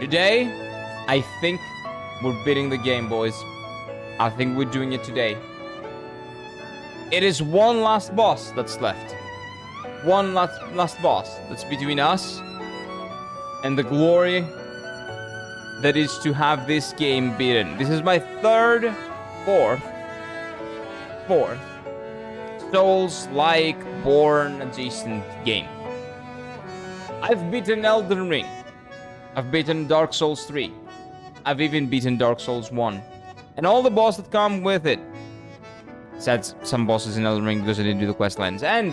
Today, I think we're beating the game, boys. I think we're doing it today. It is one last boss that's left. One last boss that's between us and the glory that is to have this game beaten. This is my fourth Souls-like Born adjacent game. I've beaten Elden Ring. I've beaten Dark Souls 3. I've even beaten Dark Souls 1. And all the bosses that come with it. Besides some bosses in Elden Ring because I didn't do the quest lines. And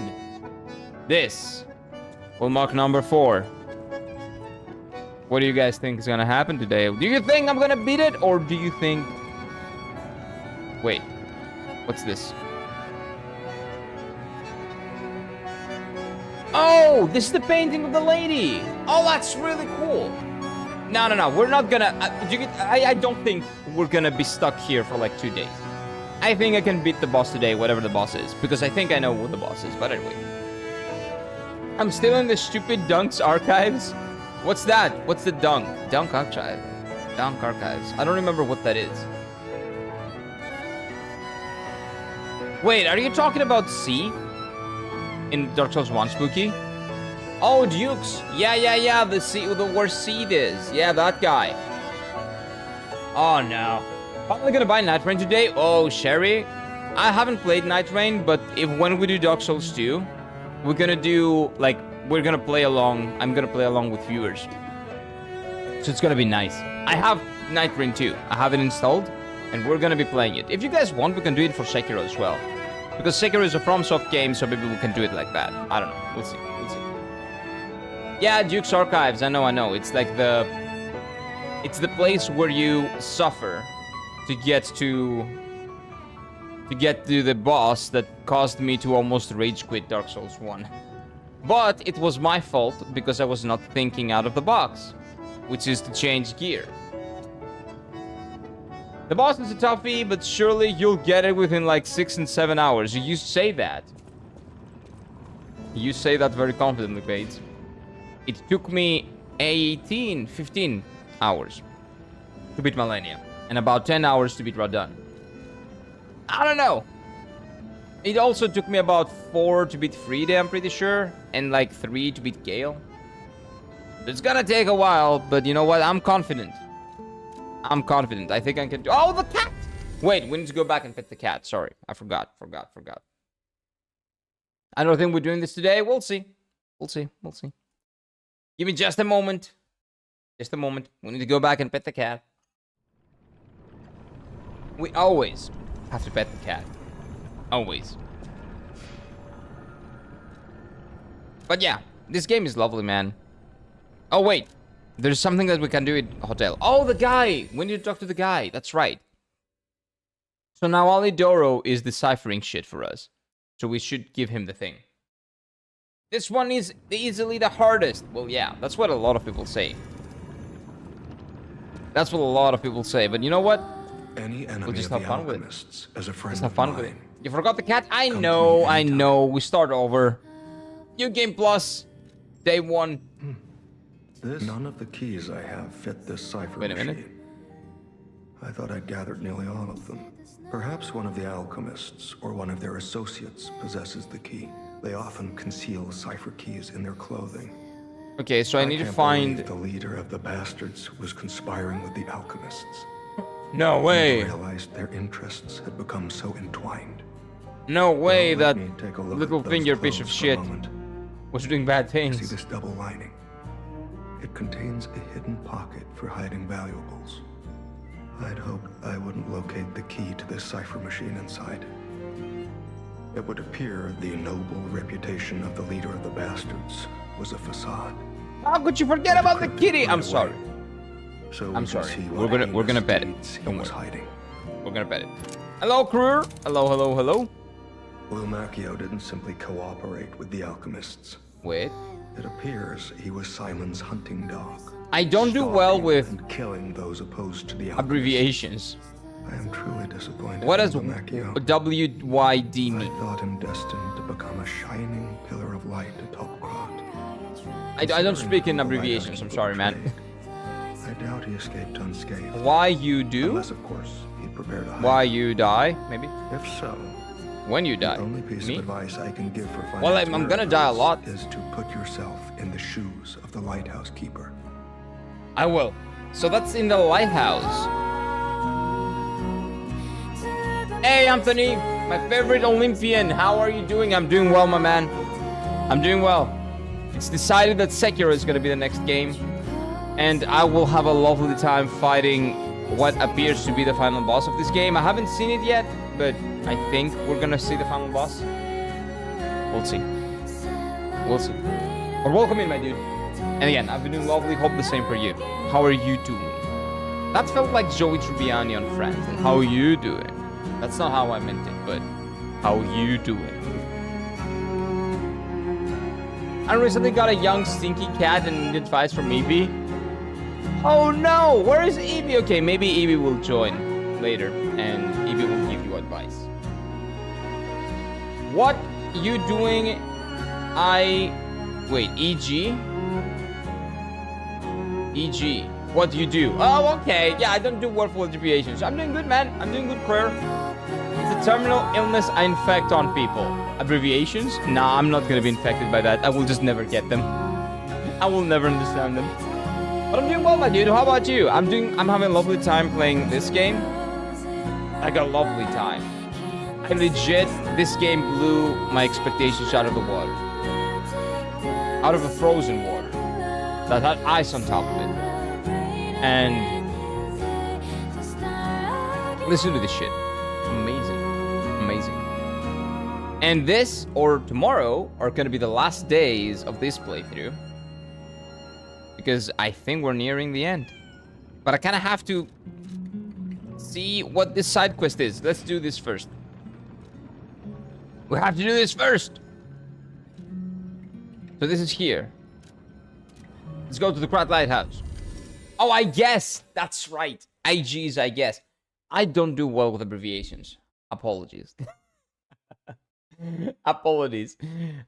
this will mark number 4. What do you guys think is gonna happen today? Do you think I'm gonna beat it? Or do you think... Wait. What's this? Oh, this is the painting of the lady. Oh, that's really cool. No. We're not gonna... I don't think we're gonna be stuck here for like 2 days. I think I can beat the boss today, whatever the boss is. Because I think I know what the boss is. But anyway. I'm still in the stupid Dunks archives. What's that? What's the Dunk? Dunk archive. Dunk archives. I don't remember what that is. Wait, are you talking about C? In Dark Souls 1, Spooky? Oh, Dukes. Yeah. The worst seed is. Yeah, that guy. Oh, no. Probably gonna buy Night Rain today. Oh, Sherry. I haven't played Night Rain, but when we do Dark Souls 2, we're gonna do, like, we're gonna play along. I'm gonna play along with viewers. So it's gonna be nice. I have Night Rain 2. I have it installed, and we're gonna be playing it. If you guys want, we can do it for Sekiro as well. Because Sekiro is a FromSoft game, so maybe we can do it like that. I don't know. We'll see. Yeah, Duke's Archives. I know. It's like it's the place where you suffer to get to the boss that caused me to almost rage quit Dark Souls 1. But it was my fault because I was not thinking out of the box, which is to change gear. The boss is a toughie, but surely you'll get it within like 6 and 7 hours. You say that. You say that very confidently, Bates. It took me 15 hours to beat Malenia. And about 10 hours to beat Radon. I don't know. It also took me about 4 to beat Frida, I'm pretty sure. And like 3 to beat Gale. It's gonna take a while, but you know what? I'm confident. I think I can do... Oh, the cat! Wait, we need to go back and pet the cat. Sorry, I forgot. I don't think we're doing this today. We'll see. Give me just a moment. We need to go back and pet the cat. We always have to pet the cat. Always. But yeah, this game is lovely, man. Oh, wait. There's something that we can do at hotel. Oh, the guy! We need to talk to the guy. That's right. So now Alidoro is deciphering shit for us. So we should give him the thing. This one is easily the hardest. Well, yeah, that's what a lot of people say. But you know what? We'll just have fun with it. Just have fun with it. You forgot the cat? I know. We start over. New Game Plus. Day 1. None of the keys I have fit this cipher Wait a minute. machine. I thought I'd gathered nearly all of them. Perhaps one of the alchemists or one of their associates possesses the key. They often conceal cipher keys in their clothing. Okay, so I need to find... The leader of the bastards was conspiring with the alchemists. No way. I realized their interests had become so entwined. No way Now, let that me take a look little at those finger piece of clothes for a shit moment. was doing bad See things. this double lining? It contains a hidden pocket for hiding valuables. I'd hoped I wouldn't locate the key to this cipher machine inside. It would appear the noble reputation of the leader of the bastards was a facade. How could you forget about the kitty? I'm sorry. So I'm we can sorry. see We're what gonna bet it. deeds he Don't was worry. hiding. We're gonna bet it. Hello, crew. Hello. Blue Macchio didn't simply cooperate with the alchemists. Wait. It appears he was Simon's hunting dog. I don't do well stalking with and killing those opposed to the alchemists. abbreviations. I am truly disappointed. What in does Blue Macchio. WYD I mean? thought him destined to become a shining pillar of light atop Krot. I don't speak in abbreviations. I'm sorry, man. I doubt he escaped unscathed. Why you do? Unless, of course, he prepared to hide. Why you die, maybe? If so, When you die. the only piece Me? of advice I can give for finding Well, its I'm gonna die a whereabouts lot. is to put yourself in the shoes of the lighthouse keeper. I will. So that's in the lighthouse. Hey, Anthony, my favorite Olympian. How are you doing? I'm doing well, my man. I'm doing well. It's decided that Sekiro is gonna be the next game, and I will have a lovely time fighting what appears to be the final boss of this game. I haven't seen it yet, but I think we're gonna see the final boss. We'll see. We'll see. But welcome in, my dude. And again, I've been doing lovely. Hope the same for you. How are you doing? That felt like Joey Tribbiani on Friends. How are you doing? That's not how I meant it, but how you doing? I recently got a young stinky cat and needed advice from Evie. Oh no, where is Evie? Okay, maybe Evie will join later and Evie will give you advice. What you doing? Wait, EG? EG. What do you do? Oh, okay. Yeah, I don't do wordful abbreviations. I'm doing good, man. I'm doing good, prayer. It's a terminal illness I infect on people. Abbreviations? Nah, I'm not gonna be infected by that. I will just never get them. I will never understand them. But I'm doing well, my dude. How about you? I'm having a lovely time playing this game. I got a lovely time. I legit, this game blew my expectations out of the water. Out of a frozen water that had ice on top of it. And listen to this shit. Amazing. Amazing. And this or tomorrow are gonna be the last days of this playthrough, because I think we're nearing the end. But I kind of have to see what this side quest is. Let's do this first. We have to do this first. So this is here. Let's go to the Krat Lighthouse. Oh, I guess. That's right. IGs, I guess. I don't do well with abbreviations. Apologies. Apologies.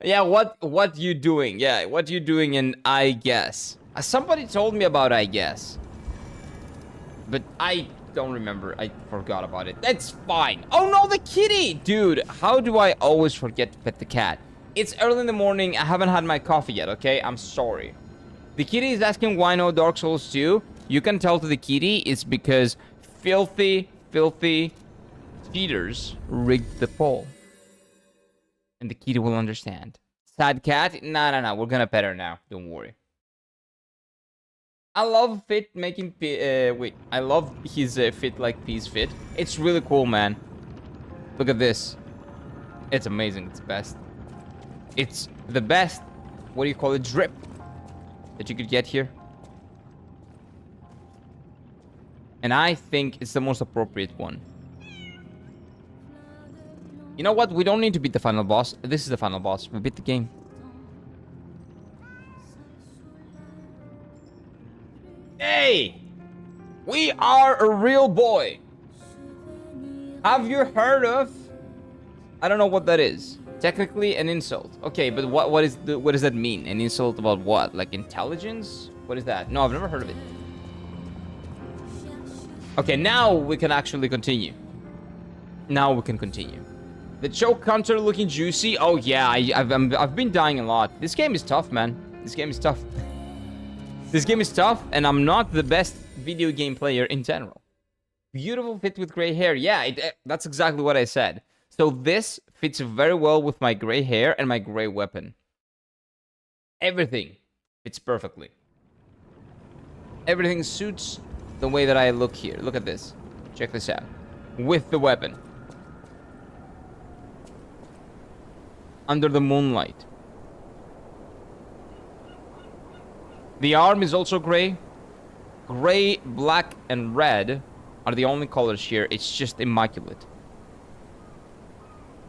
Yeah, what you doing? Yeah, what you doing in I guess? Somebody told me about I guess. But I don't remember. I forgot about it. That's fine. Oh no, the kitty! Dude, how do I always forget to pet the cat? It's early in the morning. I haven't had my coffee yet, okay? I'm sorry. The kitty is asking why no Dark Souls 2. You can tell to the kitty it's because filthy cheaters rigged the poll. And the kitty will understand. Sad cat? No. We're gonna pet her now. Don't worry. I love fit making... I love his fit like peas fit. It's really cool, man. Look at this. It's amazing. It's the best. It's the best, what do you call it, drip that you could get here. And I think it's the most appropriate one. You know what? We don't need to beat the final boss. This is the final boss. We beat the game. Hey! We are a real boy. Have you heard of... I don't know what that is. Technically an insult. Okay, but what does that mean? An insult about what? Like intelligence? What is that? No, I've never heard of it. Okay, now we can actually continue. Now we can continue. The choke counter looking juicy. Oh yeah, I've been dying a lot. This game is tough, man. This game is tough. This game is tough, and I'm not the best video game player in general. Beautiful fit with gray hair. Yeah, that's exactly what I said. So this fits very well with my gray hair and my gray weapon. Everything fits perfectly. Everything suits the way that I look here. Look at this. Check this out. With the weapon. Under the moonlight. The arm is also gray. Gray, black, and red are the only colors here. It's just immaculate.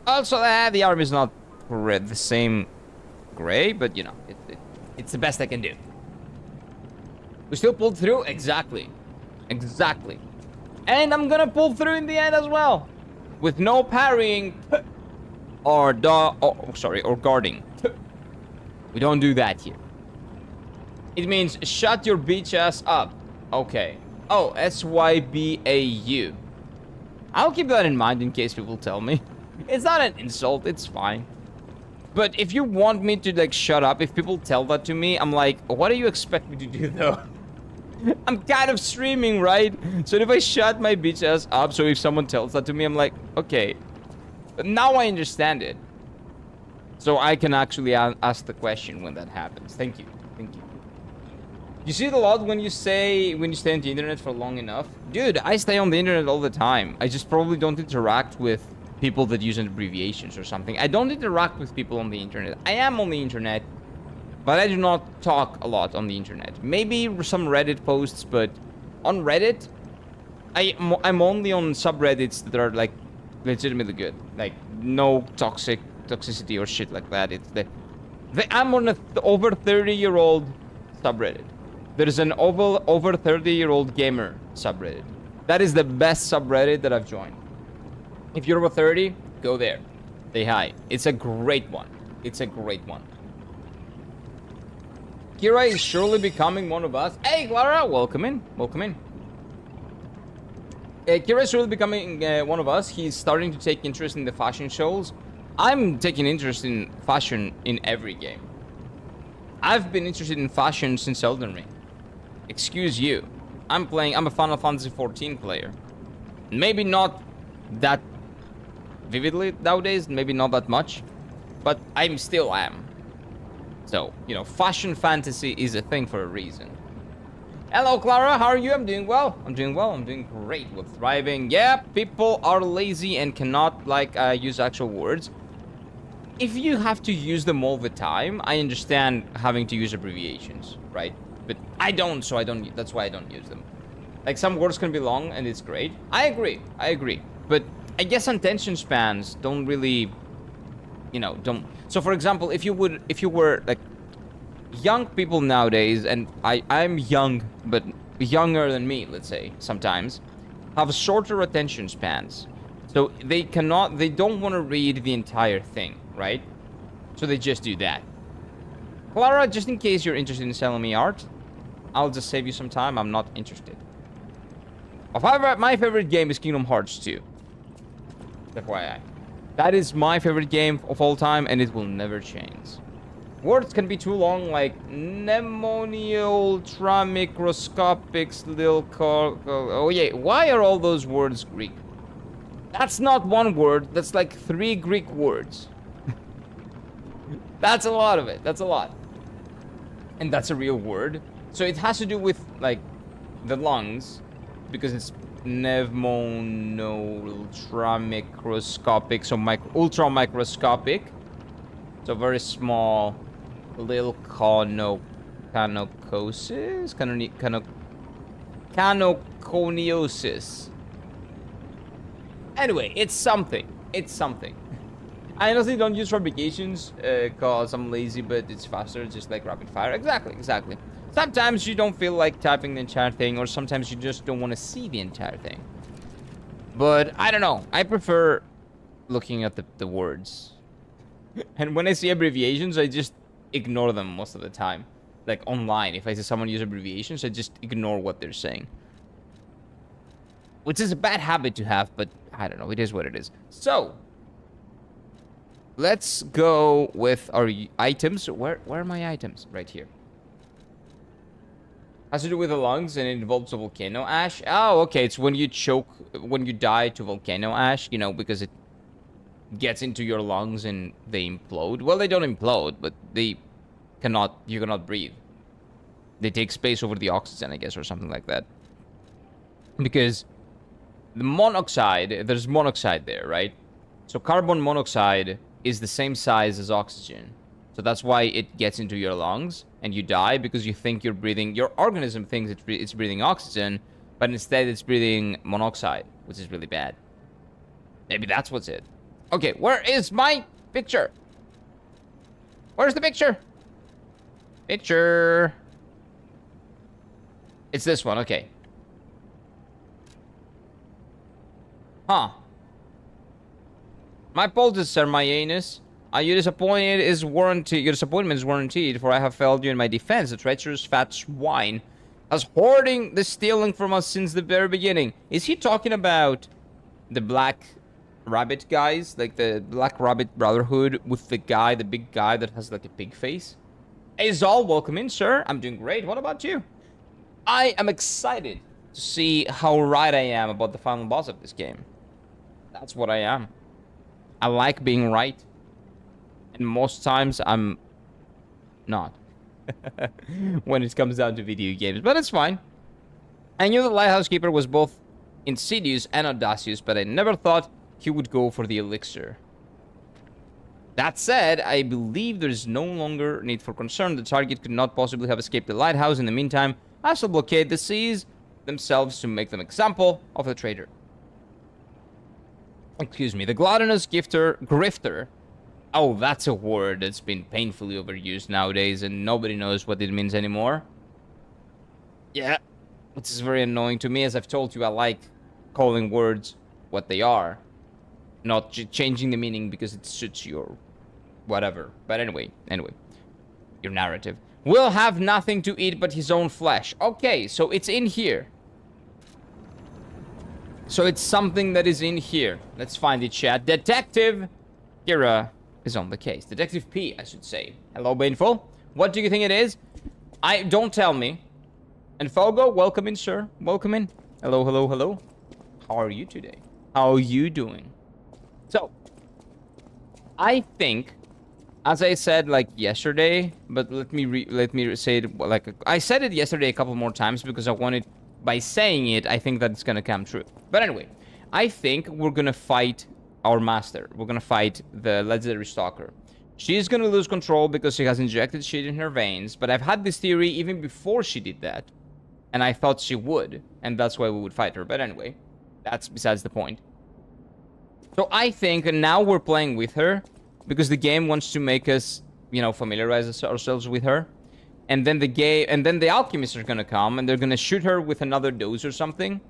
Also, the arm is not red, the same gray, but you know, it's the best I can do. We still pulled through? Exactly. Exactly. And I'm gonna pull through in the end as well. With no parrying or guarding. We don't do that here. It means shut your bitch ass up. Okay. Oh, SYBAU. I'll keep that in mind in case people tell me. It's not an insult, it's fine. But if you want me to, like, shut up, if people tell that to me, I'm like, what do you expect me to do, though? I'm kind of streaming, right? So if I shut my bitch ass up, so if someone tells that to me, I'm like, okay. But now I understand it. So I can actually ask the question when that happens. Thank you. Thank you. You see it a lot when you stay on the internet for long enough. Dude, I stay on the internet all the time. I just probably don't interact with people that use abbreviations or something. I don't interact with people on the internet. I am on the internet, but I do not talk a lot on the internet. Maybe some Reddit posts, but on Reddit, I'm only on subreddits that are, like, legitimately good. Like, no toxicity or shit like that. It's I'm on a over 30-year-old subreddit. There's an over 30-year-old gamer subreddit. That is the best subreddit that I've joined. If you're over 30, go there. Say hi. It's a great one. It's a great one. Kira is surely becoming one of us. Hey, Clara, welcome in. Welcome in. Kira is surely becoming one of us. He's starting to take interest in the fashion shows. I'm taking interest in fashion in every game. I've been interested in fashion since Elden Ring. Excuse you. I'm a Final Fantasy XIV player. Maybe not that vividly nowadays, maybe not that much, but I still am. So, you know, fashion fantasy is a thing for a reason. Hello, Clara, how are you? I'm doing well. I'm doing well. I'm doing great. We're thriving. Yeah, people are lazy and cannot, like, use actual words. If you have to use them all the time, I understand having to use abbreviations, right? But I don't, so that's why I don't use them. Like, some words can be long, and it's great. I agree. But I guess attention spans don't really, you know, don't... So, for example, if you were, like, young people nowadays, and I'm young, but younger than me, let's say, sometimes, have shorter attention spans. So they don't want to read the entire thing, right? So they just do that. Clara, just in case you're interested in selling me art, I'll just save you some time. I'm not interested. However, my favorite game is Kingdom Hearts 2. FYI. That is my favorite game of all time, and it will never change. Words can be too long, like pneumonial, ultramicroscopic, little oh yeah, why are all those words Greek? That's not one word, that's like 3 Greek words. That's a lot of it, that's a lot. And that's a real word. So it has to do with, like, the lungs, because it's pneumono, ultramicroscopic, so ultramicroscopic. So very small, little canoconiosis. Anyway, it's something. It's something. I honestly don't use fabrications because I'm lazy, but it's faster, just like rapid fire. Exactly. Sometimes you don't feel like typing the entire thing, or sometimes you just don't want to see the entire thing. But I don't know. I prefer looking at the words. And when I see abbreviations, I just ignore them most of the time. Like online, if I see someone use abbreviations, I just ignore what they're saying. Which is a bad habit to have, but I don't know. It is what it is. So, let's go with our items. Where are my items? Right here. Has to do with the lungs, and it involves a volcano ash. Oh, okay. It's when you choke, when you die to volcano ash, you know, because it gets into your lungs and they implode. Well, they don't implode, but you cannot breathe. They take space over the oxygen, I guess, or something like that. Because the monoxide, there's monoxide there, right? So carbon monoxide is the same size as oxygen. So that's why it gets into your lungs and you die, because you think you're breathing, your organism thinks it's breathing oxygen, but instead it's breathing monoxide, which is really bad. Maybe that's what's it. Okay, where is my picture? Where's the picture? Picture. It's this one, okay. Huh. My apologies, Sir Mayanus. Your disappointment is warranted, for I have failed you in my defense, a treacherous fat swine. As hoarding the stealing from us since the very beginning. Is he talking about the Black Rabbit guys? Like the Black Rabbit Brotherhood with the guy, the big guy that has like a pig face? Hey Zol, welcome in, sir. I'm doing great. What about you? I am excited to see how right I am about the final boss of this game. That's what I am. I like being right. And most times I'm not. When it comes down to video games. But it's fine. I knew the Lighthouse Keeper was both insidious and audacious, but I never thought he would go for the elixir. That said, I believe there is no longer need for concern. The target could not possibly have escaped the lighthouse. In the meantime, I shall blockade the seas themselves to make them example of the traitor. Excuse me. The gluttonous grifter. Oh, that's a word that's been painfully overused nowadays, and nobody knows what it means anymore. Yeah, which is very annoying to me. As I've told you, I like calling words what they are, not changing the meaning because it suits your whatever. But anyway, your narrative. Will have nothing to eat but his own flesh. Okay, so it's in here. So it's something that is in here. Let's find it, chat. Detective Kira is on the case. Detective P, I should say. Hello, Baneful. What do you think it is? Don't tell me. And Fogo, welcome in, sir. Welcome in. Hello, hello, hello. How are you today? How are you doing? So, I think, as I said like yesterday, but let me say it like I said it yesterday a couple more times because I wanted, by saying it, I think that it's gonna come true. But anyway, I think we're gonna fight our master. We're gonna fight the legendary stalker. She's gonna lose control because she has injected shit in her veins, but I've had this theory even before she did that, and I thought she would, and that's why we would fight her. But anyway, that's besides the point. So I think now we're playing with her because the game wants to make us, you know, familiarize ourselves with her, and then the alchemists are gonna come and they're gonna shoot her with another dose or something.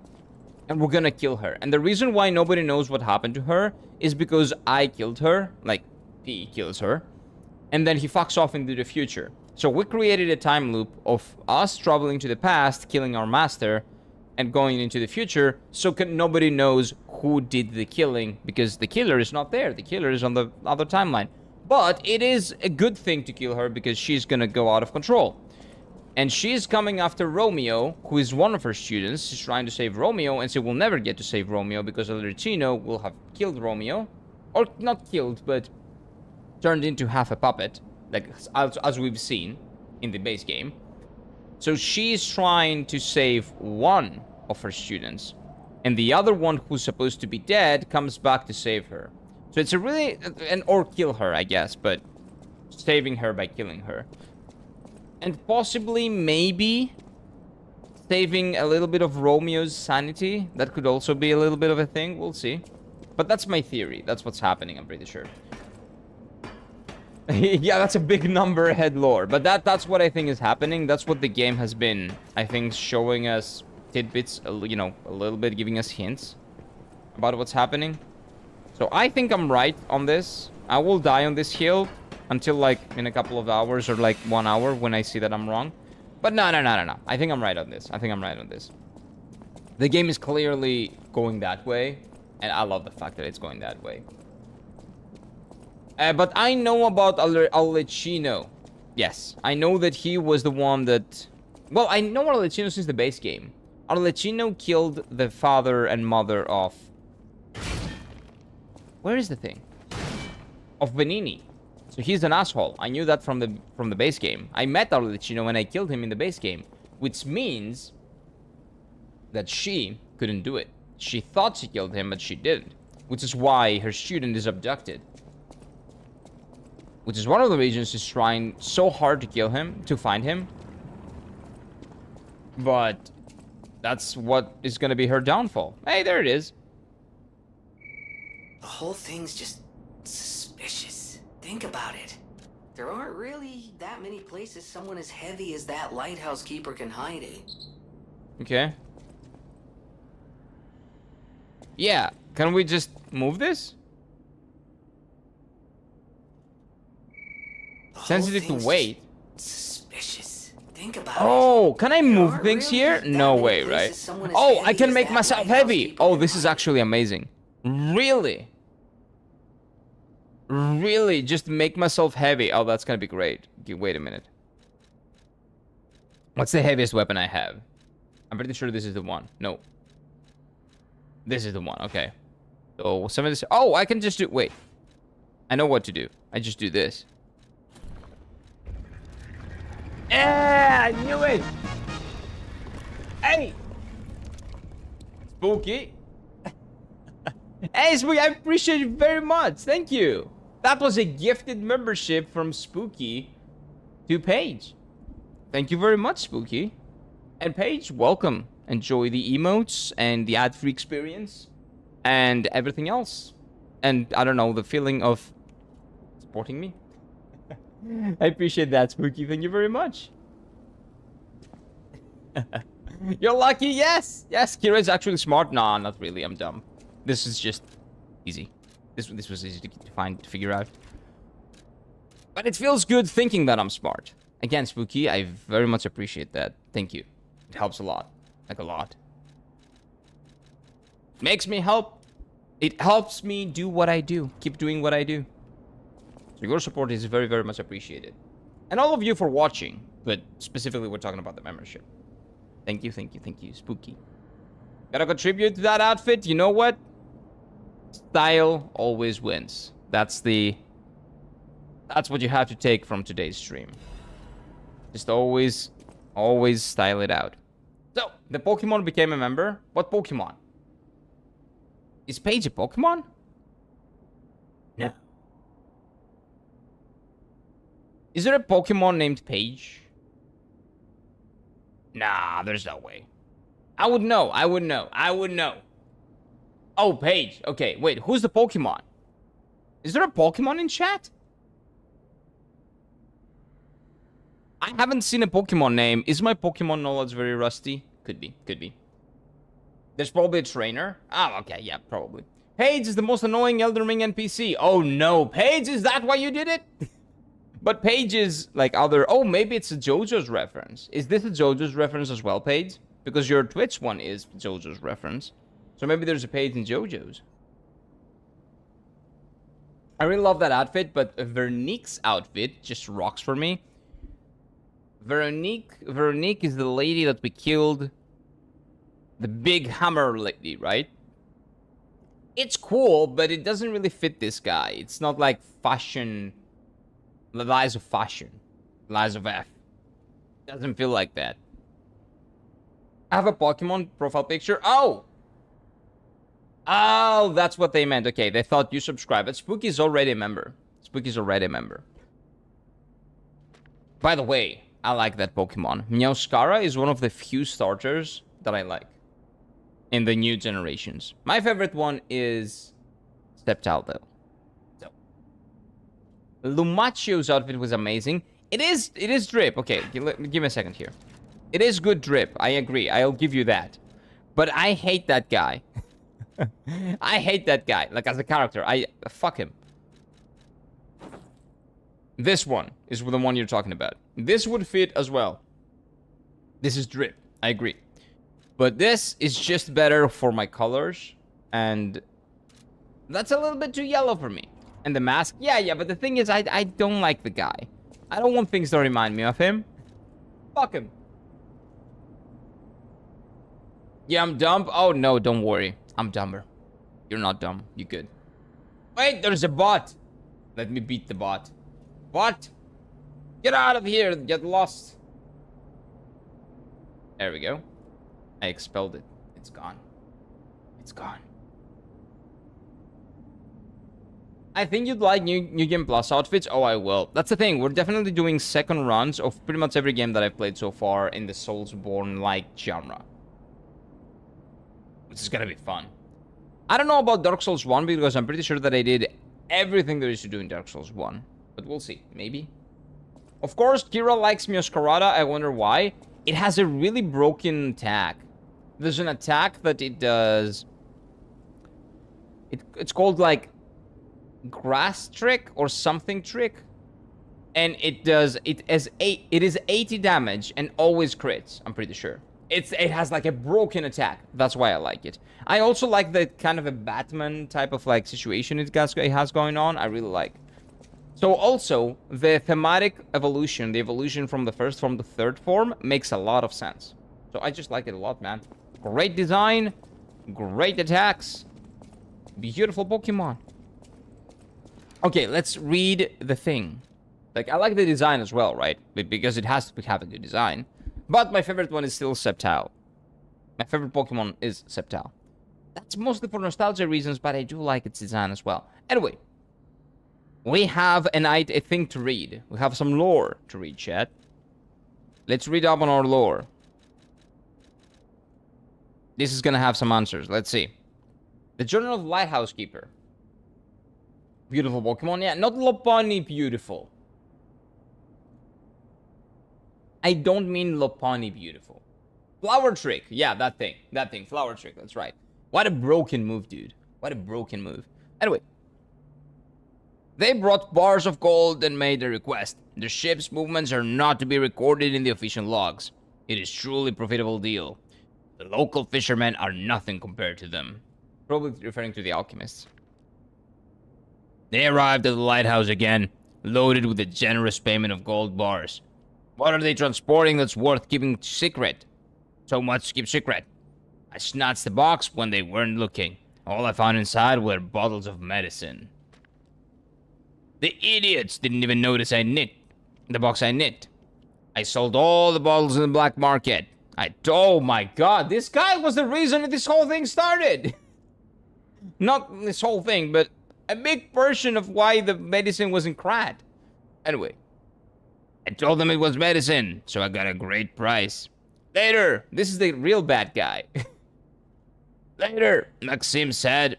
And we're gonna kill her. And the reason why nobody knows what happened to her is because I killed her. Like, he kills her. And then he fucks off into the future. So we created a time loop of us traveling to the past, killing our master, and going into the future. So nobody knows who did the killing. Because the killer is not there. The killer is on the other timeline. But it is a good thing to kill her because she's gonna go out of control. And she's coming after Romeo, who is one of her students. She's trying to save Romeo, and she will never get to save Romeo because Arlecchino will have killed Romeo. Or not killed, but turned into half a puppet, like as we've seen in the base game. So she's trying to save one of her students. And the other one, who's supposed to be dead, comes back to save her. So it's a really... or kill her, I guess, but saving her by killing her. And possibly, maybe, saving a little bit of Romeo's sanity. That could also be a little bit of a thing. We'll see. But that's my theory. That's what's happening, I'm pretty sure. Yeah, that's a big number ahead lore. But that's what I think is happening. That's what the game has been, I think, showing us tidbits, you know, a little bit, giving us hints about what's happening. So I think I'm right on this. I will die on this hill until like in a couple of hours or like 1 hour when I see that I'm wrong. But no. I think I'm right on this. The game is clearly going that way, and I love the fact that it's going that way. But I know about Arlecchino. Yes, I know that he was the one that... Well, I know Arlecchino since the base game. Arlecchino killed the father and mother of... Where is the thing? Of Benini. So he's an asshole. I knew that from the base game. I met Arlecchino when I killed him in the base game, which means that she couldn't do it. She thought she killed him, but she didn't, which is why her student is abducted. Which is one of the reasons she's trying so hard to kill him, to find him. But that's what is going to be her downfall. Hey, there it is. The whole thing's just suspicious. Think about it. There aren't really that many places someone as heavy as that lighthouse keeper can hide in. Okay. Yeah, can we just move this? Sensitive to weight. Suspicious. Think about it. Oh, can I There move aren't things really here? that No many way, places right? someone as Oh, I heavy can as make that myself lighthouse heavy. keeper Oh, can this is ride. actually amazing. Really? Really? Just make myself heavy. Oh, that's gonna be great. Wait a minute. What's the heaviest weapon I have? I'm pretty sure this is the one. No. This is the one. Okay. So, some of this... Oh, I can just do... Wait. I know what to do. I just do this. Yeah, I knew it. Hey. Spooky. Hey, Spooky, I appreciate it very much. Thank you. That was a gifted membership from Spooky to Paige. Thank you very much, Spooky. And Paige, welcome. Enjoy the emotes and the ad-free experience and everything else. And, I don't know, the feeling of supporting me. I appreciate that, Spooky. Thank you very much. You're lucky, yes. Yes, Kira's actually smart. Nah, not really. I'm dumb. This is just easy. This was easy to figure out. But it feels good thinking that I'm smart. Again, Spooky, I very much appreciate that. Thank you. It helps a lot. Like a lot. Makes me help. It helps me do what I do. Keep doing what I do. So your support is very, very much appreciated. And all of you for watching. But specifically, we're talking about the membership. Thank you, thank you, thank you. Spooky. Gotta contribute to that outfit. You know what? Style always wins. That's what you have to take from today's stream. Just always style it out. So, the Pokemon became a member. What Pokemon? Is Paige a Pokemon? No. Is there a Pokemon named Paige? Nah, there's no way. I would know. I would know. I would know. Oh, Paige. Okay, wait. Who's the Pokemon? Is there a Pokemon in chat? I haven't seen a Pokemon name. Is my Pokemon knowledge very rusty? Could be. Could be. There's probably a trainer. Oh, okay. Yeah, probably. Paige is the most annoying Elden Ring NPC. Oh, no. Paige, is that why you did it? But Paige is like other... Oh, maybe it's a JoJo's reference. Is this a JoJo's reference as well, Paige? Because your Twitch one is JoJo's reference. So maybe there's a Paige in JoJo's. I really love that outfit, but Veronique's outfit just rocks for me. Veronique is the lady that we killed. The big hammer lady, right? It's cool, but it doesn't really fit this guy. It's not like fashion... The lies of fashion. Lies of F. Doesn't feel like that. I have a Pokemon profile picture. Oh! Oh, that's what they meant. Okay, they thought you subscribed. But Spooky's already a member. Spooky's already a member. By the way, I like that Pokemon. Meowscarada is one of the few starters that I like. In the new generations. My favorite one is... Sceptile, though. Lumachio's outfit was amazing. It is drip. Okay, give me a second here. It is good drip. I agree. I'll give you that. But I hate that guy. I hate that guy. Like, as a character. Fuck him. This one is the one you're talking about. This would fit as well. This is drip. I agree. But this is just better for my colors. And that's a little bit too yellow for me. And the mask, yeah, but the thing is, I don't like the guy. I don't want things to remind me of him. Fuck him. Yeah, I'm dumb. Oh, no, don't worry. I'm dumber. You're not dumb. You good. Wait, there's a bot. Let me beat the bot. What? Get out of here. Get lost. There we go. I expelled it. It's gone. It's gone. I think you'd like New Game Plus outfits. Oh, I will. That's the thing. We're definitely doing second runs of pretty much every game that I've played so far in the Soulsborne-like genre. This is gonna be fun. I don't know about Dark Souls 1 because I'm pretty sure that I did everything there is to do in Dark Souls 1. But we'll see. Maybe. Of course, Kira likes Meowscarada. I wonder why. It has a really broken attack. There's an attack that it does... It's called, like... Grass trick or something trick. And it is 80 damage and always crits, I'm pretty sure. It has like a broken attack. That's why I like it. I also like the kind of a Batman type of like situation it has going on. I really like. So also, the thematic evolution, the evolution from the first form to third form, makes a lot of sense. So I just like it a lot, man. Great design, great attacks, beautiful Pokemon. Okay, let's read the thing. Like, I like the design as well, right? Because it has to have a good design. But my favorite one is still Sceptile. My favorite Pokemon is Sceptile. That's mostly for nostalgia reasons, but I do like its design as well. Anyway, we have a thing to read. We have some lore to read, chat. Let's read up on our lore. This is gonna have some answers. Let's see. The Journal of Lighthouse Keeper. Beautiful Pokemon. Yeah, not Lopunny beautiful. I don't mean Lopunny beautiful. Flower Trick. Yeah, that thing. Flower Trick. That's right. What a broken move, dude. What a broken move. Anyway. They brought bars of gold and made a request. The ship's movements are not to be recorded in the official logs. It is truly a profitable deal. The local fishermen are nothing compared to them. Probably referring to the alchemists. They arrived at the lighthouse again, loaded with a generous payment of gold bars. What are they transporting that's worth keeping secret? So much to keep secret. I snatched the box when they weren't looking. All I found inside were bottles of medicine. The idiots didn't even notice the box I nicked. I sold all the bottles in the black market. Oh my god, this guy was the reason this whole thing started. Not this whole thing, but a big portion of why the medicine wasn't cracked. Anyway, I told them it was medicine, so I got a great price. Later, this is the real bad guy. Later, Maxim said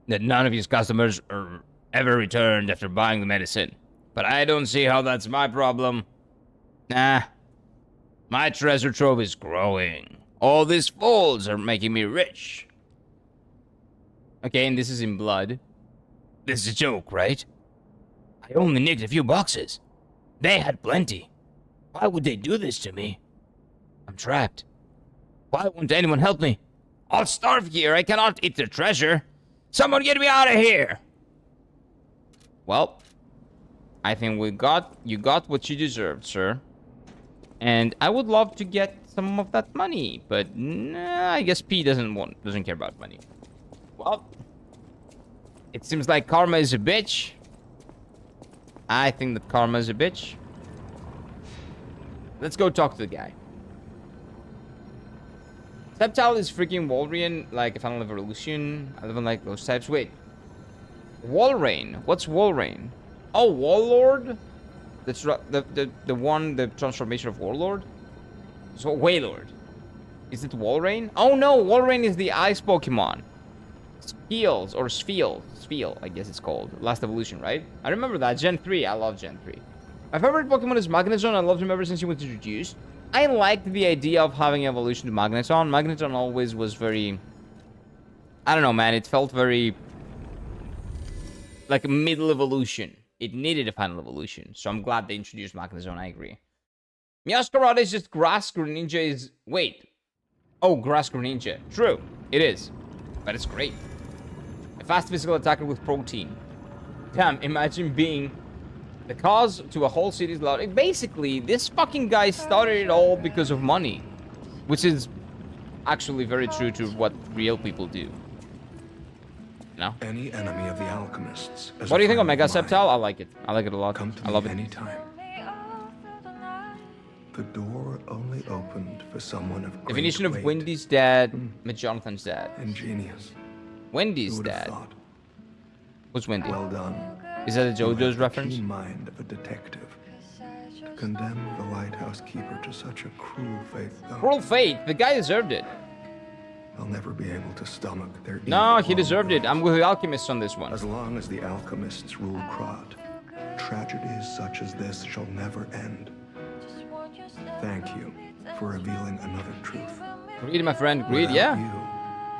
that none of his customers are ever returned after buying the medicine. But I don't see how that's my problem. Nah. My treasure trove is growing. All these fools are making me rich. Okay, and this is in blood. This is a joke, right? I only nicked a few boxes. They had plenty. Why would they do this to me? I'm trapped. Why won't anyone help me? I'll starve here. I cannot eat the treasure. Someone get me out of here. Well, I think you got what you deserved, sir. And I would love to get some of that money, but nah, I guess P doesn't care about money. Well, it seems like karma is a bitch. I think that karma is a bitch. Let's go talk to the guy. Sceptile is freaking Walrein, like a Final Evolution. I don't like those types. Wait. Walrein. What's Walrein? Oh, Warlord? That's the transformation of Warlord? So, Wailord. Is it Walrein? Oh no, Walrein is the ice Pokemon. Spheals, or Spheal, I guess it's called. Last evolution, right? I remember that. Gen 3. I love Gen 3. My favorite Pokemon is Magneton. I loved him ever since he was introduced. I liked the idea of having evolution to Magneton. Magneton always was very... I don't know, man. It felt very... like a middle evolution. It needed a final evolution. So I'm glad they introduced Magneton. I agree. Meowscarada is just Grass Greninja is... Wait. Oh, Grass Greninja. True. It is. But it's great. A fast physical attacker with protein. Damn, imagine being the cause to a whole city's loud. Basically, this fucking guy started it all because of money. Which is actually very true to what real people do. No? Any enemy of the alchemists. What do you think of Mega Sceptile? I like it. I like it a lot. Come to I love me it. anytime. The door only opened for someone of great Definition of weight. Wendy's dad, Jonathan's dad. Ingenious. Wendy's Who would have dad. thought? Who's Wendy? Well done. Is that a You have JoJo's the reference? keen mind of a detective. To condemn the lighthouse keeper to such a cruel fate, though. Cruel fate. The guy deserved it. I'll never be able to stomach their No, evil he deserved it. ways. I'm with the alchemists on this one. As long as the alchemists rule Krod, tragedies such as this shall never end. Thank you for revealing another truth. Greed, my friend. Greed, Without yeah.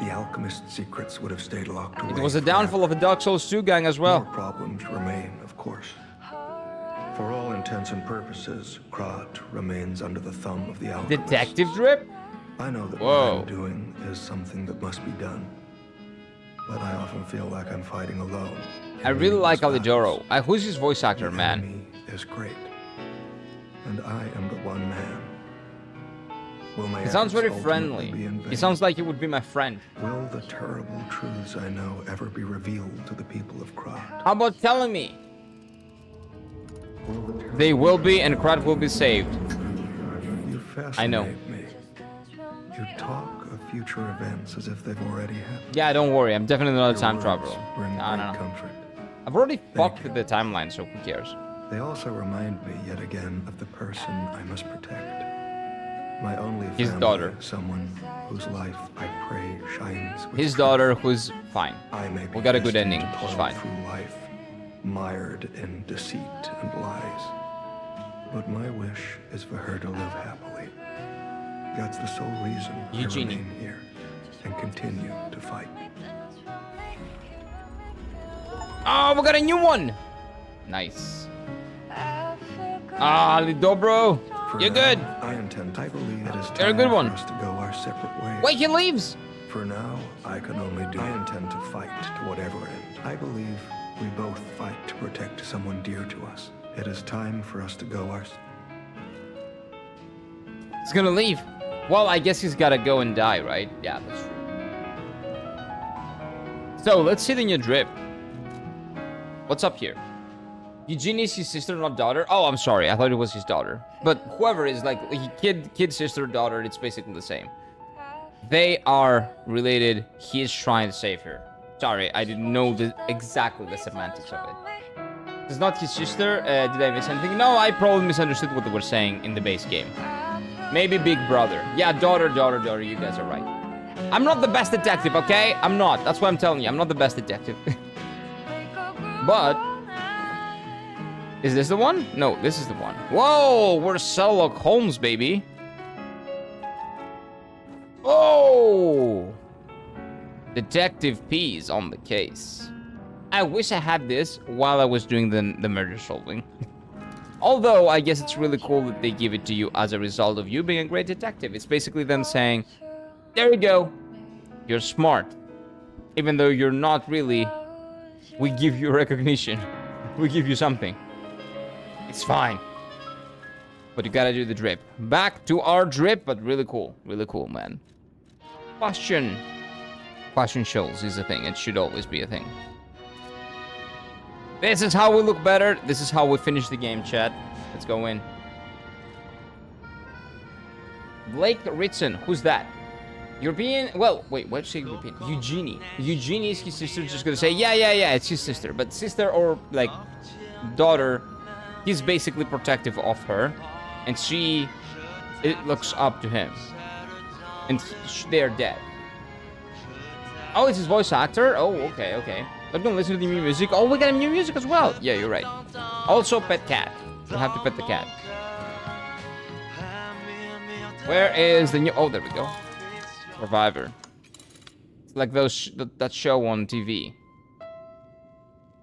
you, the alchemist secrets would have stayed locked away. It was the forever. downfall of the Dark Souls 2 gang as More well. problems remain, of course. For all intents and purposes, Krat remains under the thumb of the alchemist. Detective drip? I know that Whoa. what I'm doing is something that must be done, but I often feel like I'm fighting alone. I really like Alidoro. Who's his voice actor, The man? enemy is great, and I am but one man. Will my He sounds very efforts friendly. ultimately be in He vain? sounds like he would be my friend. Will the terrible truths I know ever be revealed to the people of Krat? How about telling me? Will the terrible They will be, and Krat will be saved. You fascinate I know. me. You talk of future events as if they've already happened. Yeah, don't worry. I'm definitely not a Your time words traveler. bring No, great no, no. comfort. I've already fucked with the timeline, so who cares? They also remind me yet again of the person I must protect. My only His family, daughter. someone whose life I pray shines with His truth. daughter, who's fine. I may be We got a good destined ending. to She's toil fine. through life, mired in deceit and lies. But my wish is for her to live happily. That's the sole reason Eugenie. I remain here and continue to fight. Oh, we got a new one! Nice. Ah, Lidobro! For You're now, good! I intend. I believe it is You're a time good one. for us to go our separate ways. Wait, he leaves! For now, I can only do. I intend to fight to whatever end. I believe we both fight to protect someone dear to us. It is time for us to go our. He's gonna leave. Well, I guess he's gotta go and die, right? Yeah, that's true. So, let's see the new drip. What's up here? Eugenie is his sister, not daughter. Oh, I'm sorry. I thought it was his daughter. But whoever is, like, kid, sister, daughter, it's basically the same. They are related. He is trying to save her. Sorry, I didn't know exactly the semantics of it. It's not his sister. Did I miss anything? No, I probably misunderstood what they were saying in the base game. Maybe big brother. Yeah, daughter. You guys are right. I'm not the best detective, okay? I'm not. That's what I'm telling you. I'm not the best detective. But is this the one? No, this is the one. Whoa, we're Sherlock Holmes, baby. Oh, Detective P's on the case. I wish I had this while I was doing the murder solving. Although, I guess it's really cool that they give it to you as a result of you being a great detective. It's basically them saying, there you go, you're smart. Even though you're not really, we give you recognition. We give you something. It's fine. But you gotta do the drip. Back to our drip, but really cool. Really cool, man. Question. Question shows is a thing. It should always be a thing. This is how we look better. This is how we finish the game, chat. Let's go in. Blake Ritson. Who's that? European? Well, wait, what'd you say European? Eugenie. Eugenie is his sister. Just gonna say, yeah, it's his sister. But sister or, like, daughter, he's basically protective of her. And it looks up to him. And they're dead. Oh, it's his voice actor? Oh, okay. I'm gonna listen to the new music. Oh, we got a new music as well. Yeah, you're right. Also, pet cat. You have to pet the cat. Where is the new... Oh, there we go. Survivor. It's like that show on TV.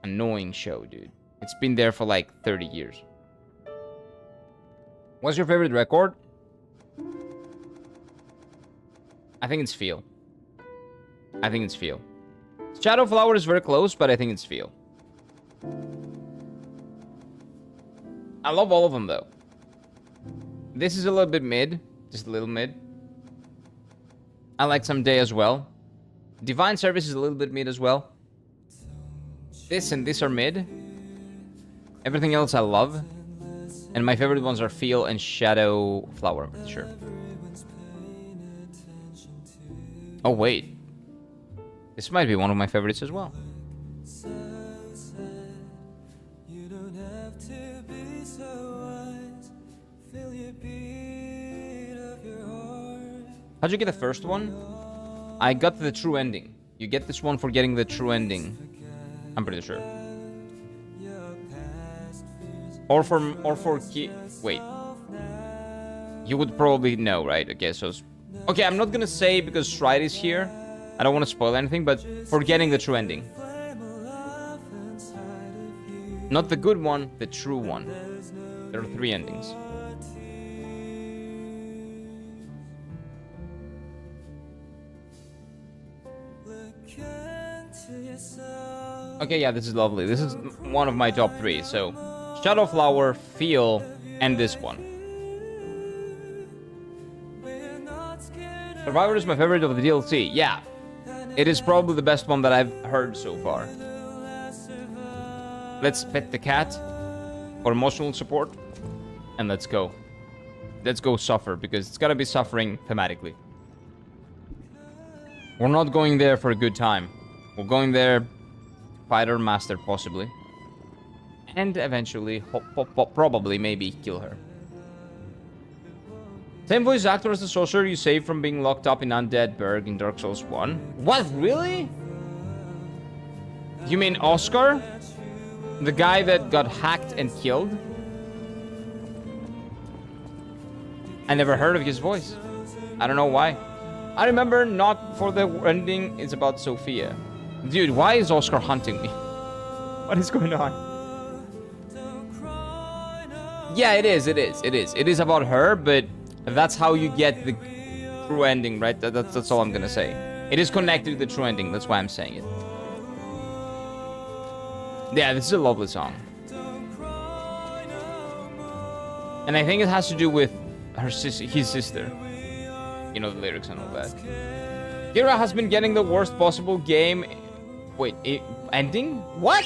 Annoying show, dude. It's been there for like 30 years. What's your favorite record? I think it's Feel. Shadow Flower is very close, but I think it's Feel. I love all of them, though. This is a little bit mid. Just a little mid. I like Someday as well. Divine Service is a little bit mid as well. This and this are mid. Everything else I love. And my favorite ones are Feel and Shadow Flower, I'm pretty sure. Oh, wait. This might be one of my favorites as well. How'd you get the first one? I got the true ending. You get this one for getting the true ending. I'm pretty sure. Or for wait. You would probably know, right? Okay, so... Okay, I'm not gonna say because Stride is here. I don't want to spoil anything, but for getting the true ending. Not the good one, the true one. There are 3 endings. Okay, yeah, this is lovely. This is one of my top 3. So, Shadow Flower, Feel, and this one. Survivor is my favorite of the DLC. Yeah, it is probably the best one that I've heard so far. Let's pet the cat for emotional support, and let's go. Let's go suffer, because it's gotta be suffering thematically. We're not going there for a good time. We're going there to fight our master, possibly. And eventually, probably, maybe kill her. Same voice actor as the sorcerer you saved from being locked up in Undead Burg in Dark Souls 1. What, really? You mean Oscar? The guy that got hacked and killed? I never heard of his voice. I don't know why. I remember not for the ending, it's about Sophia. Dude, why is Oscar hunting me? What is going on? Yeah, it is. It is about her, but that's how you get the true ending, right? That's all I'm gonna say. It is connected to the true ending, that's why I'm saying it. Yeah, this is a lovely song. And I think it has to do with his sister. You know, the lyrics and all that. Kira has been getting the worst possible game... Wait, ending? What?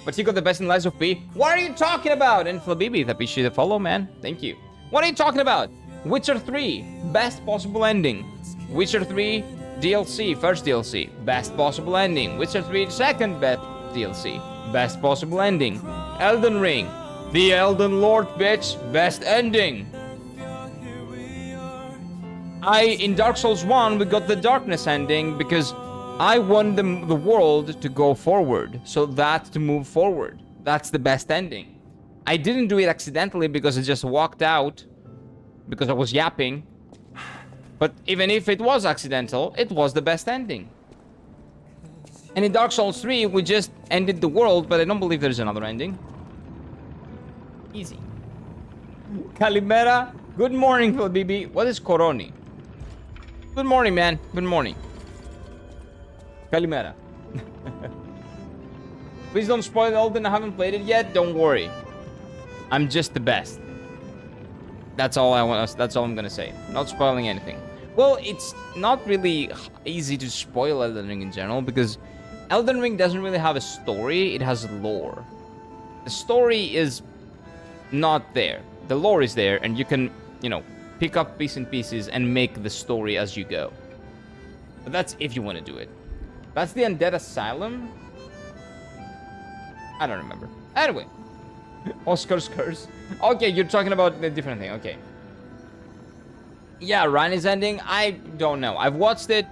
But he got the best in Lies of P. What are you talking about? And Flabibi, appreciate the follow, man. Thank you. What are you talking about? Witcher 3, best possible ending. Witcher 3 DLC, first DLC, best possible ending. Witcher 3 second best DLC, best possible ending. Elden Ring, the Elden Lord, bitch, best ending. In Dark Souls 1, we got the darkness ending because I want the world to go forward, so that to move forward. That's the best ending. I didn't do it accidentally because I just walked out because I was yapping. But even if it was accidental, it was the best ending. And in Dark Souls 3, we just ended the world, but I don't believe there's another ending. Easy. Kalimera. Good morning, Philbibi. What is Koroni? Good morning, man. Good morning. Kalimera. Please don't spoil Elden. I haven't played it yet. Don't worry. I'm just the best. That's all I want. That's all I'm gonna say. Not spoiling anything. Well, it's not really easy to spoil Elden Ring in general because Elden Ring doesn't really have a story. It has lore. The story is not there. The lore is there, and you can, you know, pick up bits and pieces and make the story as you go. But that's if you want to do it. That's the Undead Asylum? I don't remember. Anyway. Oscar's Curse. Okay, you're talking about a different thing. Okay. Yeah, Rani's ending. I don't know. I've watched it.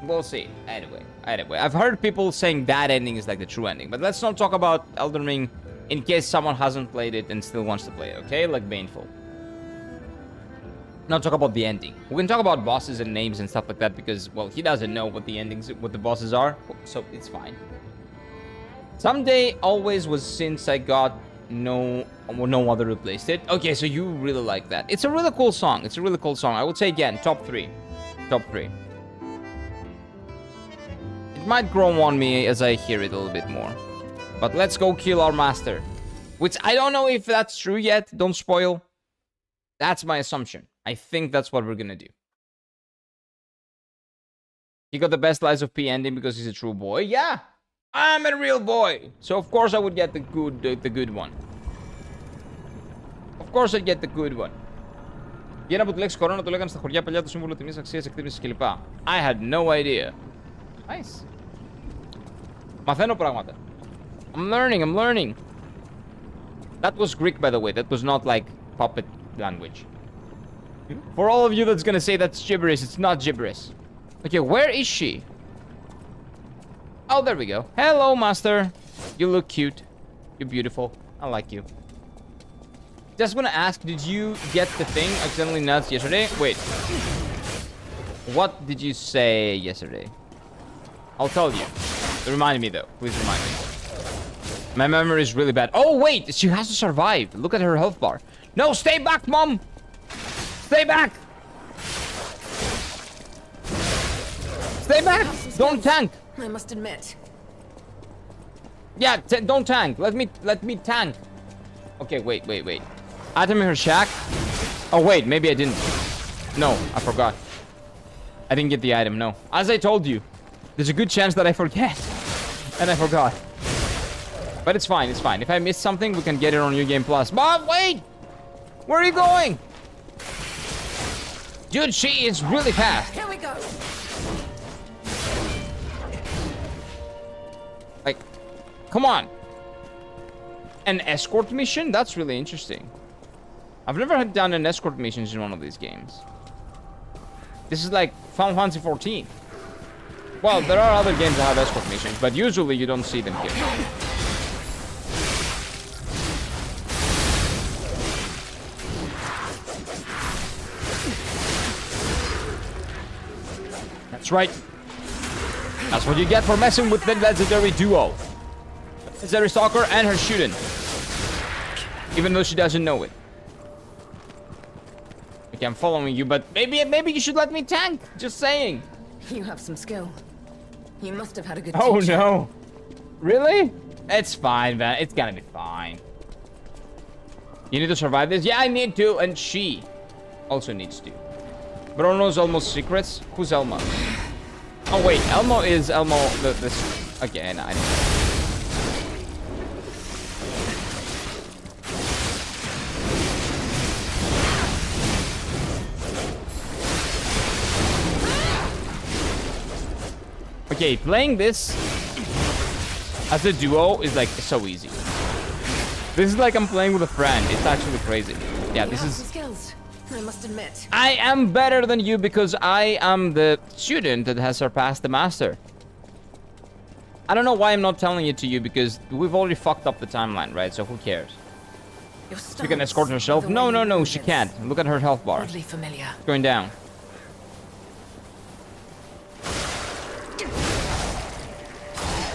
We'll see. Anyway. I've heard people saying that ending is like the true ending. But let's not talk about Elden Ring in case someone hasn't played it and still wants to play it, okay? Like Baneful. Not talk about the ending. We can talk about bosses and names and stuff like that because, well, he doesn't know what the endings, what the bosses are, so it's fine. Someday Always was since I got no other replaced it. Okay, so you really like that. It's a really cool song. It's a really cool song. I would say again, top 3. Top 3. It might grow on me as I hear it a little bit more. But let's go kill our master. Which I don't know if that's true yet. Don't spoil. That's my assumption. I think that's what we're gonna do. He got the best Lies of P ending because he's a true boy. Yeah, I'm a real boy. So of course I would get the good one. Of course I'd get the good one. Ένα από τη λέξη κορώνα το λέγανε στα χωριά παλιά το σύμβολο τιμής αξίας εκτίμησης κλπ. I had no idea. Nice. Μαθαίνω πράγματα. I'm learning. That was Greek, by the way. That was not like puppet language. For all of you that's gonna say that's gibberish, it's not gibberish. Okay, where is she? Oh, there we go. Hello, master. You look cute. You're beautiful. I like you. Just wanna ask, did you get the thing accidentally nuts yesterday? Wait. What did you say yesterday? I'll tell you. Remind me, though. Please remind me. My memory is really bad. Oh, wait. She has to survive. Look at her health bar. No, stay back, Mom. Stay back. Stay back. Don't tank. I must admit. Yeah, don't tank. Let me tank. Okay, wait. Item in her shack. Oh, wait. Maybe I didn't. No, I forgot. I didn't get the item, no. As I told you, there's a good chance that I forget. And I forgot. But it's fine, it's fine. If I miss something, we can get it on New Game Plus. But wait! Where are you going? Dude, she is really fast. Here we go. Like, come on. An escort mission? That's really interesting. I've never done an escort mission in one of these games. This is like Final Fantasy 14. Well, there are other games that have escort missions, but usually you don't see them here. That's right. That's what you get for messing with the legendary duo. Legendary Stalker and her shooting. Even though she doesn't know it. Okay, I'm following you, but maybe you should let me tank. Just saying. You have some skill. You must have had a good Oh teacher. no. Really? It's fine, man. It's gonna be fine. You need to survive this? Yeah, I need to, and she also needs to. Bro knows Elmo's secrets. Who's Elmo? Oh wait, Elmo is Elmo this again, I don't know. Okay, playing this as a duo is like so easy. This is like I'm playing with a friend. It's actually crazy. Yeah, this is... Some skills, I must admit. I am better than you because I am the student that has surpassed the master. I don't know why I'm not telling it to you because we've already fucked up the timeline, right? So who cares? She can escort herself. No, she can't. Look at her health bar. Oddly familiar. It's going down.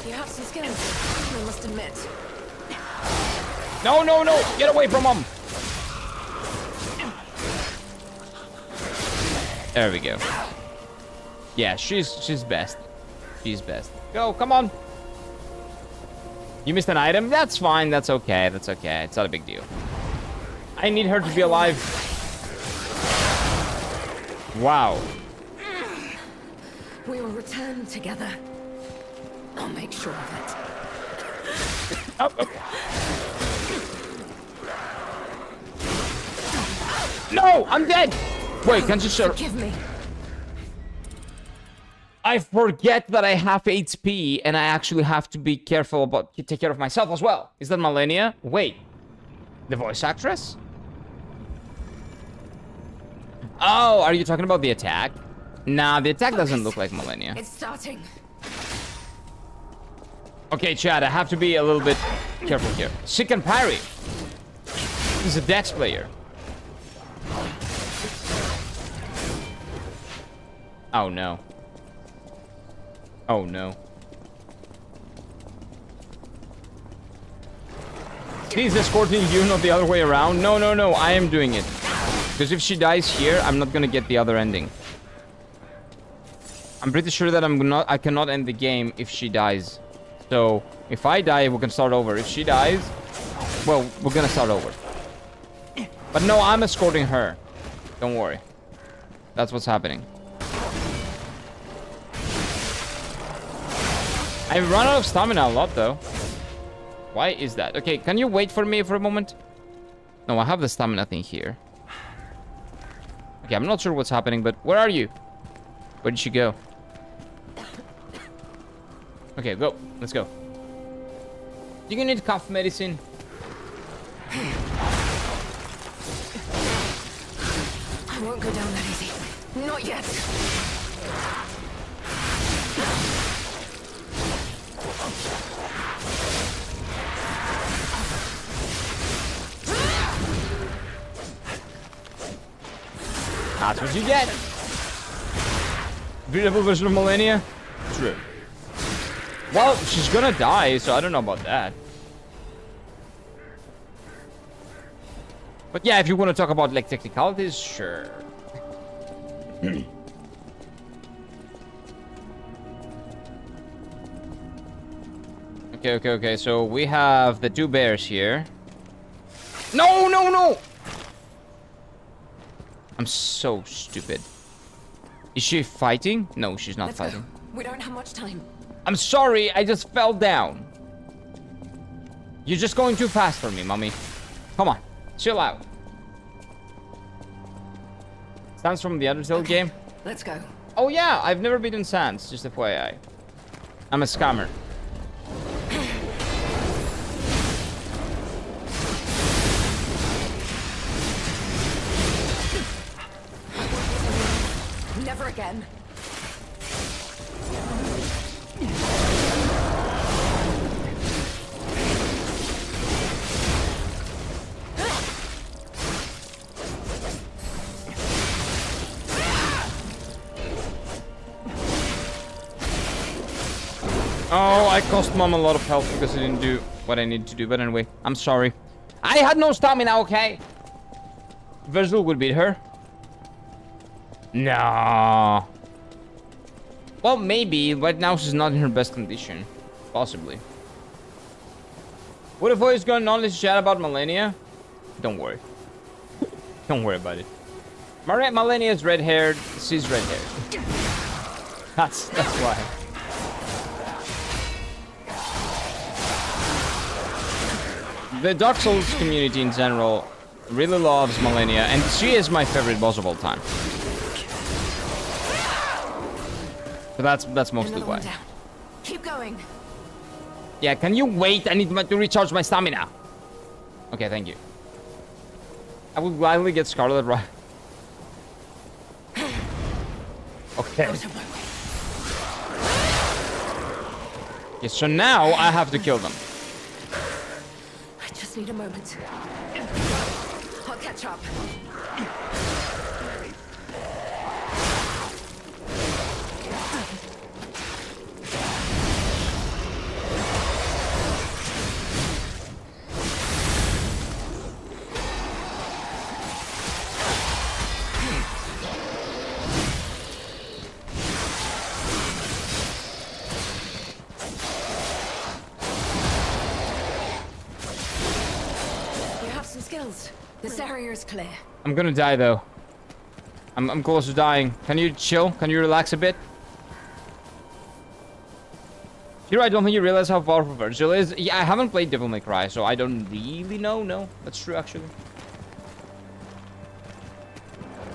You have some skills, I must admit. No! Get away from him! There we go. Yeah, she's best. She's best. Go, come on. You missed an item? That's fine. That's okay. That's okay. It's not a big deal. I need her to be alive. Wow. We will return together. I'll make sure of it. Oh. No, I'm dead. Wait, can't you sure? Forgive me. I forget that I have HP and I actually have to be careful about take care of myself as well. Is that Millennia? Wait, the voice actress? Oh, are you talking about the attack? Nah, the attack doesn't look like Millennia. It's starting. Okay, Chad, I have to be a little bit careful here. She can parry. He's a Dex player. Oh no. Oh no. He's escorting you, not the other way around. No, I am doing it. Because if she dies here, I'm not gonna get the other ending. I'm pretty sure that I cannot end the game if she dies. So, if I die, we can start over. If she dies, well, we're gonna start over. But no, I'm escorting her. Don't worry. That's what's happening. I run out of stamina a lot, though. Why is that? Okay, can you wait for me for a moment? No, I have the stamina thing here. Okay, I'm not sure what's happening, but where are you? Where did she go? Okay, go. Let's go. Do you need cough medicine? I won't go down that easy. Not yet. That's what you get. Beautiful version of Millennia? True. Well, she's gonna die, so I don't know about that. But yeah, if you want to talk about like technicalities, sure. Okay. So we have the two bears here. No! I'm so stupid. Is she fighting? No, she's not fighting. Go. We don't have much time. I'm sorry, I just fell down. You're just going too fast for me, mommy. Come on, chill out. Sans from the Undertale game? Let's go. Oh yeah, I've never beaten Sans, just FYI. I'm a scammer. Never again. Oh, I cost mom a lot of health because I didn't do what I needed to do. But anyway, I'm sorry. I had no stamina, okay? Virgil would beat her. No. Well, maybe. Right now, she's not in her best condition. Possibly. What if I was going on this chat about Millennia? Don't worry. Don't worry about it. Millennia is red-haired. She's red-haired. That's why. The Dark Souls community in general really loves Millennia, and she is my favorite boss of all time. So that's mostly why. Keep going. Yeah, can you wait? I need to recharge my stamina. Okay, thank you. I would gladly get Scarlet right. Okay. Okay, so now I have to kill them. I just need a moment. I'll catch up. Skills. This area is clear. I'm gonna die though. I'm close to dying. Can you chill? Can you relax a bit? Hero, I don't think you realize how powerful Virgil is. Yeah, I haven't played Devil May Cry, so I don't really know. No, that's true actually.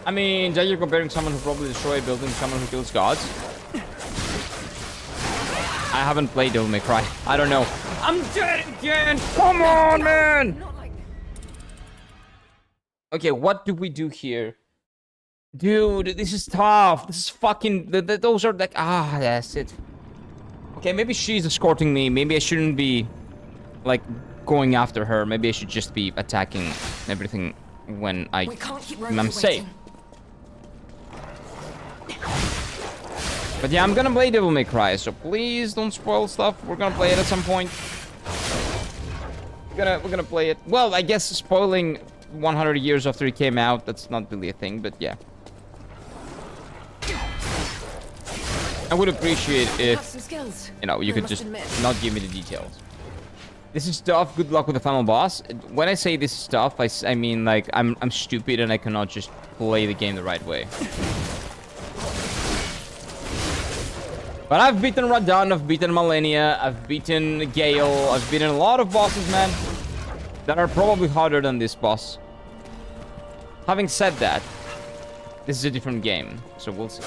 I mean, then you're comparing someone who probably destroyed a building to someone who kills gods. I haven't played Devil May Cry. I don't know. I'm dead again! Come on, man! Okay, what do we do here? Dude, this is tough. This is fucking... those are like... Ah, that's it. Okay, maybe she's escorting me. Maybe I shouldn't be, like, going after her. Maybe I should just be attacking everything when I'm safe. But yeah, I'm gonna play Devil May Cry, so please don't spoil stuff. We're gonna play it at some point. We're gonna play it. Well, I guess spoiling 100 years after it came out, that's not really a thing, but yeah. I would appreciate if, you know, you could just not give me the details. This is tough. Good luck with the final boss. When I say this is tough, I mean, like, I'm stupid and I cannot just play the game the right way. But I've beaten Radahn, I've beaten Millennia, I've beaten Gale, I've beaten a lot of bosses, man, that are probably harder than this boss. Having said that, this is a different game, so we'll see.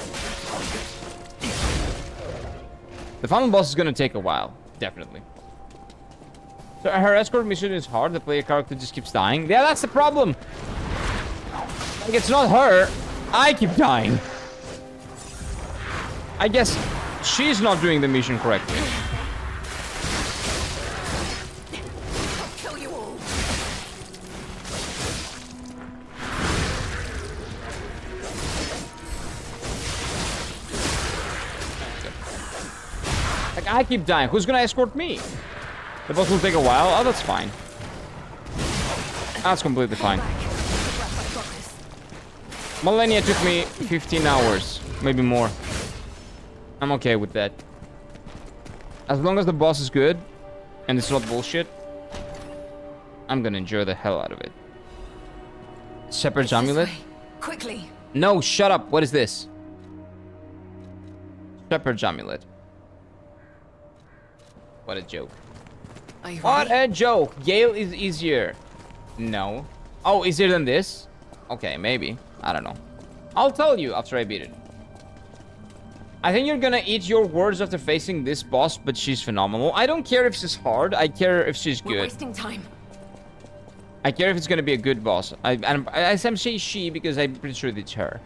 The final boss is gonna take a while, definitely. So her escort mission is hard. The player character just keeps dying. Yeah, that's the problem. Like, it's not her. I keep dying. I guess she's not doing the mission correctly. I keep dying. Who's gonna escort me? The boss will take a while. Oh, that's fine. That's completely fine. Millennia took me 15 hours, maybe more. I'm okay with that. As long as the boss is good, and it's not bullshit, I'm gonna enjoy the hell out of it. Shepherd's This Amulet? way. Quickly. No, shut up. What is this? Shepherd's Amulet. What a joke. Are you What ready? a joke. Gale is easier. No. Oh, easier than this? Okay, maybe. I don't know. I'll tell you after I beat it. I think you're gonna eat your words after facing this boss, but she's phenomenal. I don't care if she's hard. I care if she's We're good. wasting time. I care if it's gonna be a good boss. I say she because I'm pretty sure it's her.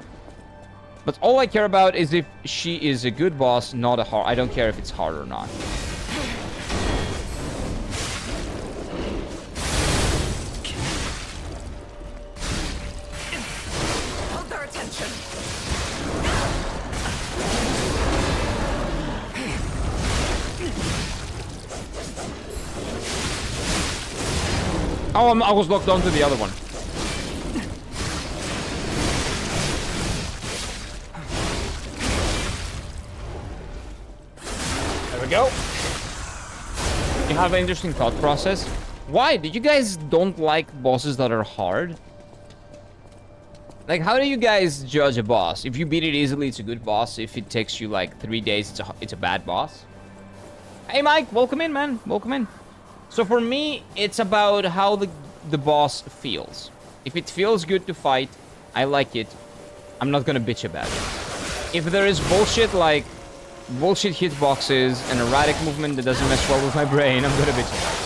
But all I care about is if she is a good boss, not a hard. I don't care if it's hard or not. Hold their attention. Oh, I was locked onto the other one. There we go. You have an interesting thought process. Why? Did you guys don't like bosses that are hard? Like, how do you guys judge a boss? If you beat it easily, it's a good boss. If it takes you like 3 days, it's a bad boss. Hey, Mike, welcome in, man. Welcome in. So for me, it's about how the boss feels. If it feels good to fight, I like it. I'm not gonna bitch about it. If there is bullshit like bullshit hitboxes and erratic movement that doesn't mess well with my brain, I'm gonna bitch about it.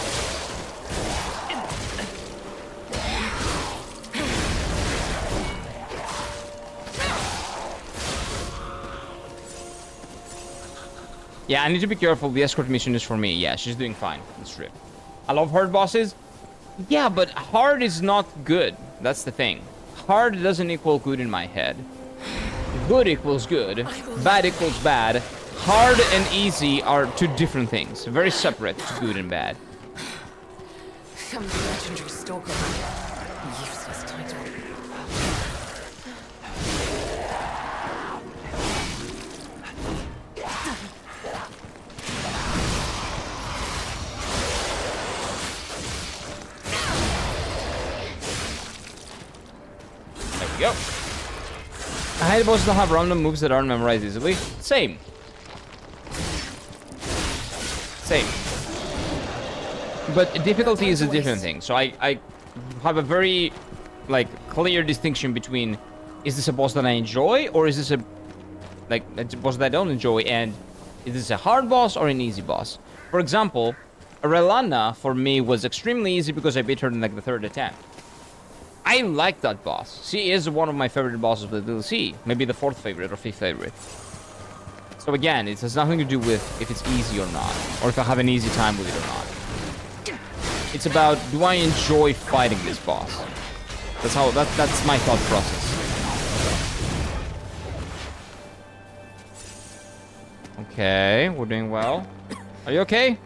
Yeah, I need to be careful. The escort mission is for me. Yeah, she's doing fine. That's true. I love hard bosses. Yeah, but hard is not good. That's the thing. Hard doesn't equal good in my head. Good equals good. Bad equals bad. Hard and easy are two different things. Very separate to good and bad. Some legendary stalker. Useless title. There we go. I hate bosses that have random moves that aren't memorized easily. Same. Same. But difficulty is a different thing. So I have a very, like, clear distinction between, is this a boss that I enjoy, or is this a boss that I don't enjoy, and is this a hard boss or an easy boss? For example, Relana for me was extremely easy because I beat her in like the 3rd attempt. I like that boss. She is one of my favorite bosses of the DLC. Maybe the 4th favorite or 5th favorite. So again, it has nothing to do with if it's easy or not, or if I have an easy time with it or not. It's about, do I enjoy fighting this boss? That's my thought process. Okay, we're doing well. Are you okay?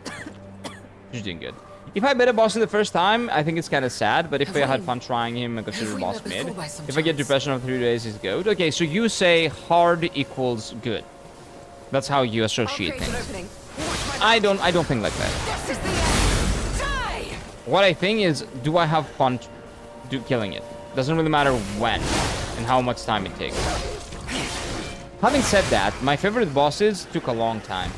You're doing good. If I beat a boss in the first time, I think it's kind of sad, but if I had fun trying him and consider the boss mid, if I get depression of 3 days, it's good. Okay, so you say hard equals good. That's how you associate things. I don't think like that. This is the end. Die! What I think is, do I have fun killing it? Doesn't really matter when and how much time it takes. Having said that, my favorite bosses took a long time.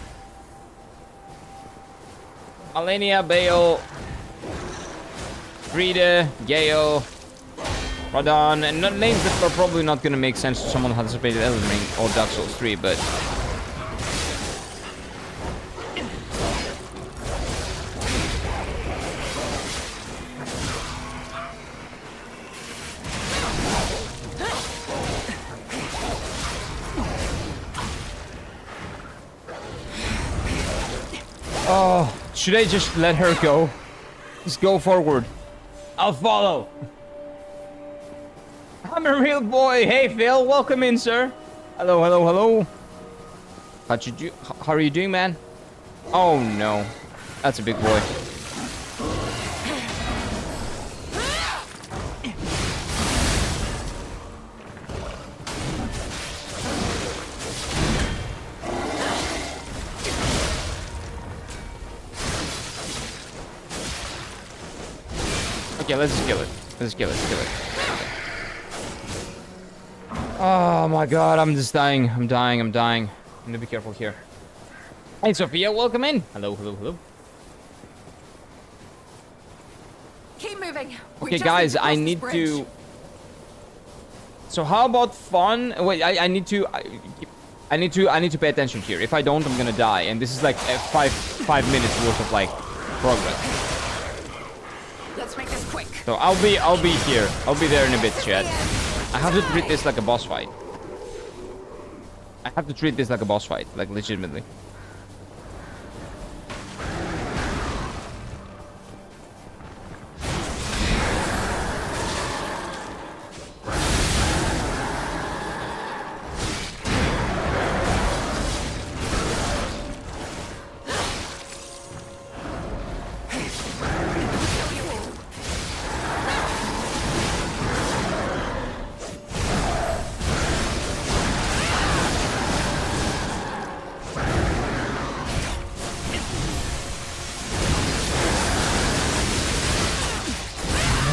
Alenia, Bale, Frida, Gale, Radon, and names that are probably not going to make sense to someone who hasn't played Elden Ring or Dark Souls 3, but... Oh, should I just let her go? Just go forward. I'll follow. I'm a real boy. Hey, Phil. Welcome in, sir. Hello, hello, hello. How are you doing, man? Oh, no. That's a big boy. Okay, let's just kill it. Let's kill it. Let's kill it. Oh my god, I'm just dying. I'm dying. I'm dying. I'm gonna be careful here. Hey, Sophia, welcome in. Hello, hello, hello. Keep moving. Okay, guys, I need to... So how about fun? Wait, I need to pay attention here. If I don't, I'm gonna die. And this is like five minutes worth of like progress. Let's make this quick. So I'll be here. I'll be there in a bit, chat. I have to treat this like a boss fight. I have to treat this like a boss fight, like legitimately.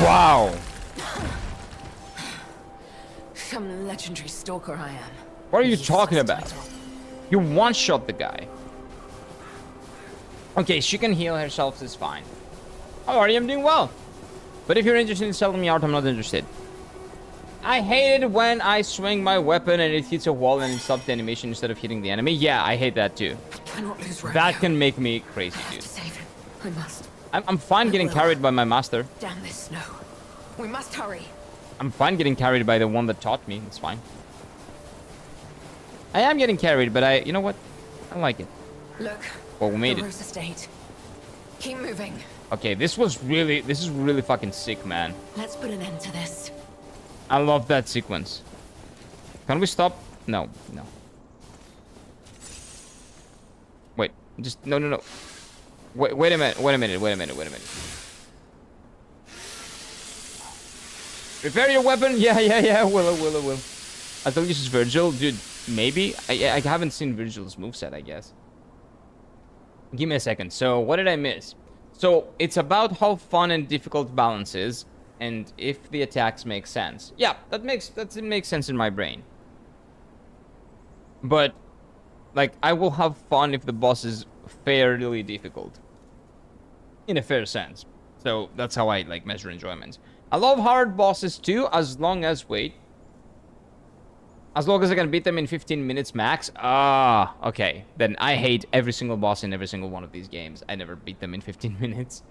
Wow. Some legendary stalker I am. What are you talking about? You one-shot the guy. Okay, she can heal herself, it's fine. How are you? I'm doing well. But if you're interested in selling me out, I'm not interested. I hate it when I swing my weapon and it hits a wall and it stops the animation instead of hitting the enemy. Yeah, I hate that too. Cannot lose That can make me crazy, dude. to save him. I must. I'm fine getting carried by my master. Damn this snow. We must hurry. I'm fine getting carried by the one that taught me. It's fine. I am getting carried, but you know what? I like it. Look. Well, we made the it. Rose Estate. Keep moving. Okay, this is really fucking sick, man. Let's put an end to this. I love that sequence. Can we stop? No, no. Wait, just no. Wait a minute. Repair your weapon. Yeah. Will. I thought this is Virgil, dude. Maybe I haven't seen Virgil's moveset, I guess. Give me a second. So what did I miss? So it's about how fun and difficult balance is, and if the attacks make sense. Yeah, that makes sense in my brain. But like, I will have fun if the boss is fairly difficult, in a fair sense. So that's how I like measure enjoyment. I love hard bosses too, as long as I can beat them in 15 minutes max. Okay. Then I hate every single boss in every single one of these games. I never beat them in 15 minutes.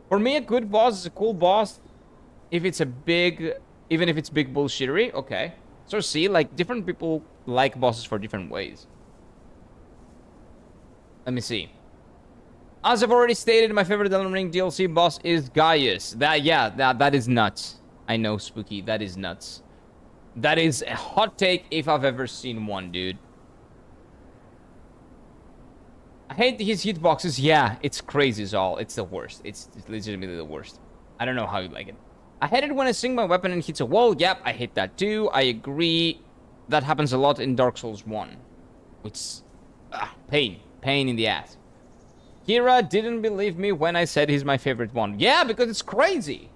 For me, a good boss is a cool boss. Even if it's big bullshittery, okay. So see, like, different people like bosses for different ways. Let me see. As I've already stated, my favorite Elden Ring DLC boss is Gaius. That is nuts. I know, Spooky. That is nuts. That is a hot take if I've ever seen one, dude. I hate his hitboxes. Yeah, it's crazy, Zol. It's the worst. It's legitimately the worst. I don't know how you like it. I hate it when I swing my weapon and hits a wall. Yep, I hate that too. I agree. That happens a lot in Dark Souls 1. It's pain in the ass. Kira didn't believe me when I said he's my favorite one. Yeah, because it's crazy.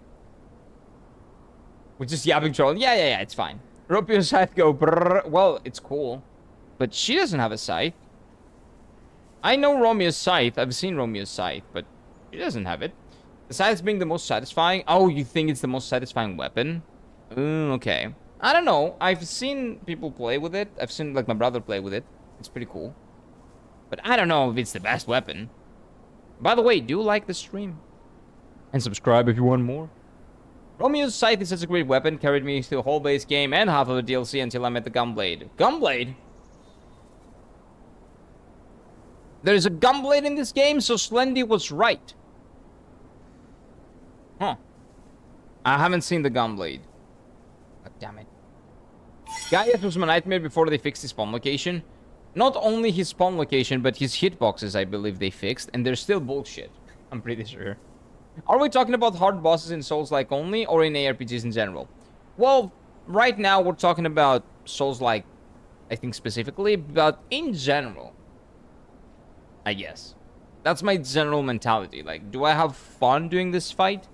We're just yapping troll. Yeah, it's fine. Romeo scythe go brrr. Well, it's cool. But she doesn't have a scythe. I know Romeo's scythe. I've seen Romeo's scythe, but she doesn't have it. The scythe being the most satisfying. Oh, you think it's the most satisfying weapon? Okay. I don't know. I've seen people play with it. I've seen, like, my brother play with it. It's pretty cool. But I don't know if it's the best weapon. By the way, do like the stream. And subscribe if you want more. Romeo's scythe is such a great weapon. Carried me through the whole base game and half of the DLC until I met the Gunblade. Gunblade? There's a Gunblade in this game, so Slendy was right. Huh. I haven't seen the Gunblade. God damn it. Gaius was my nightmare before they fixed his spawn location. Not only his spawn location, but his hitboxes, I believe they fixed, and they're still bullshit. I'm pretty sure. Are we talking about hard bosses in Souls-like only, or in ARPGs in general? Well, right now we're talking about Souls-like, I think specifically, but in general, I guess. That's my general mentality. Like, do I have fun doing this fight?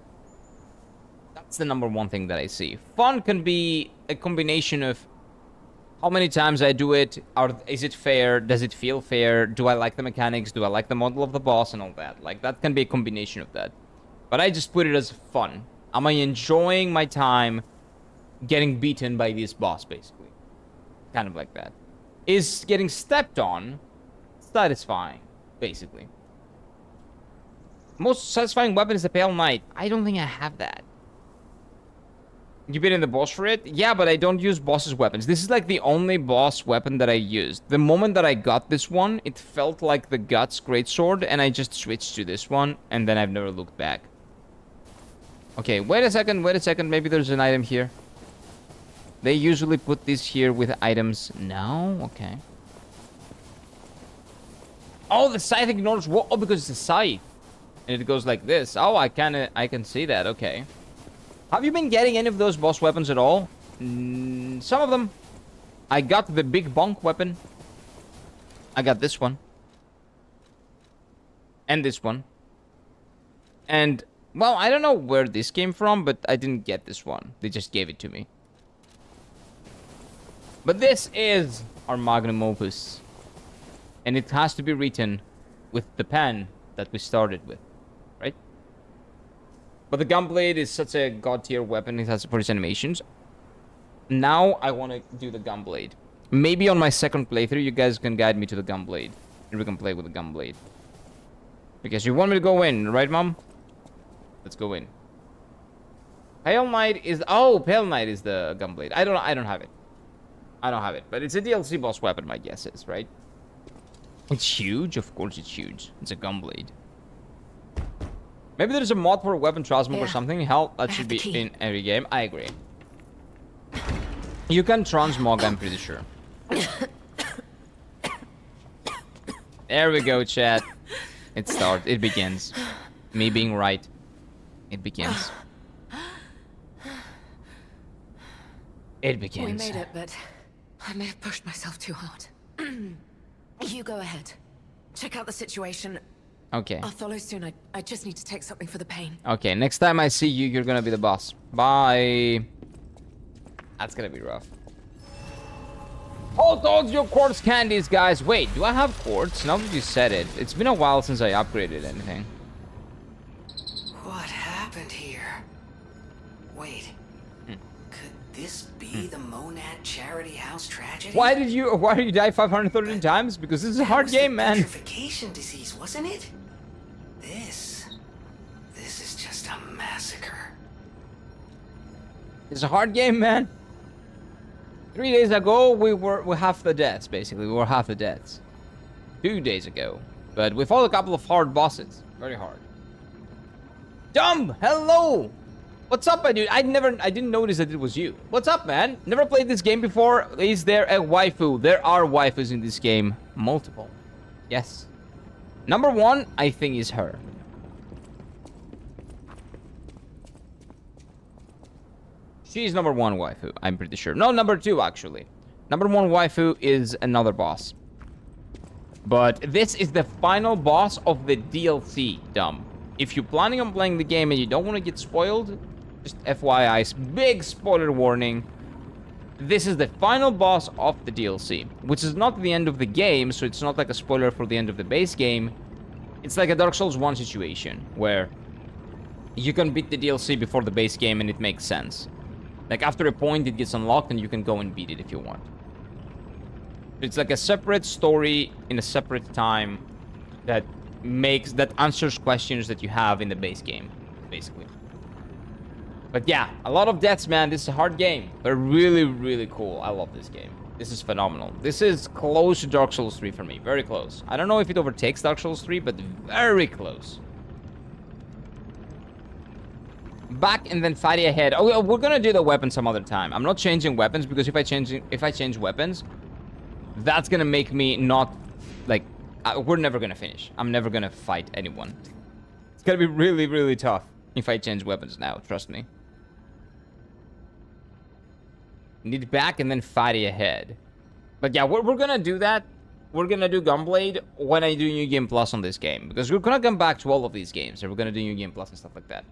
That's the number one thing that I see. Fun can be a combination of how many times I do it, is it fair, does it feel fair, do I like the mechanics, do I like the model of the boss and all that. Like, that can be a combination of that. But I just put it as fun. Am I enjoying my time getting beaten by this boss, basically? Kind of like that. Is getting stepped on satisfying, basically. Most satisfying weapon is the Pale Knight. I don't think I have that. You been in the boss for it? Yeah, but I don't use boss's weapons. This is like the only boss weapon that I used. The moment that I got this one, it felt like the Guts Greatsword, and I just switched to this one, and then I've never looked back. Okay, wait a second, maybe there's an item here. They usually put this here with items. No? Okay. Oh, the scythe ignores what? Oh, because it's a scythe. And it goes like this. Oh, I can see that, okay. Have you been getting any of those boss weapons at all? Some of them. I got the big bonk weapon. I got this one. And this one. And, well, I don't know where this came from, but I didn't get this one. They just gave it to me. But this is our magnum opus. And it has to be written with the pen that we started with. Right? But the Gunblade is such a god tier weapon. It has for its animations. Now I want to do the Gunblade. Maybe on my second playthrough, you guys can guide me to the Gunblade. And we can play with the Gunblade. Because you want me to go in, right, Mom? Let's go in. Pale Knight is... Oh, Pale Knight is the Gunblade. I don't have it. I don't have it. But it's a DLC boss weapon, my guess is, right? It's huge? Of course it's huge. It's a Gunblade. Maybe there's a mod for weapon transmog or something. Hell, that should be in every game. I agree. You can transmog, I'm pretty sure. There we go, chat. It starts. It begins. Me being right. It begins. It begins. We made it, but I may have pushed myself too hard. You go ahead. Check out the situation. Okay. I'll follow soon. I just need to take something for the pain. Okay, next time I see you, you're gonna be the boss. Bye. That's gonna be rough. Hold on to your quartz candies, guys. Wait, do I have quartz? Now that you said it. It's been a while since I upgraded anything. What happened here? Wait. Could this be the Monad Charity House tragedy? Why did you die 513 times? Because this is a hard game, man. Putrefaction disease, wasn't it? This is just a massacre. It's a hard game, man. 3 days ago, we were half the deaths, basically. We were half the deaths. 2 days ago. But we fought a couple of hard bosses. Very hard. Dumb! Hello! What's up, my dude? I didn't notice that it was you. What's up, man? Never played this game before. Is there a waifu? There are waifus in this game. Multiple. Yes. Number one, I think, is her. She's number one waifu, I'm pretty sure. No, number two, actually. Number one waifu is another boss. But this is the final boss of the DLC, dumb. If you're planning on playing the game and you don't want to get spoiled, just FYI, big spoiler warning. This is the final boss of the DLC, which is not the end of the game, so it's not like a spoiler for the end of the base game. It's like a Dark Souls 1 situation, where you can beat the DLC before the base game and it makes sense. Like, after a point, it gets unlocked and you can go and beat it if you want. It's like a separate story in a separate time that answers questions that you have in the base game, basically. But yeah, a lot of deaths, man. This is a hard game, but really, really cool. I love this game. This is phenomenal. This is close to Dark Souls 3 for me. Very close. I don't know if it overtakes Dark Souls 3, but very close. Back and then fighting ahead. Oh, we're gonna do the weapon some other time. I'm not changing weapons because if I change weapons, that's gonna make me not like we're never gonna finish. I'm never gonna fight anyone. It's gonna be really, really tough if I change weapons now. Trust me. Need back and then fighting ahead. But yeah, we're gonna do that. We're gonna do Gunblade when I do New Game Plus on this game because we're gonna come back to all of these games. And we're gonna do New Game Plus and stuff like that.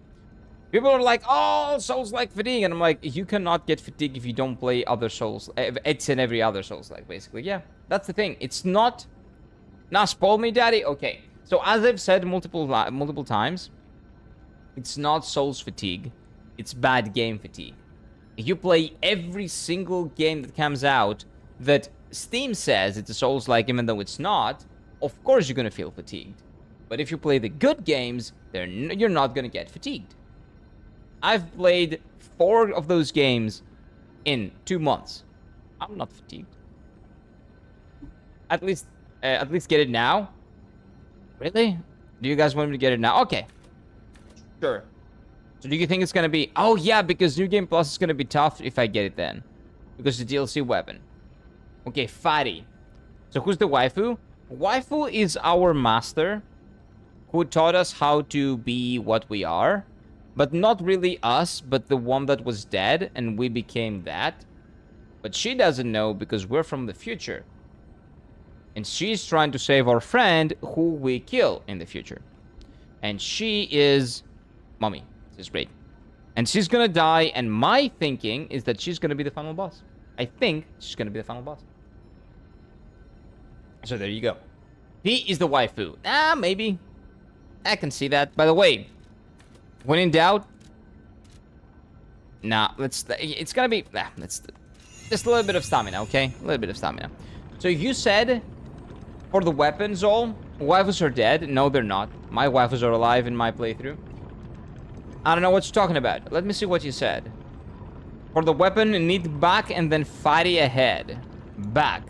People are like, oh, Souls like fatigue. And I'm like, you cannot get fatigue if you don't play other Souls. It's in every other Souls like, basically. Yeah, that's the thing. It's not... Now, spoil me, daddy? Okay. So, as I've said multiple times, it's not Souls fatigue. It's bad game fatigue. If you play every single game that comes out that Steam says it's a Souls-like, even though it's not, of course you're going to feel fatigued. But if you play the good games, you're not going to get fatigued. I've played 4 of those games in 2 months. I'm not fatigued. At least get it now. Really? Do you guys want me to get it now? Okay. Sure. So do you think it's gonna be... Oh yeah, because New Game Plus is gonna be tough if I get it then. Because the DLC weapon. Okay, Fatty. So who's the waifu? Waifu is our master who taught us how to be what we are. But not really us, but the one that was dead, and we became that. But she doesn't know because we're from the future. And she's trying to save our friend who we kill in the future. And she is... Mommy. This is great. And she's gonna die, and my thinking is that she's gonna be the final boss. I think she's gonna be the final boss. So there you go. He is the waifu. Maybe. I can see that. By the way... When in doubt, it's gonna be, let's just a little bit of stamina, okay? A little bit of stamina. So you said, for the weapons all, waifus are dead. No, they're not. My waifus are alive in my playthrough. I don't know what you're talking about. Let me see what you said. For the weapon, need back and then fatty ahead. Back.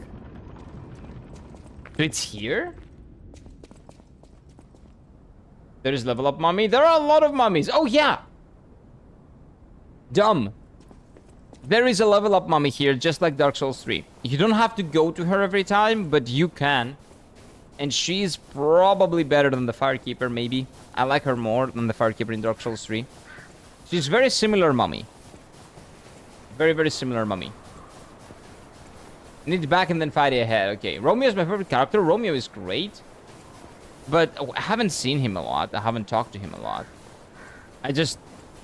So it's here? There is level up mummy. There are a lot of mummies. Oh, yeah. Dumb. There is a level up mummy here, just like Dark Souls 3. You don't have to go to her every time, but you can. And she's probably better than the Firekeeper, maybe. I like her more than the Firekeeper in Dark Souls 3. She's very similar mummy. Very, very similar mummy. Need back and then fight ahead. Okay, Romeo is my favorite character. Romeo is great. But I haven't seen him a lot. I haven't talked to him a lot.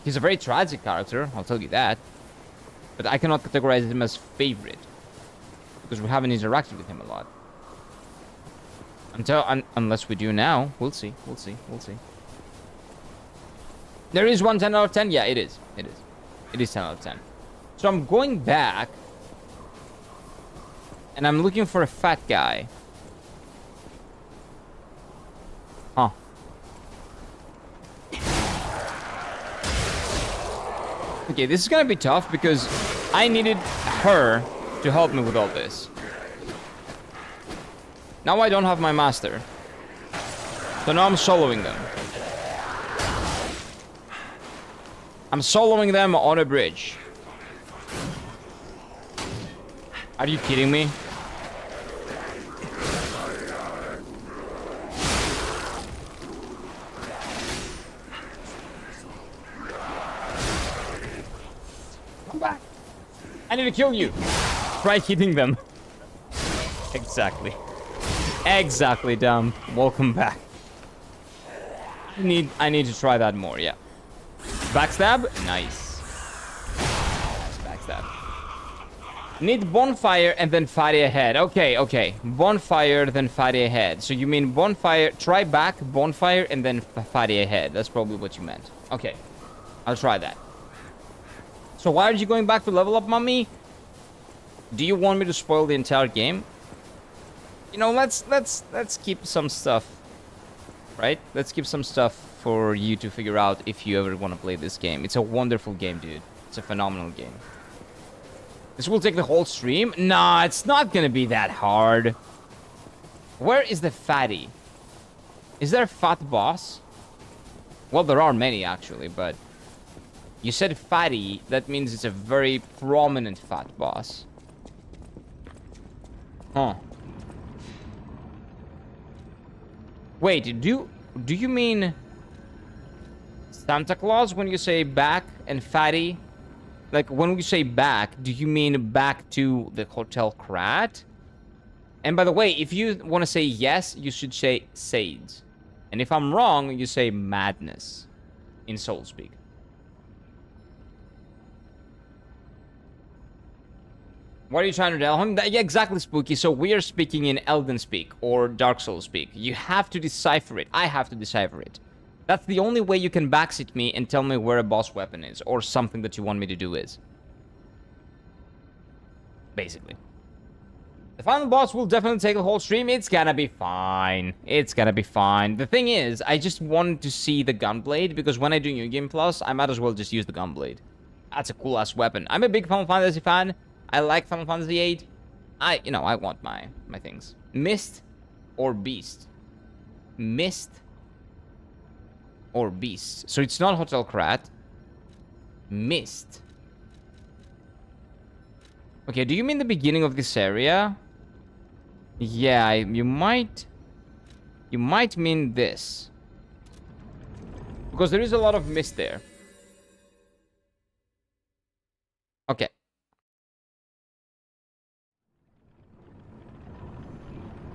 He's a very tragic character, I'll tell you that. But I cannot categorize him as favorite. Because we haven't interacted with him a lot. Unless we do now. We'll see. There is one 10 out of 10? Yeah, it is. It is 10 out of 10. So I'm going back. And I'm looking for a fat guy. Huh. Okay, this is gonna be tough because I needed her to help me with all this. Now I don't have my master. So now I'm soloing them. I'm soloing them on a bridge. Are you kidding me? Come back. I need to kill you. Try hitting them. Exactly. Exactly, dumb. Welcome back. I need to try that more, yeah. Backstab? Nice. Backstab. Need bonfire and then fire ahead. Okay. Bonfire, then fire ahead. So you mean bonfire, try back, bonfire, and then fire ahead. That's probably what you meant. Okay. I'll try that. So why are you going back to level up, mommy? Do you want me to spoil the entire game? You know, let's keep some stuff, right? Let's keep some stuff for you to figure out if you ever want to play this game. It's a wonderful game, dude. It's a phenomenal game. This will take the whole stream? Nah, it's not gonna be that hard. Where is the fatty? Is there a fat boss? Well, there are many, actually, but... You said fatty, that means it's a very prominent fat boss. Huh. Wait, do you mean Santa Claus when you say back and fatty? Like, when we say back, do you mean back to the Hotel Krat? And by the way, if you want to say yes, you should say Sades. And if I'm wrong, you say madness in Soulspeak. What are you trying to tell him? Yeah, exactly, Spooky. So we are speaking in Elden speak or Dark Souls speak. You have to decipher it. I have to decipher it. That's the only way you can backseat me and tell me where a boss weapon is or something that you want me to do is. Basically. The final boss will definitely take the whole stream. It's gonna be fine. It's gonna be fine. The thing is, I just wanted to see the Gunblade because when I do New Game Plus, I might as well just use the Gunblade. That's a cool-ass weapon. I'm a big Final Fantasy fan. I like Final Fantasy VIII. I want my things. Mist or Beast? Mist or Beast. So it's not Hotel Krat. Mist. Okay, do you mean the beginning of this area? Yeah, you might mean this. Because there is a lot of mist there. Okay.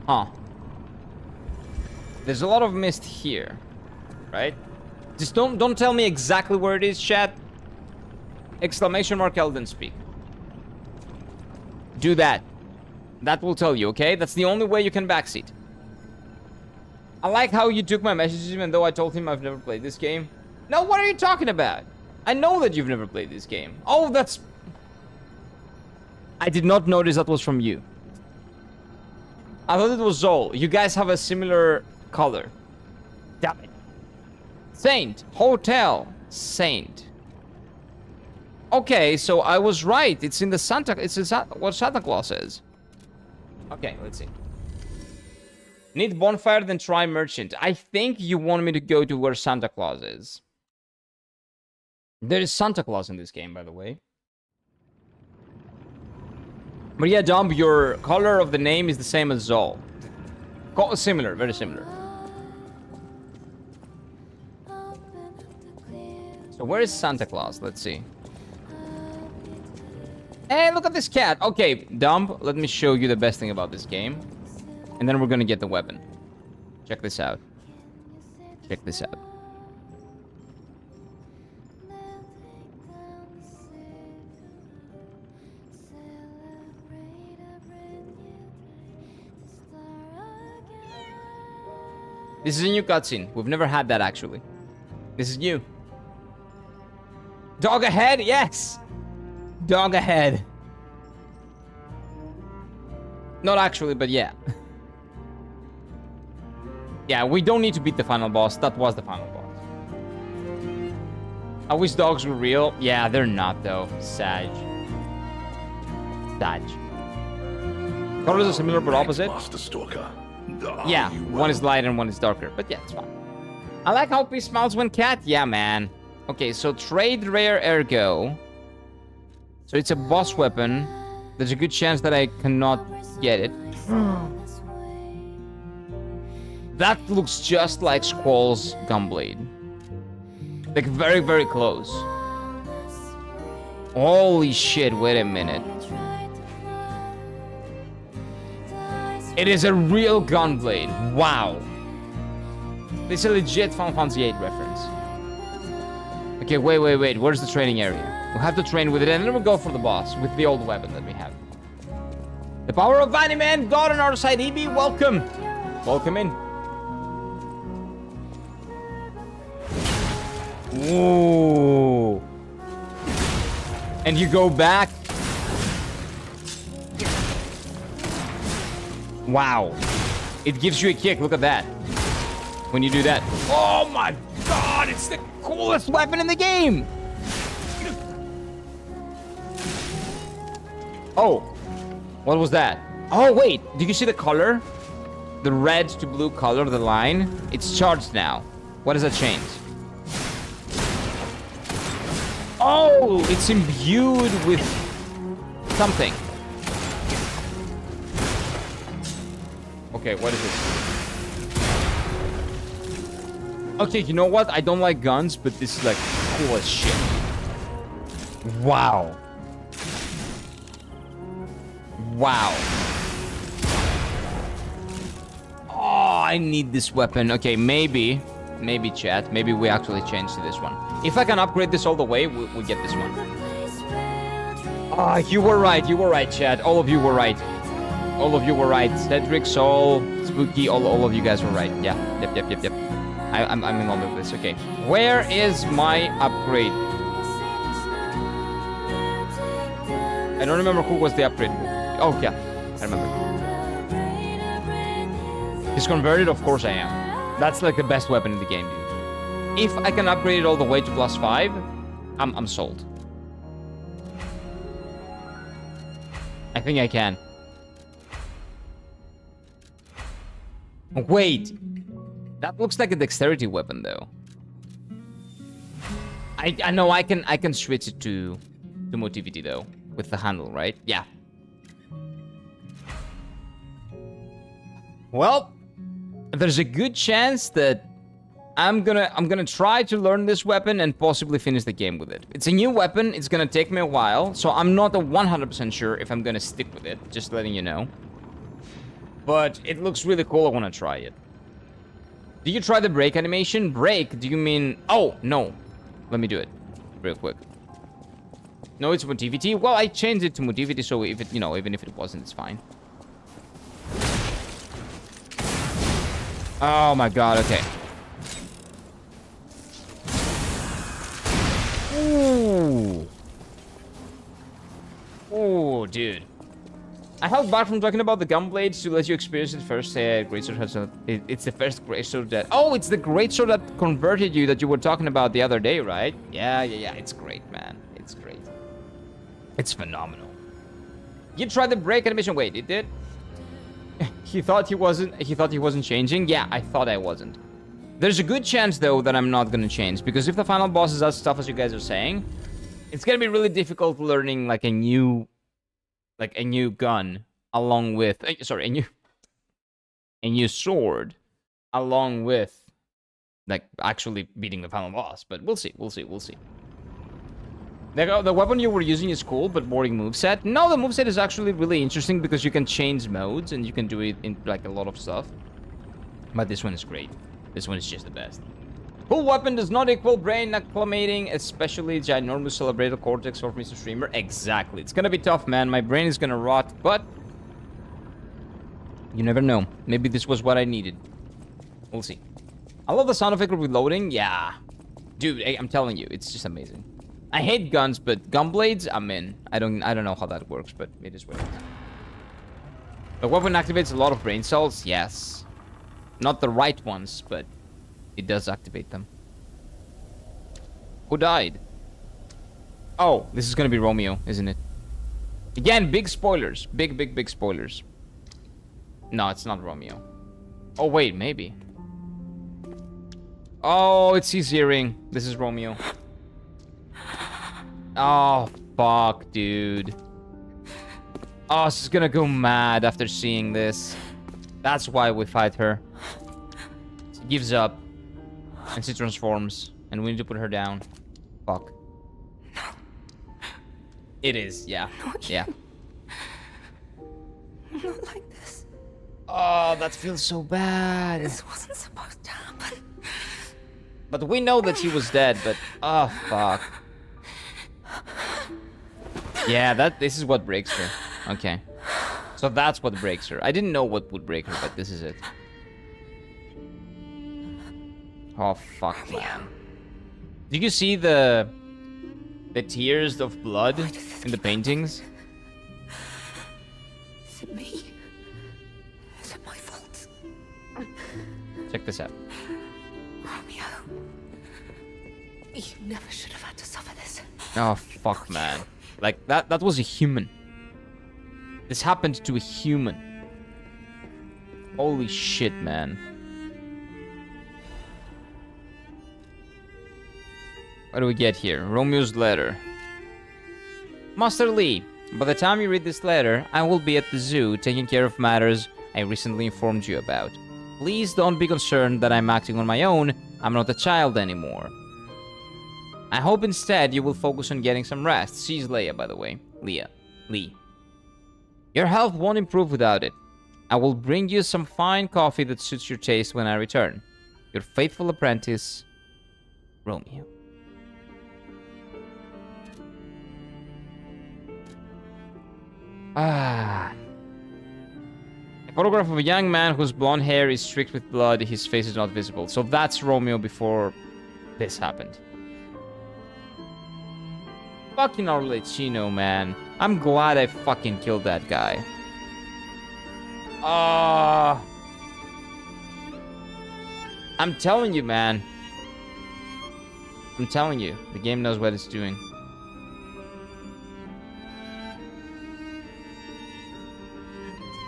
Huh. There's a lot of mist here. Right? Just don't tell me exactly where it is, chat. Exclamation mark Elden speak. Do that. That will tell you, okay? That's the only way you can backseat. I like how you took my messages even though I told him I've never played this game. No, what are you talking about? I know that you've never played this game. Oh, that's... I did not notice that was from you. I thought it was Zol. You guys have a similar color. Damn it. Saint. Hotel. Saint. Okay, so I was right. It's in the Santa... It's in what Santa Claus says. Okay, let's see. Need bonfire, then try merchant. I think you want me to go to where Santa Claus is. There is Santa Claus in this game, by the way. But yeah, Dump, your color of the name is the same as Zol. Similar, very similar. So where is Santa Claus? Let's see. Hey, look at this cat. Okay, Dump, let me show you the best thing about this game. And then we're gonna get the weapon. Check this out. Check this out. This is a new cutscene. We've never had that, actually. This is new. Dog ahead? Yes! Dog ahead. Not actually, but yeah. Yeah, we don't need to beat the final boss. That was the final boss. I wish dogs were real. Yeah, they're not, though. Sag. Colors are similar but opposite. Master Stalker. Yeah, one is lighter and one is darker. But yeah, it's fine. I like how he smiles when cat. Yeah, man. Okay, so trade rare ergo. So it's a boss weapon. There's a good chance that I cannot get it. That looks just like Squall's Gunblade. Like very, very close. Holy shit, wait a minute. It is a real Gunblade. Wow. This is a legit Final Fantasy VIII reference. Okay, wait. Where's the training area? We'll have to train with it and then we'll go for the boss with the old weapon that we have. The power of Vaniman, God on our side, EB, welcome. Welcome in. Ooh. And you go back. Wow. It gives you a kick, look at that. When you do that. Oh my god, it's the coolest weapon in the game. Oh, what was that? Oh, wait, did you see the color? The red to blue color, the line? It's charged now. What does that change? Oh, it's imbued with something. Okay, what is it? Okay, you know what? I don't like guns, but this is like cool as shit. Wow. Wow. Oh, I need this weapon. Okay, maybe chat. Maybe we actually change to this one. If I can upgrade this all the way, we'll get this one. Ah, you were right, Chad. All of you were right. All of you were right. Cedric, Saul, Spooky, all of you guys were right. Yeah, yep. I'm in all of this. Okay, where is my upgrade? I don't remember who was the upgrade. Oh yeah, I remember. He's converted. Of course I am. That's like the best weapon in the game, dude. If I can upgrade it all the way to +5, I'm sold. I think I can. Wait, that looks like a dexterity weapon, though. I know I can switch it to motivity though with the handle, right? Yeah. Well, there's a good chance that I'm gonna try to learn this weapon and possibly finish the game with it. It's a new weapon. It's gonna take me a while, so I'm not 100% sure if I'm gonna stick with it. Just letting you know. But it looks really cool. I want to try it. Do you try the break animation? Break? Do you mean... Oh, no. Let me do it real quick. No, it's motivity. Well, I changed it to motivity, so if it, even if it wasn't, it's fine. Oh my god, okay. Ooh. Ooh, dude. I held back from talking about the gunblades to let you experience it first. Greatsword has it's the first greatsword that... Oh, it's the greatsword that converted you that you were talking about the other day, right? Yeah. It's great, man. It's great. It's phenomenal. You tried the break animation. Wait, it did? He thought he wasn't changing? Yeah, I thought I wasn't. There's a good chance, though, that I'm not gonna change. Because if the final boss is as tough as you guys are saying, it's gonna be really difficult learning, like, a new gun along with a new sword along with like actually beating the final boss. But we'll see. The weapon you were using is cool, but boring moveset. No, the moveset is actually really interesting because you can change modes and you can do it in like a lot of stuff. But this one is great. This one is just the best. Cool weapon does not equal brain acclimating, especially ginormous cerebral cortex of Mr. Streamer. Exactly. It's gonna be tough, man. My brain is gonna rot, but you never know. Maybe this was what I needed. We'll see. I love the sound effect of reloading. Yeah. Dude, I'm telling you, it's just amazing. I hate guns, but gunblades, I'm in. I don't know how that works, but it is what it is. The weapon activates a lot of brain cells. Yes. Not the right ones, but it does activate them. Who died? Oh, this is gonna be Romeo, isn't it? Again, big spoilers. Big spoilers. No, it's not Romeo. Oh, wait, maybe. Oh, it's his earring. This is Romeo. Oh, fuck, dude. Oh, she's gonna go mad after seeing this. That's why we fight her. She gives up. And she transforms. And we need to put her down. Fuck. No. It is, yeah. Yeah. Not like this. Oh, that feels so bad. This wasn't supposed to happen. But we know that she was dead, but... Oh, fuck. Yeah, this is what breaks her. Okay. So that's what breaks her. I didn't know what would break her, but this is it. Oh, fuck, man. Did you see the tears of blood in the paintings? Is it me? Is it my fault? Check this out. Romeo. You never should have had to suffer this. Oh, fuck, man. Like, that was a human. This happened to a human. Holy shit, man. What do we get here? Romeo's letter. Master Lee, by the time you read this letter, I will be at the zoo taking care of matters I recently informed you about. Please don't be concerned that I'm acting on my own. I'm not a child anymore. I hope instead you will focus on getting some rest. She's Leia, by the way. Lee. Your health won't improve without it. I will bring you some fine coffee that suits your taste when I return. Your faithful apprentice, Romeo. Ah. A photograph of a young man whose blonde hair is streaked with blood. His face is not visible. So that's Romeo before this happened. Fucking Arlecchino, man. I'm glad I fucking killed that guy. I'm telling you, man. I'm telling you. The game knows what it's doing.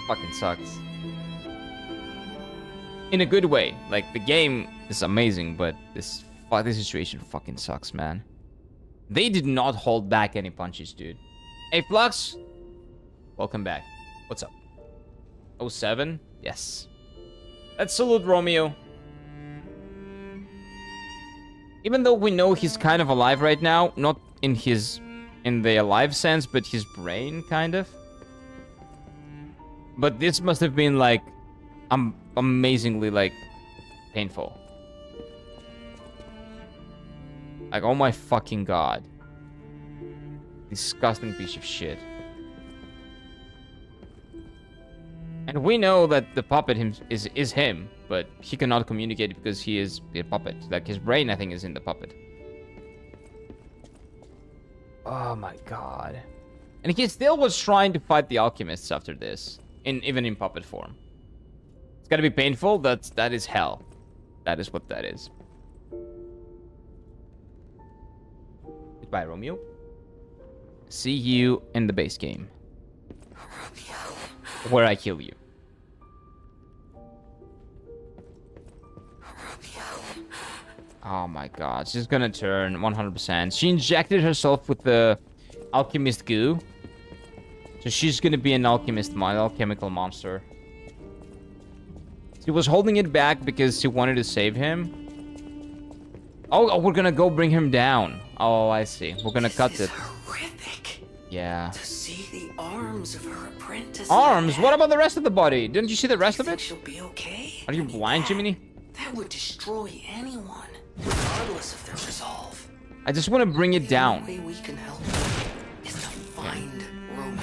Fucking sucks. In a good way. Like, the game is amazing, but this situation fucking sucks, man. They did not hold back any punches, dude. Hey, Flux. Welcome back. What's up? 07? Yes. Let's salute Romeo. Even though we know he's kind of alive right now, not in the alive sense, but his brain, kind of. But this must have been, like, amazingly, like, painful. Like, oh my fucking god. Disgusting piece of shit. And we know that the puppet is him, but he cannot communicate because he is a puppet. Like, his brain, I think, is in the puppet. Oh my god. And he still was trying to fight the alchemists after this. Even in puppet form. It's gotta be painful. That is hell. That is what that is. Goodbye, Romeo. See you in the base game. Romeo. Where I kill you. Romeo. Oh my god. She's gonna turn 100%. She injected herself with the alchemist goo. So she's gonna be an alchemical monster. She was holding it back because she wanted to save him. Oh, we're gonna go bring him down. Oh, I see. We're gonna cut it. Horrific. Yeah. To see the arms of her apprentice. Arms? What about the rest of the body? Didn't you see the rest of it? She'll be okay. Are you blind, Jiminy? That would destroy anyone, regardless of their resolve. I just want to bring it down. The only way we can help her is to find Romeo.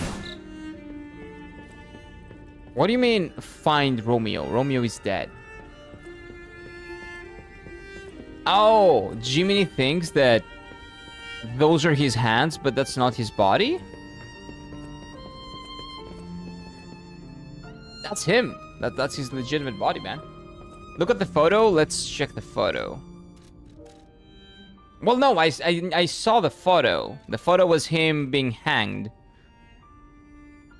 What do you mean, find Romeo? Romeo is dead. Oh, Jiminy thinks that those are his hands, but that's not his body? That's him. That's his legitimate body, man. Look at the photo. Let's check the photo. Well, no, I saw the photo. The photo was him being hanged.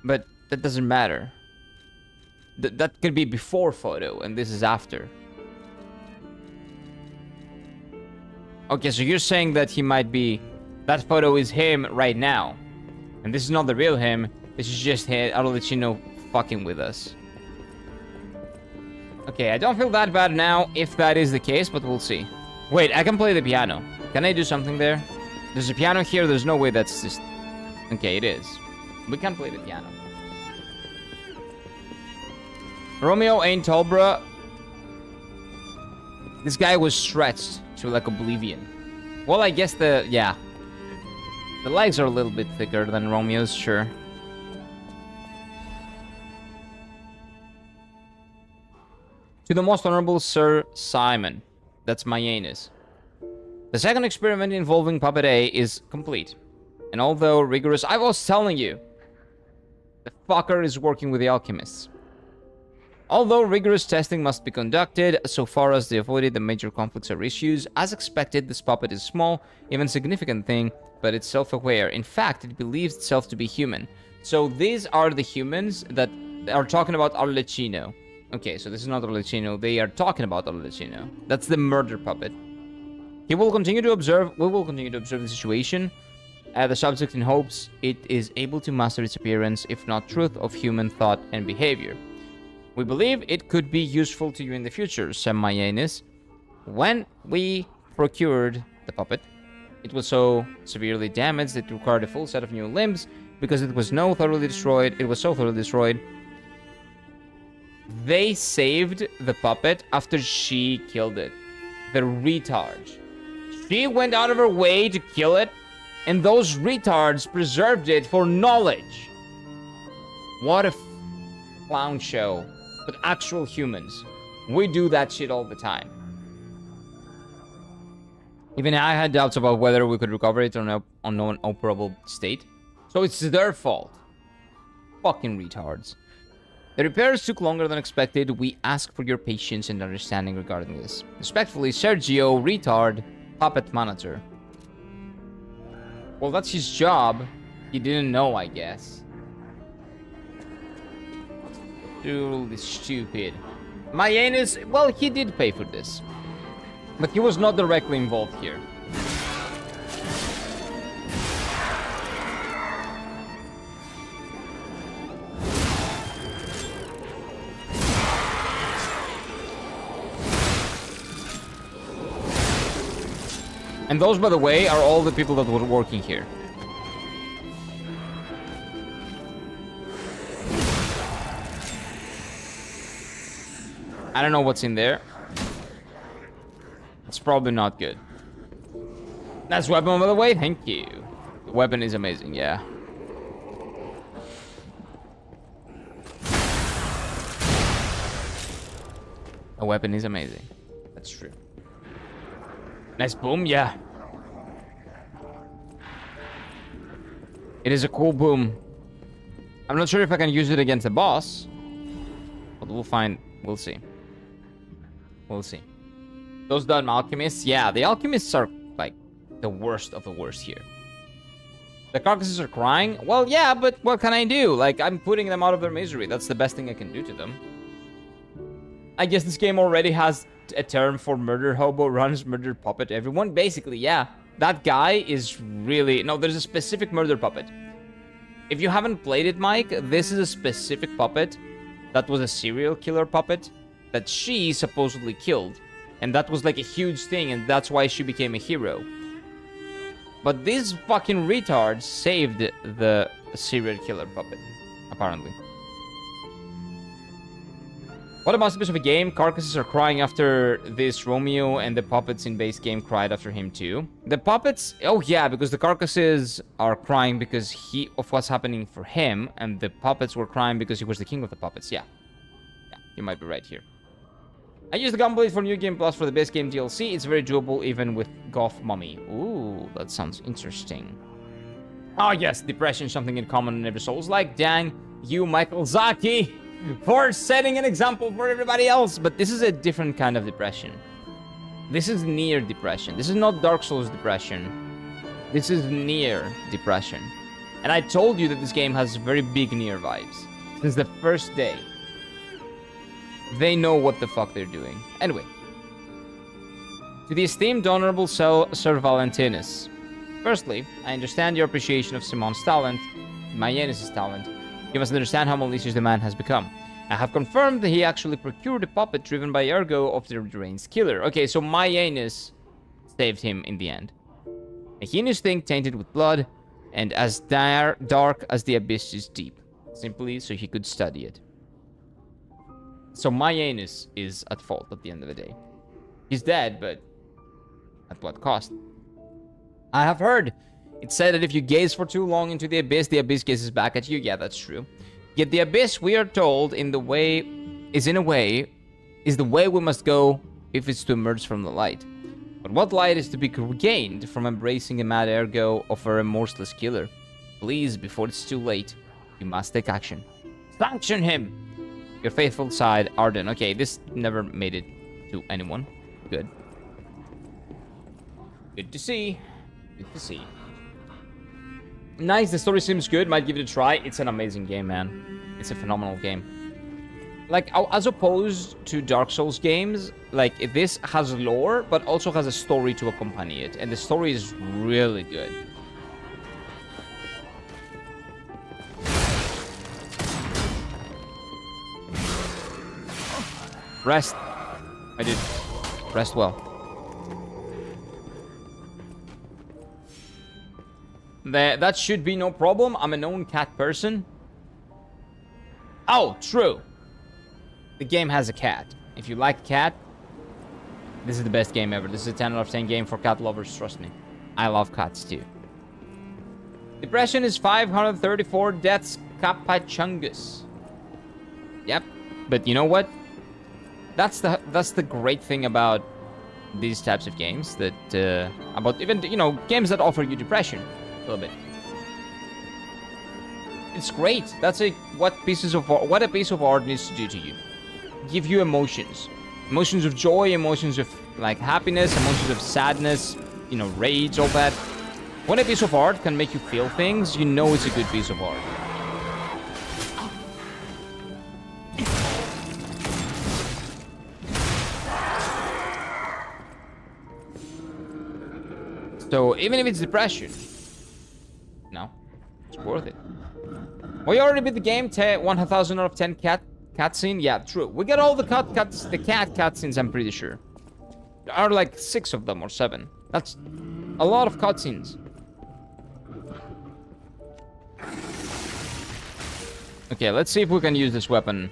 But that doesn't matter. That could be before photo, and this is after. Okay, so you're saying that he might be... That photo is him right now. And this is not the real him. This is just Arlecchino fucking with us. Okay, I don't feel that bad now, if that is the case, but we'll see. Wait, I can play the piano. Can I do something there? There's a piano here, there's no way that's just... Okay, it is. We can play the piano. Romeo ain't tall, bruh. This guy was stretched to, like, oblivion. Well, I guess yeah. The legs are a little bit thicker than Romeo's, sure. To the most honorable Sir Simon. That's my anus. The second experiment involving Puppet A is complete. And although rigorous... I was telling you! The fucker is working with the alchemists. Although rigorous testing must be conducted, so far as they avoided the major conflicts or issues, as expected, this puppet is a small, even significant thing, but it's self-aware. In fact, it believes itself to be human. So these are the humans that are talking about Arlecchino. Okay, so this is not Arlecchino. They are talking about Arlecchino. That's the murder puppet. He will continue to observe. We will continue to observe the situation. The subject in hopes it is able to master its appearance, if not truth, of human thought and behavior. We believe it could be useful to you in the future, said Mayanis. When we procured the puppet, it was so severely damaged that it required a full set of new limbs because it was so thoroughly destroyed. They saved the puppet after she killed it. The retard. She went out of her way to kill it, and those retards preserved it for knowledge. What a clown show. But actual humans. We do that shit all the time. Even I had doubts about whether we could recover it on an unoperable state. So it's their fault. Fucking retards. The repairs took longer than expected. We ask for your patience and understanding regarding this. Respectfully, Sergio, retard, puppet manager. Well, that's his job. He didn't know, I guess. Dude, stupid. My anus, well, he did pay for this. But he was not directly involved here. And those, by the way, are all the people that were working here. I don't know what's in there. It's probably not good. That's weapon, by the way. Thank you. The weapon is amazing, yeah. The weapon is amazing. That's true. Nice boom, yeah. It is a cool boom. I'm not sure if I can use it against the boss. But we'll find. We'll see. We'll see. Those dumb alchemists, yeah, the alchemists are like the worst of the worst here. The carcasses are crying. Well, yeah, but what can I do? Like, I'm putting them out of their misery. That's the best thing I can do to them. I guess this game already has a term for murder hobo runs, murder puppet everyone. Basically, yeah. That guy is really... No, there's a specific murder puppet. If you haven't played it, Mike, this is a specific puppet that was a serial killer puppet that she supposedly killed. And that was like a huge thing, and that's why she became a hero. But these fucking retards saved the serial killer puppet, apparently. What a masterpiece of a game. Carcasses are crying after this. Romeo and the puppets in base game cried after him too. The puppets... Oh yeah, because the carcasses are crying because of what's happening for him. And the puppets were crying because he was the king of the puppets. Yeah. Yeah, you might be right here. I used the Gunblade for New Game Plus for the base game DLC. It's very doable even with Goth Mummy. Ooh, that sounds interesting. Oh yes, depression, something in common in every Souls-like. Dang, you, Michael Zaki, for setting an example for everybody else. But this is a different kind of depression. This is near depression. This is not Dark Souls depression. This is near depression. And I told you that this game has very big near vibes. Since the first day. They know what the fuck they're doing. Anyway. To the esteemed Honorable Sir Valentinus. Firstly, I understand your appreciation of Simon's talent, Mayenis' talent. You must understand how malicious the man has become. I have confirmed that he actually procured a puppet driven by Ergo of the deranged killer. Okay, so Mayenis saved him in the end. A heinous thing tainted with blood, and as dark as the abyss is deep. Simply so he could study it. So Mayenis is at fault at the end of the day. He's dead, but at what cost? I have heard. It said that if you gaze for too long into the abyss gazes back at you. Yeah, that's true. Yet the abyss, we are told, is the way we must go if it's to emerge from the light. But what light is to be gained from embracing a mad Ergo of a remorseless killer? Please, before it's too late, you must take action. Sanction him! Your faithful side, Arden. Okay, this never made it to anyone. Good. Good to see. Good to see. Nice, the story seems good. Might give it a try. It's an amazing game, man. It's a phenomenal game. Like, as opposed to Dark Souls games, like, this has lore, but also has a story to accompany it. And the story is really good. Rest. I did. Rest well. That should be no problem. I'm a known cat person. Oh, true. The game has a cat. If you like cat, this is the best game ever. This is a 10 out of 10 game for cat lovers, trust me. I love cats too. Depression is 534 deaths Kapachungus. Yep. But you know what? That's the great thing about these types of games, that about even, you know, games that offer you depression a little bit. It's great. That's what a piece of art needs to do to you. Give you emotions. Emotions of joy, emotions of like happiness, emotions of sadness, you know, rage, all that. When a piece of art can make you feel things, you know it's a good piece of art. So even if it's depression, no, it's worth it. We already beat the game. 1,000 out of 10 cutscene. Yeah, true. We got all the cat cutscenes. I'm pretty sure. There are like 6 of them or 7. That's a lot of cutscenes. Okay, let's see if we can use this weapon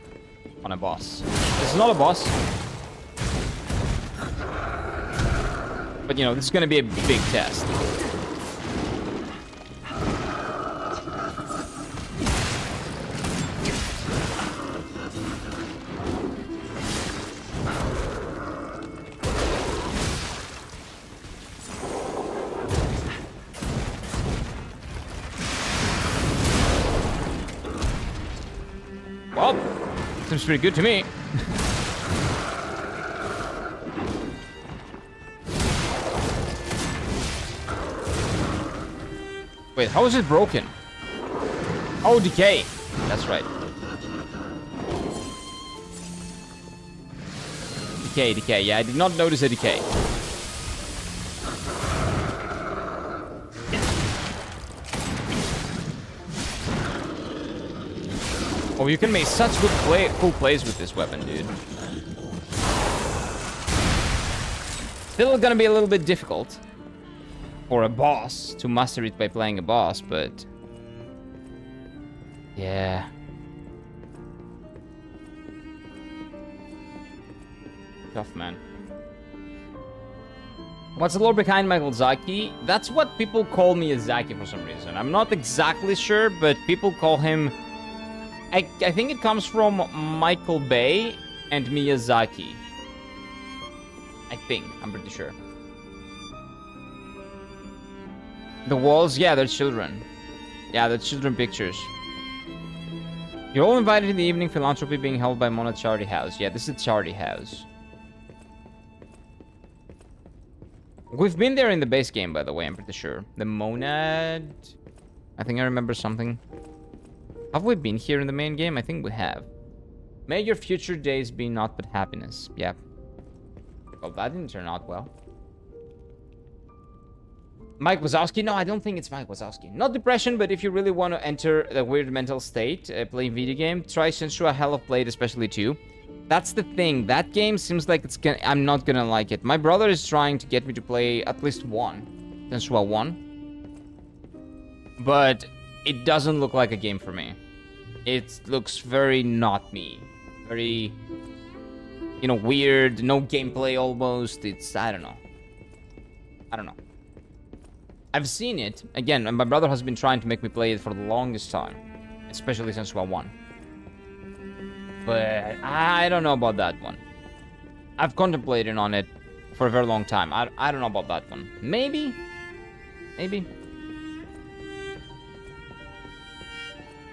on a boss. This is not a boss. But, you know, this is going to be a big test. Well, seems pretty good to me. Wait, how is it broken? Oh, decay. That's right. Decay. Yeah, I did not notice a decay. Oh, you can make such cool plays with this weapon, dude. Still gonna be a little bit difficult for a boss to master it by playing a boss, but yeah. Tough, man. What's the lore behind Michael Zaki? That's what people call Miyazaki for some reason. I'm not exactly sure, but people call him... I think it comes from Michael Bay and Miyazaki. I think. I'm pretty sure. The walls, yeah, they're children. Yeah, they're children pictures. You're all invited in the evening philanthropy being held by Mona Charity House. Yeah, this is a charity house. We've been there in the base game, by the way, I'm pretty sure. The Monad... I think I remember something. Have we been here in the main game? I think we have. May your future days be naught but happiness. Yeah. Oh, that didn't turn out well. Mike Wazowski? No, I don't think it's Mike Wazowski. Not depression, but if you really want to enter the weird mental state, playing video game, try Sensua Hell of Blade, especially 2. That's the thing. That game seems like I'm not gonna like it. My brother is trying to get me to play at least 1. Sensua 1. But it doesn't look like a game for me. It looks very not me. Very, you know, weird, no gameplay almost. It's, I don't know. I've seen it, again, and my brother has been trying to make me play it for the longest time. Especially since 1. But I don't know about that one. I've contemplated on it for a very long time. I don't know about that one. Maybe?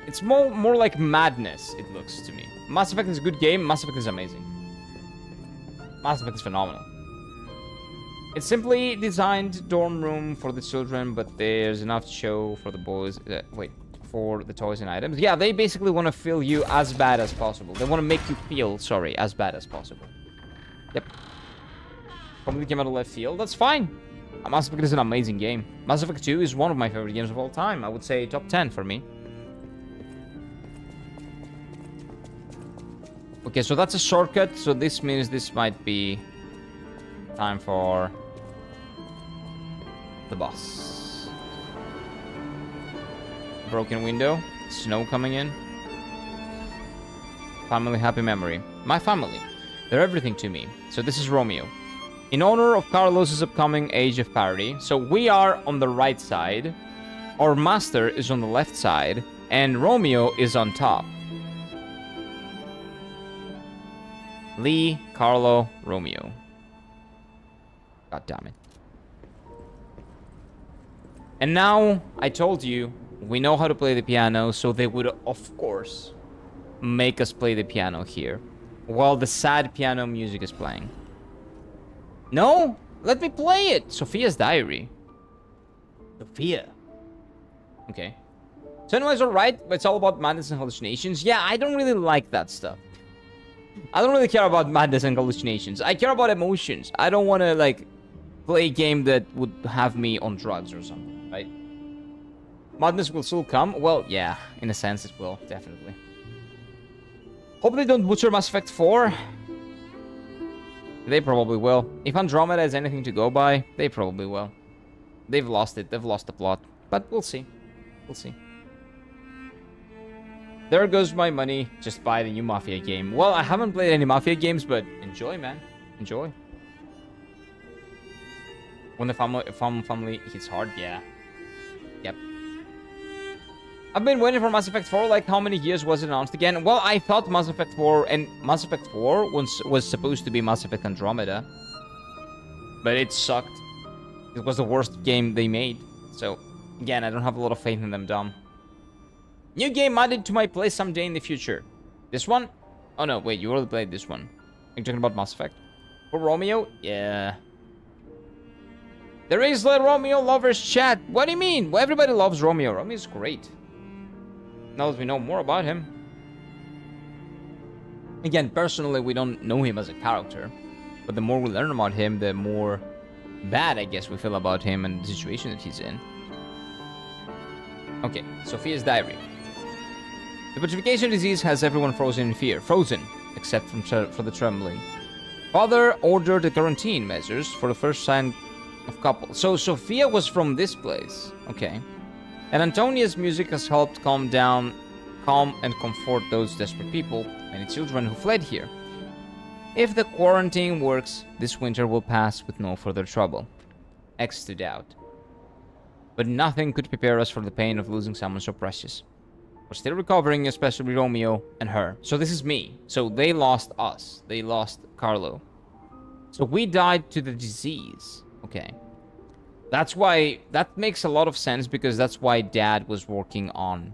It's more like madness, it looks to me. Mass Effect is a good game. Mass Effect is amazing. Mass Effect is phenomenal. It's simply designed dorm room for the children, but there's enough show for the boys. For the toys and items. Yeah, they basically want to feel you as bad as possible. They want to make you feel, as bad as possible. Yep. Probably came out of left field. That's fine. Mass Effect is an amazing game. Mass Effect 2 is one of my favorite games of all time. I would say top 10 for me. Okay, so that's a shortcut. So this means this might be time for the boss. Broken window. Snow coming in. Family happy memory. My family. They're everything to me. So this is Romeo. In honor of Carlos's upcoming Age of Parody. So we are on the right side. Our master is on the left side. And Romeo is on top. Lee, Carlo, Romeo. God damn it. And now, I told you, we know how to play the piano, so they would, of course, make us play the piano here, while the sad piano music is playing. No? Let me play it! Sophia's diary. Sophia. Okay. So anyways, alright, it's all about madness and hallucinations. Yeah, I don't really like that stuff. I don't really care about madness and hallucinations. I care about emotions. I don't want to, like, play a game that would have me on drugs or something, right? Madness will still come? Well, yeah, in a sense it will, definitely. Hope they don't butcher Mass Effect 4. They probably will. If Andromeda is anything to go by, they probably will. They've lost it. They've lost the plot. But we'll see. We'll see. There goes my money. Just buy the new Mafia game. Well, I haven't played any Mafia games, but enjoy, man. Enjoy. When the family hits hard, yeah. Yep. I've been waiting for Mass Effect 4, like how many years was it announced again? Well, I thought Mass Effect 4 and Mass Effect 4 was supposed to be Mass Effect Andromeda. But it sucked. It was the worst game they made. So, again, I don't have a lot of faith in them, dumb. New game added to my play someday in the future. This one? Oh no, wait, you already played this one. Are you talking about Mass Effect? For Romeo? Yeah. There is the Romeo lovers chat. What do you mean? Well, everybody loves Romeo. Romeo's great. Now that we know more about him. Again, personally, we don't know him as a character. But the more we learn about him, the more bad, I guess, we feel about him and the situation that he's in. Okay, Sophia's diary. The petrification disease has everyone frozen in fear. Frozen, except for the trembling. Father ordered the quarantine measures for the first sign of couple. So Sophia was from this place. Okay. And Antonia's music has helped calm and comfort those desperate people, many children who fled here. If the quarantine works, this winter will pass with no further trouble. X to doubt. But nothing could prepare us for the pain of losing someone so precious. We're still recovering, especially Romeo and her. So this is me. So they lost us. They lost Carlo. So we died to the disease. Okay. That's why... That makes a lot of sense, because that's why Dad was working on...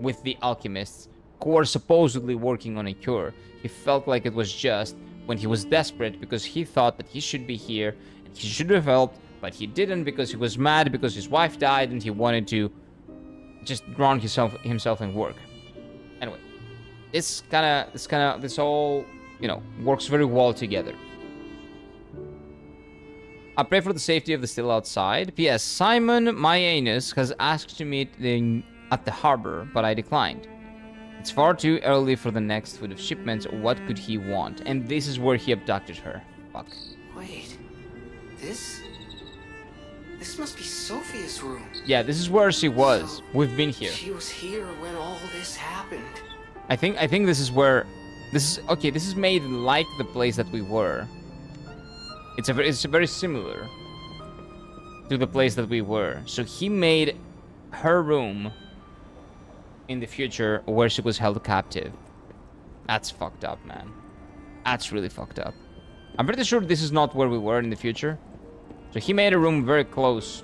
with the alchemists, who were supposedly working on a cure. He felt like it was just when he was desperate, because he thought that he should be here, and he should have helped, but he didn't, because he was mad because his wife died, and he wanted to just drown himself in work. Anyway, this all, you know, works very well together. I pray for the safety of the still outside. P.S. Simon, my anus, has asked to meet at the harbor, but I declined. It's far too early for the next foot of shipments. What could he want? And this is where he abducted her. Fuck. Wait, this must be Sophia's room. Yeah, this is where she was. So we've been here. She was here when all this happened. I think this is where... This is... Okay, this is made like the place that we were. It's very similar to the place that we were. So he made her room in the future where she was held captive. That's fucked up, man. That's really fucked up. I'm pretty sure this is not where we were in the future. So he made a room very close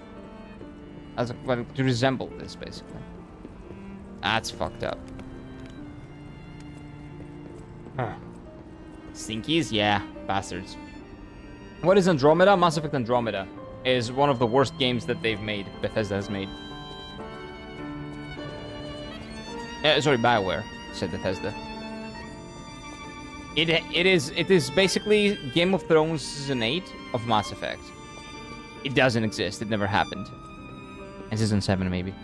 to resemble this, basically. That's fucked up. Huh. Stinkies? Yeah, bastards. What is Andromeda? Mass Effect Andromeda is one of the worst games that they've made. Bethesda has made. Sorry, BioWare, said Bethesda. It is basically Game of Thrones Season 8 of Mass Effect. It doesn't exist. It never happened. And Season 7, maybe.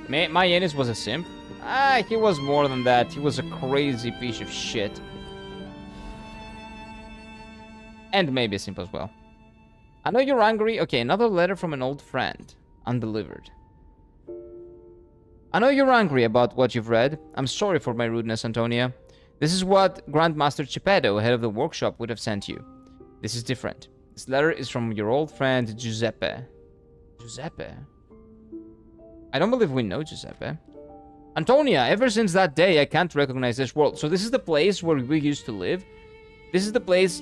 My Ennis was a simp. He was more than that. He was a crazy piece of shit. And maybe a simp as well. I know you're angry. Okay, another letter from an old friend. Undelivered. I know you're angry about what you've read. I'm sorry for my rudeness, Antonia. This is what Grandmaster Geppetto, head of the workshop, would have sent you. This is different. This letter is from your old friend Giuseppe. Giuseppe? I don't believe we know Giuseppe. Antonia, ever since that day, I can't recognize this world. So this is the place where we used to live. This is the place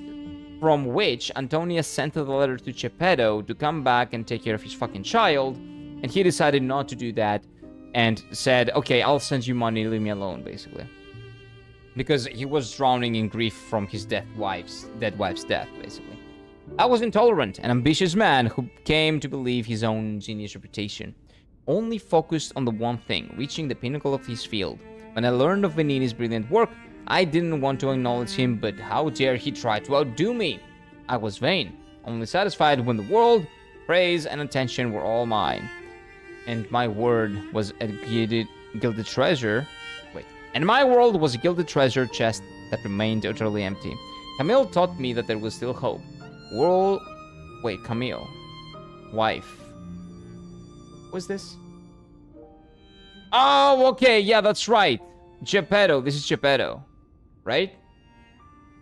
from which Antonia sent the letter to Geppetto to come back and take care of his fucking child. And he decided not to do that and said, okay, I'll send you money, leave me alone, basically. Because he was drowning in grief from his dead wife's death, basically. I was intolerant, an ambitious man who came to believe his own genius reputation. Only focused on the one thing, reaching the pinnacle of his field. When I learned of Venini's brilliant work, I didn't want to acknowledge him, but how dare he try to outdo me? I was vain, only satisfied when the world, praise, and attention were all mine. And my word was a gilded treasure. And my world was a gilded treasure chest that remained utterly empty. Camille taught me that there was still hope. Camille. Wife. What's this? Oh, okay, yeah, that's right. Geppetto, this is Geppetto. Right?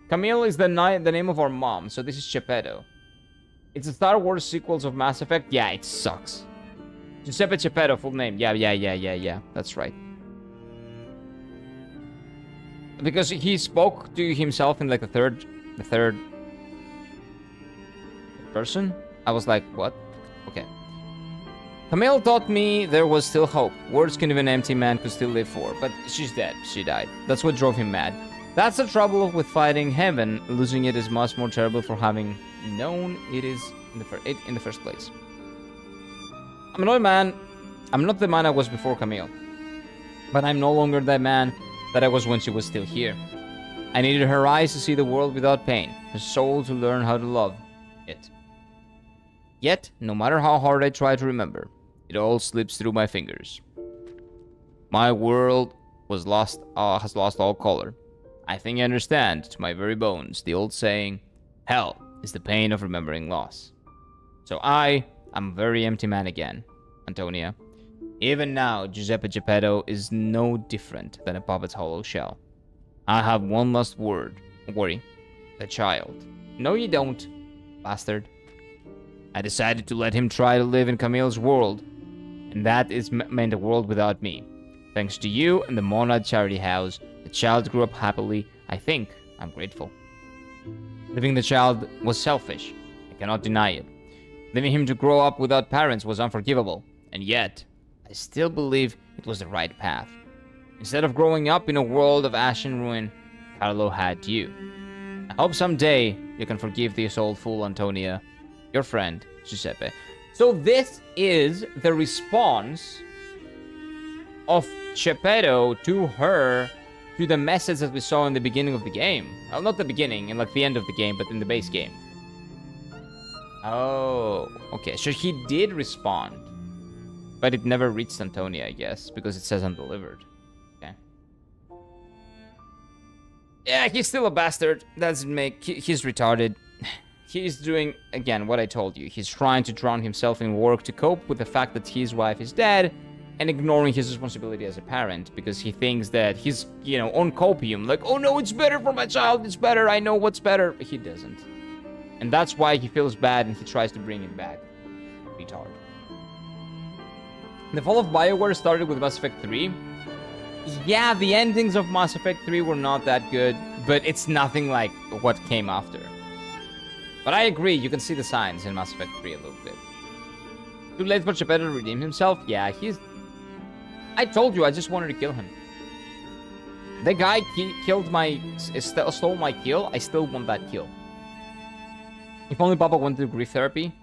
Camille is the name of our mom, so this is Geppetto. It's the Star Wars sequels of Mass Effect. Yeah, it sucks. Giuseppe Geppetto, full name. Yeah, that's right. Because he spoke to himself in like the third person. I was like, what? Okay. Camille taught me there was still hope. Words can even an empty man could still live for. But she's dead. She died. That's what drove him mad. That's the trouble with fighting heaven. Losing it is much more terrible for having known it is in the first place. I'm not the man I was before Camille. But I'm no longer that man that I was when she was still here. I needed her eyes to see the world without pain, her soul to learn how to love it. Yet, no matter how hard I try to remember, it all slips through my fingers. My world has lost all color. I think I understand, to my very bones, the old saying, hell is the pain of remembering loss. So I am a very empty man again, Antonia. Even now, Giuseppe Geppetto is no different than a puppet's hollow shell. I have one last worry. The child. No, you don't, bastard. I decided to let him try to live in Camille's world, and that is meant a world without me. Thanks to you and the Monad Charity House, the child grew up happily. I think I'm grateful. Leaving the child was selfish. I cannot deny it. Leaving him to grow up without parents was unforgivable, and yet I still believe it was the right path. Instead of growing up in a world of ash and ruin, Carlo had you. I hope someday you can forgive this old fool, Antonia. Your friend, Giuseppe. So this is the response of Geppetto to her, to the message that we saw in the beginning of the game. Well, not the beginning, in like the end of the game, but in the base game. Oh, okay. So he did respond. But it never reached Antonia, I guess, because it says undelivered. Okay. Yeah, he's still a bastard. He's retarded. He's doing, again, what I told you. He's trying to drown himself in work to cope with the fact that his wife is dead and ignoring his responsibility as a parent because he thinks that he's, on copium. Like, oh no, it's better for my child. It's better. I know what's better. But he doesn't. And that's why he feels bad and he tries to bring it back. Retard. The fall of BioWare started with Mass Effect 3. Yeah, the endings of Mass Effect 3 were not that good, but it's nothing like what came after. But I agree, you can see the signs in Mass Effect 3 a little bit. Too late for Geppetto to redeem himself? Yeah, I told you, I just wanted to kill him. The guy stole my kill, I still want that kill. If only Papa went to grief therapy,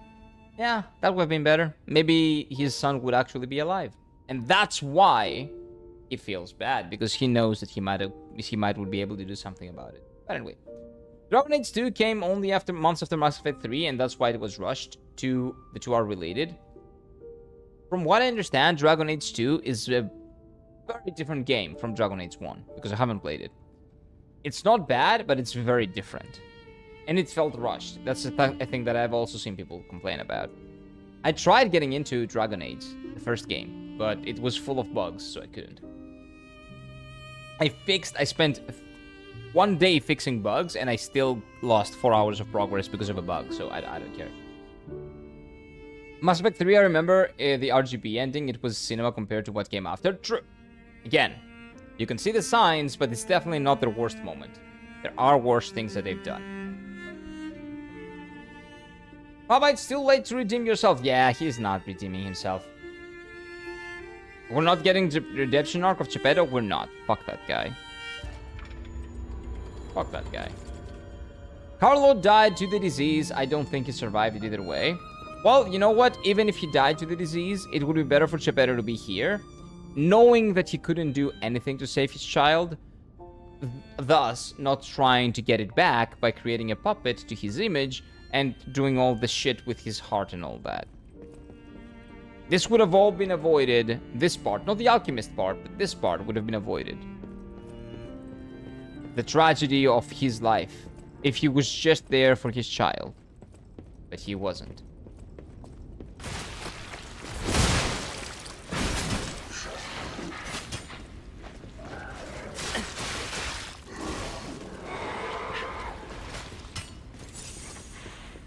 yeah, that would have been better. Maybe his son would actually be alive. And that's why he feels bad, because he knows that he would be able to do something about it. But anyway. Dragon Age 2 came only months after Mass Effect 3, and that's why it was rushed. The two are related. From what I understand, Dragon Age 2 is a very different game from Dragon Age 1, because I haven't played it. It's not bad, but it's very different. And it felt rushed. That's a thing that I've also seen people complain about. I tried getting into Dragon Age, the first game, but it was full of bugs, so I couldn't. I spent 1 day fixing bugs, and I still lost 4 hours of progress because of a bug, so I don't care. Mass Effect 3, I remember the RGB ending. It was cinema compared to what came after. True. Again, you can see the signs, but it's definitely not their worst moment. There are worse things that they've done. Baba, it's still late to redeem yourself. Yeah, he's not redeeming himself. We're not getting the redemption arc of Geppetto? We're not. Fuck that guy. Fuck that guy. Carlo died to the disease. I don't think he survived it either way. Well, you know what? Even if he died to the disease, it would be better for Geppetto to be here. Knowing that he couldn't do anything to save his child. Thus, not trying to get it back by creating a puppet to his image and doing all the shit with his heart and all that. This would have all been avoided. This part, not the alchemist part, but this part would have been avoided. The tragedy of his life. If he was just there for his child. But he wasn't.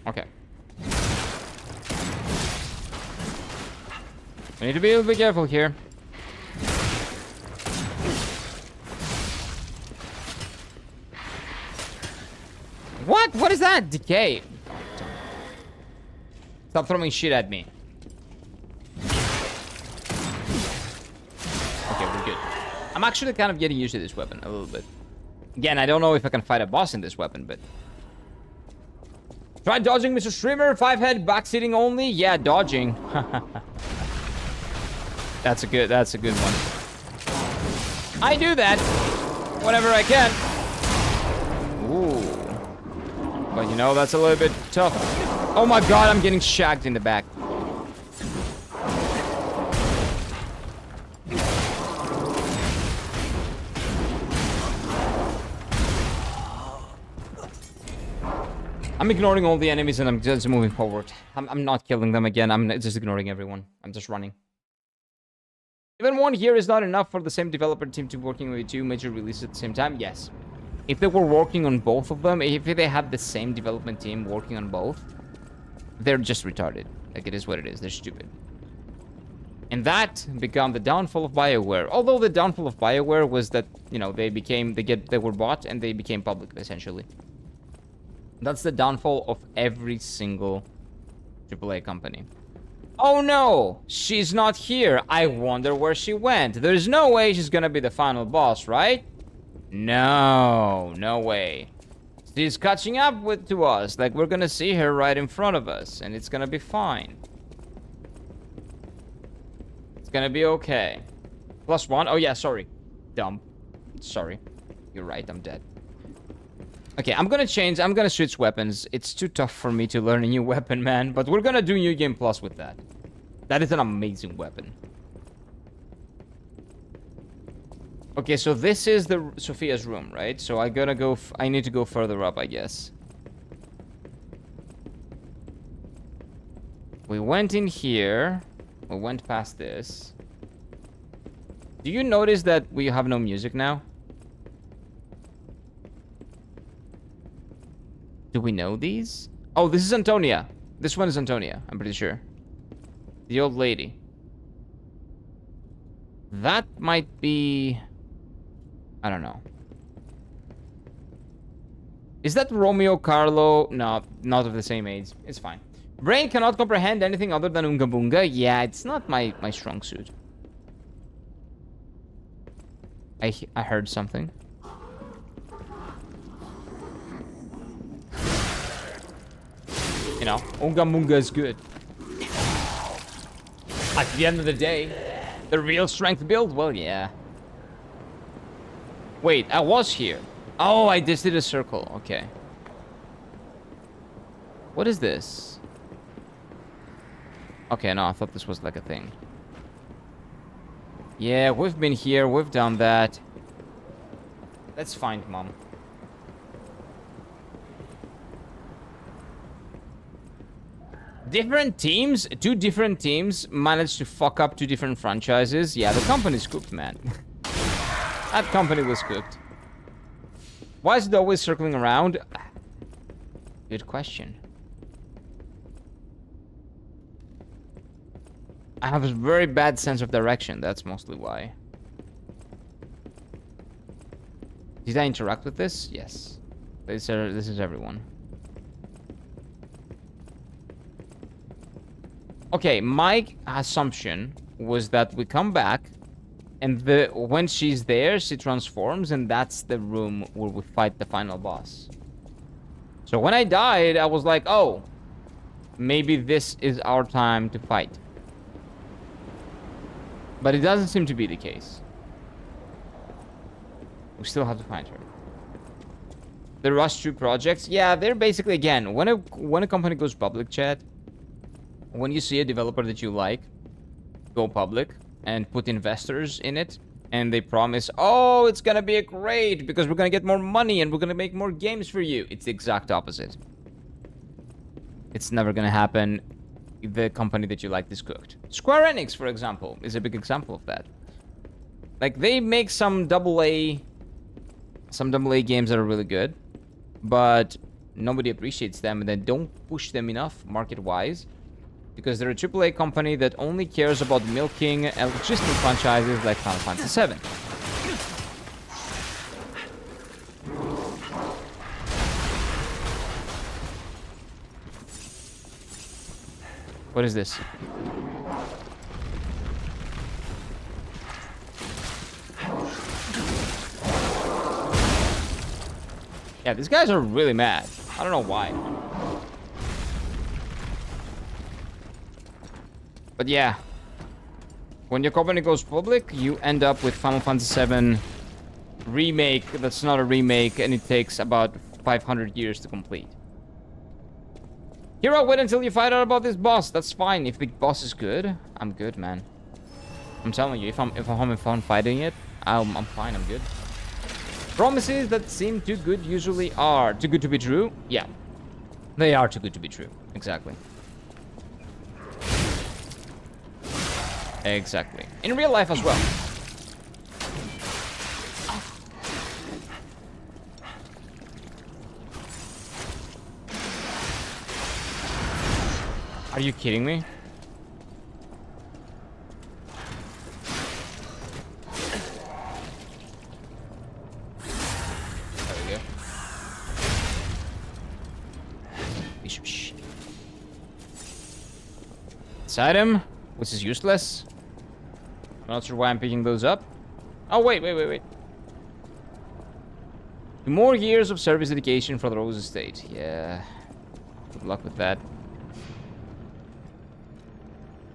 Okay. We need to be a little bit careful here. What? What is that? Decay. Stop throwing shit at me. Okay, we're good. I'm actually kind of getting used to this weapon a little bit. Again, I don't know if I can fight a boss in this weapon, but... Try dodging, Mr. Streamer. 5-head backseating only. Yeah, dodging. That's a good one. I do that whenever I can. Ooh. But you know, that's a little bit tough. Oh my god, I'm getting shagged in the back. I'm ignoring all the enemies and I'm just moving forward. I'm not killing them again. I'm just ignoring everyone. I'm just running. Even one here is not enough for the same developer team to be working with 2 major releases at the same time. Yes. If they were working on both of them, if they had the same development team working on both, they're just retarded. Like, it is what it is. They're stupid. And that became the downfall of BioWare. Although the downfall of BioWare was that, you know, they were bought and they became public, essentially. That's the downfall of every single AAA company. Oh no! She's not here. I wonder where she went. There's no way she's gonna be the final boss, right? No, no way. She's catching up to us. Like, we're gonna see her right in front of us. And it's gonna be fine. It's gonna be okay. +1? Oh yeah, sorry. Dumb. Sorry. You're right, I'm dead. Okay, I'm gonna switch weapons. It's too tough for me to learn a new weapon, man. But we're gonna do New Game Plus with that. That is an amazing weapon. Okay, so this is the Sophia's room, right? So I gotta go... I need to go further up, I guess. We went in here. We went past this. Do you notice that we have no music now? Do we know these? Oh, this is Antonia. This one is Antonia, I'm pretty sure. The old lady. That might be... I don't know. Is that Romeo Carlo? No, not of the same age. It's fine. Brain cannot comprehend anything other than Unga Bunga. Yeah, it's not my strong suit. I heard something. You know, Unga Bunga is good. At the end of the day, the real strength build? Well, yeah. Wait, I was here. Oh, I just did a circle. Okay. What is this? Okay, no, I thought this was like a thing. Yeah, we've been here. We've done that. Let's find Mom. Different teams? 2 different teams managed to fuck up 2 different franchises? Yeah, the company's cooked, man. That company was cooked. Why is it always circling around? Good question. I have a very bad sense of direction. That's mostly why. Did I interact with this? Yes. This is everyone. Okay, my assumption was that we come back, and when she's there, she transforms, and that's the room where we fight the final boss. So when I died, I was like, oh, maybe this is our time to fight. But it doesn't seem to be the case. We still have to find her. The Rush 2 projects, yeah, they're basically, again, when a company goes public, chat, when you see a developer that you like go public and put investors in it, and they promise, oh, it's gonna be great because we're gonna get more money and we're gonna make more games for you. It's the exact opposite. It's never gonna happen. The company that you like is cooked. Square Enix, for example, is a big example of that. Like, they make some AA games that are really good, but nobody appreciates them, and they don't push them enough market-wise, because they're a AAA company that only cares about milking existing franchises like Final Fantasy VII. What is this? Yeah, these guys are really mad. I don't know why. But yeah, when your company goes public, you end up with Final Fantasy VII remake that's not a remake, and it takes about 500 years to complete. Hero, wait until you find out about this boss. That's fine. If the boss is good, I'm good, man. I'm telling you, if I'm having fun fighting it, I'm fine. I'm good. Promises that seem too good usually are too good to be true. Yeah, they are too good to be true. Exactly. Exactly. In real life as well. Are you kidding me? There we go. Piece of shit. This item, which is useless. I'm not sure why I'm picking those up. Oh, wait. 2 more years of service dedication for the Rose Estate. Yeah. Good luck with that.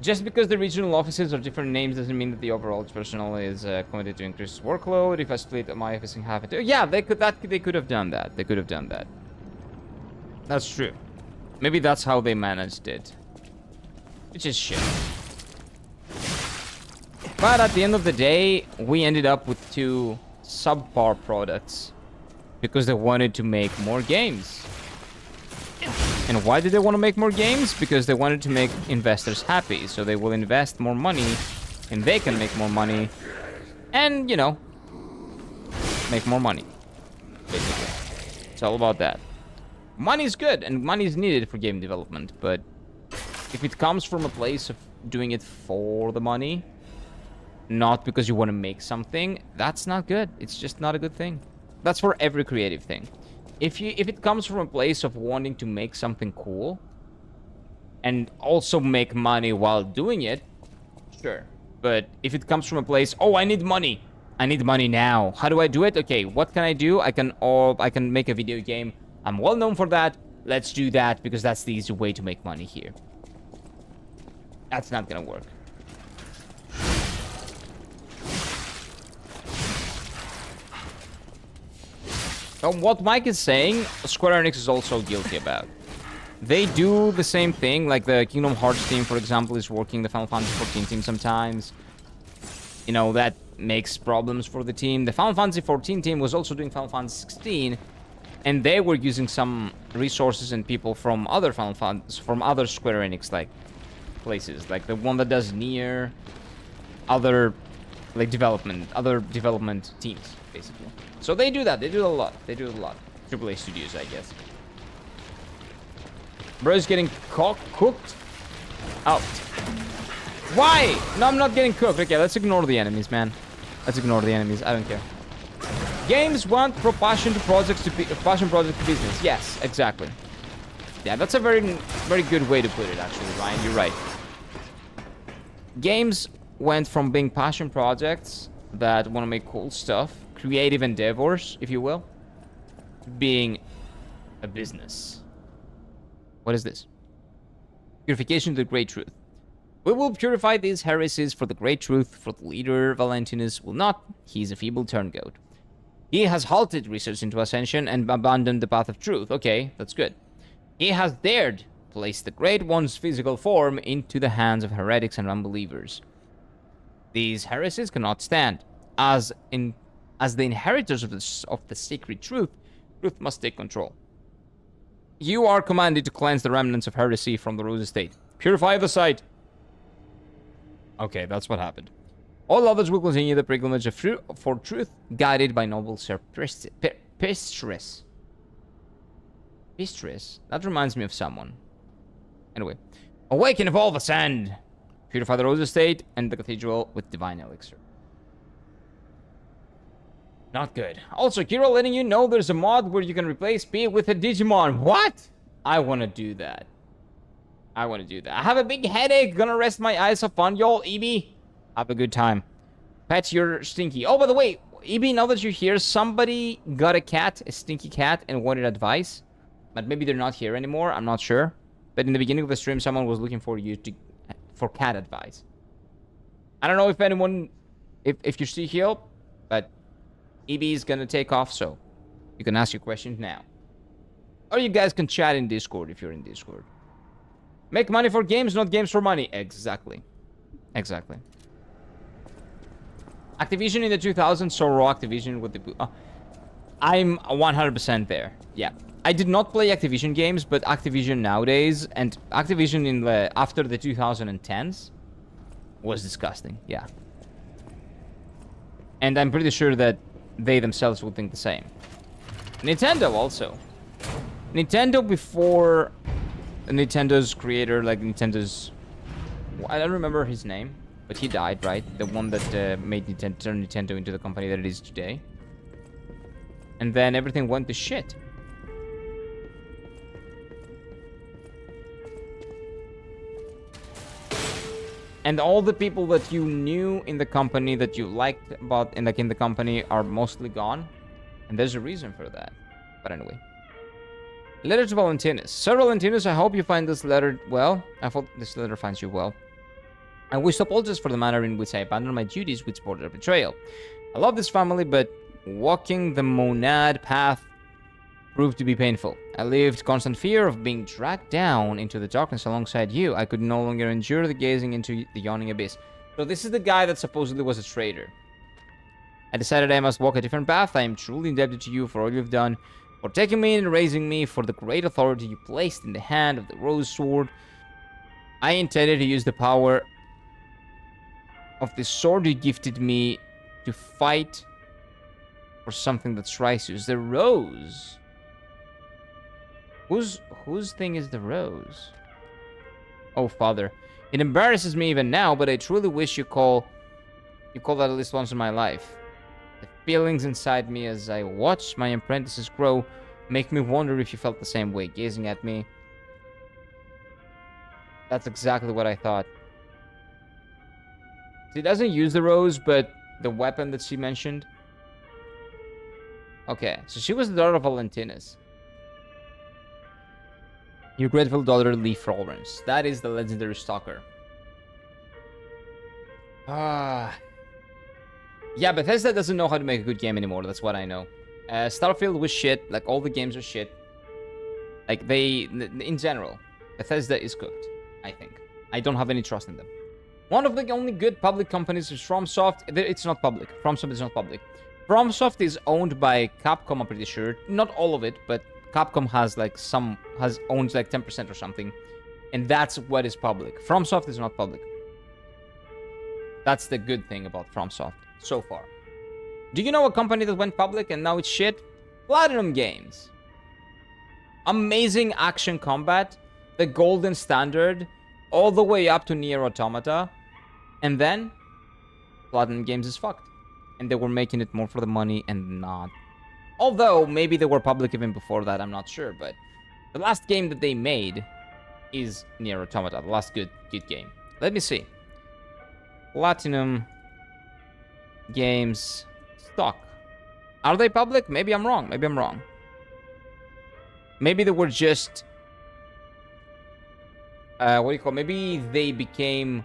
Just because the regional offices are different names doesn't mean that the overall personnel is committed to increase workload. If I split my office in half into... Yeah, they could have done that. They could have done that. That's true. Maybe that's how they managed it. Which is shit. But at the end of the day, we ended up with 2 subpar products because they wanted to make more games. And why did they want to make more games? Because they wanted to make investors happy, so they will invest more money and they can make more money and, you know, make more money, basically. It's all about that. Money is good and money is needed for game development, but if it comes from a place of doing it for the money, not because you want to make something, that's not good. It's just not a good thing. That's for every creative thing. If it comes from a place of wanting to make something cool and also make money while doing it, sure. But if it comes from a place, oh, I need money now. How do I do it? Okay, what can I do? I can make a video game. I'm well known for that. Let's do that because that's the easy way to make money here. That's not gonna work. What Mike is saying, Square Enix is also guilty about. They do the same thing, like the Kingdom Hearts team, for example, is working the Final Fantasy 14 team sometimes. You know, that makes problems for the team. The Final Fantasy 14 team was also doing Final Fantasy 16, and they were using some resources and people from other Final Fantasy, from other Square Enix, like, places. Like the one that does Nier, other development teams, basically. So they do that. They do it a lot. AAA studios, I guess. Bro's getting cooked out. Why? No, I'm not getting cooked. Okay, let's ignore the enemies, man. Let's ignore the enemies. I don't care. Games went from passion projects to business. Yes, exactly. Yeah, that's a very, very good way to put it, actually, Ryan. You're right. Games went from being passion projects that want to make cool stuff, creative endeavors, if you will, to being a business. What is this? Purification to the great truth. We will purify these heresies for the great truth, for the leader Valentinus will not. He is a feeble turncoat. He has halted research into ascension and abandoned the path of truth. Okay, that's good. He has dared place the Great One's physical form into the hands of heretics and unbelievers. These heresies cannot stand. As the inheritors of the sacred truth, truth must take control. You are commanded to cleanse the remnants of heresy from the Rose Estate. Purify the site. Okay, that's what happened. All others will continue the pilgrimage for truth, guided by noble Sir Pistris. Pistris? That reminds me of someone. Anyway. Awaken, evolve, ascend. Purify the Rose Estate and the cathedral with divine elixir. Not good. Also, Kira letting you know there's a mod where you can replace P with a Digimon. What? I want to do that. I have a big headache. Gonna rest my eyes off on y'all, EB. Have a good time. Pet, you're stinky. Oh, by the way, EB, now that you're here, somebody got a stinky cat, and wanted advice. But maybe they're not here anymore. I'm not sure. But in the beginning of the stream, someone was looking for you for cat advice. I don't know if anyone, if you're still here, but EB is gonna take off, so you can ask your questions now. Or you guys can chat in Discord if you're in Discord. Make money for games, not games for money. Exactly. Exactly. Activision in the 2000s, so raw Activision with the... I'm 100% there. Yeah. I did not play Activision games, but Activision nowadays, and Activision in the after the 2010s was disgusting. Yeah. And I'm pretty sure that they themselves would think the same. Nintendo also. Nintendo before Nintendo's creator, like Nintendo's... I don't remember his name, but he died, right? The one that made turn Nintendo into the company that it is today. And then everything went to shit. And all the people that you knew in the company, that you liked about in the company, are mostly gone. And there's a reason for that. But anyway. Letter to Valentinus. Sir Valentinus, I hope you find this letter well. I hope this letter finds you well. I wish to apologize for the manner in which I abandoned my duties which bordered betrayal. I love this family, but walking the monad path proved to be painful. I lived constant fear of being dragged down into the darkness alongside you. I could no longer endure the gazing into the yawning abyss. So this is the guy that supposedly was a traitor. I decided I must walk a different path. I am truly indebted to you for all you've done, for taking me and raising me, for the great authority you placed in the hand of the Rose Sword. I intended to use the power of the sword you gifted me to fight for something that's righteous. The Rose. Whose thing is the Rose? Oh, Father. It embarrasses me even now, but I truly wish you call that at least once in my life. The feelings inside me as I watch my apprentices grow make me wonder if you felt the same way, gazing at me. That's exactly what I thought. She doesn't use the Rose, but the weapon that she mentioned. Okay, so she was the daughter of Valentinus. Your grateful daughter, Lee Florence. That is the legendary stalker. Yeah, Bethesda doesn't know how to make a good game anymore. That's what I know. Starfield was shit. Like, all the games are shit. Like, in general, Bethesda is cooked, I think. I don't have any trust in them. One of the only good public companies is FromSoft. It's not public. FromSoft is not public. FromSoft is owned by Capcom, I'm pretty sure. Not all of it, but Capcom has owns like 10% or something. And that's what is public. FromSoft is not public. That's the good thing about FromSoft so far. Do you know a company that went public and now it's shit? Platinum Games. Amazing action combat. The golden standard. All the way up to Nier Automata. And then Platinum Games is fucked. And they were making it more for the money and not. Although, maybe they were public even before that, I'm not sure. But the last game that they made is Nier Automata. The last good game. Let me see. Platinum Games stock. Are they public? Maybe I'm wrong. Maybe they were just... what do you call it? Maybe they became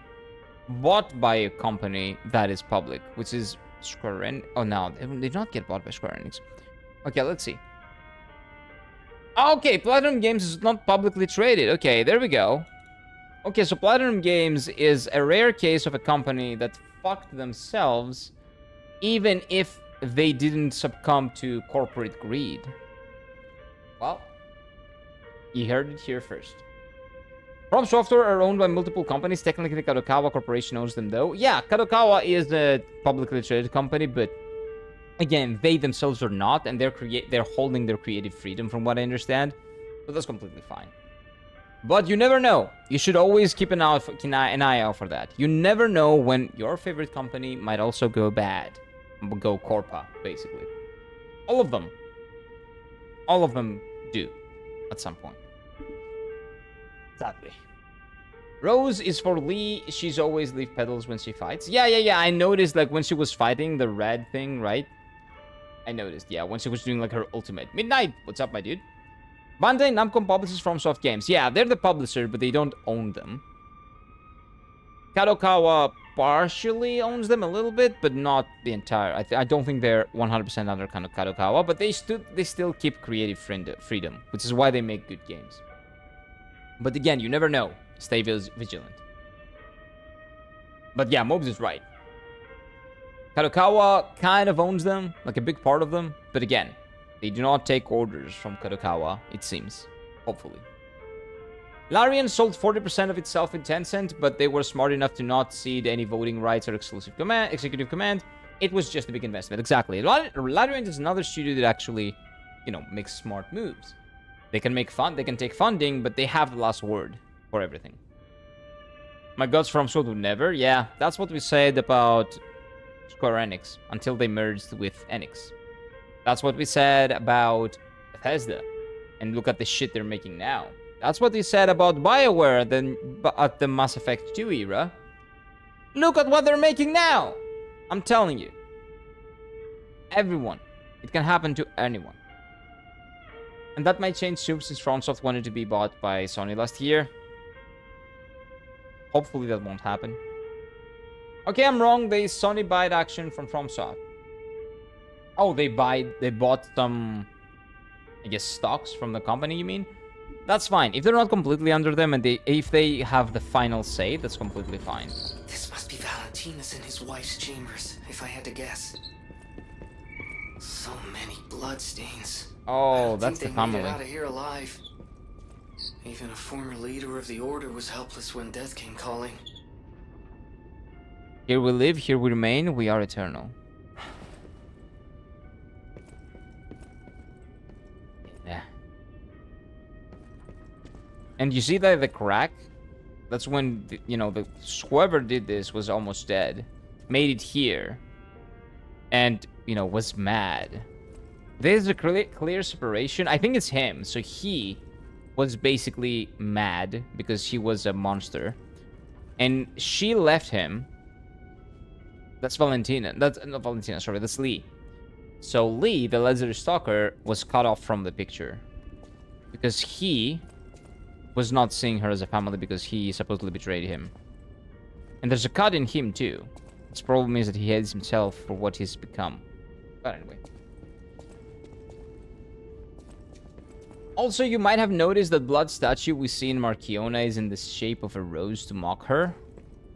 bought by a company that is public, which is Square Enix. Oh, no. They did not get bought by Square Enix. Okay, let's see. Okay, Platinum Games is not publicly traded. Okay, there we go. Okay, so Platinum Games is a rare case of a company that fucked themselves even if they didn't succumb to corporate greed. Well, you heard it here first. From Software are owned by multiple companies. Technically, Kadokawa Corporation owns them, though. Yeah, Kadokawa is a publicly traded company, but again, they themselves are not, and they're holding their creative freedom, from what I understand. So that's completely fine. But you never know. You should always keep an eye out for that. You never know when your favorite company might also go bad. Go corpa, basically. All of them. All of them do. At some point. Sadly. Rose is for Lee. She's always leaf petals when she fights. Yeah. I noticed, like, when she was fighting the red thing, right? I noticed, yeah. When she was doing, like, her ultimate. Midnight! What's up, my dude? Bandai Namco publishes FromSoft games. Yeah, they're the publisher, but they don't own them. Kadokawa partially owns them a little bit, but not the entire. I don't think they're 100% under kind of Kadokawa, but they still keep creative freedom, which is why they make good games. But again, you never know. Stay vigilant. But yeah, Mobs is right. Kadokawa kind of owns them, like a big part of them, but again, they do not take orders from Kadokawa, it seems. Hopefully. Larian sold 40% of itself in Tencent, but they were smart enough to not cede any voting rights or executive command. It was just a big investment. Exactly. Larian is another studio that actually, makes smart moves. They can take funding, but they have the last word for everything. My gods from Sword would never. Yeah, that's what we said about Square Enix until they merged with Enix. That's what we said about Bethesda. And look at the shit they're making now. That's what we said about BioWare at the Mass Effect 2 era. Look at what they're making now! I'm telling you. Everyone. It can happen to anyone. And that might change soon since FromSoft wanted to be bought by Sony last year. Hopefully that won't happen. Okay, I'm wrong. They Sony bought action from FromSoft. Oh, they bought some, I guess, stocks from the company, you mean? That's fine. If they're not completely under them and if they have the final say, that's completely fine. This must be Valentinus in his wife's chambers, if I had to guess. So many bloodstains. Oh, that's the family. I don't think they made it out of here alive. Even a former leader of the Order was helpless when death came calling. Here we live, here we remain, we are eternal. Yeah. And you see that the crack? That's when, whoever did this was almost dead. Made it here. And, was mad. There's a clear separation. I think it's him. So he was basically mad because he was a monster. And she left him. That's Valentina. That's not Valentina, sorry. That's Lee. So Lee, the legendary stalker, was cut off from the picture. Because he was not seeing her as a family because he supposedly betrayed him. And there's a cut in him too. His problem is that he hates himself for what he's become. But anyway. Also, you might have noticed that blood statue we see in Marchiona is in the shape of a rose to mock her.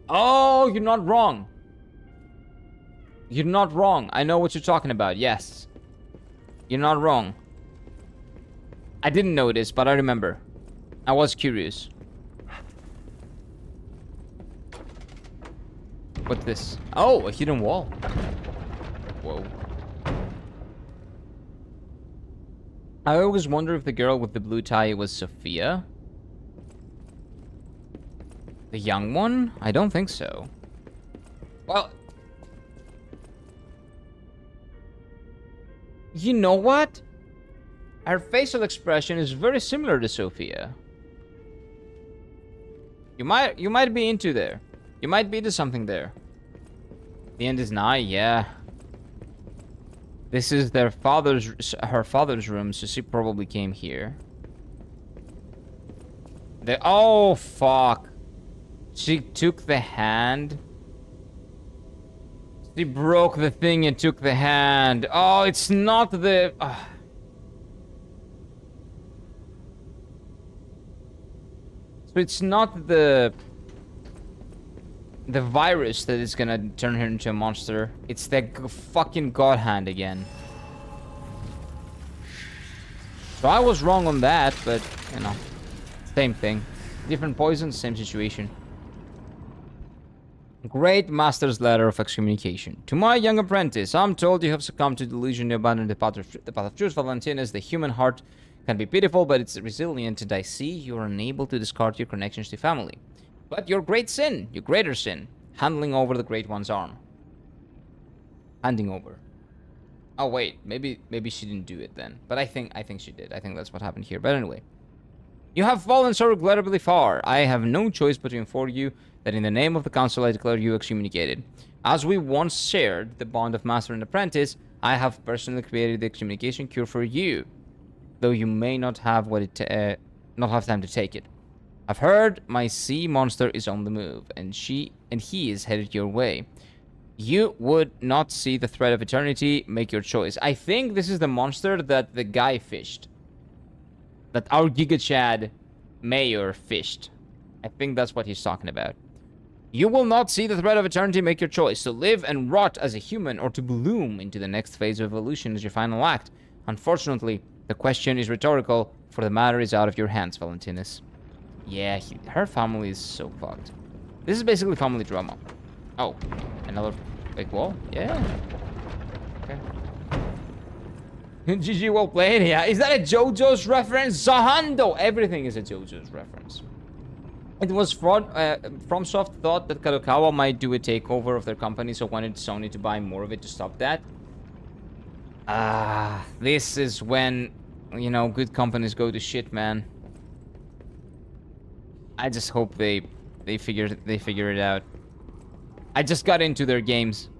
Oh, you're not wrong. You're not wrong. I know what you're talking about. Yes. You're not wrong. I didn't notice, but I remember. I was curious. What's this? Oh, a hidden wall. Whoa. I always wonder if the girl with the blue tie was Sophia. The young one? I don't think so. Well, you know what? Her facial expression is very similar to Sophia. You might be into there. You might be into something there. The end is nigh, yeah. This is her father's room, so she probably came here. Oh fuck. She took the hand. She broke the thing and took the hand. Oh, it's not the... So it's not the virus that is gonna turn her into a monster. It's the fucking god hand again. So I was wrong on that, but, you know, same thing. Different poison, same situation. Great Master's Letter of Excommunication. To my young apprentice, I'm told you have succumbed to delusion, you abandoned the path of truth. Valentinus, the human heart can be pitiful, but it's resilient, and I see you are unable to discard your connections to family. But your great sin, your greater sin, handing over the Great One's arm. Handing over. Oh wait, maybe she didn't do it then. But I think she did. I think that's what happened here. But anyway. You have fallen so regrettably far. I have no choice but to inform you that in the name of the council I declare you excommunicated. As we once shared the bond of master and apprentice, I have personally created the excommunication cure for you, though you may not have not have time to take it. I've heard my sea monster is on the move, and he is headed your way. You would not see the thread of eternity. Make your choice. I think this is the monster that the guy fished. That our Giga Chad mayor fished. I think that's what he's talking about. You will not see the thread of eternity. Make your choice. To live and rot as a human, or to bloom into the next phase of evolution as your final act. Unfortunately, the question is rhetorical, for the matter is out of your hands, Valentinus. Yeah, her family is so fucked. This is basically family drama. Oh, another big wall? Yeah. Okay. GG, well played. Yeah, is that a JoJo's reference? Zahando! Everything is a JoJo's reference. It was FromSoft thought that Kadokawa might do a takeover of their company, so wanted Sony to buy more of it to stop that. This is when, you know, good companies go to shit, man. I just hope they figure it out. I just got into their games.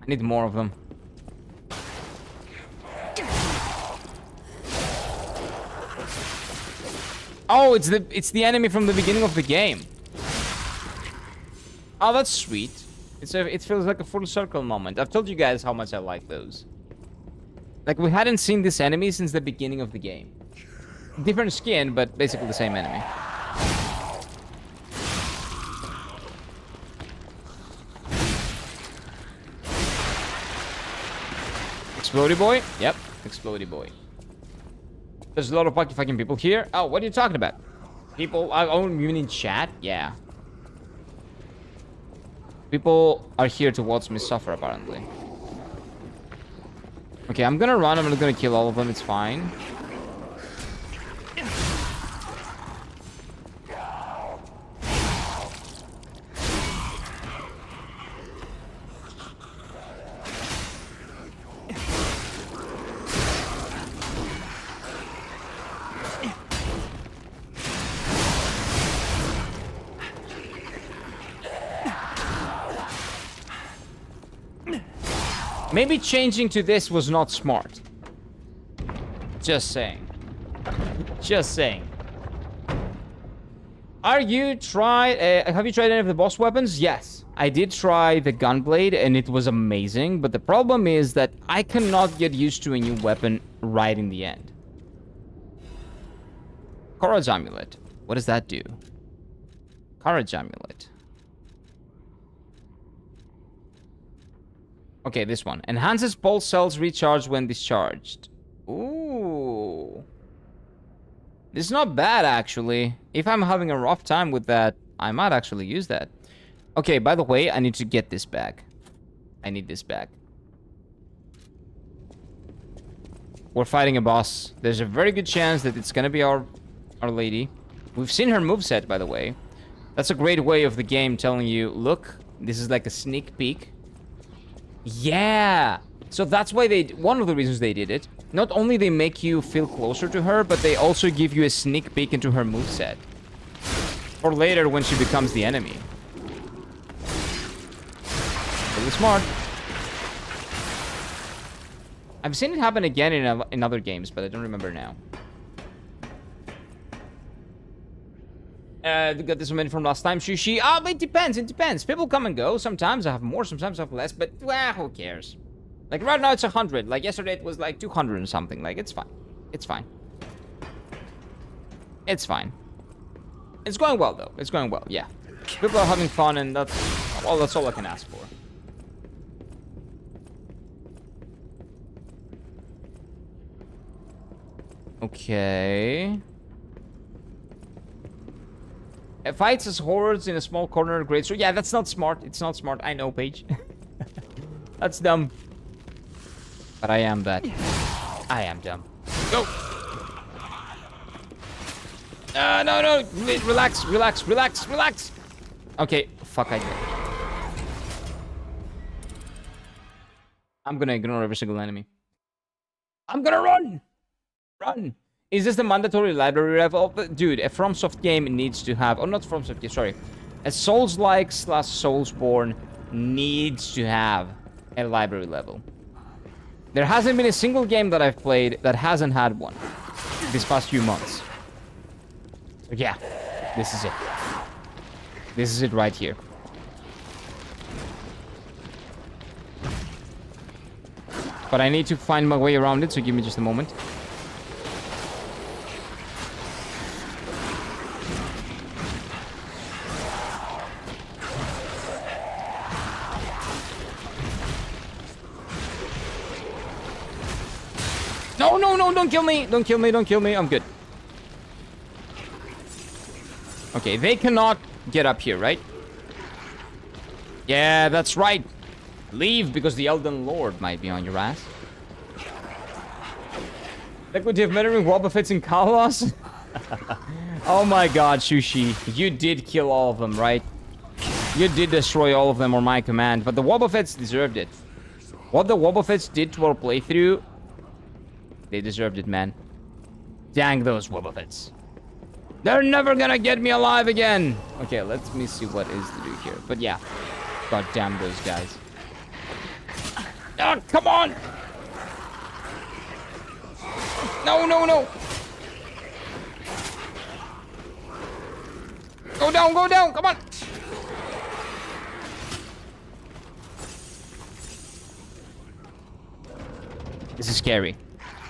I need more of them. Oh, it's the enemy from the beginning of the game. Oh, that's sweet. It feels like a full circle moment. I've told you guys how much I like those. Like, we hadn't seen this enemy since the beginning of the game. Different skin, but basically the same enemy. Explodey boy? Yep, explodey boy. There's a lot of fucking people here. Oh, what are you talking about? People, oh, you mean in chat? Yeah. People are here to watch me suffer, apparently. Okay, I'm gonna run. I'm not gonna kill all of them. It's fine. Maybe changing to this was not smart. Just saying. Just saying. Have you tried any of the boss weapons? Yes. I did try the gunblade and it was amazing, but the problem is that I cannot get used to a new weapon right in the end. Courage Amulet. What does that do? Courage Amulet. Okay, this one. Enhances pulse cells recharge when discharged. Ooh. This is not bad, actually. If I'm having a rough time with that, I might actually use that. Okay, by the way, I need to get this back. I need this back. We're fighting a boss. There's a very good chance that it's gonna be our lady. We've seen her moveset, by the way. That's a great way of the game telling you, look, this is like a sneak peek Yeah. So that's why one of the reasons they did it. Not only they make you feel closer to her, but they also give you a sneak peek into her moveset. For later when she becomes the enemy. Really smart. I've seen it happen again in other games, but I don't remember now. Got this one from last time, Sushi. Oh, it depends, it depends. People come and go. Sometimes I have more, sometimes I have less, but well, who cares? Like right now it's 100. Like yesterday it was like 200 and something. Like it's fine. It's fine. It's fine. It's going well though. It's going well, yeah. People are having fun and that's all I can ask for. Okay. It fights as hordes in a small corner of great. So yeah, that's not smart. It's not smart. I know, Paige. That's dumb. But I am that. I am dumb. Go. No. Relax, relax, relax, relax. Okay, fuck, I did. I'm gonna ignore every single enemy. I'm gonna run. Run. Is this the mandatory library level? Dude, a FromSoft game needs to have... Oh, not FromSoft game, sorry. A Souls-like / Soulsborne needs to have a library level. There hasn't been a single game that I've played that hasn't had one these past few months. So yeah, this is it. This is it right here. But I need to find my way around it, so give me just a moment. No, don't kill me. Don't kill me, don't kill me. I'm good. Okay, they cannot get up here, right? Yeah, that's right. Leave, because the Elden Lord might be on your ass. Liquidative Mettering, Wobbuffets, and Kalos? Oh my god, Sushi. You did kill all of them, right? You did destroy all of them on my command, but the Wobbuffets deserved it. What the Wobbuffets did to our playthrough, they deserved it, man. Dang those Wobbuffets. They're never gonna get me alive again. Okay, let me see what is to do here. But yeah, god damn those guys. Oh, come on! No. Go down, come on! This is scary.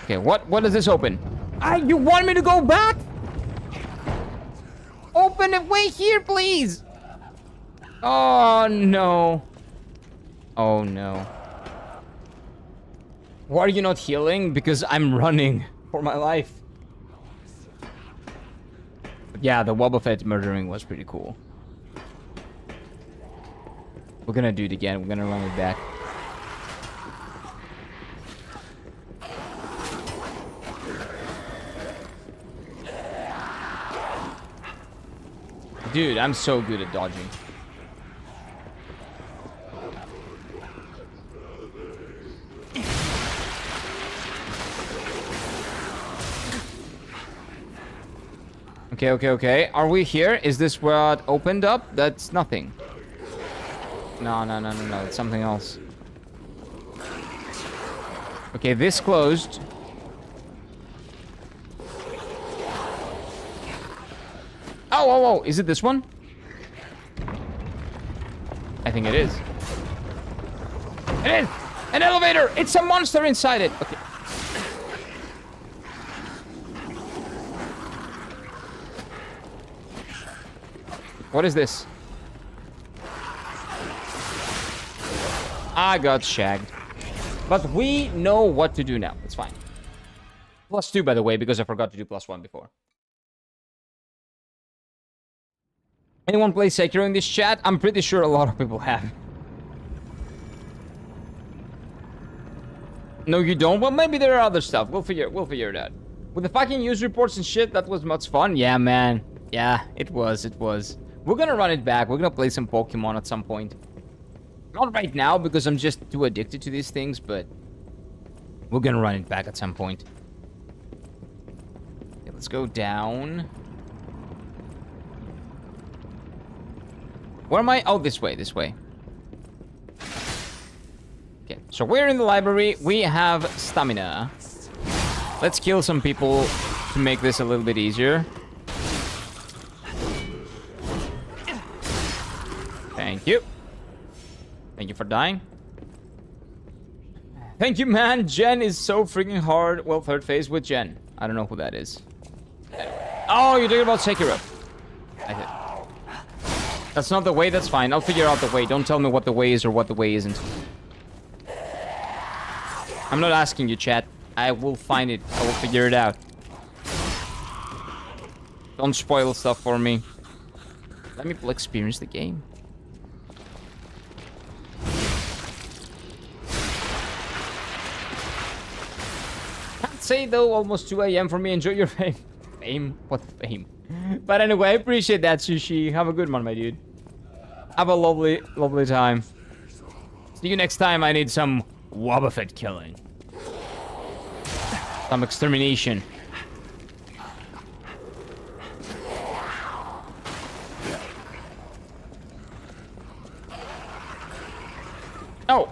Okay, what does this open? You want me to go back? Open it, wait here, please! Oh, no. Oh, no. Why are you not healing? Because I'm running for my life. But yeah, the Wobbuffet murdering was pretty cool. We're gonna do it again. We're gonna run it back. Dude, I'm so good at dodging. Okay. Are we here? Is this what opened up? That's nothing. No. It's something else. Okay, this closed. Oh, is it this one? I think it is. It is! An elevator! It's a monster inside it! Okay. What is this? I got shagged. But we know what to do now. It's fine. +2, by the way, because I forgot to do +1 before. Anyone play Sekiro in this chat? I'm pretty sure a lot of people have. No, you don't? Well, maybe there are other stuff. We'll figure it out. With the fucking news reports and shit, that was much fun. Yeah, man. Yeah, it was. We're gonna run it back. We're gonna play some Pokemon at some point. Not right now, because I'm just too addicted to these things, but we're gonna run it back at some point. Okay, let's go down. Where am I? Oh, this way, this way. Okay, so we're in the library. We have stamina. Let's kill some people to make this a little bit easier. Thank you. Thank you for dying. Thank you, man. Jen is so freaking hard. Well, third phase with Jen. I don't know who that is. Anyway. Oh, you're talking about Sekiro. I did. That's not the way, that's fine. I'll figure out the way. Don't tell me what the way is or what the way isn't. I'm not asking you, chat. I will find it. I will figure it out. Don't spoil stuff for me. Let me experience the game. Can't say though, almost 2 a.m. for me. Enjoy your fame. Fame? What fame? But anyway, I appreciate that, Sushi. Have a good one, my dude. Have a lovely, lovely time. See you next time. I need some Wobbuffet killing. Some extermination. Oh!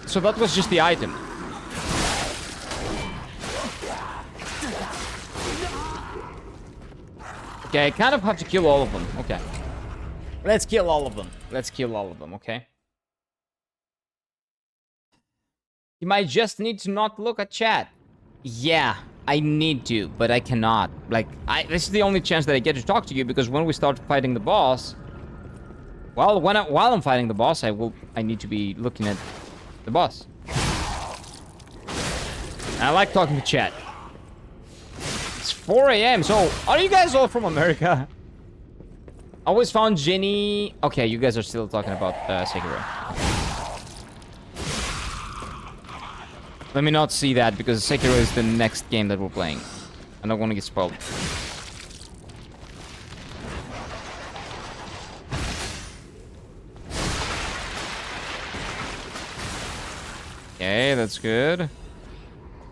So that was just the item. Okay, I kind of have to kill all of them. Okay. Let's kill all of them. Let's kill all of them, okay? You might just need to not look at chat. Yeah, I need to, but I cannot. Like, this is the only chance that I get to talk to you, because when we start fighting the boss... Well, while I'm fighting the boss, I need to be looking at the boss. I like talking to chat. It's 4 a.m., so are you guys all from America? Always found Jenny... Okay, you guys are still talking about Sekiro. Let me not see that, because Sekiro is the next game that we're playing. I don't want to get spoiled. Okay, that's good.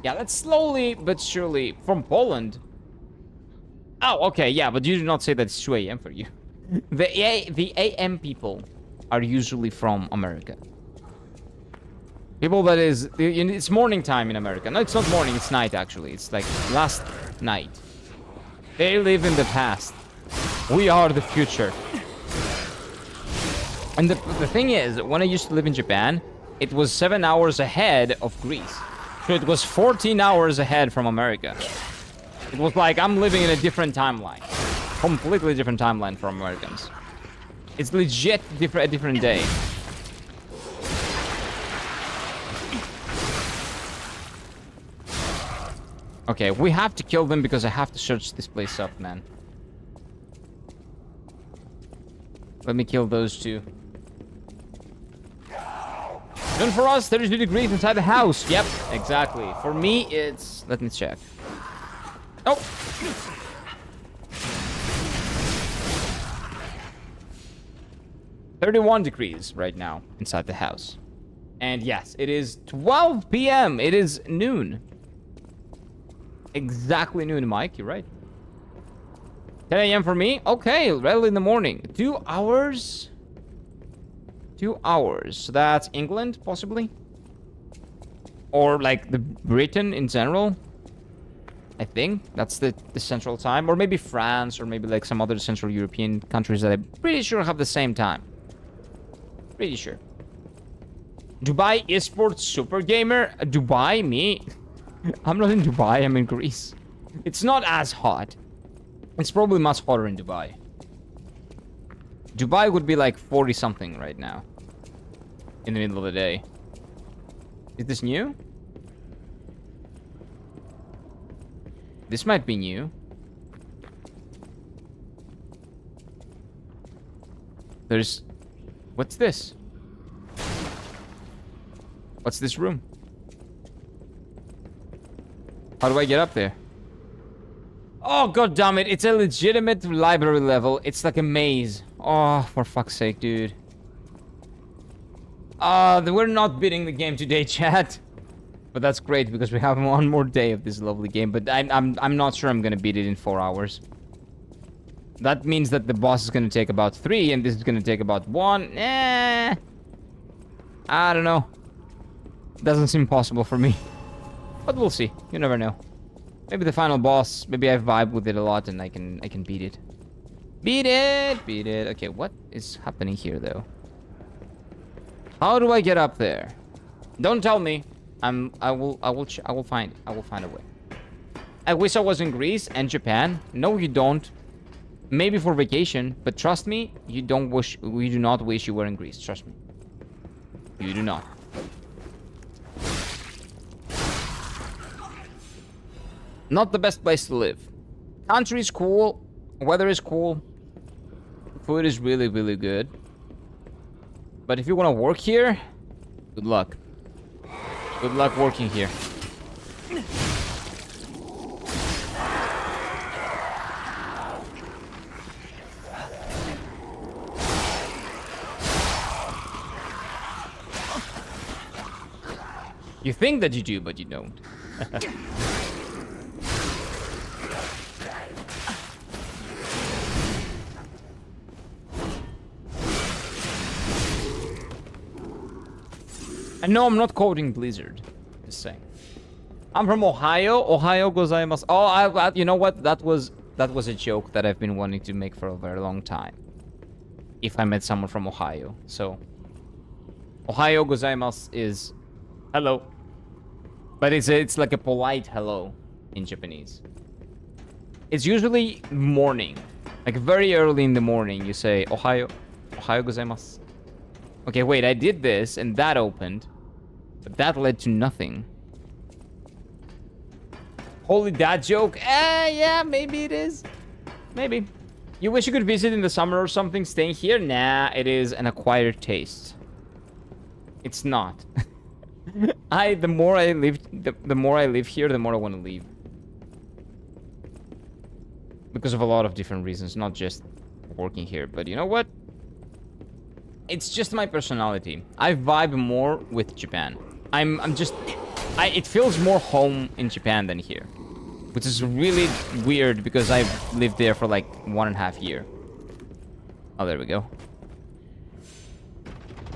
Yeah, let's slowly but surely... From Poland? Oh, okay, yeah, but you did not say that it's 2 a.m. for you. The AM people are usually from America. People that is... It's morning time in America. No, it's not morning, it's night, actually. It's like last night. They live in the past. We are the future. And the thing is, when I used to live in Japan, it was 7 hours ahead of Greece. So it was 14 hours ahead from America. It was like I'm living in a different timeline. Completely different timeline for Americans. It's legit a different day. Okay, we have to kill them because I have to search this place up, man. Let me kill those two. Done for us, 32 degrees inside the house. Yep, exactly. For me, it's... Let me check. Oh! 31 degrees right now inside the house. And yes, it is 12 p.m. It is noon. Exactly noon, Mike. You're right. 10 a.m. for me. Okay, early in the morning. 2 hours. 2 hours. So that's England, possibly? Or like the Britain in general. I think that's the central time. Or maybe France, or maybe like some other Central European countries that I'm pretty sure have the same time. Pretty sure. Dubai esports super gamer. Dubai, me? I'm not in Dubai, I'm in Greece. It's not as hot. It's probably much hotter in Dubai. Dubai would be like 40 something right now. In the middle of the day. Is this new? This might be new. There's... What's this? What's this room? How do I get up there? Oh, god damn it. It's a legitimate library level. It's like a maze. Oh, for fuck's sake, dude. We're not beating the game today, chat. But that's great because we have one more day of this lovely game. But I'm not sure I'm gonna beat it in 4 hours. That means that the boss is gonna take about 3, and this is gonna take about 1. I don't know. Doesn't seem possible for me. But we'll see. You never know. Maybe the final boss. Maybe I vibe with it a lot, and I can beat it. Beat it! Beat it. Okay, what is happening here, though? How do I get up there? Don't tell me. I will find a way. I wish I was in Greece and Japan. No, you don't. Maybe for vacation, but trust me, you do not wish you were in Greece. Trust me. You do not. Not the best place to live. Country is cool. Weather is cool. Food is really, really good. But if you want to work here, good luck. Good luck working here. You think that you do, but you don't. And no, I'm not quoting Blizzard. Just saying. I'm from Ohio. Ohio gozaimasu. Oh, you know what? That was a joke that I've been wanting to make for a very long time. If I met someone from Ohio. So, Ohio gozaimasu is hello. But it's like a polite hello in Japanese. It's usually morning. Like very early in the morning, you say Ohio gozaimasu. Okay, wait, I did this and that opened. But that led to nothing. Holy dad joke? Yeah, maybe it is. Maybe. You wish you could visit in the summer or something, staying here? Nah, it is an acquired taste. It's not. The more I live here, the more I want to leave. Because of a lot of different reasons, not just working here. But you know what? It's just my personality. I vibe more with Japan. It feels more home in Japan than here. Which is really weird because I've lived there for like 1.5 years. Oh, there we go.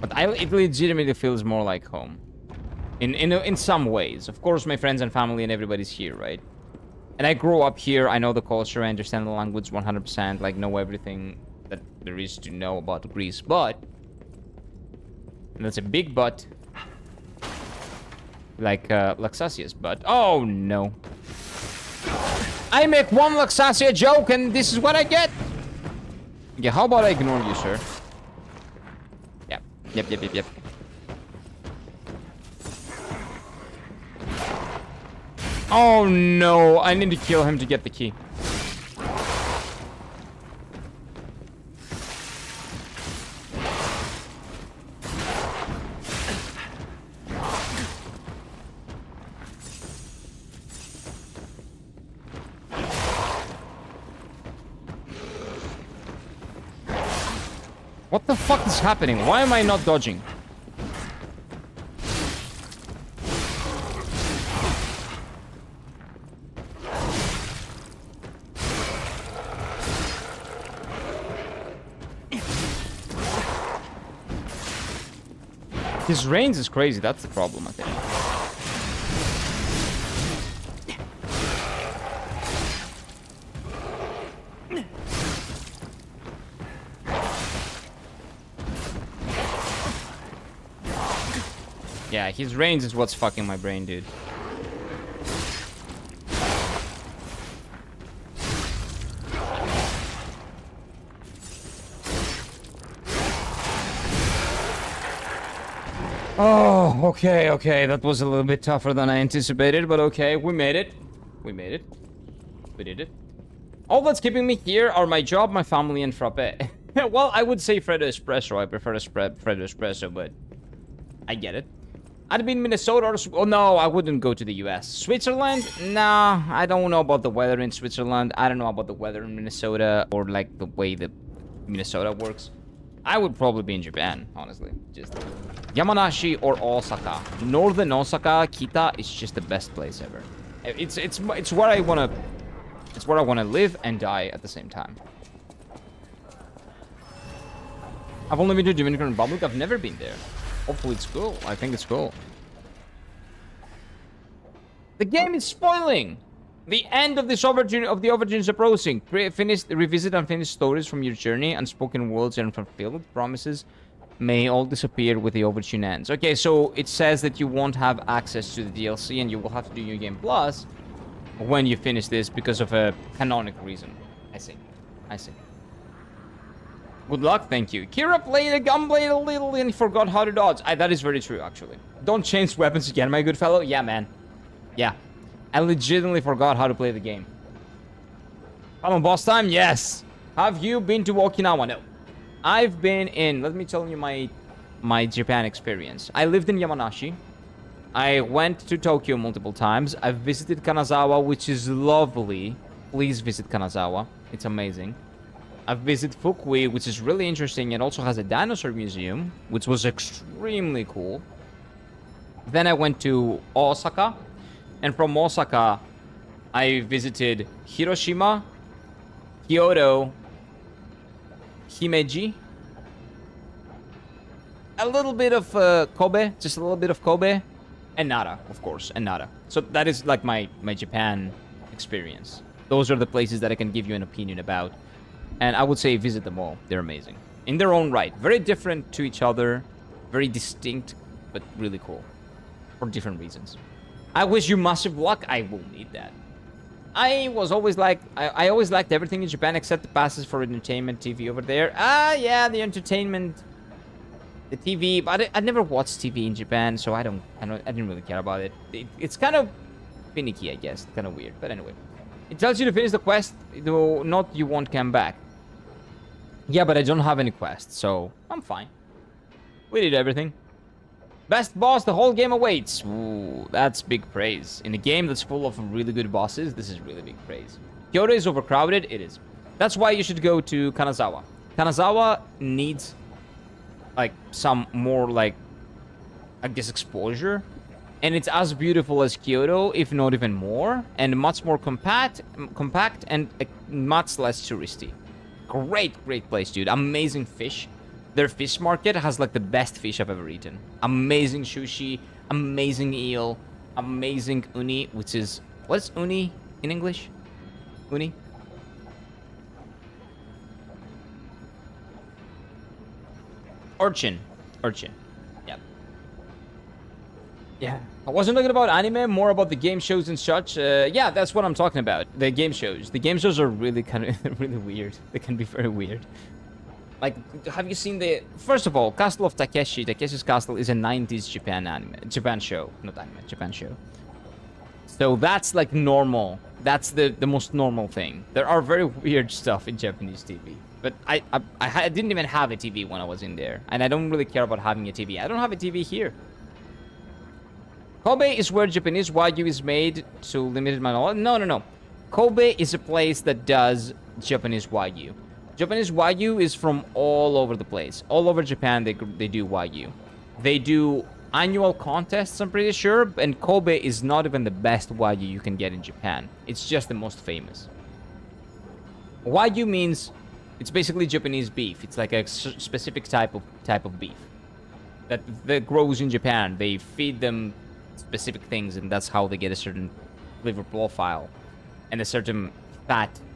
But it legitimately feels more like home. In some ways. Of course, my friends and family and everybody's here, right? And I grew up here. I know the culture. I understand the language 100%. Like, know everything that there is to know about Greece. But... and that's a big but. Like, Laxasia's butt. Oh, no. I make one Laxasia joke and this is what I get. Yeah, how about I ignore you, sir? Yep. Oh, no. I need to kill him to get the key. What the fuck is happening? Why am I not dodging? His range is crazy, that's the problem, I think. Yeah, his range is what's fucking my brain, dude. Oh, okay. That was a little bit tougher than I anticipated, but okay, we made it. We did it. All that's keeping me here are my job, my family, and frappe. Well, I would say Freddo Espresso. I prefer Freddo Espresso, but I get it. I'd be in Minnesota or... oh, no, I wouldn't go to the US. Switzerland? Nah, I don't know about the weather in Switzerland. I don't know about the weather in Minnesota or, like, the way that Minnesota works. I would probably be in Japan, honestly. Just Yamanashi or Osaka. Northern Osaka, Kita is just the best place ever. It's where I wanna live and die at the same time. I've only been to Dominican Republic. I've never been there. Hopefully it's cool. I think it's cool. The game is spoiling. The end of this aubergine is approaching. Revisit unfinished stories from your journey. Unspoken worlds and unfulfilled promises may all disappear with the aubergine ends. Okay, so it says that you won't have access to the DLC and you will have to do New Game Plus when you finish this because of a canonical reason. I see. Good luck, thank you. Kira played a gunblade a little and forgot how to dodge. That is very true, actually. Don't change weapons again, my good fellow. Yeah, man. Yeah. I legitimately forgot how to play the game. Come on, boss time? Yes. Have you been to Okinawa? No. I've been in... Let me tell you my Japan experience. I lived in Yamanashi. I went to Tokyo multiple times. I've visited Kanazawa, which is lovely. Please visit Kanazawa. It's amazing. I've visited Fukui, which is really interesting and also has a dinosaur museum, which was extremely cool. Then I went to Osaka, and from Osaka, I visited Hiroshima, Kyoto, Himeji, a little bit of Kobe, just a little bit of Kobe, and Nara, of course, and Nara. So that is like my Japan experience. Those are the places that I can give you an opinion about. And I would say visit them all. They're amazing. In their own right. Very different to each other. Very distinct, but really cool. For different reasons. I wish you massive luck. I will need that. I was always like... I always liked everything in Japan except the passes for entertainment TV over there. Yeah, the entertainment... The TV... But I never watched TV in Japan, so I didn't really care about it. It's kind of finicky, I guess. Kind of weird. But anyway. It tells you to finish the quest, though not you won't come back. Yeah, but I don't have any quests, so I'm fine. We did everything. Best boss the whole game awaits. Ooh, that's big praise. In a game that's full of really good bosses, this is really big praise. Kyoto is overcrowded, it is. That's why you should go to Kanazawa. Kanazawa needs, like, some more, like, I guess, exposure. And it's as beautiful as Kyoto, if not even more. And much more compact and much less touristy. Great place, dude. Amazing fish. Their fish market has, like, the best fish I've ever eaten. Amazing sushi, amazing eel, amazing uni, which is... What's uni in English? Uni? Urchin. Yep. Yeah. I wasn't talking about anime, more about the game shows and such. Yeah, that's what I'm talking about. The game shows. The game shows are really kind of really weird. They can be very weird. Like, have you seen the... First of all, Castle of Takeshi. Takeshi's Castle is a 90s Japan show. Not anime, Japan show. So that's like normal. That's the most normal thing. There are very weird stuff in Japanese TV. But I didn't even have a TV when I was in there. And I don't really care about having a TV. I don't have a TV here. Kobe is where Japanese Wagyu is made, to limited my knowledge. No. Kobe is a place that does Japanese Wagyu. Japanese Wagyu is from all over the place. All over Japan, they do Wagyu. They do annual contests, I'm pretty sure, and Kobe is not even the best Wagyu you can get in Japan. It's just the most famous. Wagyu means it's basically Japanese beef. It's like a specific type of beef that grows in Japan. They feed them specific things, and that's how they get a certain liver profile and a certain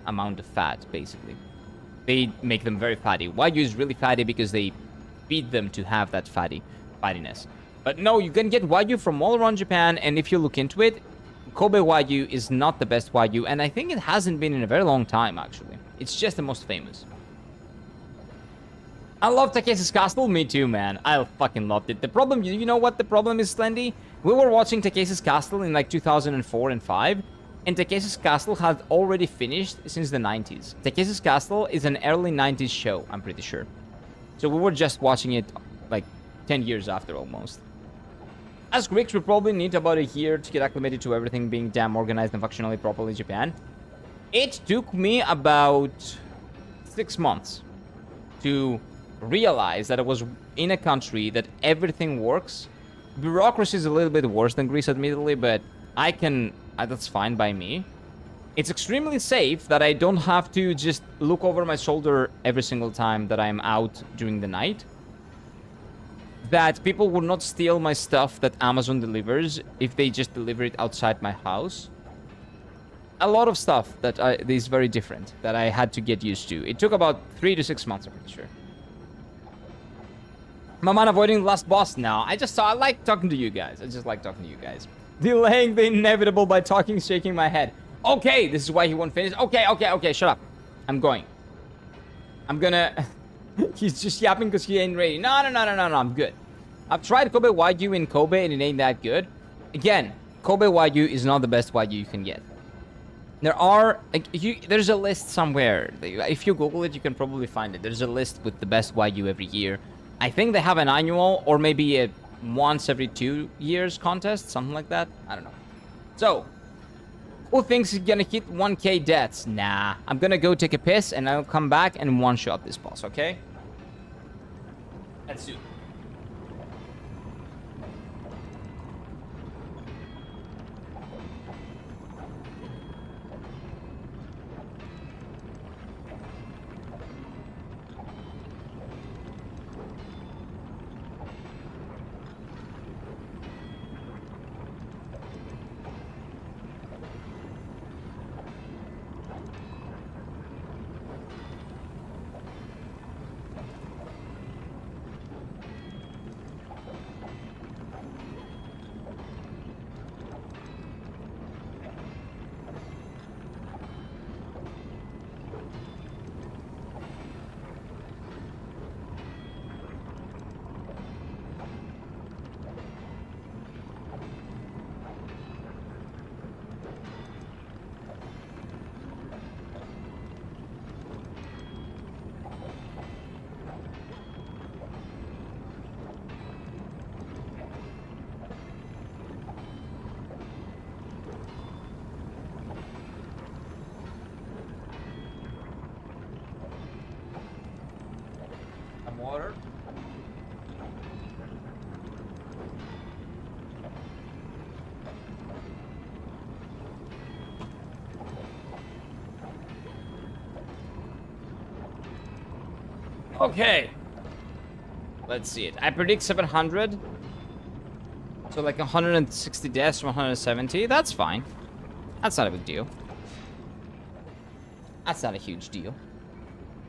amount of fat, basically. They make them very fatty. Wagyu is really fatty because they feed them to have that fattiness. But no, you can get Wagyu from all around Japan, and if you look into it, Kobe Wagyu is not the best Wagyu, and I think it hasn't been in a very long time, actually. It's just the most famous. I love Takeshi's Castle. Me too, man. I fucking loved it. The problem, you know what the problem is, Slendy? We were watching Takeshi's Castle in like 2004 and 5, and Takeshi's Castle had already finished since the 90s. Takeshi's Castle is an early 90s show, I'm pretty sure. So we were just watching it like 10 years after almost. As Greeks, we probably need about a year to get acclimated to everything being damn organized and functionally properly in Japan. It took me about 6 months to realized that I was in a country that everything works. Bureaucracy is a little bit worse than Greece, admittedly, but that's fine by me. It's extremely safe that I don't have to just look over my shoulder every single time that I'm out during the night. That people will not steal my stuff that Amazon delivers if they just deliver it outside my house. A lot of stuff that is very different that I had to get used to. It took about 3 to 6 months, I'm pretty sure. My man avoiding the last boss now. I like talking to you guys. I just like talking to you guys. Delaying the inevitable by talking, shaking my head. Okay, this is why he won't finish. Okay, shut up. I'm going. I'm gonna... He's just yapping because he ain't ready. No, I'm good. I've tried Kobe Wagyu in Kobe and it ain't that good. Again, Kobe Wagyu is not the best Wagyu you can get. There's a list somewhere. If you Google it, you can probably find it. There's a list with the best Wagyu every year. I think they have an annual or maybe a once every 2 years contest, something like that. I don't know. So, who thinks he's gonna hit 1k deaths? Nah, I'm gonna go take a piss and I'll come back and one-shot this boss, okay? Let's do it. Water. Okay. Let's see it. I predict 700. So like 160 deaths from 170. That's fine. That's not a big deal. That's not a huge deal.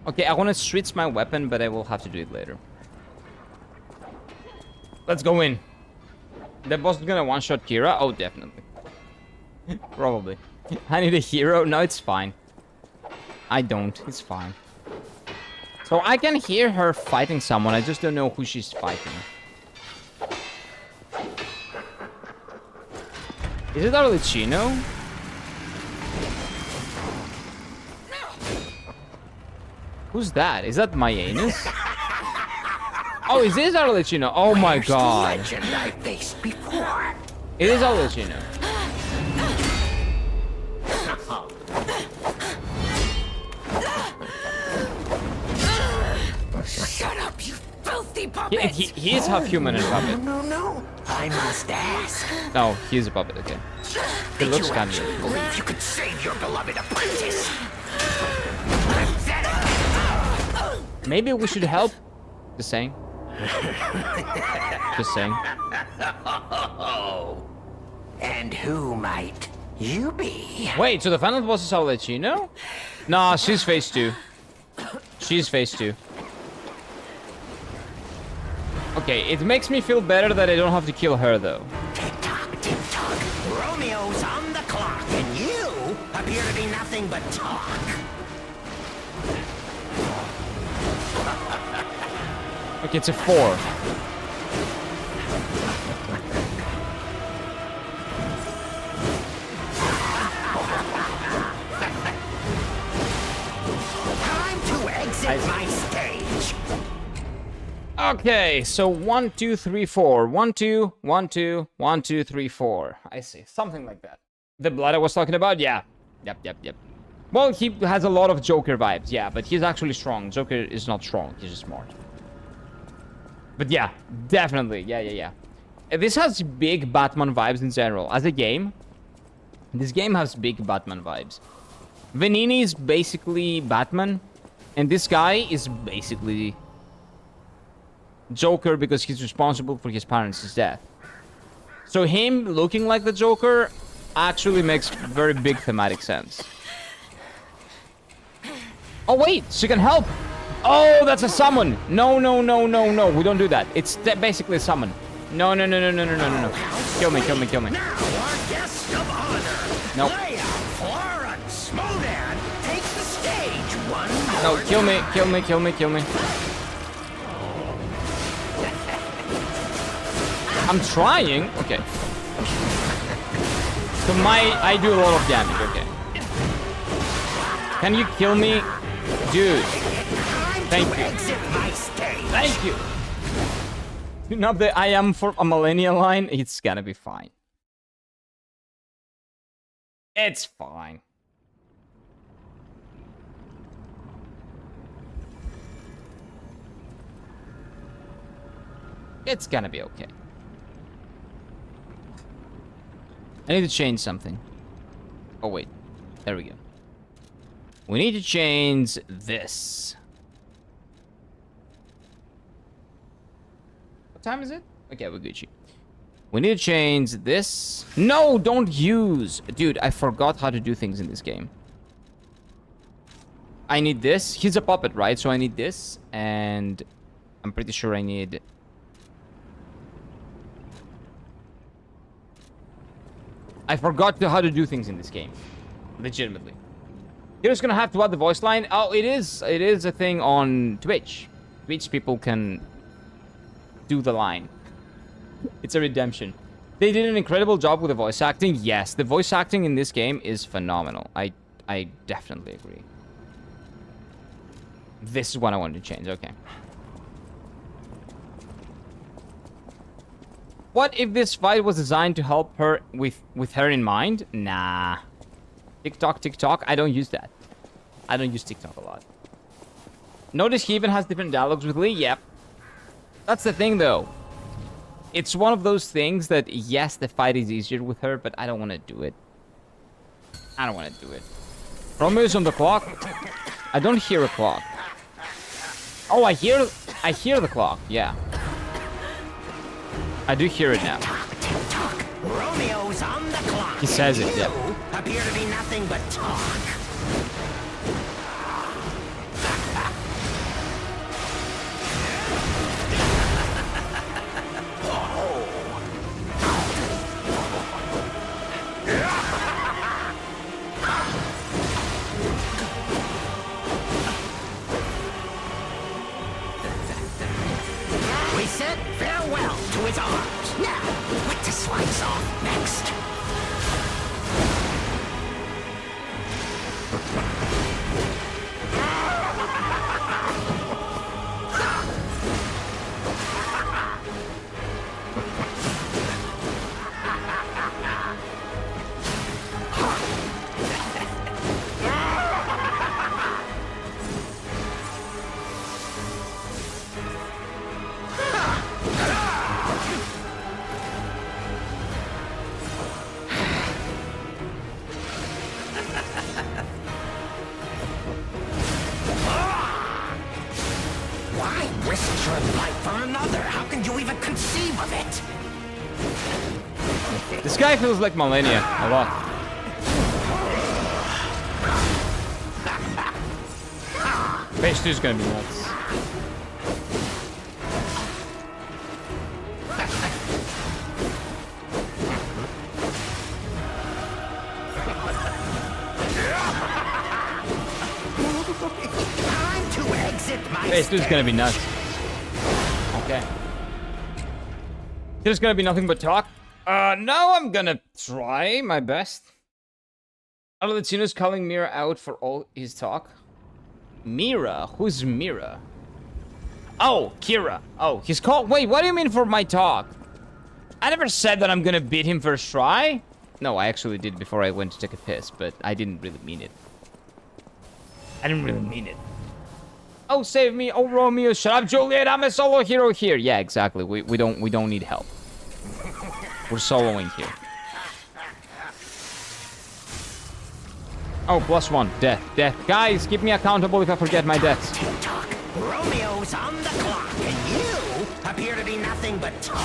Okay, I want to switch my weapon, but I will have to do it later. Let's go in. The boss is gonna one-shot Kira? Oh, definitely. Probably. I need a hero? No, it's fine. I don't. It's fine. So I can hear her fighting someone. I just don't know who she's fighting. Is it Arlecchino? Who's that? Is that my anus? Oh, is this Arlecchino? Oh my god. Legend I faced before. It is Arlecchino. Shut up, you filthy puppet! He is half human and puppet. No. I must ask. No, he is a puppet, okay. It Did looks you kind actually of... believe you could save your beloved apprentice? Maybe we should help. Just saying. Just saying. And who might you be? Wait, so the final boss is Arlecchino? Nah, she's phase 2. She's phase 2. Okay, it makes me feel better that I don't have to kill her, though. Tick-tock, tick-tock. Romeo's on the clock, and you appear to be nothing but talk. Okay, it's a 4. Time to exit my stage. Okay, so 1, 2, 3, 4. 1, 2, 1, 2, 1, 2, 3, 4. I see, something like that. The blood I was talking about? Yeah. Yep. Well, he has a lot of Joker vibes, yeah, but he's actually strong. Joker is not strong, he's just smart. But yeah, definitely. Yeah. This has big Batman vibes in general. As a game, this game has big Batman vibes. Venini is basically Batman, and this guy is basically Joker because he's responsible for his parents' death. So him looking like the Joker actually makes very big thematic sense. Oh wait, she can help. Oh, that's a summon. No. We don't do that. It's basically a summon. No. Kill me. Now our guest of honor. Nope. Leia Florence Modan takes the stage one more No, kill me. I'm trying. Okay. So I do a lot of damage. Okay. Can you kill me? Dude. Thank you. exit my stage. Thank you. Now that I am for a millennial line, it's gonna be fine. It's fine. It's gonna be okay. I need to change something. Oh, wait. There we go. We need to change this. What time is it? Okay, we're Gucci. We need to change this. No, don't use. Dude, I forgot how to do things in this game. I need this. He's a puppet, right? So I need this. And I'm pretty sure I need... I forgot how to do things in this game. Legitimately. You're just gonna have to add the voice line. Oh, it is a thing on Twitch. Twitch people can do the line. It's a redemption. They did an incredible job with the voice acting. Yes, the voice acting in this game is phenomenal. I definitely agree. This is what I wanted to change. Okay. What if this fight was designed to help her with her in mind? Nah. TikTok. I don't use that. I don't use TikTok a lot. Notice he even has different dialogues with Lee. Yep. That's the thing, though. It's one of those things that, yes, the fight is easier with her, but I don't want to do it. I don't want to do it. Romeo's on the clock. I don't hear a clock. Oh, I hear the clock. Yeah. I do hear it now. Tick-tock. Romeo's on the clock. He says it, yeah. You appear to be nothing but talk. We said farewell to his arms. Now, what to slice off next? Why risk your life for another? How can you even conceive of it? This guy feels like Millennia a lot. Phase 2 is gonna be nuts. Time to exit my Phase 2 is gonna be nuts. Okay. There's gonna be nothing but talk. Now I'm gonna try my best. Arlecchino's calling Mira out for all his talk. Mira? Who's Mira? Oh, Kira. Oh, he's called... Wait, what do you mean for my talk? I never said that I'm gonna beat him first try. No, I actually did before I went to take a piss, but I didn't really mean it. I didn't really mean it. Oh, save me. Oh, Romeo. Shut up, Juliet. I'm a solo hero here. Yeah, exactly. We don't need help. We're soloing here. Oh, +1. Death. Death. Guys, keep me accountable if I forget my deaths. Tick-tock. Romeo's on the clock, and you appear to be nothing but talk.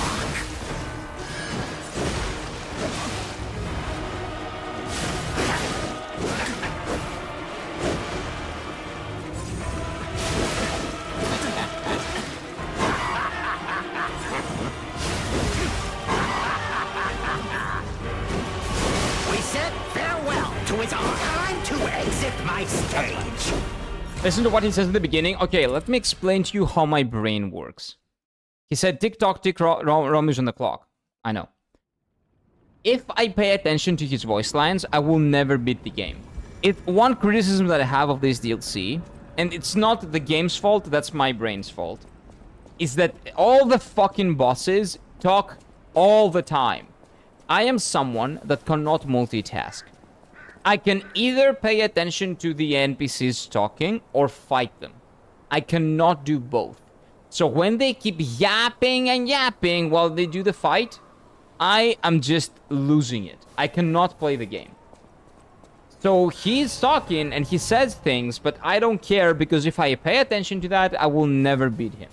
We said farewell to his arm. Time to exit my stage. Listen to what he says in the beginning. Okay, let me explain to you how my brain works. He said, tick-tock, tick, Romeo's on the clock. I know. If I pay attention to his voice lines, I will never beat the game. One criticism that I have of this DLC, and it's not the game's fault, that's my brain's fault, is that all the fucking bosses talk all the time. I am someone that cannot multitask. I can either pay attention to the NPCs talking or fight them. I cannot do both. So when they keep yapping and yapping while they do the fight, I am just losing it. I cannot play the game. So he's talking and he says things, but I don't care because if I pay attention to that, I will never beat him.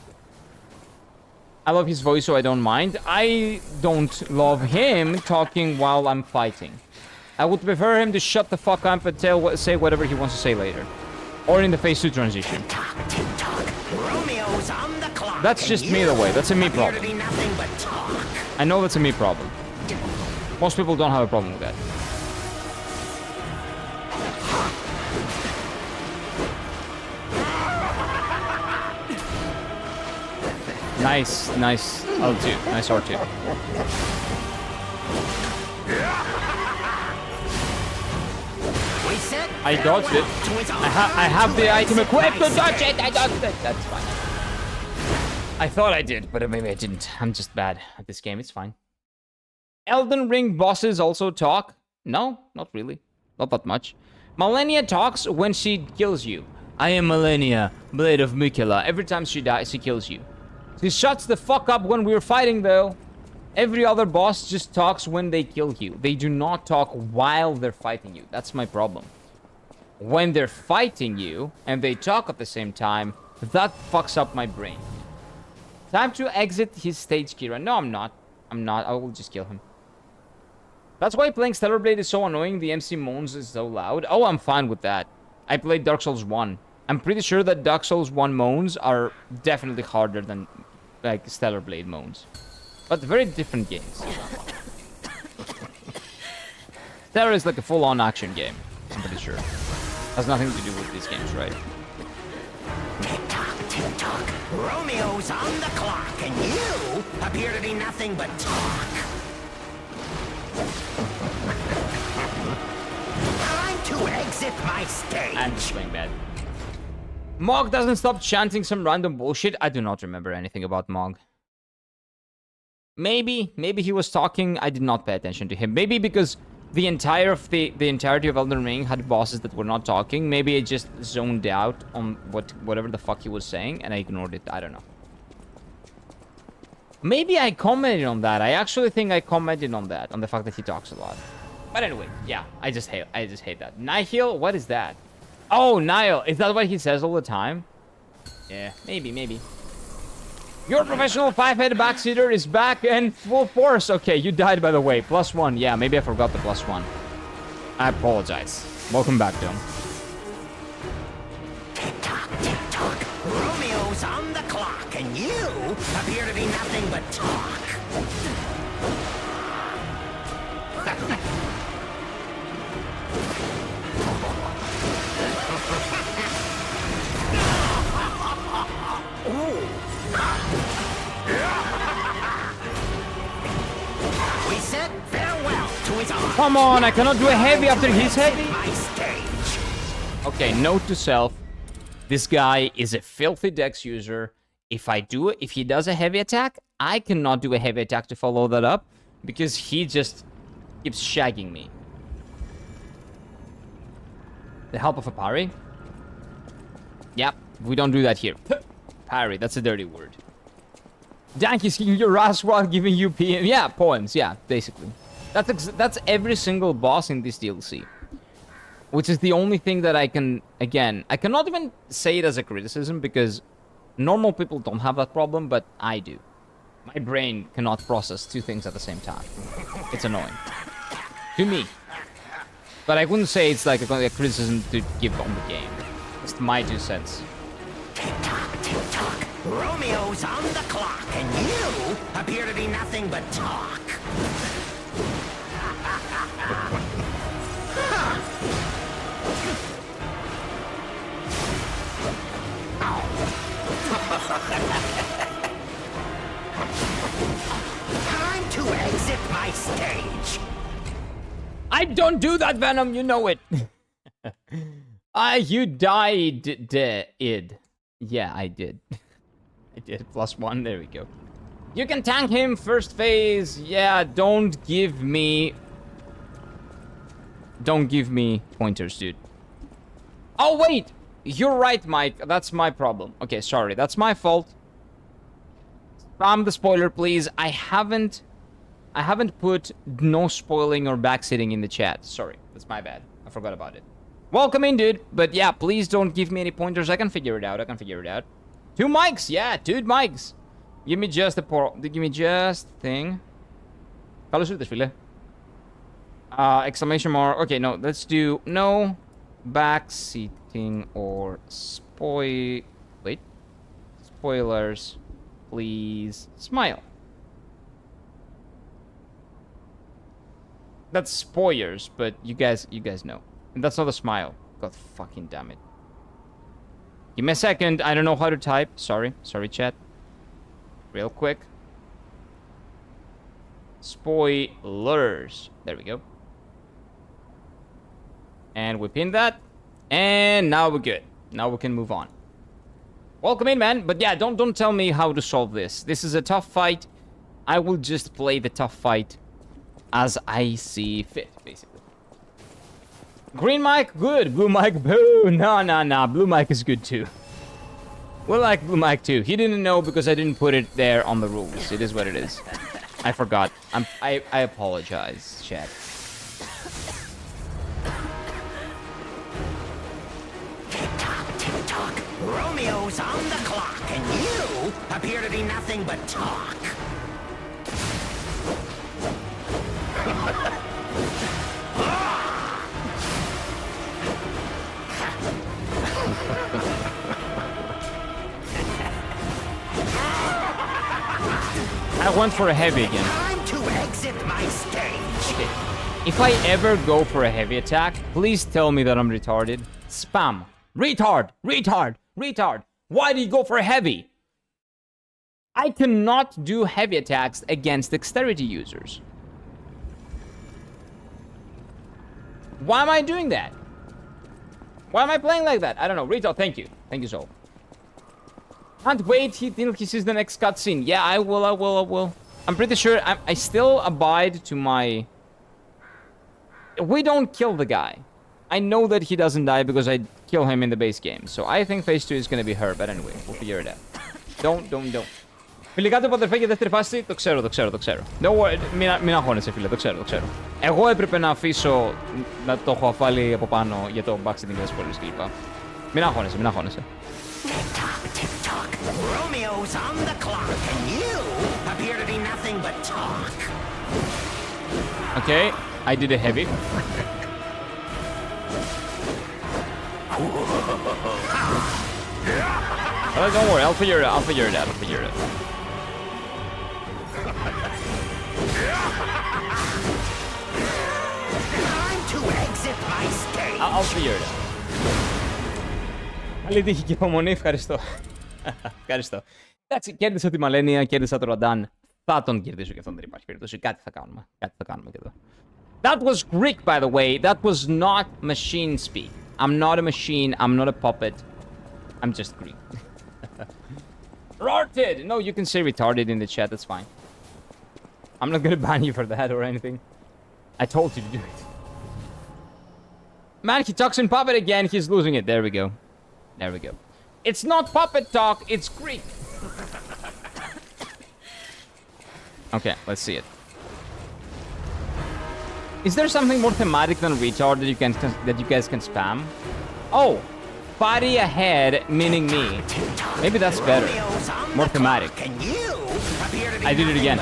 I love his voice, so I don't mind. I don't love him talking while I'm fighting. I would prefer him to shut the fuck up and say whatever he wants to say later. Or in the phase 2 transition. Tick-tock, tick-tock. Romeo's on the clock. That's just me, the way. That's a me appear to problem. be nothing but talk. I know that's a me problem. Most people don't have a problem with that. Nice L2. Nice R2. We said I dodged it. farewell to his arm. I have the item Exit equipped my to dodge stage. it. I dodged it. That's fine. I thought I did, but maybe I didn't. I'm just bad at this game. It's fine. Elden Ring bosses also talk? No, not really. Not that much. Malenia talks when she kills you. I am Malenia, Blade of Mikula. Every time she dies, she kills you. She shuts the fuck up when we're fighting, though. Every other boss just talks when they kill you. They do not talk while they're fighting you. That's my problem. When they're fighting you, and they talk at the same time, that fucks up my brain. Time to exit his stage, Kira. No, I'm not. I'm not. I will just kill him. That's why playing Stellar Blade is so annoying. The MC moans is so loud. Oh, I'm fine with that. I played Dark Souls 1. I'm pretty sure that Dark Souls 1 moans are definitely harder than, like, Stellar Blade moans. But very different games. Stellar is like a full-on action game. I'm pretty sure. Has nothing to do with these games, right? Tick-tock, tick-tock. Romeo's on the clock, and you appear to be nothing but talk. Time to exit my stage. I'm just playing bad. Mog doesn't stop chanting some random bullshit. I do not remember anything about Mog. Maybe he was talking. I did not pay attention to him. Maybe because the entirety of Elden Ring had bosses that were not talking. Maybe I just zoned out on whatever the fuck he was saying and I ignored it. I don't know. Maybe I commented on that. I actually think I commented on that, on the fact that he talks a lot. But anyway, yeah, I just hate that. Nihil, what is that? Oh, Nihil, is that what he says all the time? Yeah, maybe. Your professional 5-head backseater is back and full force. Okay, you died, by the way. +1. Yeah, maybe I forgot the +1. I apologize. Welcome back, Dome. Tick-tock, tick-tock. Romeo's on the clock, and you appear to be nothing but talk. We said farewell to his arm. Come on, I cannot do a heavy after he's heavy. My stage. Okay, note to self. This guy is a filthy dex user. If he does a heavy attack, I cannot do a heavy attack to follow that up because he just keeps shagging me. The help of a parry? Yep, We don't do that here. Parry, that's a dirty word. Danky's kicking your ass while giving you PM. Yeah, poems, yeah, basically. That's every single boss in this DLC. Which is the only thing that I can, again, I cannot even say it as a criticism because normal people don't have that problem, but I do. My brain cannot process two things at the same time. It's annoying. To me. But I wouldn't say it's like a criticism to give on the game. It's my 2 cents. Tick-tock, tick-tock. Romeo's on the clock, and you appear to be nothing but talk. Time to exit my stage. I don't do that, Venom, you know it. You died, id. Yeah, I did. I did. +1, there we go. You can tank him first phase. Yeah, don't give me pointers, dude. Oh, wait! You're right, Mike. That's my problem. Okay, sorry. That's my fault. Spam the spoiler, please. I haven't put no spoiling or backseating in the chat. Sorry. That's my bad. I forgot about it. Welcome in, dude. But yeah, please don't give me any pointers. I can figure it out. 2 mics. Yeah, 2 mics. Give me just thing. Καλώς ήρθες, φίλε. Exclamation mark. Okay, no. Let's do no backseating or spoilers. Please smile. That's spoilers, but you guys know. And that's not a smile. God fucking damn it. Give me a second. I don't know how to type. Sorry, chat. Real quick. Spoilers. There we go. And we pin that. And now we're good. Now we can move on. Welcome in, man. But yeah, don't tell me how to solve this. This is a tough fight. I will just play the tough fight as I see fit, basically. Green mic, good. Blue mic, boo. Nah. Blue mic is good too. We like blue mic too. He didn't know because I didn't put it there on the rules. It is what it is. I forgot. I apologize, chat. Tick-tock, tick-tock. Romeo's on the clock, and you appear to be nothing but talk. I went for a heavy again. Time to exit my stage. Okay. If I ever go for a heavy attack, please tell me that I'm retarded. Spam. Retard. Why did you go for a heavy? I cannot do heavy attacks against dexterity users. Why am I doing that? Why am I playing like that? I don't know. Retard, thank you. Thank you, Soul. Can't wait till he sees the next cutscene. Yeah, I will. I'm pretty sure I still abide to my... We don't kill the guy. I know that he doesn't die because I kill him in the base game. So I think phase 2 is gonna be her, but anyway, we'll figure it out. Don't. Φιλικά του αδερφέ για δεύτερη φάση, το ξέρω. No worry, μην αγχώνεσαι, φίλε, το ξέρω. Εγώ έπρεπε να αφήσω να το έχω αφάλει από πάνω για το backseating και spoilers κλπ. Μην αγχώνεσαι. Tick-tock, tick-tock. Romeo's on the clock, and you appear to be nothing but talk. Okay, I did a heavy. Don't worry, I'll figure it out. Time to exit my stage. I'll figure it out. Καλή τύχη και υπομονή, ευχαριστώ. Εντάξει, κέρδισα τη Μαλένια, κέρδισα τον Ραντάν. Θα τον κερδίσω και αυτόν, δεν υπάρχει περίπτωση. Κάτι θα κάνουμε και εδώ. That was Greek, by the way. That was not machine speak. I'm not a machine. I'm not a puppet. I'm just Greek. Retarded! No, you can say retarded in the chat. That's fine. I'm not gonna ban you for that or anything. I told you to do it. Man, he talks in puppet again. He's losing it. There we go. It's not puppet talk, it's Greek. Okay, let's see it. Is there something more thematic than retard that you guys can spam? Oh, body ahead, meaning me. Maybe that's better. More thematic. I did it again.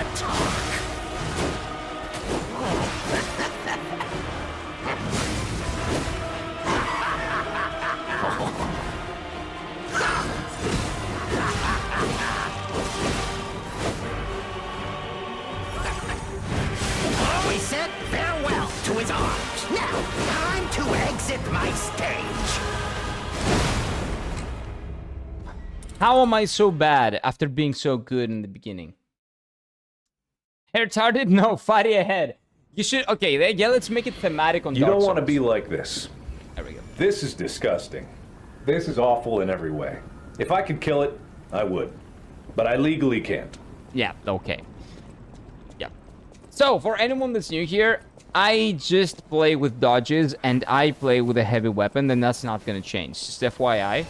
We said farewell to his arms. Now, time to exit my stage. How am I so bad after being so good in the beginning? Retarded? No, fighting ahead. You should... Okay, yeah, let's make it thematic on You Dark don't Souls. want to be like this. There we go. This is disgusting. This is awful in every way. If I could kill it, I would. But I legally can't. Yeah, okay. Yeah. So, for anyone that's new here, I just play with dodges and I play with a heavy weapon, then that's not gonna change. Just FYI.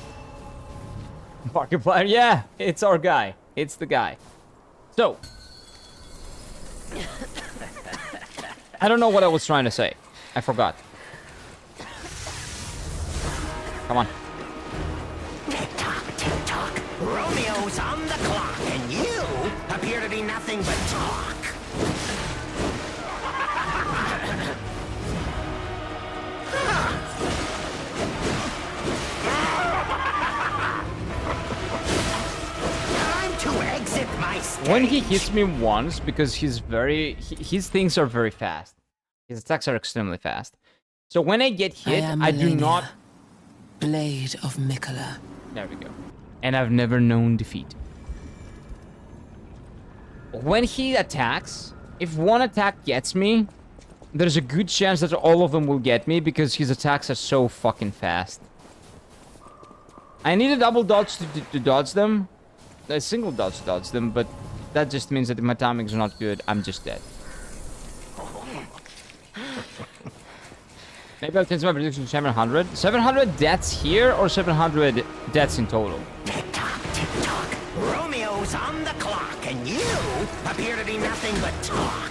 Markiplier, yeah, it's our guy. It's the guy. So. I don't know what I was trying to say. I forgot. Come on. Tick-tock, tick-tock. Romeo's on the clock, and you appear to be nothing but talk. Time to exit my stage. When he hits me once, because his things are very fast. His attacks are extremely fast. So when I get hit, I do not... Blade of Mikola. There we go. And I've never known defeat. When he attacks, if one attack gets me, there's a good chance that all of them will get me because his attacks are so fucking fast. I need a double dodge to dodge them. A single dodge to dodge them, but that just means that my timing's not good. I'm just dead. Maybe I'll change my prediction to 700. 700 deaths here or 700 deaths in total? Tick-tock, tick-tock. Romeo's on the clock, and you appear to be nothing but talk.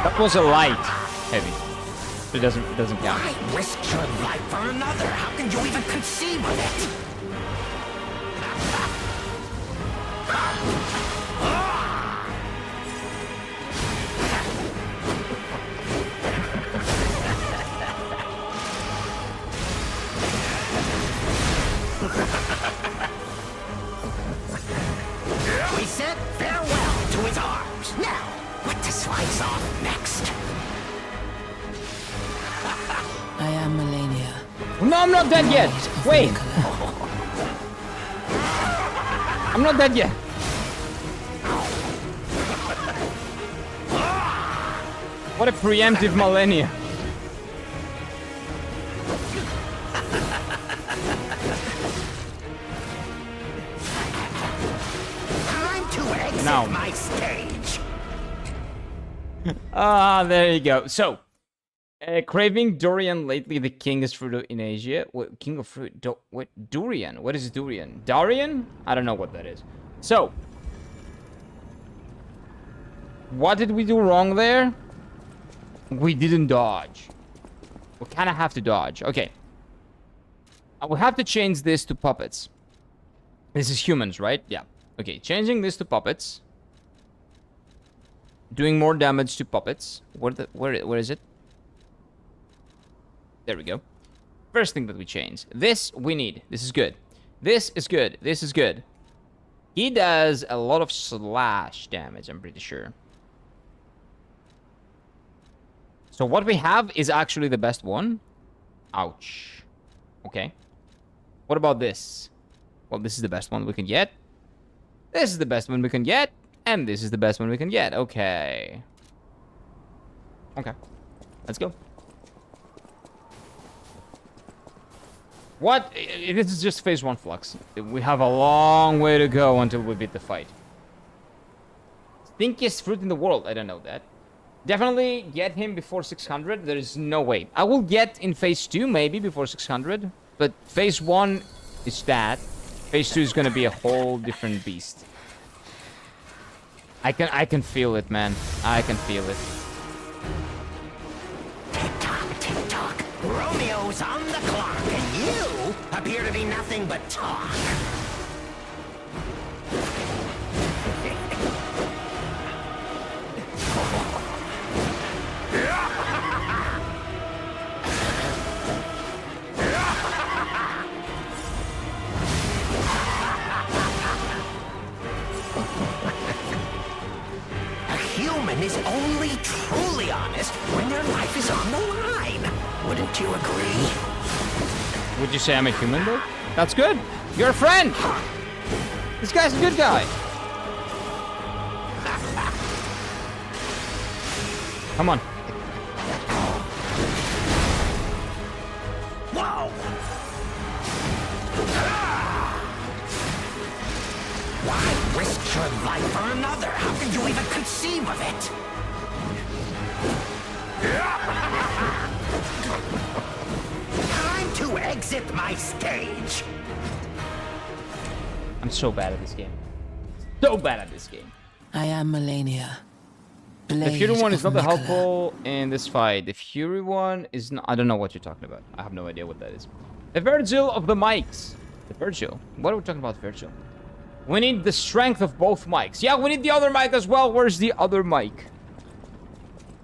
That was a light heavy. It doesn't count. I risked your life for another. How can you even conceive of it? We said farewell to his arms. Now, what to slice off next? I am Melania. No, I'm not dead yet. Wait, I'm not dead yet. What a preemptive millennia. Time to exit Now. my stage. Ah, there you go. So, craving durian lately. The king is fruit in Asia. What, king of fruit? What durian? What is durian? Darian? I don't know what that is. So, what did we do wrong there? We didn't dodge. We kind of have to dodge. Okay. We have to change this to puppets. This is humans, right? Yeah. Okay, changing this to puppets. Doing more damage to puppets. Where is it? There we go. First thing that we change. This we need. This is good. This is good. This is good. He does a lot of slash damage, I'm pretty sure. So what we have is actually the best one. Ouch. Okay. What about this? Well, this is the best one we can get. This is the best one we can get. And this is the best one we can get. Okay. Okay. Let's go. What? This is just phase 1 flux. We have a long way to go until we beat the fight. Stinkiest fruit in the world. I don't know that. Definitely get him before 600. There is no way. I will get in phase 2 maybe before 600. But phase 1 is that. Phase 2 is going to be a whole different beast. I can feel it, man. I can feel it. Tick-tock, Romeo's on the clock, and you appear to be nothing but talk. A human is only truly honest when their life is on the line. Wouldn't you agree? Would you say I'm a human, though? That's good. You're a friend. This guy's a good guy. Come on. Whoa! Why risk your life for another? How could you even conceive of it? Time to exit my stage. I'm so bad at this game. So bad at this game. I am Melania. The Fury one is not that Nicola. helpful in this fight. The Fury one is not... I don't know what you're talking about. I have no idea what that is. The Virgil of the mics. The Virgil? What are we talking about, Virgil? We need the strength of both mics. Yeah, we need the other mic as well. Where's the other mic?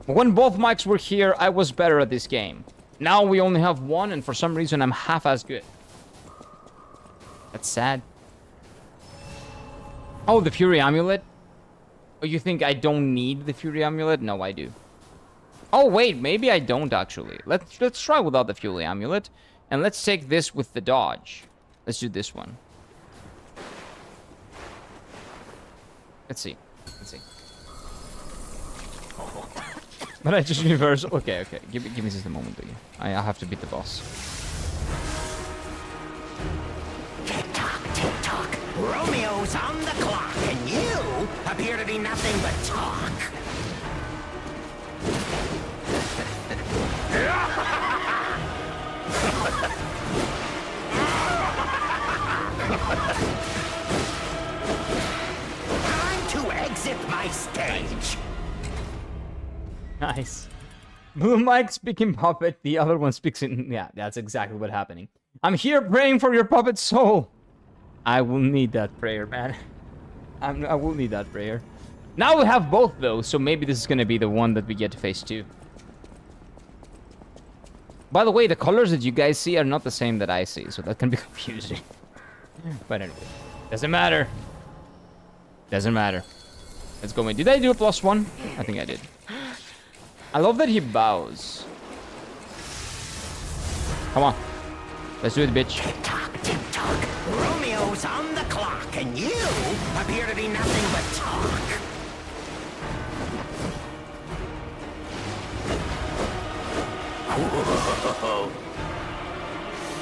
When both mics were here, I was better at this game. Now we only have one, and for some reason, I'm half as good. That's sad. Oh, the Fury Amulet? Oh, you think I don't need the Fury Amulet? No, I do. Oh, wait, maybe I don't, actually. Let's try without the Fury Amulet. And let's take this with the dodge. Let's do this one. Let's see. Let's see. But I just universal. Okay, okay. Give me just a moment, please. I have to beat the boss. Tick-tock, Romeo's on the clock, and you appear to be nothing but talk. Time to exit my stage. Nice. Blue Mike speaking puppet, the other one speaks in... Yeah, that's exactly what's happening. I'm here praying for your puppet soul. I will need that prayer, man. I will need that prayer. Now we have both, though, so maybe this is going to be the one that we get to phase 2. By the way, the colors that you guys see are not the same that I see, so that can be confusing. But anyway, doesn't matter. Doesn't matter. Let's go in. Did I do a +1? I think I did. I love that he bows. Come on. Let's do it, bitch. Tick-tock, Romeo's on the clock, and you appear to be nothing but talk.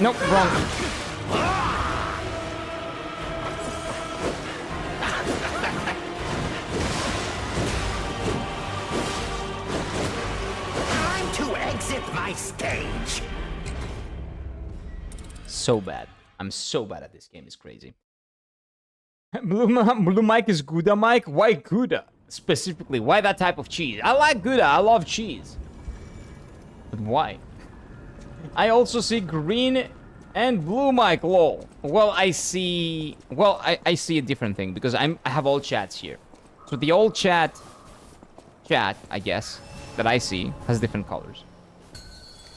Nope, wrong. Time to exit my stage. So bad. I'm so bad at this game. It's crazy. Blue Mike is Gouda Mike? Why Gouda? Specifically, why that type of cheese? I like Gouda. I love cheese. But why? I also see green and blue Mike, lol. Well, I see... Well, I see a different thing because I have all chats here. So the old chat, I guess, that I see has different colors.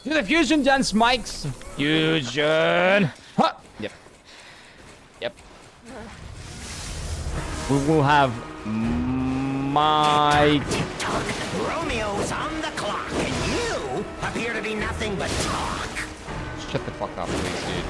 Do the fusion dance, mics. Fusion. Huh. Yep. Yep. We will have Mike. Tick-tock, Romeo's on the clock, and you appear to be nothing but talk. Shut the fuck up, please, dude.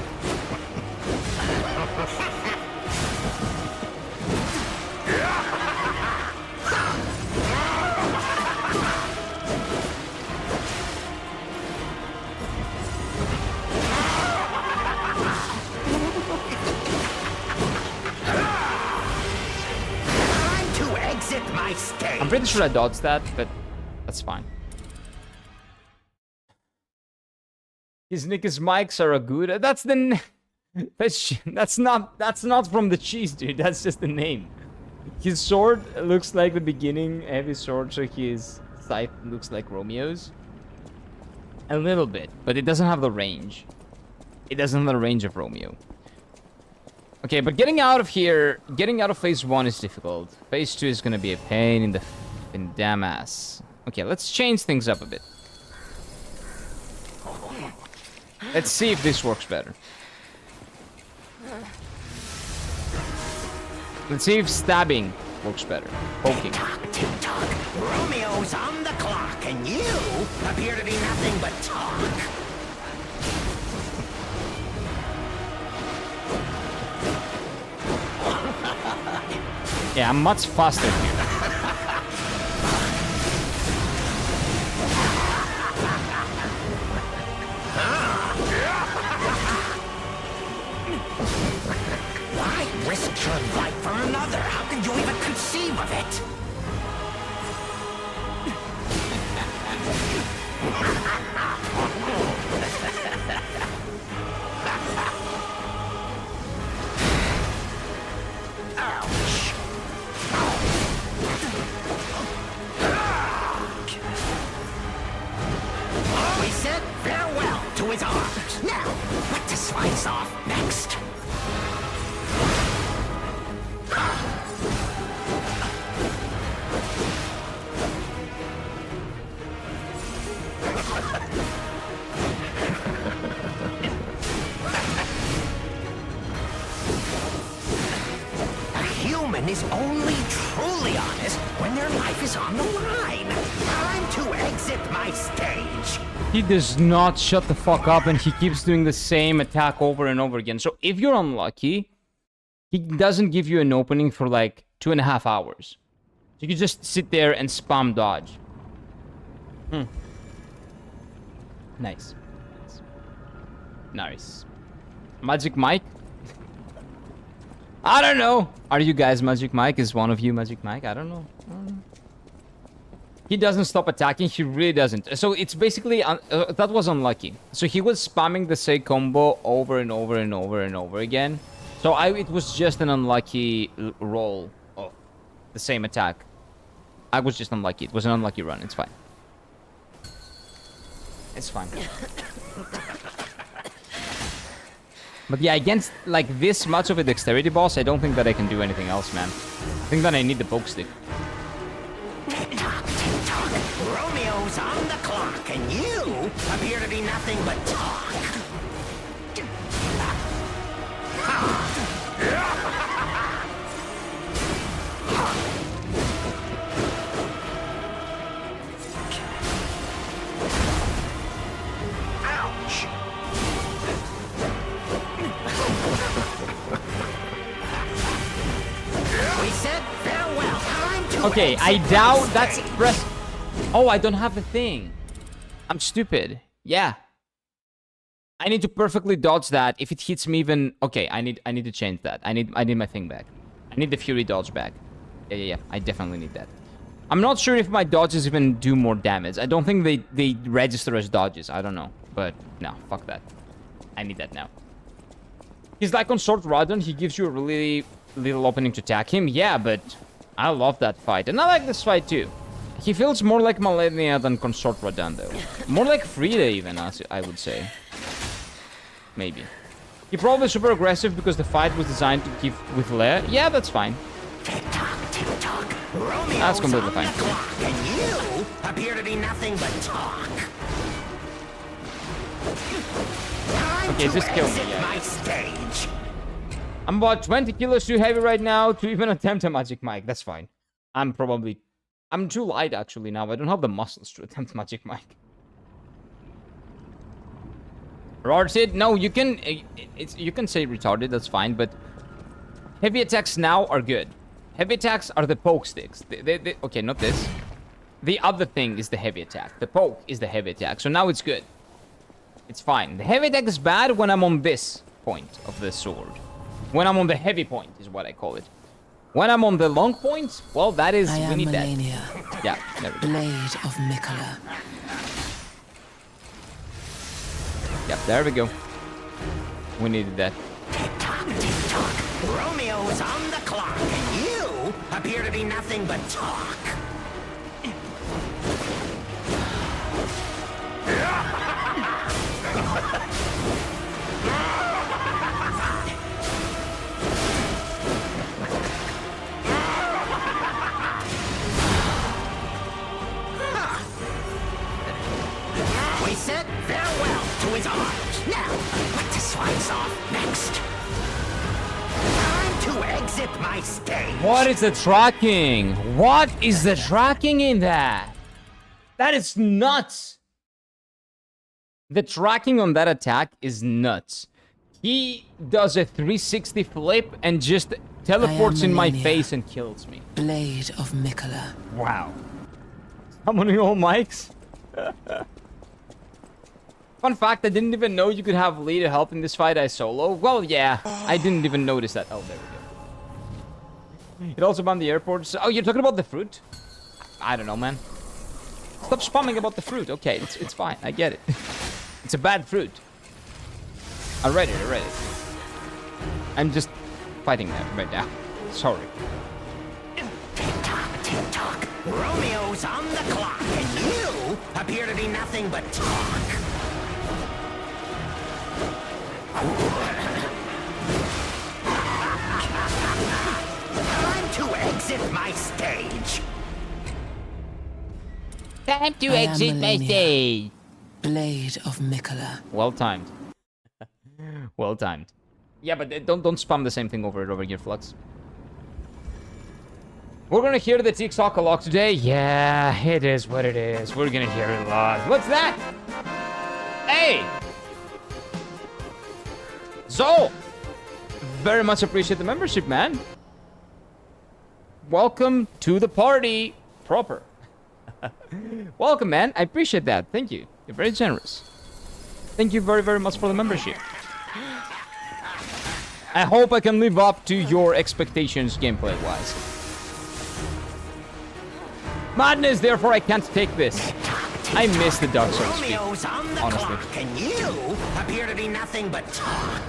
exit my stage. I'm pretty sure I dodged that, but that's fine. His nick is Mike Saraguda. That's the that's not from the cheese, dude. That's just the name. His sword looks like the beginning heavy sword, so his scythe looks like Romeo's. A little bit, but it doesn't have the range. It doesn't have the range of Romeo. Okay, but getting out of here, getting out of phase 1 is difficult. Phase 2 is gonna be a pain in the damn ass. Okay, let's change things up a bit. Let's see if this works better. Let's see if stabbing works better. Poking. Tick-tock, Romeo's on the clock, and you appear to be nothing but talk. Yeah, I'm much faster here. Why risk your life for another? How could you even conceive of it? Ouch. We said farewell to his arms. Now, what to slice off next? A human is only truly honest when their life is on the line. Time to exit my stage. He does not shut the fuck up, and he keeps doing the same attack over and over again. So if you're unlucky, he doesn't give you an opening for like 2.5 hours. So you can just sit there and spam dodge. Nice. Nice. Magic Mike? I don't know. Are you guys Magic Mike? Is one of you Magic Mike? I don't know. He doesn't stop attacking. He really doesn't. So it's basically... that was unlucky. So he was spamming the same combo over and over and over and over again. So it was just an unlucky roll of the same attack. I was just unlucky. It was an unlucky run. It's fine. It's fine. But yeah, against like this much of a dexterity boss, I don't think that I can do anything else, man. I think that I need the poke stick. Tick-tock, tick-tock, Romeo's on the clock, and you appear to be nothing but talk. Ouch! We said farewell. Time to Okay, I exit doubt my that's stage. press. Oh, I don't have the thing. I'm stupid. Yeah. I need to perfectly dodge that. If it hits me even... Okay, I need to change that. I need my thing back. I need the Fury dodge back. Yeah. I definitely need that. I'm not sure if my dodges even do more damage. I don't think they register as dodges. I don't know. But no, fuck that. I need that now. He's like on Sword Radon. He gives you a really little opening to attack him. Yeah, but I love that fight. And I like this fight too. He feels more like Malenia than Consort Radon though. More like Frida even, I would say. Maybe. He probably super aggressive because the fight was designed to keep with Leia. Yeah, that's fine. Tick-tock, tick-tock, Romeo's That's completely on fine. the clock, and you appear to be nothing but talk. Time Okay, to just kill me, exit yeah. my stage. I'm about 20 kilos too heavy right now to even attempt a Magic Mike. That's fine. I'm too light actually now. I don't have the muscles to attempt Magic Mike. Retarded? No, you can you can say retarded, that's fine, but heavy attacks now are good. Heavy attacks are the poke sticks. Okay, not this. The other thing is the heavy attack. The poke is the heavy attack. So now it's good. It's fine. The heavy attack is bad when I'm on this point of the sword. When I'm on the heavy point is what I call it. When I'm on the long point, well, that is... I we am need that. Melania, Yeah, there we go. Blade of Mikola. Yep, there we go. We needed that. Tick-tock, tick-tock. Romeo's on the clock, and you appear to be nothing but talk. We said farewell to his arms. Now, what to slice off next? Time to exit my stage. What is the tracking? What is the tracking in that? That is nuts. The tracking on that attack is nuts. He does a 360 flip and just teleports in my Melania. face and kills me. Blade of Mikola. Wow. Summoning all mics? Fun fact, I didn't even know you could have leader help in this fight I solo. Well, yeah, I didn't even notice that. Oh, there we go. It also banned the airports. Oh, you're talking about the fruit? I don't know, man. Stop spamming about the fruit. Okay, it's fine. I get it. It's a bad fruit. I read it. I'm just fighting that right now. Sorry. Tick-tock, tick-tock. Romeo's on the clock, and you appear to be nothing but talk. Time to exit my stage. Time to I am exit my Melania. stage. Blade of Mikola. Well timed. Well timed. Yeah, but don't spam the same thing over and over again, Flux. We're gonna hear the TikTok a lot today. Yeah, it is what it is. We're gonna hear it a lot. What's that? Hey! So, very much appreciate the membership, man. Welcome to the party proper. Welcome, man. I appreciate that. Thank you. You're very generous. Thank you very, very much for the membership. I hope I can live up to your expectations gameplay-wise. Madness, therefore I can't take this. I miss the Dark Souls speed, Romeo's on the honestly. clock, and you appear to be nothing but talk.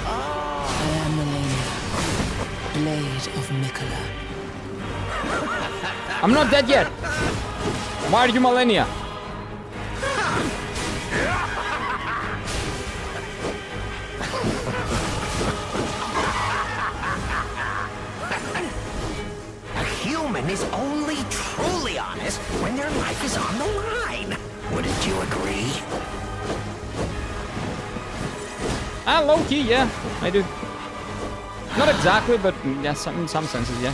I am Melania, Blade of Mikola. I'm not dead yet. Why are you Millennia? A human is only truly honest when their life is on the line. Wouldn't you agree? Ah, low-key, yeah, I do. Not exactly, but yeah, in some senses, yeah.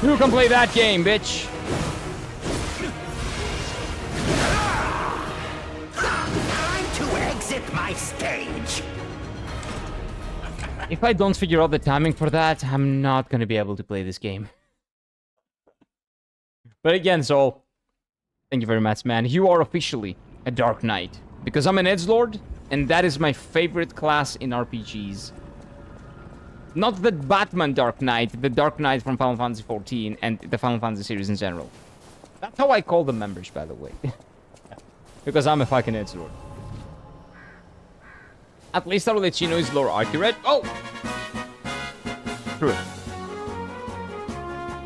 You can play that game, bitch. Time to exit my stage. If I don't figure out the timing for that, I'm not gonna be able to play this game. But again, Soul, thank you very much, man. You are officially a Dark Knight. Because I'm an Edgelord, and that is my favorite class in RPGs. Not the Batman Dark Knight, the Dark Knight from Final Fantasy XIV and the Final Fantasy series in general. That's how I call the members, by the way. Because I'm a fucking Edgelord. At least Arlecchino is lore accurate. Oh! True.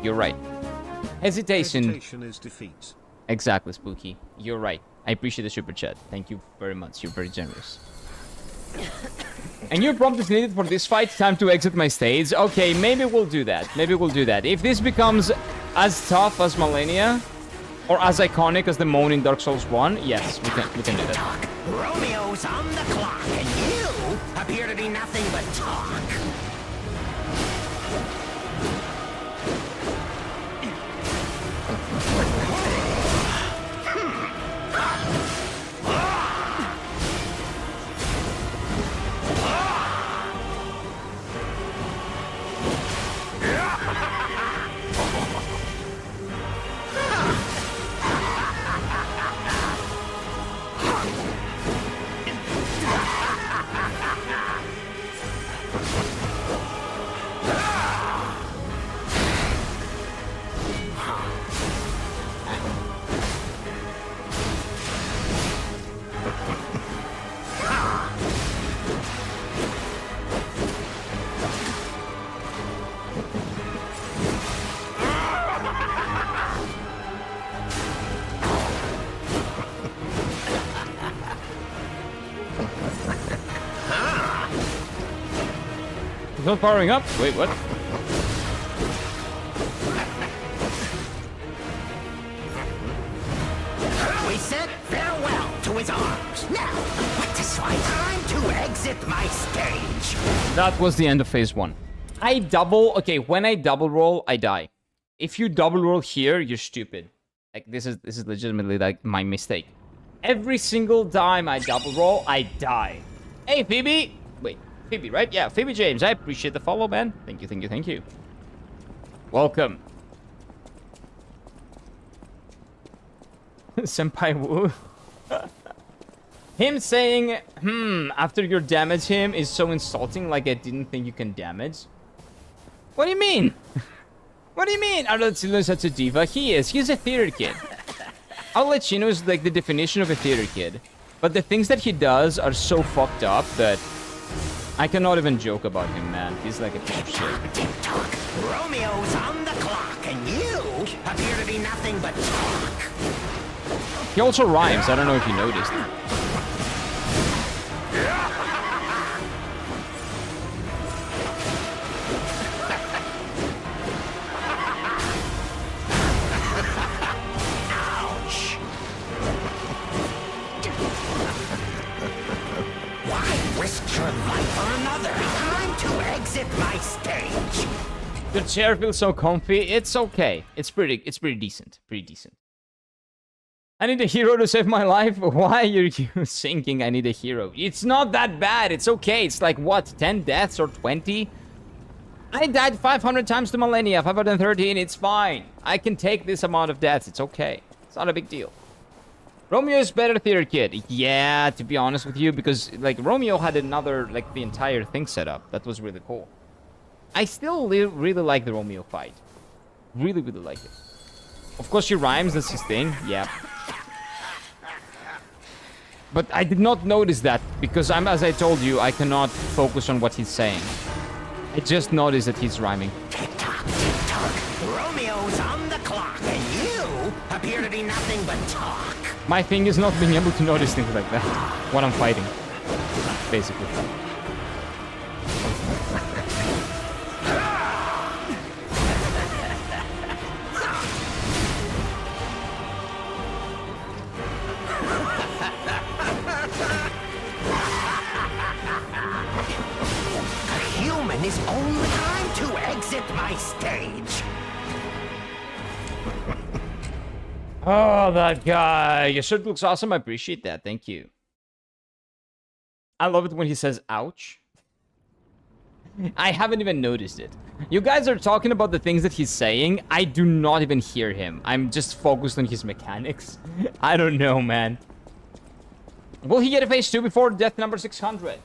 You're right. Hesitation is defeat. Exactly, Spooky. You're right. I appreciate the super chat. Thank you very much. You're very generous. And your prompt is needed for this fight. Time to exit my stage. Okay, maybe we'll do that. Maybe we'll do that. If this becomes as tough as Millennia, or as iconic as the Moan in Dark Souls 1, yes, we can do that. Talk. Romeo's on the clock, and you appear to be nothing but talk. It's not powering up? Wait, what? We said farewell to his arms. Now, what is right? Time to exit my stage. That was the end of phase 1. Okay, when I double roll, I die. If you double roll here, you're stupid. Like, this is legitimately, like, my mistake. Every single time I double roll, I die. Hey, Phoebe! Wait, Phoebe, right? Yeah, Phoebe James. I appreciate the follow, man. Thank you, thank you, thank you. Welcome. Senpai Wu. Him saying, after you damage him is so insulting, like I didn't think you can damage. What do you mean? What do you mean? Arlecchino is such a diva. He is. He's a theater kid. Arlecchino is like the definition of a theater kid. But the things that he does are so fucked up that I cannot even joke about him, man. He's like a piece of shit. Tick-tock. Romeo's on the clock, and you appear to be nothing but talk. He also rhymes. I don't know if you noticed. Ouch. Why risk your life for another? Time to exit my stage. The chair feels so comfy. It's okay. It's pretty decent. Pretty decent. I need a hero to save my life. Why are you thinking I need a hero? It's not that bad. It's okay. It's like, what, 10 deaths or 20? I died 500 times to Millennia, 513. It's fine. I can take this amount of deaths. It's okay. It's not a big deal. Romeo is better theater kid. Yeah, to be honest with you, because, like, Romeo had another, like, the entire thing set up. That was really cool. I still really like the Romeo fight. Really, really like it. Of course, he rhymes. That's his thing. Yeah. But I did not notice that because as I told you, I cannot focus on what he's saying. I just noticed that he's rhyming. Tick-tock, tick-tock. Romeo's on the clock, and you appear to be nothing but talk. My thing is not being able to notice things like that when I'm fighting, basically. Is only time to exit my stage. Oh, that guy. Your shirt looks awesome. I appreciate that. Thank you. I love it when he says, ouch. I haven't even noticed it. You guys are talking about the things that he's saying. I do not even hear him. I'm just focused on his mechanics. I don't know, man. Will he get a phase 2 before death number 600?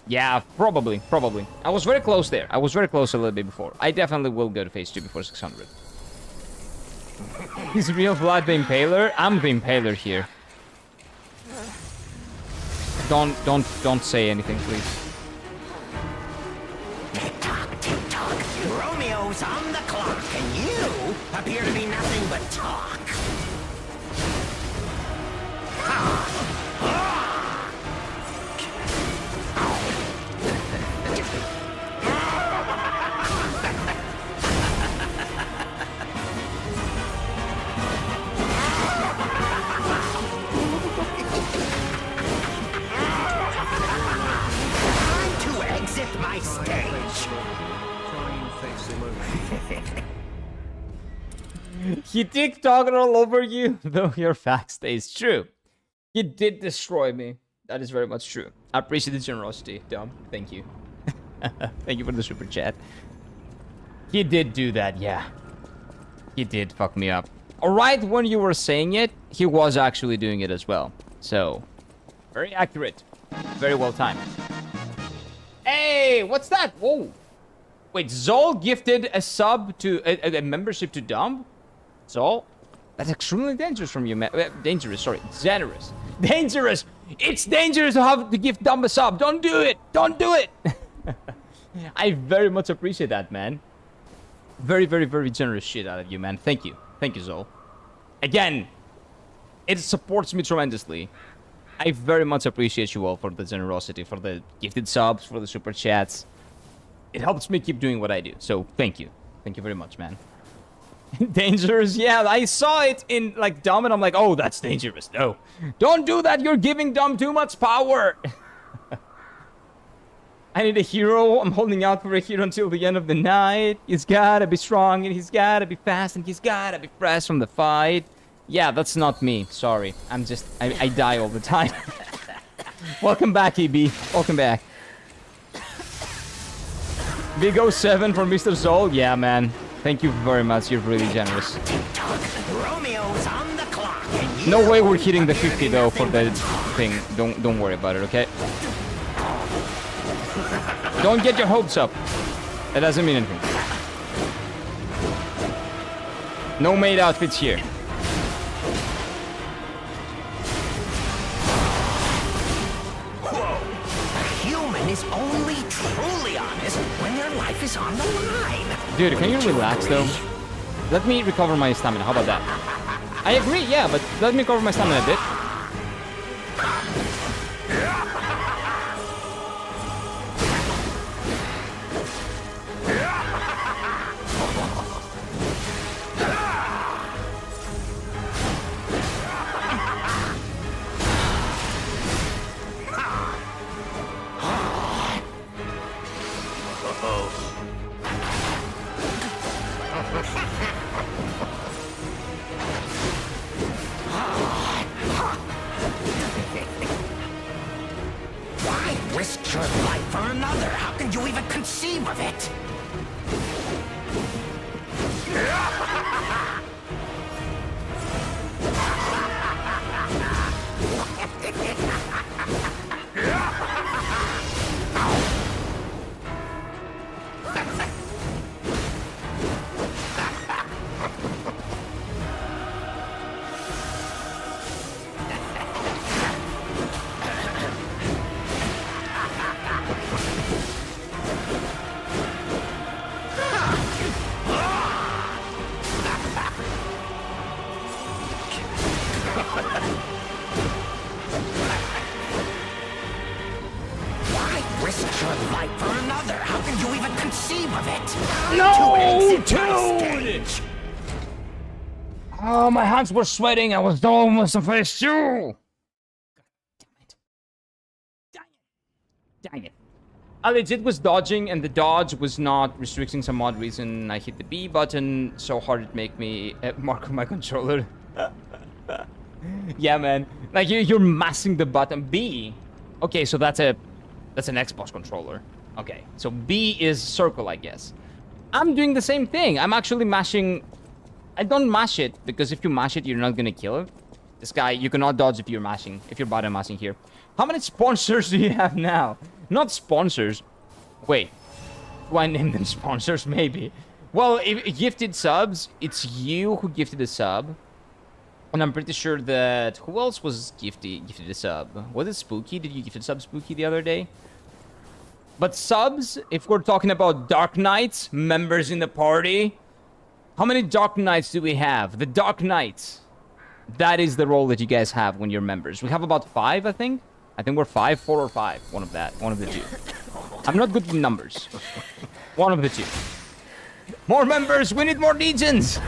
Yeah, probably. I was very close there. I was very close a little bit before. I definitely will go to phase 2 before 600. Is real blood the Impaler? I'm the Impaler here. Don't say anything, please. Tick-tock. Romeo's on the clock, and you appear to be nothing but talk. My stage. He TikToked all over you, though your fact stays true. He did destroy me. That is very much true. I appreciate the generosity, Dom. Thank you. Thank you for the super chat. He did do that, yeah. He did fuck me up. Alright, when you were saying it, he was actually doing it as well. So, very accurate. Very well timed. Hey, what's that? Whoa. Wait, Zol gifted a sub to a membership to Dumb? Zol? That's extremely dangerous from you, man. Dangerous, sorry. Generous. Dangerous! It's dangerous to have to give Dumb a sub. Don't do it! Don't do it! I very much appreciate that, man. Very, very, very generous shit out of you, man. Thank you. Thank you, Zol. Again, it supports me tremendously. I very much appreciate you all for the generosity, for the gifted subs, for the super chats. It helps me keep doing what I do. So thank you. Thank you very much, man. Dangerous? Yeah, I saw it in like Dom and I'm like, oh, that's dangerous. No, don't do that. You're giving Dom too much power. I need a hero. I'm holding out for a hero until the end of the night. He's gotta be strong and he's gotta be fast and he's gotta be fresh from the fight. Yeah, that's not me. Sorry. I die all the time. Welcome back, EB. Welcome back. Big 07 for Mr. Zol. Yeah, man. Thank you very much. You're really generous. Romeo's on the clock. No way we're hitting the 50 though for the thing. Don't worry about it, okay? Don't get your hopes up. That doesn't mean anything. No maid outfits here. A human is only truly honest when their life is on the line. Dude, can you relax though? Let me recover my stamina. How about that? I agree, yeah, but let me recover my stamina a bit. Why risk your life for another? How can you even conceive of it? Why risk your life for another? How can you even conceive of it? No, To exit my dude! stage. Oh, my hands were sweating. I was almost on phase 2. Damn it. Dang it. I legit was dodging, and the dodge was not restricting some odd reason. I hit the B button so hard it make me mark on my controller. Yeah, man. Like, you're mashing the button. B. Okay, so that's an Xbox controller. Okay, so B is circle, I guess. I'm doing the same thing. I'm actually mashing... I don't mash it, because if you mash it, you're not gonna kill it. This guy, you cannot dodge if you're mashing, if you're button mashing here. How many sponsors do you have now? Not sponsors. Wait. Do I name them sponsors? Maybe. Well, if gifted subs, it's you who gifted a sub. And I'm pretty sure that... Who else was gifted a sub? Was it Spooky? Did you gift a sub Spooky the other day? But subs, if we're talking about Dark Knights, members in the party... How many Dark Knights do we have? The Dark Knights. That is the role that you guys have when you're members. We have about 5, I think. I think we're 5, 4 or 5. One of the two. I'm not good with numbers. One of the two. More members! We need more legions!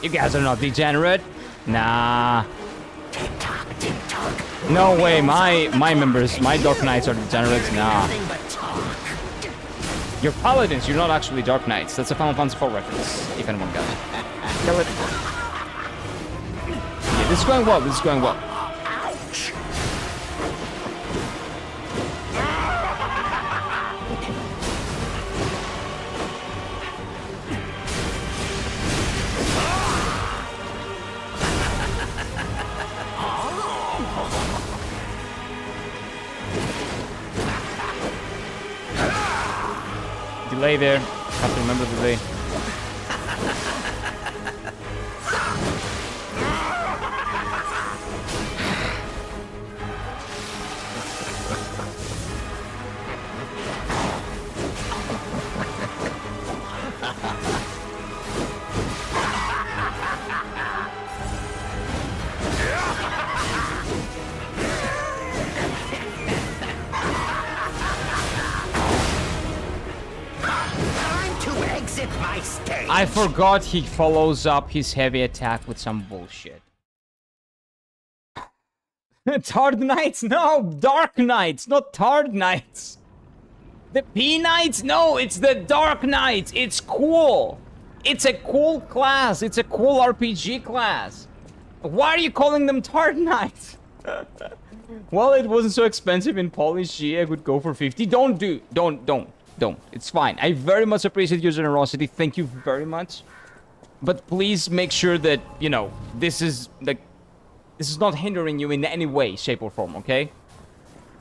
You guys are not degenerate. Nah. No way, my members, my Dark Knights are degenerates. Nah. You're paladins, you're not actually Dark Knights. That's a Final Fantasy IV reference, if anyone got it. Kill it. Yeah, this is going well, this is going well. Delay there. Have to remember the delay. exit my stage. I forgot he follows up his heavy attack with some bullshit. Tard Knights? No, Dark Knights, not Tard Knights. The P Knights? No, it's the Dark Knights. It's cool. It's a cool class. It's a cool RPG class. Why are you calling them Tard Knights? Well, it wasn't so expensive in Polish. Gee, I would go for 50. Don't. It's fine. I very much appreciate your generosity. Thank you very much. But please make sure that, you know, this is not hindering you in any way, shape, or form, okay?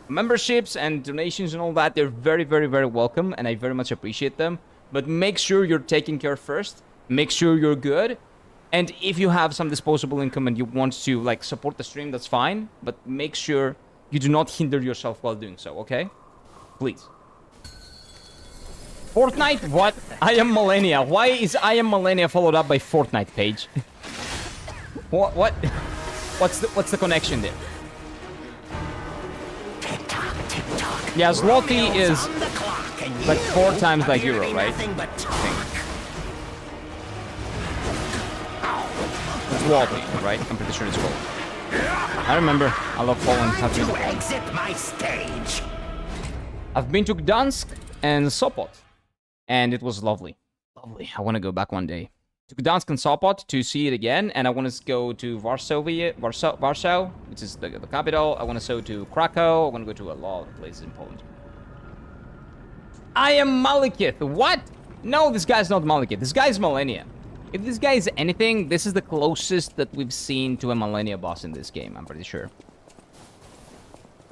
Memberships and donations and all that, they're very, very, very welcome, and I very much appreciate them. But make sure you're taking care first. Make sure you're good. And if you have some disposable income and you want to, like, support the stream, that's fine. But make sure you do not hinder yourself while doing so, okay? Please. Fortnite? What? I am Millennia. Why is I am Millennia followed up by Fortnite page? What? What's the connection there? Yeah, Zloty is like 4 times like Euro, right? Zloty, right? I'm pretty sure it's called. I remember. I love Poland. Exit my stage. I've been to Gdansk and Sopot, and it was lovely. Lovely. I want to go back one day. To Gdansk and Sopot to see it again, and I want to go to Warsaw, which is the capital. I want to go to Krakow. I want to go to a lot of places in Poland. I am Malekith. What? No, this guy's not Malekith. This guy's Millennia. If this guy is anything, this is the closest that we've seen to a Millennia boss in this game, I'm pretty sure.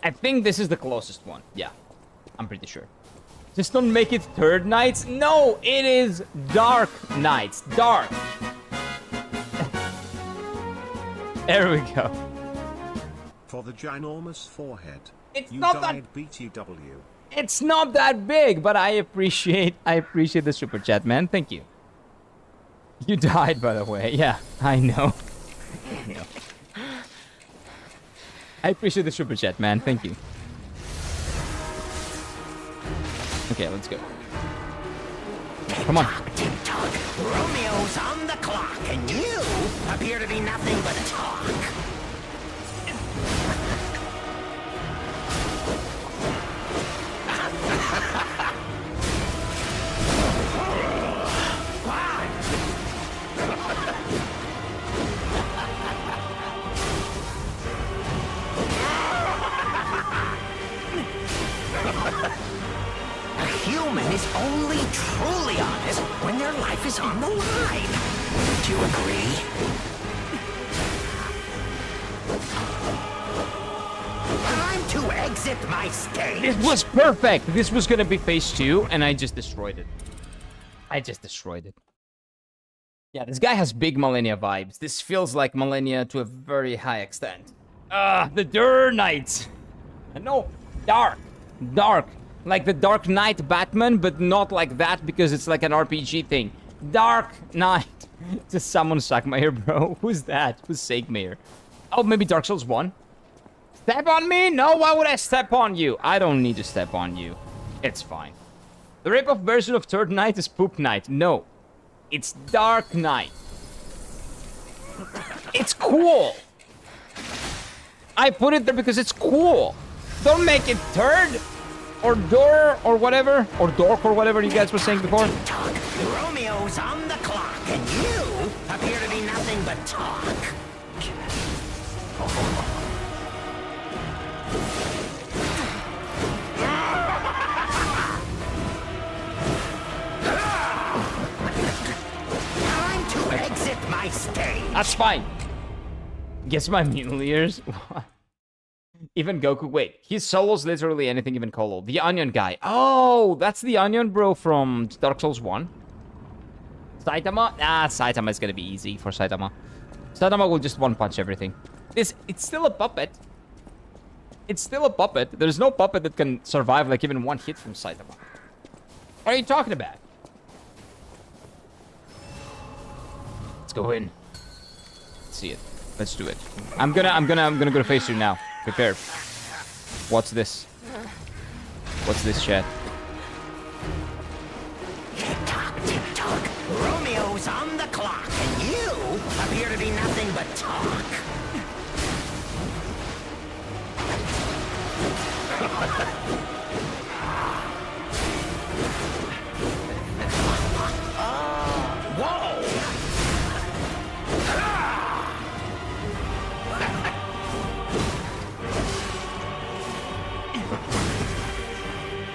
I think this is the closest one. Yeah, I'm pretty sure. Just don't make it Third Knights. No, it is Dark Knights. Dark. There we go. For the ginormous forehead. It's you not died that. BTW. It's not that big, but I appreciate the super chat, man. Thank you. You died, by the way. Yeah, I know. I appreciate the super chat, man. Thank you. Okay, let's go. Come on. Romeo's on the clock, and you appear to be nothing but talk. A human is only truly honest when their life is on the line. Do you agree? Time to exit my stage. It was perfect. This was gonna be phase 2, and I just destroyed it. Yeah, this guy has big Millennia vibes. This feels like Millennia to a very high extent. The Der Knights. No, dark. Like the Dark Knight Batman, but not like that because it's like an RPG thing. Dark Knight. Just summon Sagmeyer, bro. Who's that? Who's Sagmeyer? Oh, maybe Dark Souls 1? Step on me? No, why would I step on you? I don't need to step on you. It's fine. The rip-off version of Third Knight is Poop Knight. No. It's Dark Knight. It's cool. I put it there because it's cool. Don't make it Third or Door or whatever, or Dork or whatever you guys were saying before. Romeo's on the clock, and you appear to be nothing but talk. Time to exit my stage. That's fine. Guess my mule ears. Even Goku. Wait, he solos literally anything, even Colo. The Onion guy. Oh, that's the Onion bro from Dark Souls 1. Saitama? Ah, Saitama is gonna be easy for Saitama. Saitama will just one-punch everything. It's still a puppet. It's still a puppet. There's no puppet that can survive like even one hit from Saitama. What are you talking about? Let's go in. Let's see it. Let's do it. I'm gonna go to phase 2 now. Prepare. What's this? What's this, chat? Tick-tock, tick-tock. to be nothing but talk. Whoa!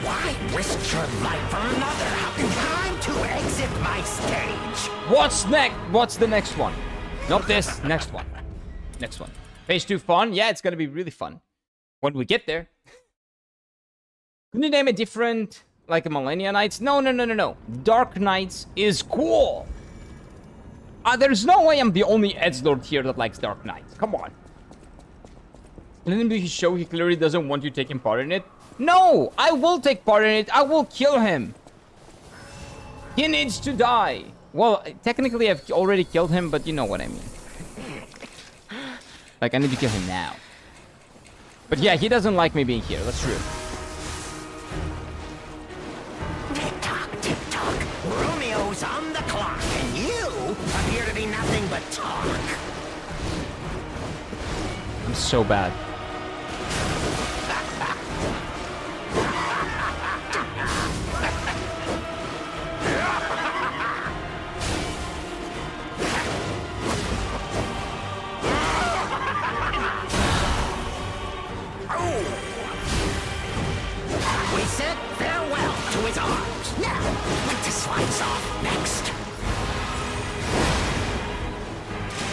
Why risk your life for another? Time to exit my stage. What's next? What's the next one? Not this. Next one. Next one. Phase 2 fun? Yeah, it's gonna be really fun. When we get there. Couldn't you name it different, like a Millennia Knights? No. Dark Knights is cool. There's no way I'm the only edgelord here that likes Dark Knights. Come on. Didn't he show he clearly doesn't want you taking part in it? No! I will take part in it. I will kill him. He needs to die. Well, technically I've already killed him, but you know what I mean. Like, I need to kill him now. But yeah, he doesn't like me being here. That's true. Tick-tock. Romeo's on the clock, and you appear to be nothing but talk. I'm so bad. We said farewell to his arms. Now, let the slice off next.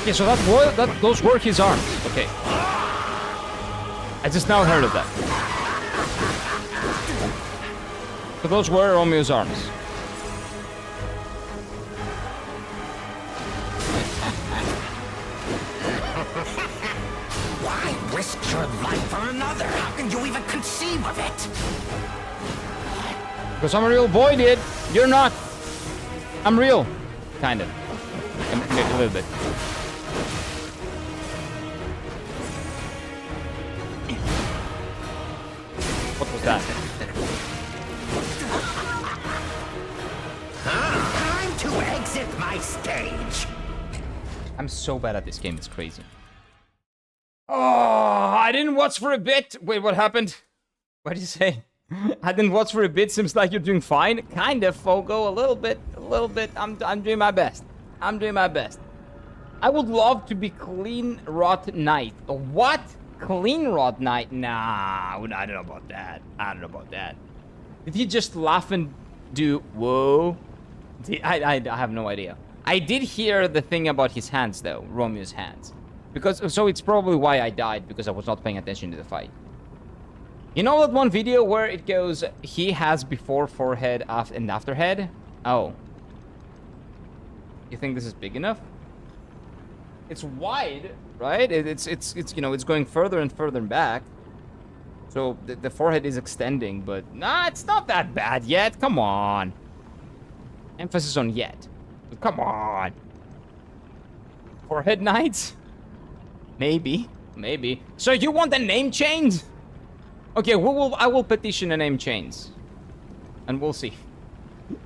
Yeah, so those were his arms. Okay. I just now heard of that. So those were Romeo's arms. Why risk your life for another? How can you even conceive of it? Because I'm a real boy, dude. You're not. I'm real. Kind of. Maybe a little bit. What was that? Time to exit my stage. I'm so bad at this game, it's crazy. Oh, I didn't watch for a bit. Wait, what happened? What did you say? I didn't watch for a bit. Seems like you're doing fine. Kind of, Fogo. A little bit. I'm doing my best. I'm doing my best. I would love to be Clean Rot Knight. What? Clean Rot Knight? Nah, I don't know about that. I don't know about that. Did he just laugh and do whoa? I have no idea. I did hear the thing about his hands, though. Romeo's hands. So it's probably why I died, because I was not paying attention to the fight. You know that one video where it goes, he has before forehead and after head? Oh. You think this is big enough? It's wide, right? It's you know, it's going further and further back. So the forehead is extending, but nah, it's not that bad yet. Come on. Emphasis on yet. But come on. Forehead Knights? Maybe. So you want the name change? Okay, I will petition a name change. And we'll see.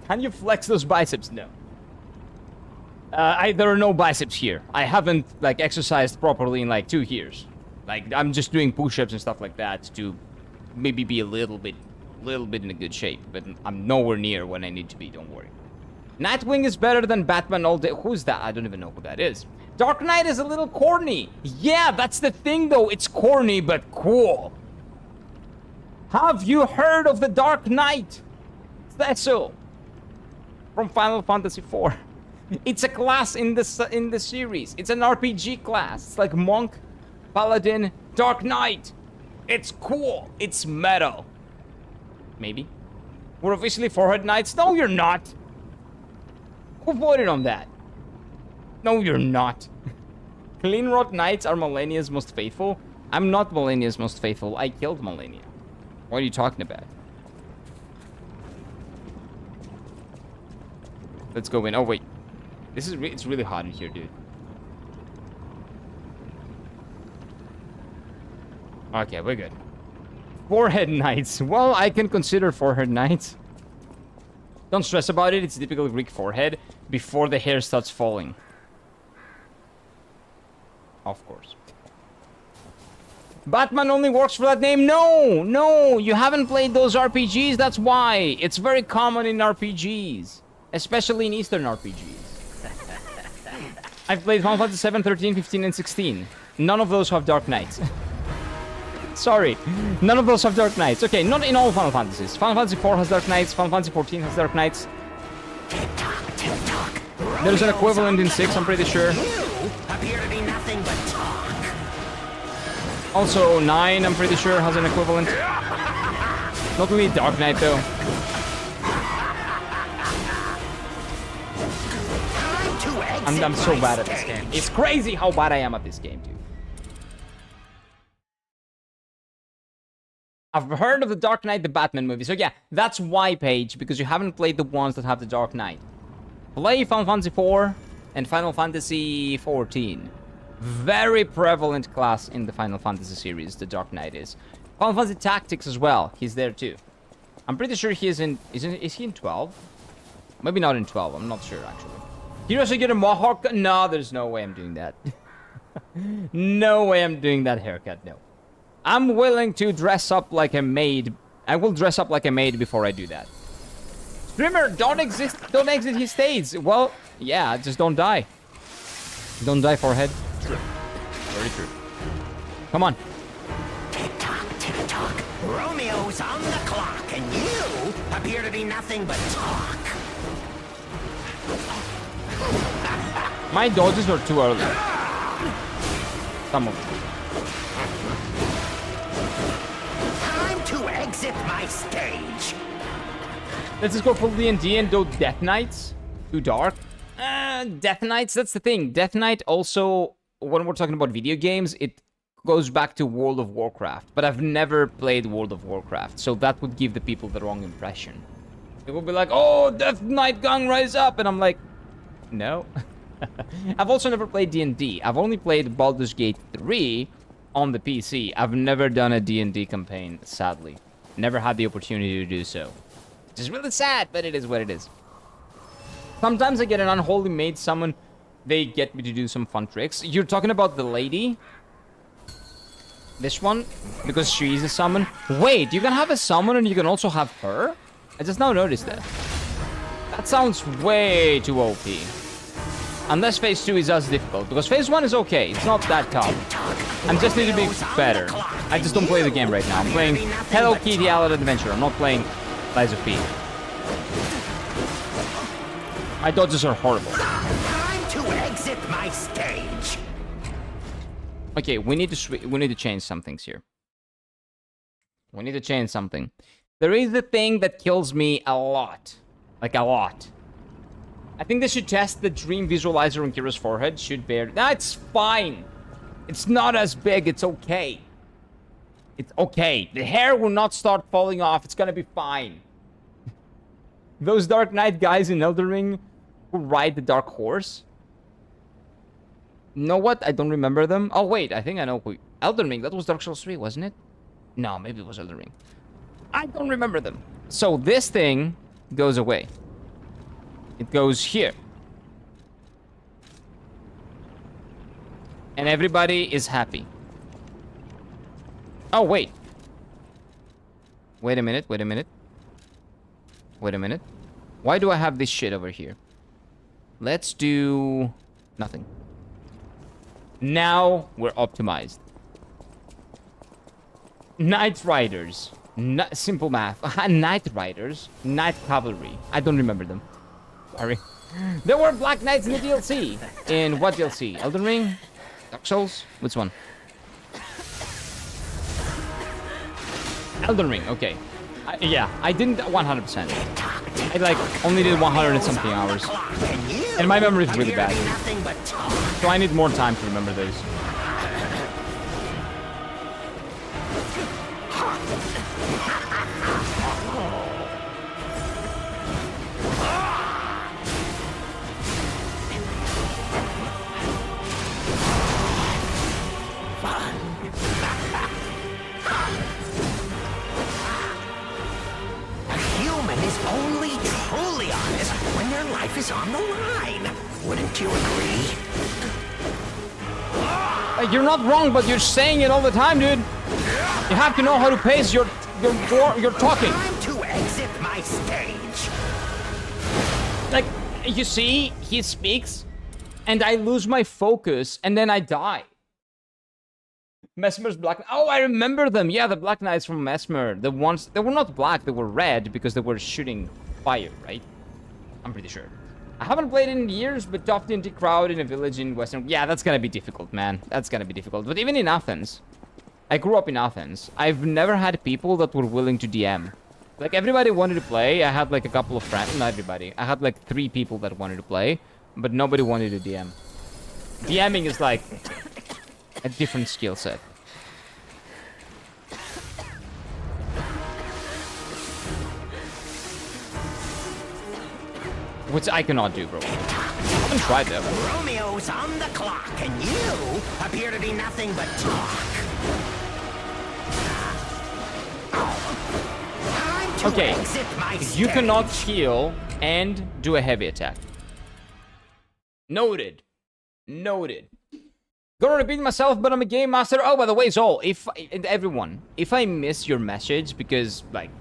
Can you flex those biceps? No. There are no biceps here. I haven't, like, exercised properly in, like, 2 years. Like, I'm just doing push-ups and stuff like that to maybe be a little bit in a good shape. But I'm nowhere near when I need to be, don't worry. Nightwing is better than Batman all day. Who's that? I don't even know who that is. Dark Knight is a little corny. Yeah, that's the thing, though. It's corny, but cool. Have you heard of the Dark Knight? Cecil from Final Fantasy IV. It's a class in the series. It's an RPG class. It's like Monk, Paladin, Dark Knight. It's cool. It's metal. Maybe. We're officially Forehead Knights. No, you're not. Who voted on that? No, you're not. Clean Rot Knights are Millennia's most faithful. I'm not Millennia's most faithful. I killed Millennia. What are you talking about? Let's go in. Oh, wait. It's really hot in here, dude. Okay, we're good. Forehead Knights. Well, I can consider Forehead Knights. Don't stress about it. It's typical Greek forehead before the hair starts falling. Of course. Batman only works for that name. No, no, you haven't played those RPGs. That's why. It's very common in RPGs, especially in Eastern RPGs. I've played Final Fantasy 7, 13, 15, and 16. None of those have Dark Knights. Sorry, none of those have Dark Knights. Okay, not in all Final Fantasies. Final Fantasy 4 has Dark Knights. Final Fantasy 14 has Dark Knights. There's an equivalent in 6, I'm pretty sure. Also, 9, I'm pretty sure, has an equivalent. Not really Dark Knight, though. I'm so bad at this game. It's crazy how bad I am at this game, dude. I've heard of the Dark Knight, the Batman movie. So yeah, that's why, Paige, because you haven't played the ones that have the Dark Knight. Play Final Fantasy 4 and Final Fantasy 14. Very prevalent class in the Final Fantasy series, the Dark Knight is. Final Fantasy Tactics as well, he's there too. I'm pretty sure he is in... Is he in 12? Maybe not in 12, I'm not sure actually. You also get a mohawk? No, there's no way I'm doing that. No way I'm doing that haircut, no. I'm willing to dress up like a maid. I will dress up like a maid before I do that. Streamer, don't exit his stage. Well, yeah, just don't die. Don't die, forehead. True. Very true. Come on. Tick-tock, tick-tock. Romeo's on the clock, and you appear to be nothing but talk. My dodges are too early. Some of them. Time to exit my stage. Let's just go full D&D and do Death Knights. Too dark. Death Knights, that's the thing. Death Knight also, when we're talking about video games, it goes back to World of Warcraft. But I've never played World of Warcraft, so that would give the people the wrong impression. It would be like, oh, Death Knight Gang, rise up! And I'm like, no. I've also never played D&D. I've only played Baldur's Gate 3 on the PC. I've never done a D&D campaign, sadly. Never had the opportunity to do so. Which is really sad, but it is what it is. Sometimes I get an unholy maid summon. They get me to do some fun tricks. You're talking about the lady? This one? Because she's a summon? Wait, you can have a summon and you can also have her? I just now noticed that. That sounds way too OP. Unless phase 2 is as difficult. Because phase 1 is okay. It's not that tough. I just need to be better. I just don't play the game right now. I'm playing Hello Kitty Island Adventure. I'm not playing Lies of P. My dodges are horrible. Time to exit my stage. Okay, we need to change some things here. We need to change something. There is a thing that kills me a lot. Like a lot. I think they should test the dream visualizer on Kira's forehead. Should bear... That's fine. It's not as big. It's okay. It's okay. The hair will not start falling off. It's gonna be fine. Those Dark Knight guys in Elden Ring who ride the Dark Horse. You know what? I don't remember them. Oh, wait. I think I know who... Elden Ring. That was Dark Souls 3, wasn't it? No, maybe it was Elden Ring. I don't remember them. So this thing goes away. It goes here. And everybody is happy. Oh, wait. Wait a minute, wait a minute. Wait a minute. Why do I have this shit over here? Let's do... nothing. Now we're optimized. Knight Riders. Simple math. Knight Riders. Knight Cavalry. I don't remember them. Sorry. There were Black Knights in the DLC. In what DLC? Elden Ring? Dark Souls? Which one? Elden Ring, okay. Yeah, I didn't 100%. I like only did 100 and something hours. And my memory is really bad. So I need more time to remember those. Only truly honest when their life is on the line. Wouldn't you agree? You're not wrong, but you're saying it all the time, dude. You have to know how to pace your talking. Time to exit my stage. Like, you see, he speaks, and I lose my focus, and then I die. Mesmer's Black... Oh, I remember them. Yeah, the Black Knights from Mesmer. The ones... They were not black, they were red, because they were shooting fire, right? I'm pretty sure. I haven't played it in years, but top D&D crowd in a village in Western... Yeah, that's gonna be difficult, man. That's gonna be difficult. But even in Athens... I grew up in Athens. I've never had people that were willing to DM. Like, everybody wanted to play. I had, like, a couple of friends. Not everybody. I had, like, 3 people that wanted to play. But nobody wanted to DM. DMing is, like, a different skill set. Which I cannot do, bro. I haven't tried that. Romeo's on the clock, and you appear to be nothing but talk. Time to Okay, exit my you stage. cannot heal and do a heavy attack. Noted. Noted. Gonna repeat myself, but I'm a game master. Oh, by the way, Zol, everyone, if I miss your message because, like,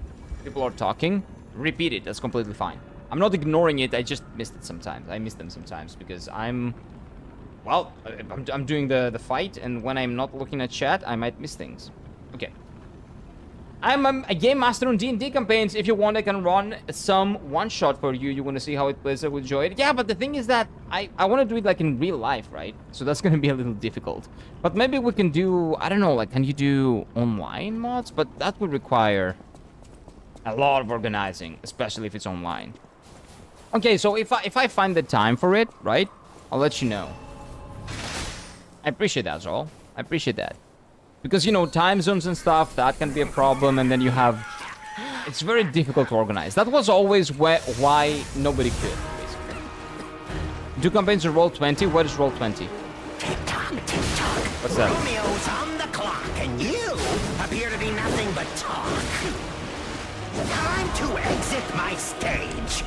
people are talking, repeat it. That's completely fine. I'm not ignoring it. I just missed it sometimes. I miss them sometimes because I'm doing the fight, and when I'm not looking at chat, I might miss things. Okay. I'm a game master on D&D campaigns. If you want, I can run some one-shot for you. You want to see how it plays? I would enjoy it. Yeah, but the thing is that I want to do it like in real life, right? So that's going to be a little difficult. But maybe we can do, I don't know, like, can you do online mods? But that would require a lot of organizing, especially if it's online. Okay, so if I find the time for it, right, I'll let you know. I appreciate that, Zol. I appreciate that. Because, you know, time zones and stuff, that can be a problem, and then you have... It's very difficult to organize. That was always why nobody could, basically. Do campaigns in Roll20? What is Roll20? What's that? Romeo's on the clock, and you appear to be nothing but talk. Time to exit my stage.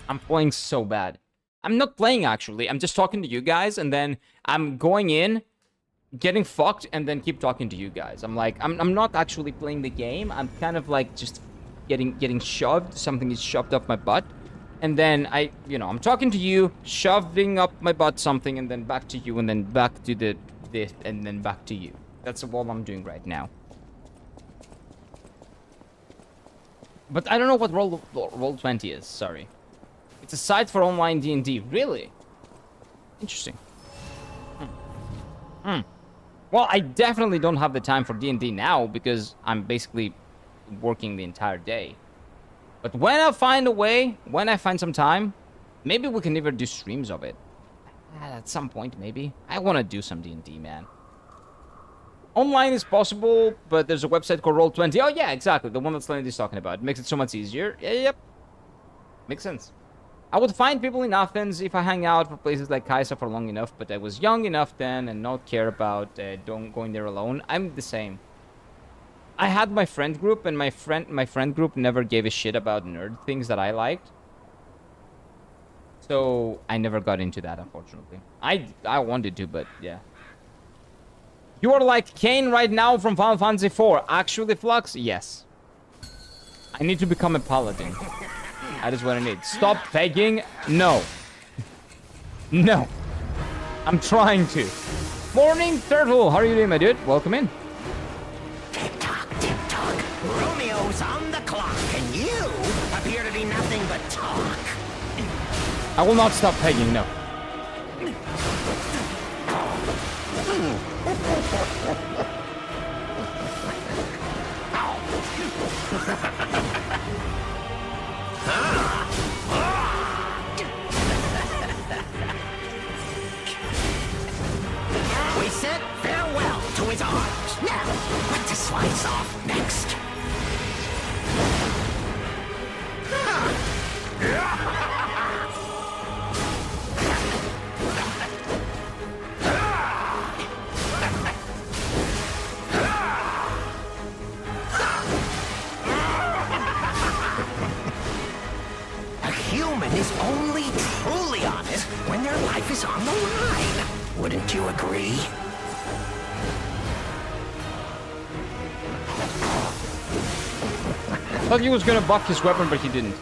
I'm playing so bad. I'm not playing, actually. I'm just talking to you guys, and then I'm going in, getting fucked, and then keep talking to you guys. I'm like, I'm not actually playing the game. I'm kind of like just getting shoved. Something is shoved up my butt. And then I'm talking to you, shoving up my butt something, and then back to you, and then back to this, and then back to you. That's all I'm doing right now. But I don't know what Roll20 is, sorry. It's a site for online D&D. Really? Interesting. Well, I definitely don't have the time for D&D now because I'm basically working the entire day. But when I find a way, when I find some time, maybe we can even do streams of it. At some point, maybe. I want to do some D&D, man. Online is possible, but there's a website called Roll20. Oh, yeah, exactly. The one that Slendy's talking about. It makes it so much easier. Yeah, yep. Makes sense. I would find people in Athens if I hang out for places like Kaisa for long enough, but I was young enough then and not care about going there alone. I'm the same. I had my friend group, and my friend group never gave a shit about nerd things that I liked. So I never got into that, unfortunately. I wanted to, but yeah. You are like Kane right now from Final Fantasy IV. Actually, Flux? Yes. I need to become a paladin. That is what I need. Stop begging. No. No. I'm trying to. Morning, Turtle. How are you doing, my dude? Welcome in. Tick-tock, tick-tock. Romeo's on the clock, and you appear to be nothing but talk. I will not stop begging, no. We said farewell to his arms. Now, what to slice off next? human is only truly honest when their life is on the line. Wouldn't you agree? I thought he was gonna buff his weapon, but he didn't.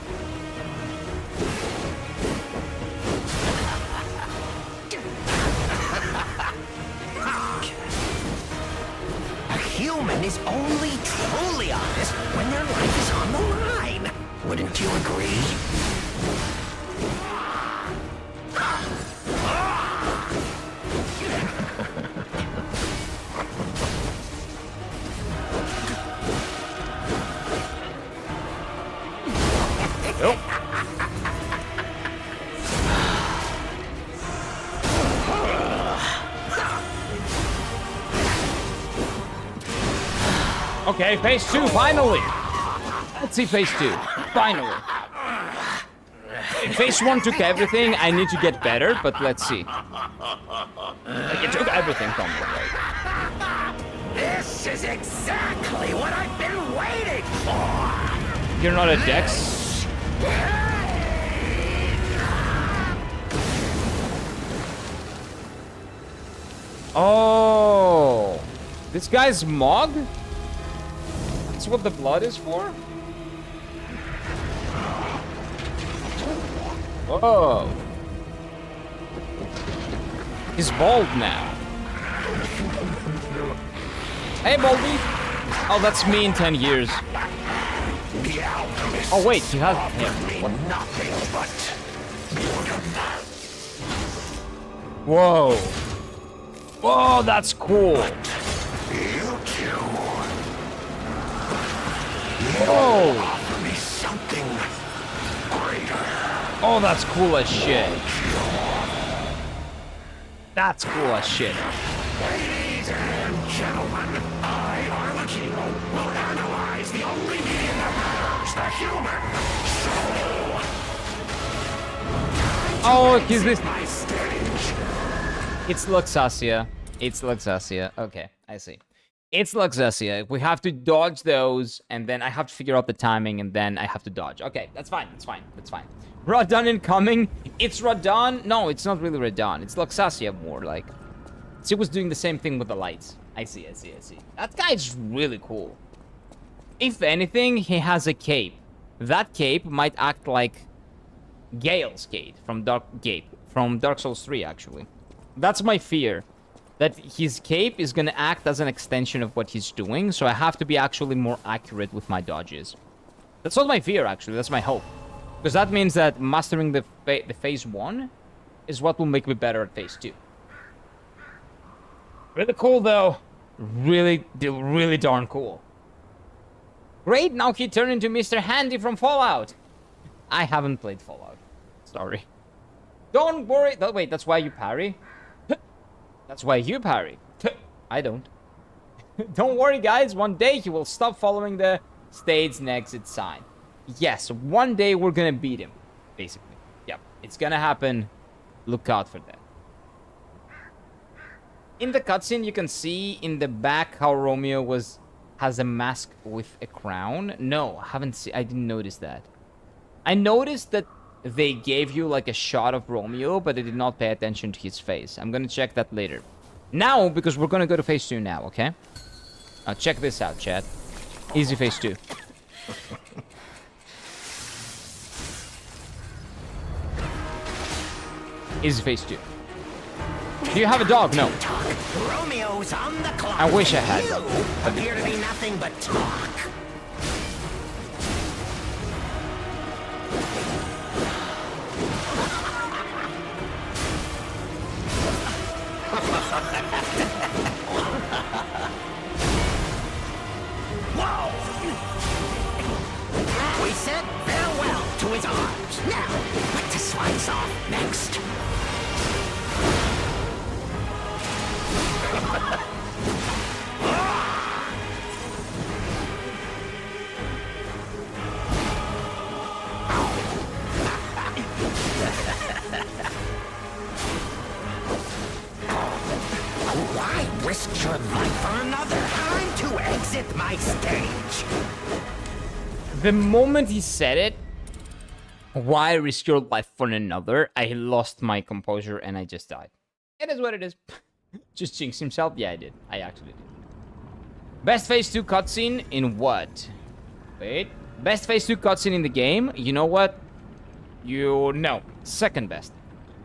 A human is only truly honest when their life is on the line. Wouldn't you agree? Nope. Okay, phase 2, finally! Let's see phase 2, finally. Phase 1 took everything, I need to get better, but let's see. Like, it took everything from me, right? This is exactly what I've been waiting for! You're not a Dex? Oh, this guy's Mog? That's what the blood is for? Whoa. He's bald now. Hey, Baldy. Oh, that's me in 10 years. Oh, wait, he has him. What? Whoa. Whoa, that's cool. Whoa. Oh, that's cool as shit. That's cool as shit. Ladies and gentlemen, I, Arlecchino, will analyze the only medium that matters, the human soul. Oh, he's this. My stage. It's Luxasia. It's Luxasia. Okay, I see. It's Luxasia. We have to dodge those, and then I have to figure out the timing, and then I have to dodge. Okay, that's fine. That's fine. That's fine. Radon incoming. It's Radon. No, it's not really Radon. It's Luxasia more like. She was doing the same thing with the lights. I see. I see. I see. That guy's really cool. If anything, he has a cape. That cape might act like Gale's cape from Dark Souls 3, actually. That's my fear. That his cape is gonna act as an extension of what he's doing, so I have to be actually more accurate with my dodges. That's not my fear, actually. That's my hope. Because that means that mastering the phase 1 is what will make me better at phase 2. Really cool, though. Really darn cool. Great, now he turned into Mr. Handy from Fallout. I haven't played Fallout. Sorry. Don't worry. Wait, that's why you parry? That's why you parry. I don't. Don't worry, guys. One day he will stop following the stage exit sign. Yes, one day we're gonna beat him. Basically. Yep, it's gonna happen. Look out for that. In the cutscene, you can see in the back how Romeo has a mask with a crown. No, I didn't notice that. I noticed that they gave you like a shot of Romeo, but they did not pay attention to his face. I'm gonna check that later. Now, because we're gonna go to phase 2 now, okay? Check this out, chat. Easy phase 2. Easy phase 2. Do you have a dog? No. Romeo's on the clock. I wish I had You one. appear to be nothing but talk. Whoa! We said farewell to his arms. Now, what to slice off next? Why risk your life for another time to exit my stage? The moment he said it, Why risk your life for another? I lost my composure and I just died. It is what it is. Just jinxed himself? Yeah, I did. I actually did. Best Phase 2 cutscene in what? Wait. Best Phase 2 cutscene in the game? You know what? No. Second best.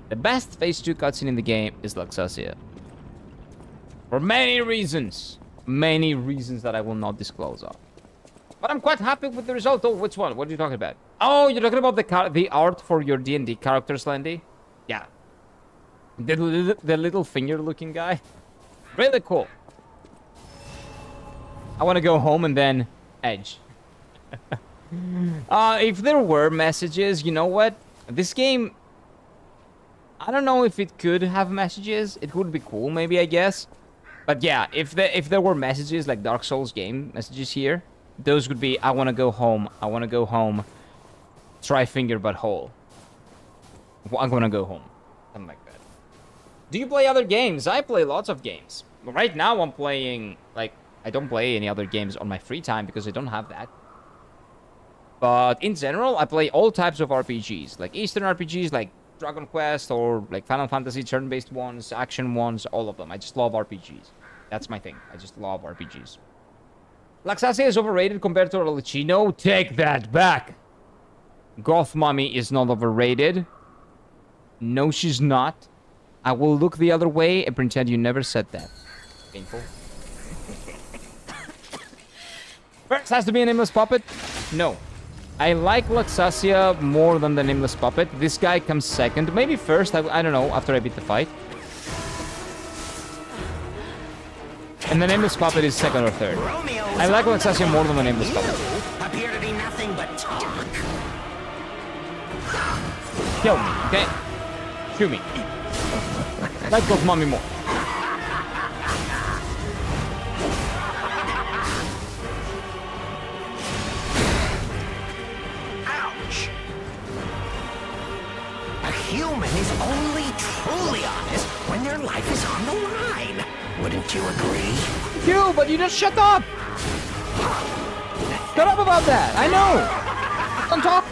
The best Phase 2 cutscene in the game is Luxasia. For many reasons. Many reasons that I will not disclose of. But I'm quite happy with the result. Oh, which one? What are you talking about? Oh, you're talking about the art for your D&D characters, Landy? Yeah. The little finger-looking guy. Really cool. I want to go home and then edge. If there were messages, you know what? This game... I don't know if it could have messages. It would be cool, maybe, I guess. But yeah, if there were messages like Dark Souls game messages here, those would be, I want to go home. I want to go home. Try finger but hole. I'm going to go home. Something like that. Do you play other games? I play lots of games. Right now I'm playing, like, I don't play any other games on my free time because I don't have that. But in general, I play all types of RPGs. Like Eastern RPGs, like Dragon Quest, or like Final Fantasy turn-based ones, action ones, all of them. I just love RPGs. That's my thing. I just love RPGs. Luxasia is overrated compared to Arlecchino. Take that back. Goth Mommy is not overrated. No, she's not. I will look the other way and pretend you never said that. Painful. First has to be a nameless puppet? No. I like Luxasia more than the nameless puppet. This guy comes second. Maybe first, I don't know, after I beat the fight. And the nameless puppet is second or third. I like Luxasia more than the nameless puppet. Appear to be nothing but talk. Kill me, okay? Shoot me. Like Goth Mommy more. Ouch! A human is only truly honest when their life is on the line. Wouldn't you agree? You, but you just shut up! Shut up about that! I know! Don't talk!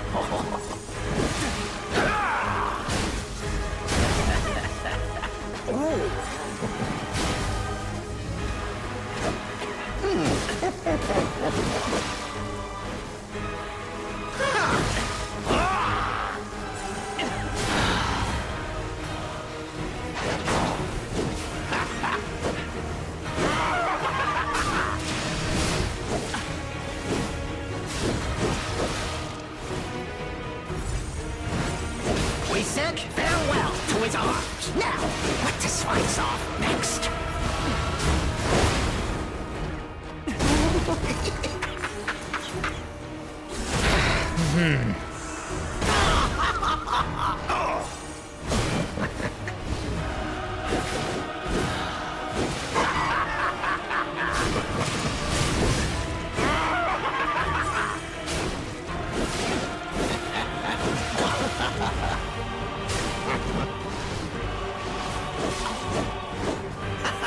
We said farewell to his arms. Now, what to slice off next?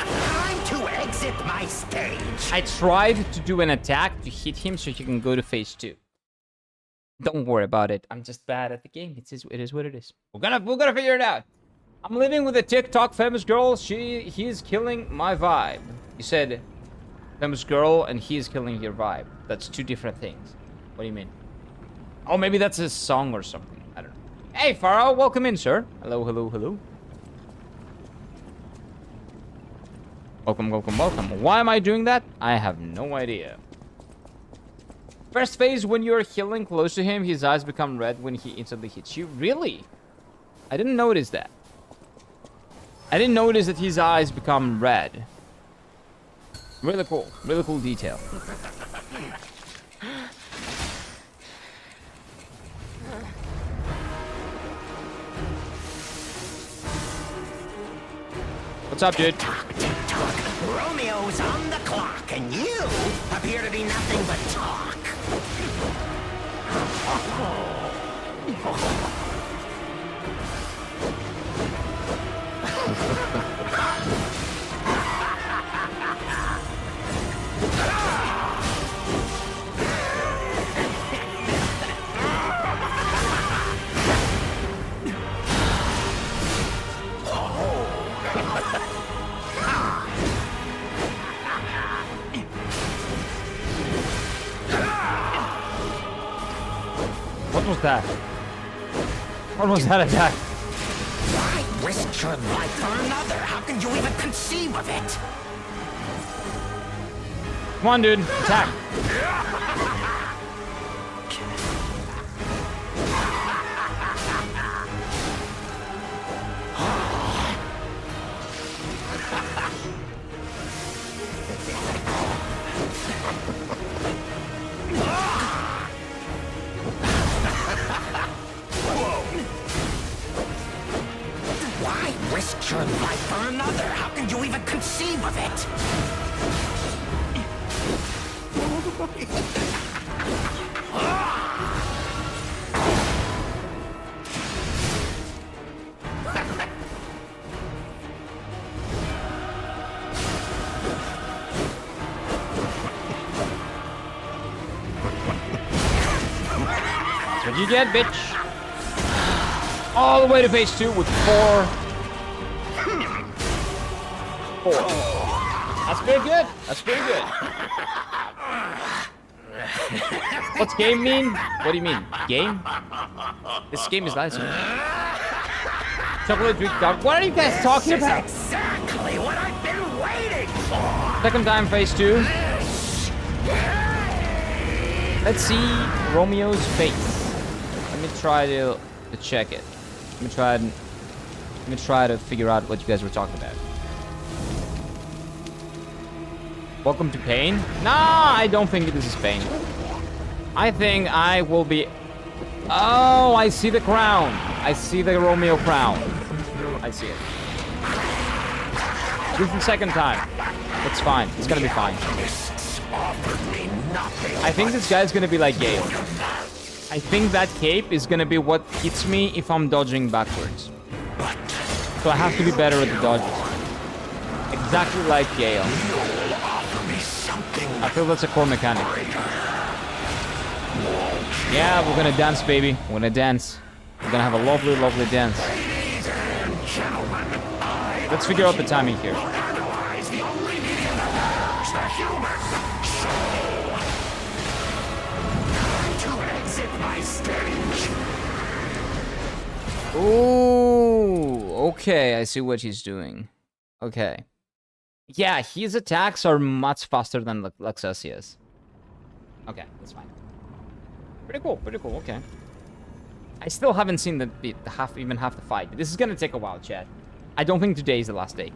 Time to exit my stage. I tried to do an attack to hit him so he can go to phase 2. Don't worry about it. I'm just bad at the game. It is what it is. We're gonna figure it out. I'm living with a TikTok famous girl. He's killing my vibe. You said famous girl and he's killing your vibe. That's two different things. What do you mean? Oh, maybe that's a song or something. I don't know. Hey, Pharaoh, welcome in, sir. Hello, hello, hello. Welcome, welcome, welcome. Why am I doing that? I have no idea. First phase, when you're healing close to him, his eyes become red when he instantly hits you. Really? I didn't notice that. I didn't notice that his eyes become red. Really cool. Really cool detail. What's up, dude? Talk, tick, tock. Romeo's on the clock, and you appear to be nothing but talk. was that? What was that attack? Why risk your life for another? How can you even conceive of it? Come on, dude. Attack. Why risk your life for another? How can you even conceive of it? That's what you get, bitch. All the way to phase 2 with 4. That's pretty good. That's pretty good. What's game mean? What do you mean? Game? This game is nice. Chocolate drink dark. What are you guys talking about? Exactly what I've been waiting for. Second time phase 2. Let's see Romeo's face. Let me try to check it. Let me try to figure out what you guys were talking about. Welcome to pain? Nah, I don't think this is pain. I think I will be... Oh, I see the crown. I see the Romeo crown. I see it. This is the second time. It's fine. It's gonna be fine. I think this guy's gonna be like Gale. I think that cape is gonna be what hits me if I'm dodging backwards. So I have to be better at the dodges. Exactly like Gale. I feel that's a core mechanic. Yeah, we're gonna dance, baby. We're gonna dance. We're gonna have a lovely, lovely dance. Let's figure out the timing here. Ooh, okay, I see what he's doing. Okay. Yeah, his attacks are much faster than Luxesia's. Okay, that's fine. Pretty cool, okay. I still haven't seen even half the fight. This is gonna take a while, chat. I don't think today is the last day.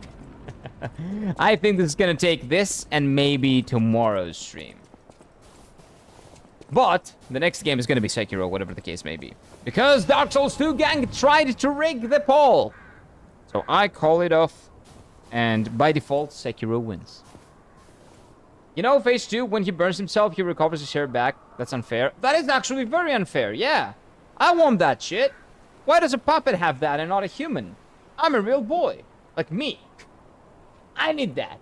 I think this is gonna take this and maybe tomorrow's stream. But the next game is gonna be Sekiro, whatever the case may be. Because Dark Souls 2 gang tried to rig the poll. So I call it off. And by default, Sekiro wins. You know, phase 2, when he burns himself, he recovers his hair back. That's unfair. That is actually very unfair, yeah. I want that shit. Why does a puppet have that and not a human? I'm a real boy. Like me. I need that.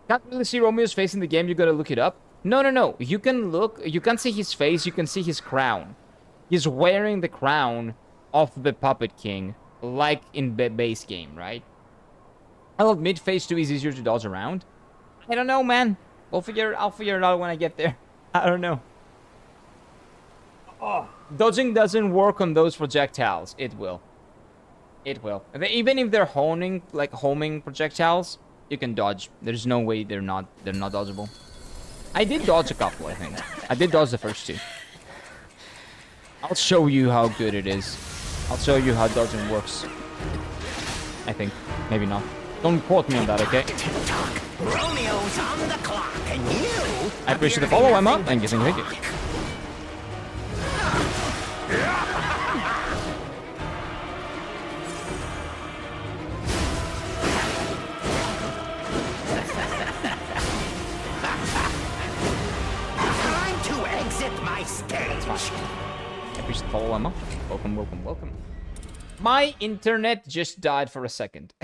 Can't really see Romeo's face in the game, you gotta look it up. No. You can look, you can see his face, you can see his crown. He's wearing the crown of the Puppet King, like in the base game, right? I'll admit phase 2 is easier to dodge around. I don't know, man. I'll figure it out when I get there. I don't know. Oh, dodging doesn't work on those projectiles. It will. It will. Even if they're homing projectiles, you can dodge. There's no way they're not dodgeable. I did dodge a couple, I think. I did dodge the first 2. I'll show you how good it is. I'll show you how dodging works. I think. Maybe not. Don't quote me on that, okay? Romeo's on the clock, and you... I appreciate the follow, Emma, and getting thank you. Time to exit my stage. I appreciate the follow, Emma. Welcome. My internet just died for a second.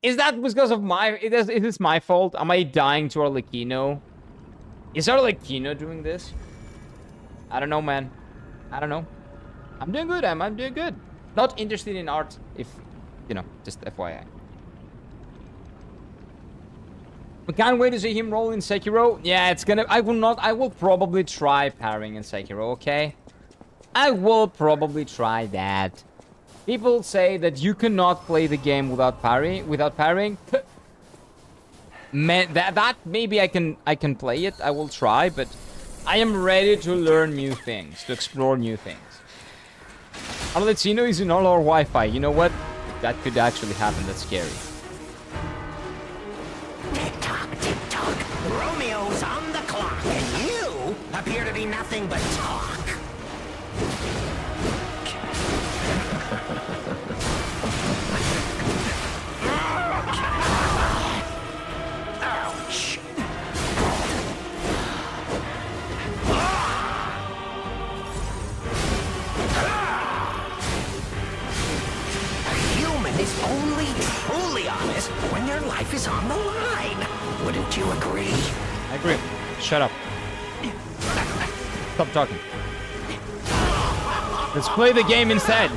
Is that because of is this my fault? Am I dying to Arlecchino? Is Arlecchino doing this? I don't know, man. I don't know. I'm doing good, I'm doing good. Not interested in art, if, you know, just FYI. We can't wait to see him roll in Sekiro. Yeah, it's gonna... I will probably try parrying in Sekiro, okay? I will probably try that. People say that you cannot play the game without parrying. Man, that maybe I can play it. I will try, but I am ready to learn new things, to explore new things. Arlecchino is in all our Wi-Fi. You know what? That could actually happen. That's scary. Tick-tock, tick-tock. Romeo's on the clock, and you appear to be nothing but talk. Ouch. A human is only truly honest when their life is on the line. Wouldn't you agree? I agree. Shut up. Stop talking. Let's play the game instead.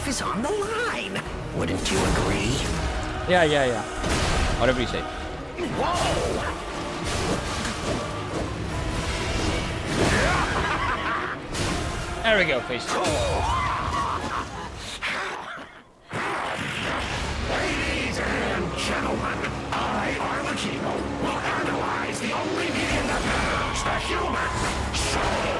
Is on the line. Wouldn't you agree? Yeah. Whatever you say. Whoa! There we go, face. Ladies and gentlemen, I, Arlecchino, will analyze the only medium that matters, the human soul.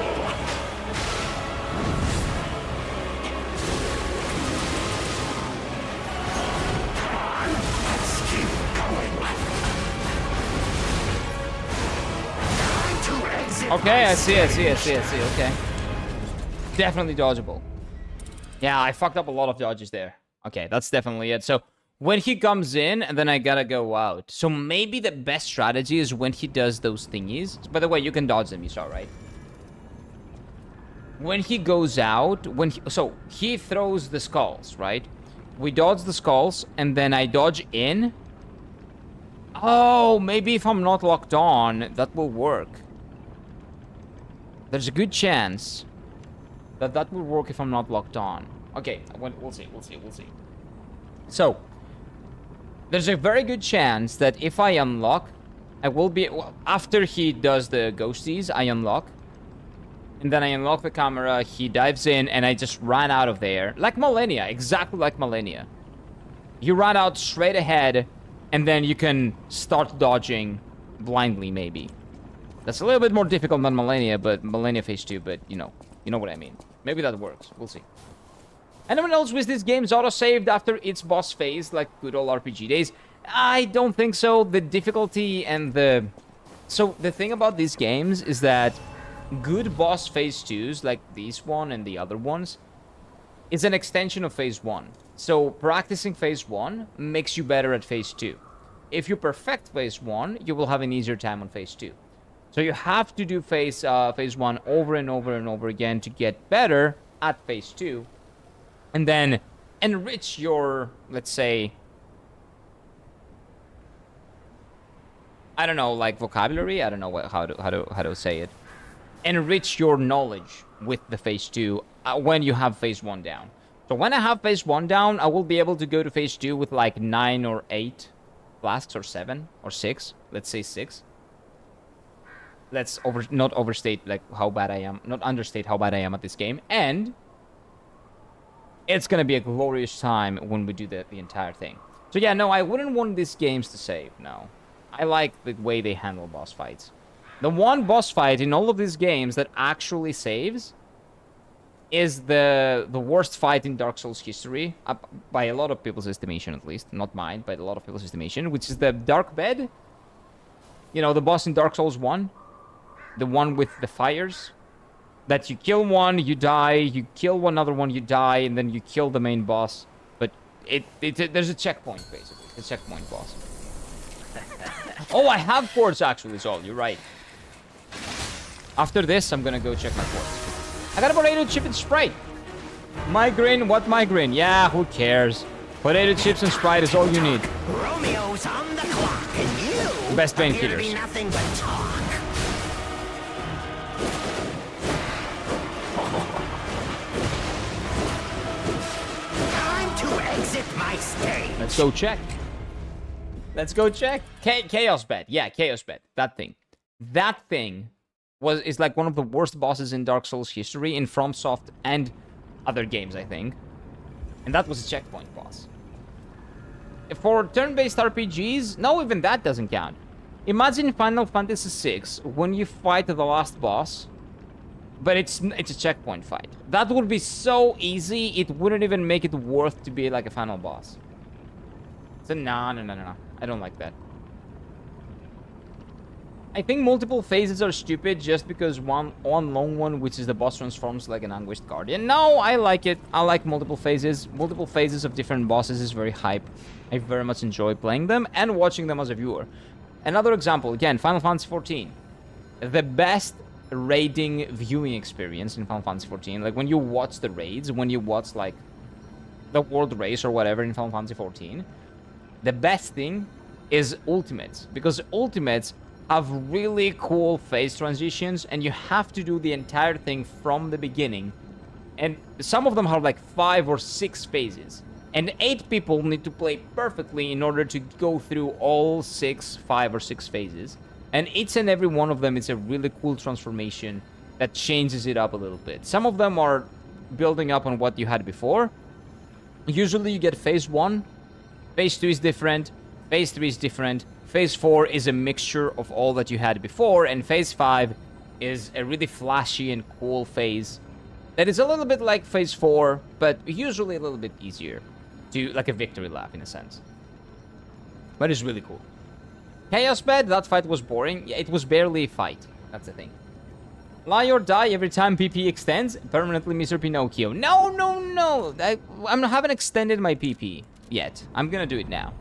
Okay, I see. Okay. Definitely dodgeable. Yeah, I fucked up a lot of dodges there. Okay, that's definitely it. So, when he comes in, and then I gotta go out. So, maybe the best strategy is when he does those thingies. By the way, you can dodge them, you saw, right? When he goes out, so, he throws the skulls, right? We dodge the skulls, and then I dodge in. Oh, maybe if I'm not locked on, that will work. There's a good chance that that will work if I'm not locked on. Okay, we'll see. So, there's a very good chance that if I unlock, I will be... Well, after he does the ghosties, I unlock. And then I unlock the camera, he dives in, and I just ran out of there. Like Millennia, exactly like Millennia. You run out straight ahead, and then you can start dodging blindly, maybe. That's a little bit more difficult than Millennia, but Millennia Phase 2, but you know what I mean. Maybe that works. We'll see. Anyone else with this game's auto-saved after its boss phase, like good old RPG days? I don't think so. The difficulty and the... So, the thing about these games is that good boss Phase 2s, like this one and the other ones, is an extension of Phase 1. So, practicing Phase 1 makes you better at Phase 2. If you perfect Phase 1, you will have an easier time on Phase 2. So you have to do phase 1 over and over and over again to get better at Phase 2. And then enrich your, let's say... I don't know, like vocabulary? I don't know how to say it. Enrich your knowledge with the Phase 2 when you have Phase 1 down. So when I have Phase 1 down, I will be able to go to Phase 2 with like 9 or 8 flasks, or 7 or 6. Let's say 6. Let's not overstate like how bad I am, not understate how bad I am at this game, and it's gonna be a glorious time when we do the entire thing. So yeah, no, I wouldn't want these games to save. No, I like the way they handle boss fights. The one boss fight in all of these games that actually saves is the worst fight in Dark Souls history, by a lot of people's estimation at least, not mine, but a lot of people's estimation, which is the Dark Bed. You know, the boss in Dark Souls 1. The one with the fires. That you kill one, you die. You kill another one, you die. And then you kill the main boss. But there's a checkpoint, basically. It's a checkpoint boss. Oh, I have quartz, actually, Zol. You're right. After this, I'm gonna go check my quartz. I got a potato chip and Sprite. Migraine? What migraine? Yeah, who cares? Potato chips and Sprite is all you need. Romeo's on the clock, and you Best appear to painkillers. be nothing but talk. Time to exit my stage. Let's go check. Let's go check. Chaos Bet. Yeah, Chaos Bet. That thing. That thing is like one of the worst bosses in Dark Souls history, in FromSoft and other games, I think. And that was a checkpoint boss. For turn-based RPGs, no, even that doesn't count. Imagine Final Fantasy VI when you fight the last boss, but it's a checkpoint fight. That would be so easy, it wouldn't even make it worth to be like a final boss. So no. I don't like that. I think multiple phases are stupid just because one long one, which is the boss, transforms like an anguished guardian. No, I like it. I like multiple phases. Multiple phases of different bosses is very hype. I very much enjoy playing them and watching them as a viewer. Another example, again, Final Fantasy XIV. The best raiding viewing experience in Final Fantasy XIV. Like when you watch the raids, when you watch like the world race or whatever in Final Fantasy XIV, the best thing is ultimates, because ultimates have really cool phase transitions and you have to do the entire thing from the beginning. And some of them have like 5 or 6 phases. And 8 people need to play perfectly in order to go through all 5 or 6 phases. And each and every one of them is a really cool transformation that changes it up a little bit. Some of them are building up on what you had before. Usually you get phase 1, phase 2 is different, phase 3 is different, phase 4 is a mixture of all that you had before, and phase 5 is a really flashy and cool phase that is a little bit like phase 4, but usually a little bit easier. Like a victory lap, in a sense. But it's really cool. Chaos Bed, that fight was boring. Yeah, it was barely a fight. That's the thing. Lie or die every time PP extends. Permanently Mr. Pinocchio. No. I haven't extended my PP yet. I'm gonna do it now.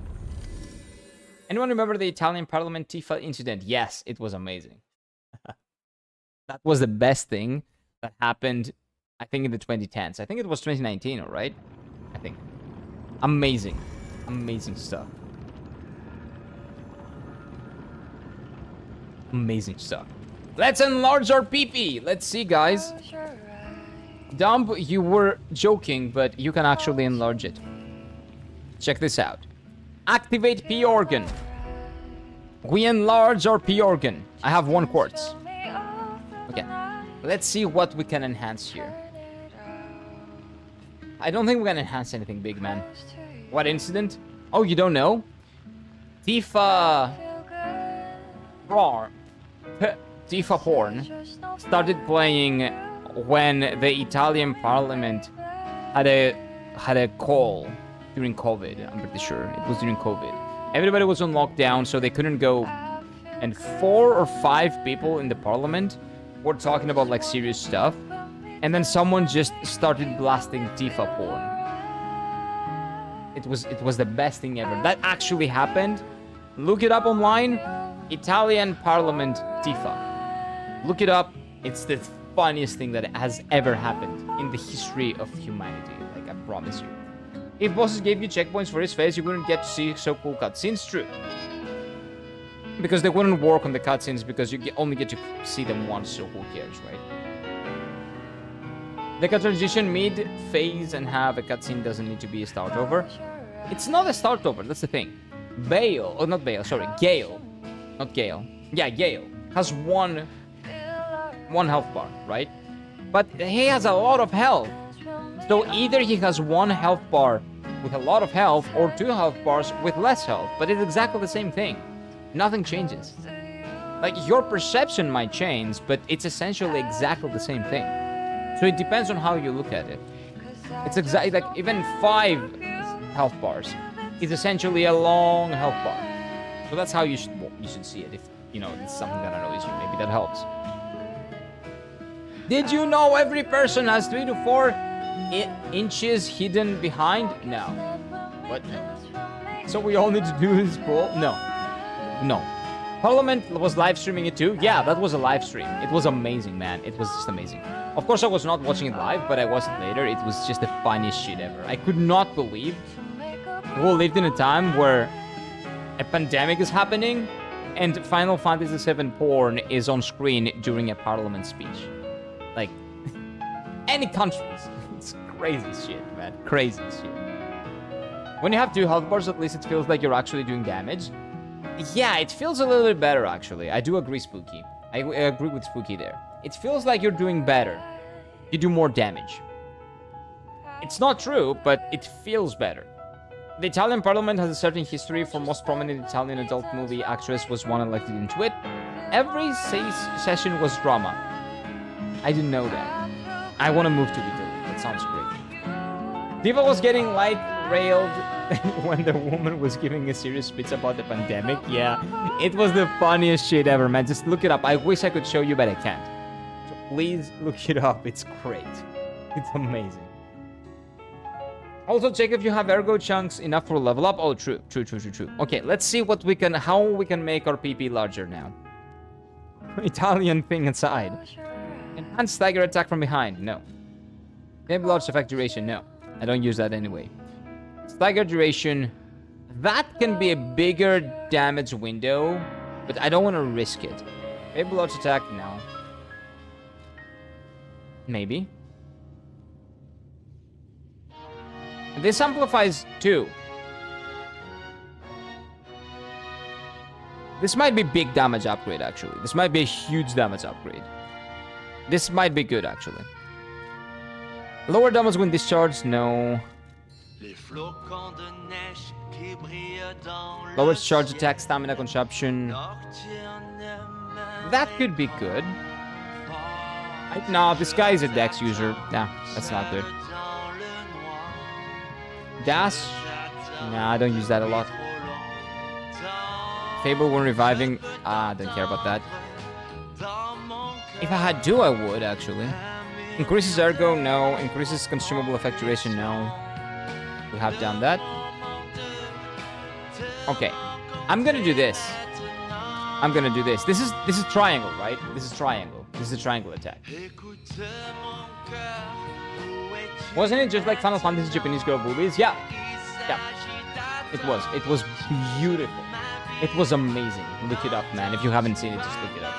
Anyone remember the Italian Parliament Tifa incident? Yes, it was amazing. That was the best thing that happened, I think, in the 2010s. I think it was 2019, all right? I think. Amazing. Amazing stuff. Amazing stuff. Let's enlarge our PP. Let's see, guys. Dump, you were joking, but you can actually enlarge it. Check this out. Activate P organ. We enlarge our P organ. I have 1 quartz. Okay. Let's see what we can enhance here. I don't think we can enhance anything big, man. What incident? Oh, you don't know? Tifa Porn started playing when the Italian Parliament had a call during COVID. I'm pretty sure it was during COVID. Everybody was on lockdown, so they couldn't go. And 4 or 5 people in the Parliament were talking about like serious stuff. And then someone just started blasting Tifa porn. It was the best thing ever. That actually happened. Look it up online. Italian Parliament Tifa. Look it up. It's the funniest thing that has ever happened in the history of humanity. Like, I promise you. If bosses gave you checkpoints for his face, you wouldn't get to see so cool cutscenes. True. Because they wouldn't work on the cutscenes because you only get to see them once, so who cares, right? They can transition mid-phase and have a cutscene doesn't need to be a start over. It's not a start over, that's the thing. Gale. Not Gale. Yeah, Gale has one health bar, right? But he has a lot of health. So either he has 1 health bar with a lot of health or 2 health bars with less health. But it's exactly the same thing. Nothing changes. Like, your perception might change, but it's essentially exactly the same thing. So it depends on how you look at it. It's exactly like even 5 health bars is essentially a long health bar. So that's how you should see it. If you know it's something that annoys you, maybe that helps. Did you know every person has 3 to 4 inches hidden behind? No. What? So we all need to do is pull? No. No. Parliament was live streaming it too? Yeah, that was a live stream. It was amazing, man. It was just amazing. Of course, I was not watching it live, but I watched it later. It was just the funniest shit ever. I could not believe we lived in a time where a pandemic is happening and Final Fantasy VII porn is on screen during a parliament speech. Like, any countries. It's crazy shit, man. Crazy shit. When you have 2 health bars, at least it feels like you're actually doing damage. Yeah, it feels a little bit better, actually. I do agree, Spooky. I agree with Spooky there. It feels like you're doing better. You do more damage. It's not true, but it feels better. The Italian parliament has a certain history. For most prominent Italian adult movie actress was one elected into it. Every session was drama. I didn't know that. I want to move to Italy. That sounds great. Diva was getting light railed when the woman was giving a serious speech about the pandemic. Yeah, it was the funniest shit ever, man. Just look it up. I wish I could show you, but I can't. So please look it up. It's great. It's amazing. Also, check if you have ergo chunks enough for level up. Oh, true. Okay, let's see what we can, how we can make our PP larger now. Italian thing inside. Enhanced stagger attack from behind. No. Maybe large effect duration. No. I don't use that anyway. Stagger duration. That can be a bigger damage window, but I don't want to risk it. Maybe large attack. No. Maybe. This amplifies too. This might be big damage upgrade, actually. This might be a huge damage upgrade. This might be good, actually. Lower damage when discharged, no. Lower charge attack, stamina consumption. That could be good. No, this guy is a Dex user. Nah, that's not good. Dash? Nah, I don't use that a lot. Fable when reviving. I don't care about that. If I had to, I would, actually. Increases ergo? No. Increases consumable effect duration? No. We have done that. Okay. I'm gonna do this. I'm gonna do this. This is triangle, right? This is triangle. This is a triangle attack. Wasn't it just like Final Fantasy Japanese girl boobies? Yeah. Yeah. It was. It was beautiful. It was amazing. Look it up, man. If you haven't seen it, just look it up.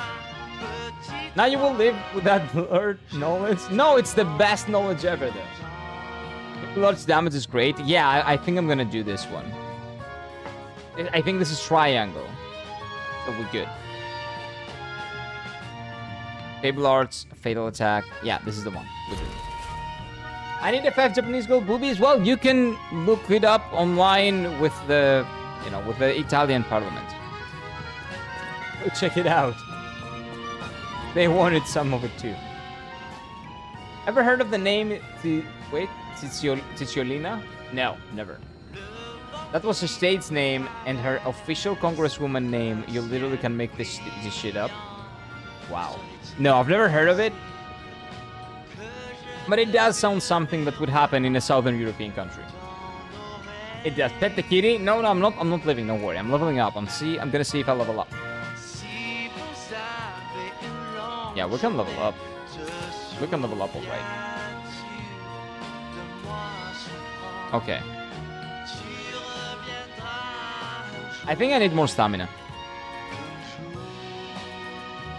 Now you will live with that blurred knowledge. No, it's the best knowledge ever, though. Large damage is great. Yeah, I think I'm gonna do this one. I think this is triangle. So we're good. Fable Arts, Fatal Attack. Yeah, this is the one. We're good. I need a 5 Japanese girl boobies. Well, you can look it up online with the, with the Italian parliament. Go check it out. They wanted some of it too. Ever heard of the name? Cicciolina? No, never. That was her state's name and her official congresswoman name. You literally can make this shit up. Wow. No, I've never heard of it. But it does sound something that would happen in a southern European country. It does. Pet the kitty? No, I'm not living. Don't worry. I'm leveling up. I'm gonna see if I level up. Yeah, we can level up. We can level up, alright. Okay. I think I need more stamina.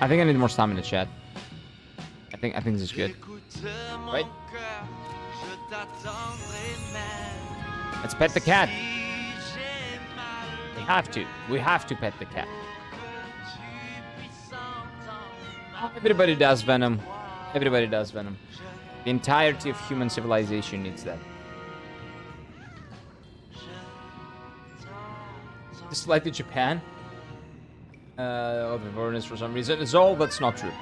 I think I need more stamina, chat. I think this is good. Right? Let's pet the cat. We have to. We have to pet the cat. Everybody does Venom. Everybody does Venom. The entirety of human civilization needs that. Just like to Japan. Of awareness for some reason. It's all that's not true.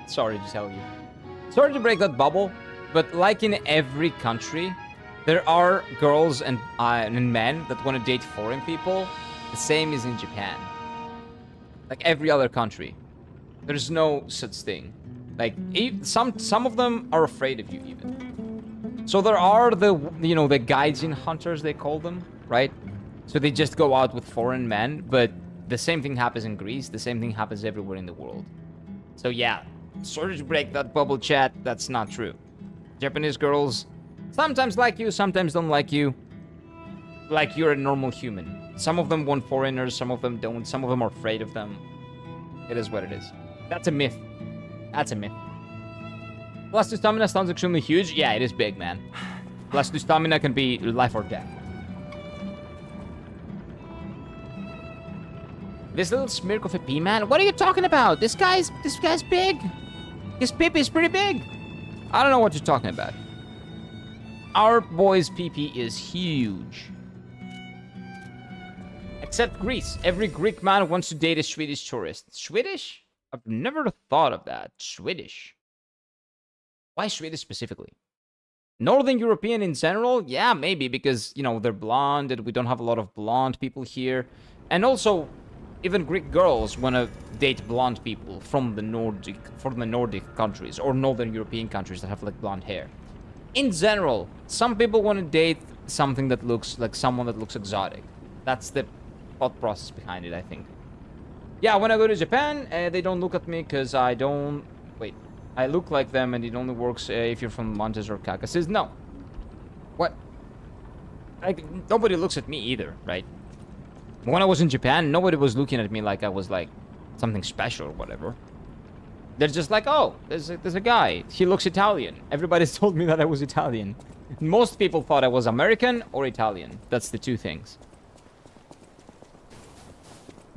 Sorry to tell you. Sorry to break that bubble, but like in every country, there are girls and men that want to date foreign people. The same is in Japan. Like every other country. There's no such thing. Like, some of them are afraid of you, even. So there are the gaijin hunters, they call them, right? So they just go out with foreign men, but the same thing happens in Greece. The same thing happens everywhere in the world. So yeah, sorry to break that bubble, chat. That's not true. Japanese girls sometimes like you, sometimes don't like you. Like you're a normal human. Some of them want foreigners, some of them don't. Some of them are afraid of them. It is what it is. That's a myth. That's a myth. Plus 2 stamina sounds extremely huge. Yeah, it is big, man. Plus 2 stamina can be life or death. This little smirk of a pea man? What are you talking about? This guy's big. His pee is pretty big. I don't know what you're talking about. Our boy's pee is huge. Except Greece. Every Greek man wants to date a Swedish tourist. Swedish? I've never thought of that. Swedish. Why Swedish specifically? Northern European in general? Yeah, maybe because, they're blonde and we don't have a lot of blonde people here. And also, even Greek girls want to date blonde people from the Nordic countries or Northern European countries that have like blonde hair. In general, some people want to date something that looks like someone that looks exotic. That's the thought process behind it, I think. Yeah, when I go to Japan, they don't look at me because I don't... Wait, I look like them and it only works if you're from Montes or Caucasus. No. What? Like, nobody looks at me either, right? When I was in Japan, nobody was looking at me like I was like something special or whatever. They're just like, oh, there's a guy. He looks Italian. Everybody's told me that I was Italian. Most people thought I was American or Italian. That's the two things.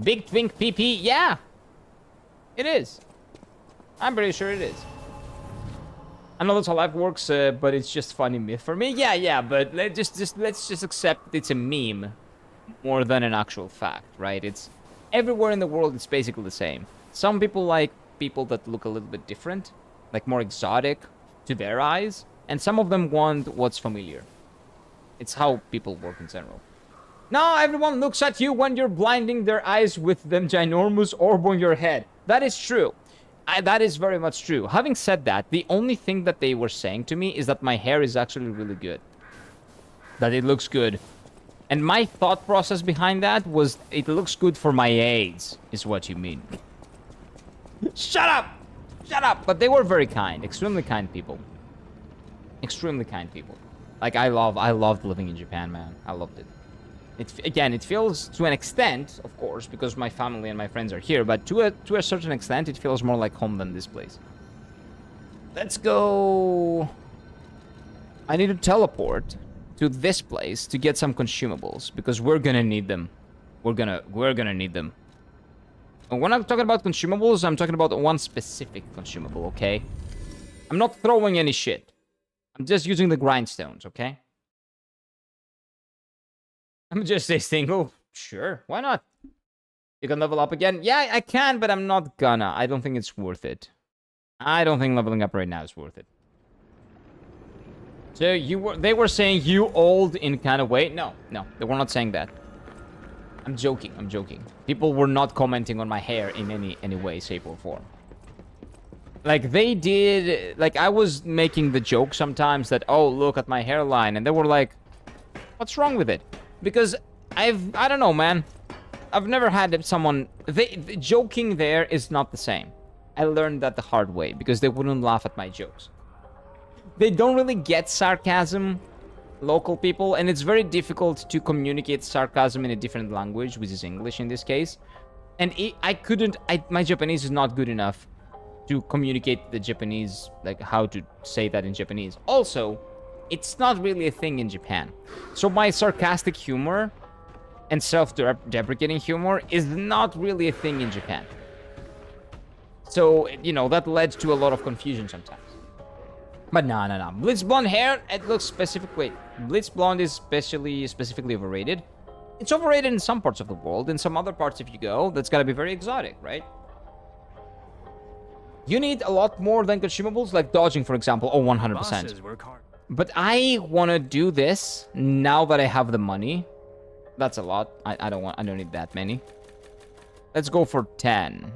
Big twink PP? Yeah. It is. I'm pretty sure it is. I know that's how life works, but it's just funny myth for me. Yeah, but let's just accept it's a meme more than an actual fact, right? It's everywhere in the world, it's basically the same. Some people like people that look a little bit different, like more exotic to their eyes, and some of them want what's familiar. It's how people work in general. No, everyone looks at you when you're blinding their eyes with them ginormous orb on your head. That is true. That is very much true. Having said that, the only thing that they were saying to me is that my hair is actually really good. That it looks good. And my thought process behind that was, it looks good for my AIDS, is what you mean. Shut up! Shut up! But they were very kind. Extremely kind people. Extremely kind people. Like, I loved living in Japan, man. I loved it. Again, it feels, to an extent, of course, because my family and my friends are here, but to a certain extent, it feels more like home than this place. Let's go... I need to teleport to this place to get some consumables, because we're gonna need them. We're gonna need them. And when I'm talking about consumables, I'm talking about one specific consumable, okay? I'm not throwing any shit. I'm just using the grindstones, okay? I'm just say single. Sure, why not? You can level up again? Yeah, I can, but I'm not gonna. I don't think it's worth it. I don't think leveling up right now is worth it. So they were saying you old in kind of way? No, they were not saying that. I'm joking. People were not commenting on my hair in any way, shape, or form. Like, they did... Like, I was making the joke sometimes that, oh, look at my hairline. And they were like, what's wrong with it? Because I don't know, man. I've never had someone... The joking there is not the same. I learned that the hard way, because they wouldn't laugh at my jokes. They don't really get sarcasm, local people, and it's very difficult to communicate sarcasm in a different language, which is English in this case. And my Japanese is not good enough to communicate the Japanese, like how to say that in Japanese. Also, it's not really a thing in Japan. So my sarcastic humor and self-deprecating humor is not really a thing in Japan. So, that led to a lot of confusion sometimes. But no. Blitz blonde hair, it looks specific. Wait, blitz blonde is specifically overrated. It's overrated in some parts of the world. In some other parts, if you go, that's gotta be very exotic, right? You need a lot more than consumables, like dodging, for example. Oh, 100%. But I want to do this now that I have the money. That's a lot. I don't need that many. Let's go for 10.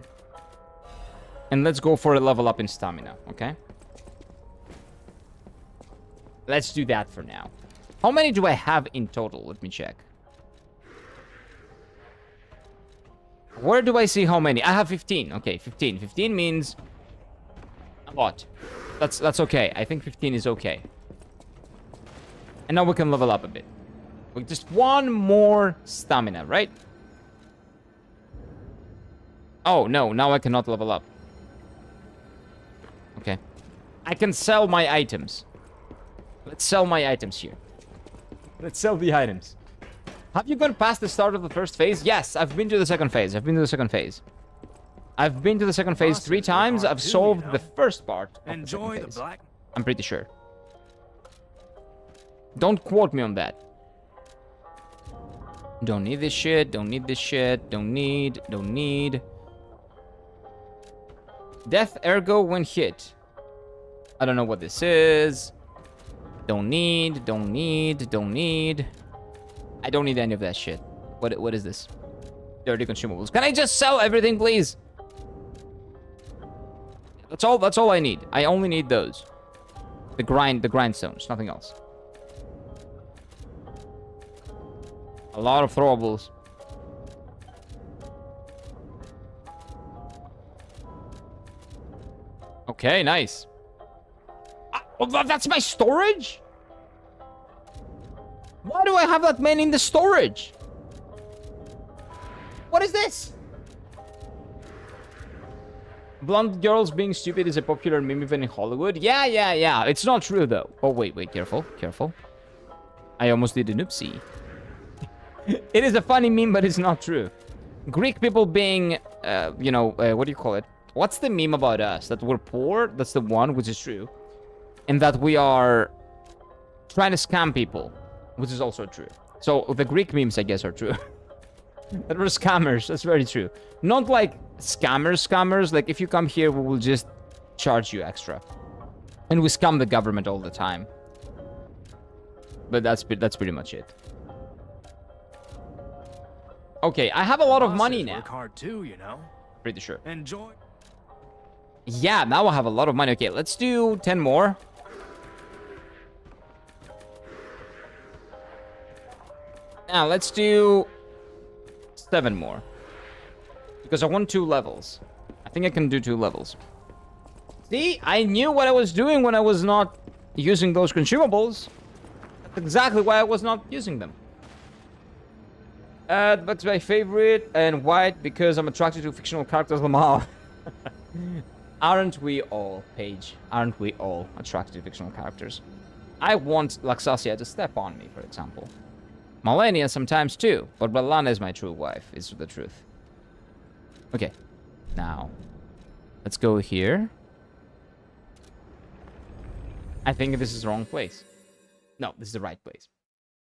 And let's go for a level up in stamina, okay? Let's do that for now. How many do I have in total? Let me check. Where do I see how many? I have 15. Okay, 15. 15 means a lot. That's okay. I think 15 is okay. And now we can level up a bit. With just one more stamina, right? Oh, no. Now I cannot level up. Okay. I can sell my items. Let's sell my items here. Let's sell the items. Have you gone past the start of the first phase? Yes, I've been to the second phase. I've been to the second phase. I've been to the second phase 3 times. I've solved the first part of the second phase. I'm pretty sure. Don't quote me on that. Don't need this shit. Don't need this shit. Don't need. Death ergo when hit. I don't know what this is. Don't need. I don't need any of that shit. What is this? Dirty consumables. Can I just sell everything, please? That's all I need. I only need those. The grindstones, nothing else. A lot of throwables. Okay, nice. Oh, that's my storage? Why do I have that many in the storage? What is this? Blonde girls being stupid is a popular meme even in Hollywood. Yeah. It's not true, though. Oh, wait. Careful. I almost did an oopsie. It is a funny meme, but it's not true. Greek people being, what do you call it? What's the meme about us? That we're poor? That's the one, which is true. And that we are trying to scam people, which is also true. So the Greek memes, I guess, are true. That we're scammers. That's very true. Not like scammers. Like, if you come here, we will just charge you extra. And we scam the government all the time. But that's pretty much it. Okay, I have a lot of money now. Work hard too, you know. Pretty sure. Enjoy. Yeah, now I have a lot of money. Okay, let's do 10 more. Now, let's do 7 more. Because I want 2 levels. I think I can do 2 levels. See? I knew what I was doing when I was not using those consumables. That's exactly why I was not using them. But my favorite, and white, because I'm attracted to fictional characters. Lamar. Aren't we all, Paige? Aren't we all attracted to fictional characters? I want Laxasia to step on me, for example. Malenia sometimes too, but Belana is my true wife, is the truth. Okay, now, let's go here. I think this is the wrong place. No, this is the right place.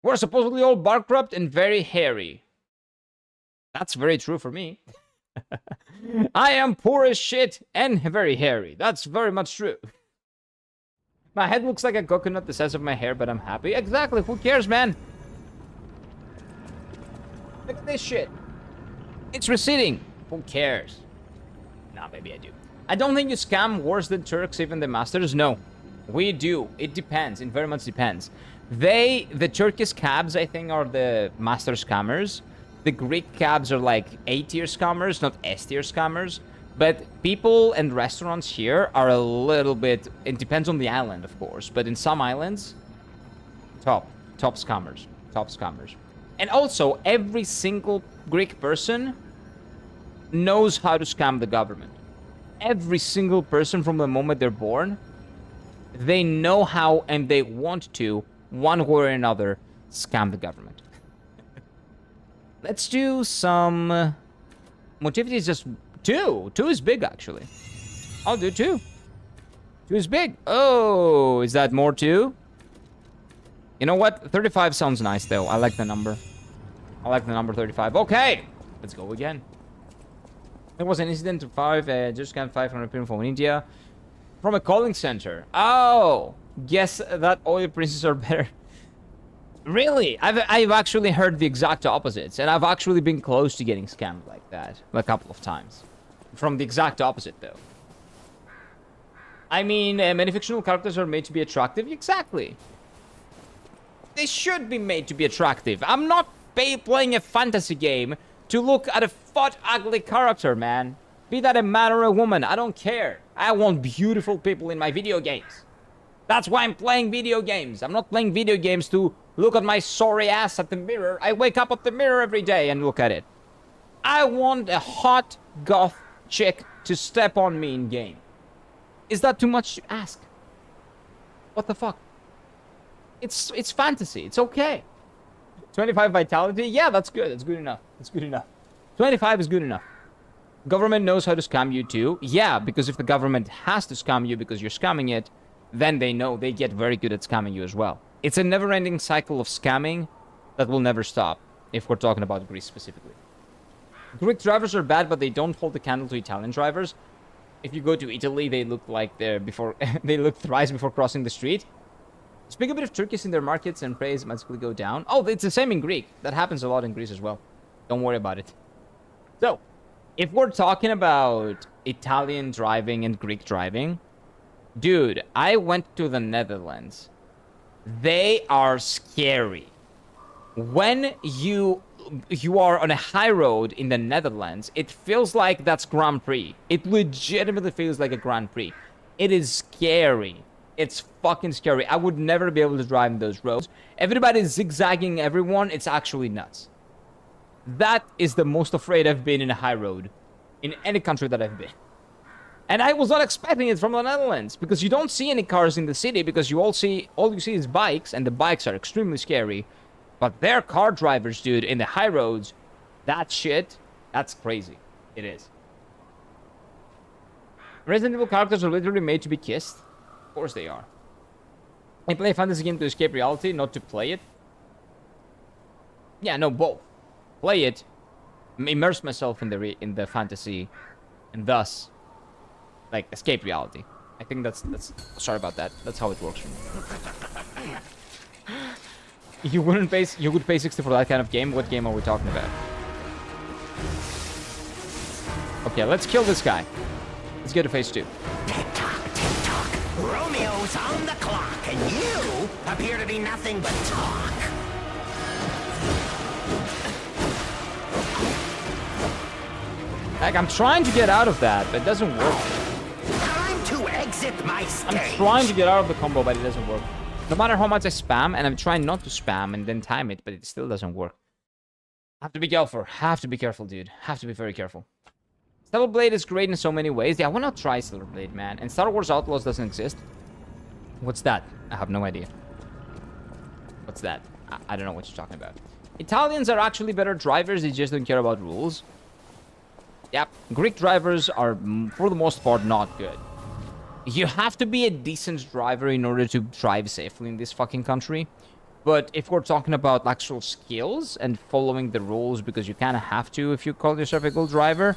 We're supposedly all bankrupt and very hairy. That's very true for me. I am poor as shit and very hairy. That's very much true. My head looks like a coconut the size of my hair, but I'm happy. Exactly, who cares, man? Look at this shit. It's receding. Who cares? Nah, maybe I do. I don't think you scam worse than Turks, even the masters. No, we do. It depends. It very much depends. The Turkish cabs, I think, are the master scammers. The Greek cabs are like A-tier scammers, not S-tier scammers. But people and restaurants here are a little bit... It depends on the island, of course. But in some islands, top scammers. Top scammers. And also, every single Greek person knows how to scam the government. Every single person from the moment they're born, they know how and they want to, one way or another, scam the government. Let's do some... Motivity is just 2. 2 is big, actually. I'll do 2. 2 is big. Oh, is that more 2? You know what? 35 sounds nice, though. I like the number. I like the number 35. Okay, let's go again. There was an incident to 5, just got 500 people from India. From a calling center. Oh, guess that oil princes are better. Really? I've actually heard the exact opposites. And I've actually been close to getting scammed like that. A couple of times. From the exact opposite, though. I mean, many fictional characters are made to be attractive. Exactly. They should be made to be attractive. I'm not playing a fantasy game to look at a fat, ugly character, man. Be that a man or a woman, I don't care. I want beautiful people in my video games. That's why I'm playing video games. I'm not playing video games to look at my sorry ass at the mirror. I wake up at the mirror every day and look at it. I want a hot goth chick to step on me in game. Is that too much to ask? What the fuck? It's fantasy. It's okay. 25 vitality? Yeah, that's good. That's good enough. That's good enough. 25 is good enough. Government knows how to scam you too. Yeah, because if the government has to scam you because you're scamming it, then they know they get very good at scamming you as well. It's a never-ending cycle of scamming that will never stop, if we're talking about Greece specifically. Greek drivers are bad, but they don't hold the candle to Italian drivers. If you go to Italy, they look like they're before they look thrice before crossing the street. Speak a bit of Turkish in their markets and praise magically go down. Oh, it's the same in Greek. That happens a lot in Greece as well. Don't worry about it. So, if we're talking about Italian driving and Greek driving, dude, I went to the Netherlands. They are scary. When you are on a high road in the Netherlands, it feels like that's Grand Prix. It legitimately feels like a Grand Prix. It is scary. It's fucking scary. I would never be able to drive in those roads. Everybody's zigzagging everyone. It's actually nuts. That is the most afraid I've been in a high road in any country that I've been. And I was not expecting it from the Netherlands, because you don't see any cars in the city, because all you see is bikes, and the bikes are extremely scary. But their car drivers, dude, in the high roads, that shit, that's crazy. It is. Resident Evil characters are literally made to be kissed. Of course they are. I play a fantasy game to escape reality, not to play it. Yeah, no, both. Play it, immerse myself in the fantasy, and thus, like, escape reality. I think that's sorry about that. That's how it works for me. You would pay 60 for that kind of game? What game are we talking about? Okay, let's kill this guy. Let's get to phase 2. Tick-tock. Romeo's on the clock, and you appear to be nothing but talk. Like, I'm trying to get out of that, but it doesn't work. Time to exit my stage. I'm trying to get out of the combo, but it doesn't work. No matter how much I spam, and I'm trying not to spam and then time it, but it still doesn't work. Have to be careful. Have to be careful, dude. Have to be very careful. Stellar Blade is great in so many ways. Yeah, I want to try Stellar Blade, man. And Star Wars Outlaws doesn't exist. What's that? I have no idea. What's that? I don't know what you're talking about. Italians are actually better drivers. They just don't care about rules. Yep. Greek drivers are, for the most part, not good. You have to be a decent driver in order to drive safely in this fucking country. But if we're talking about actual skills and following the rules, because you kind of have to if you call yourself a good driver,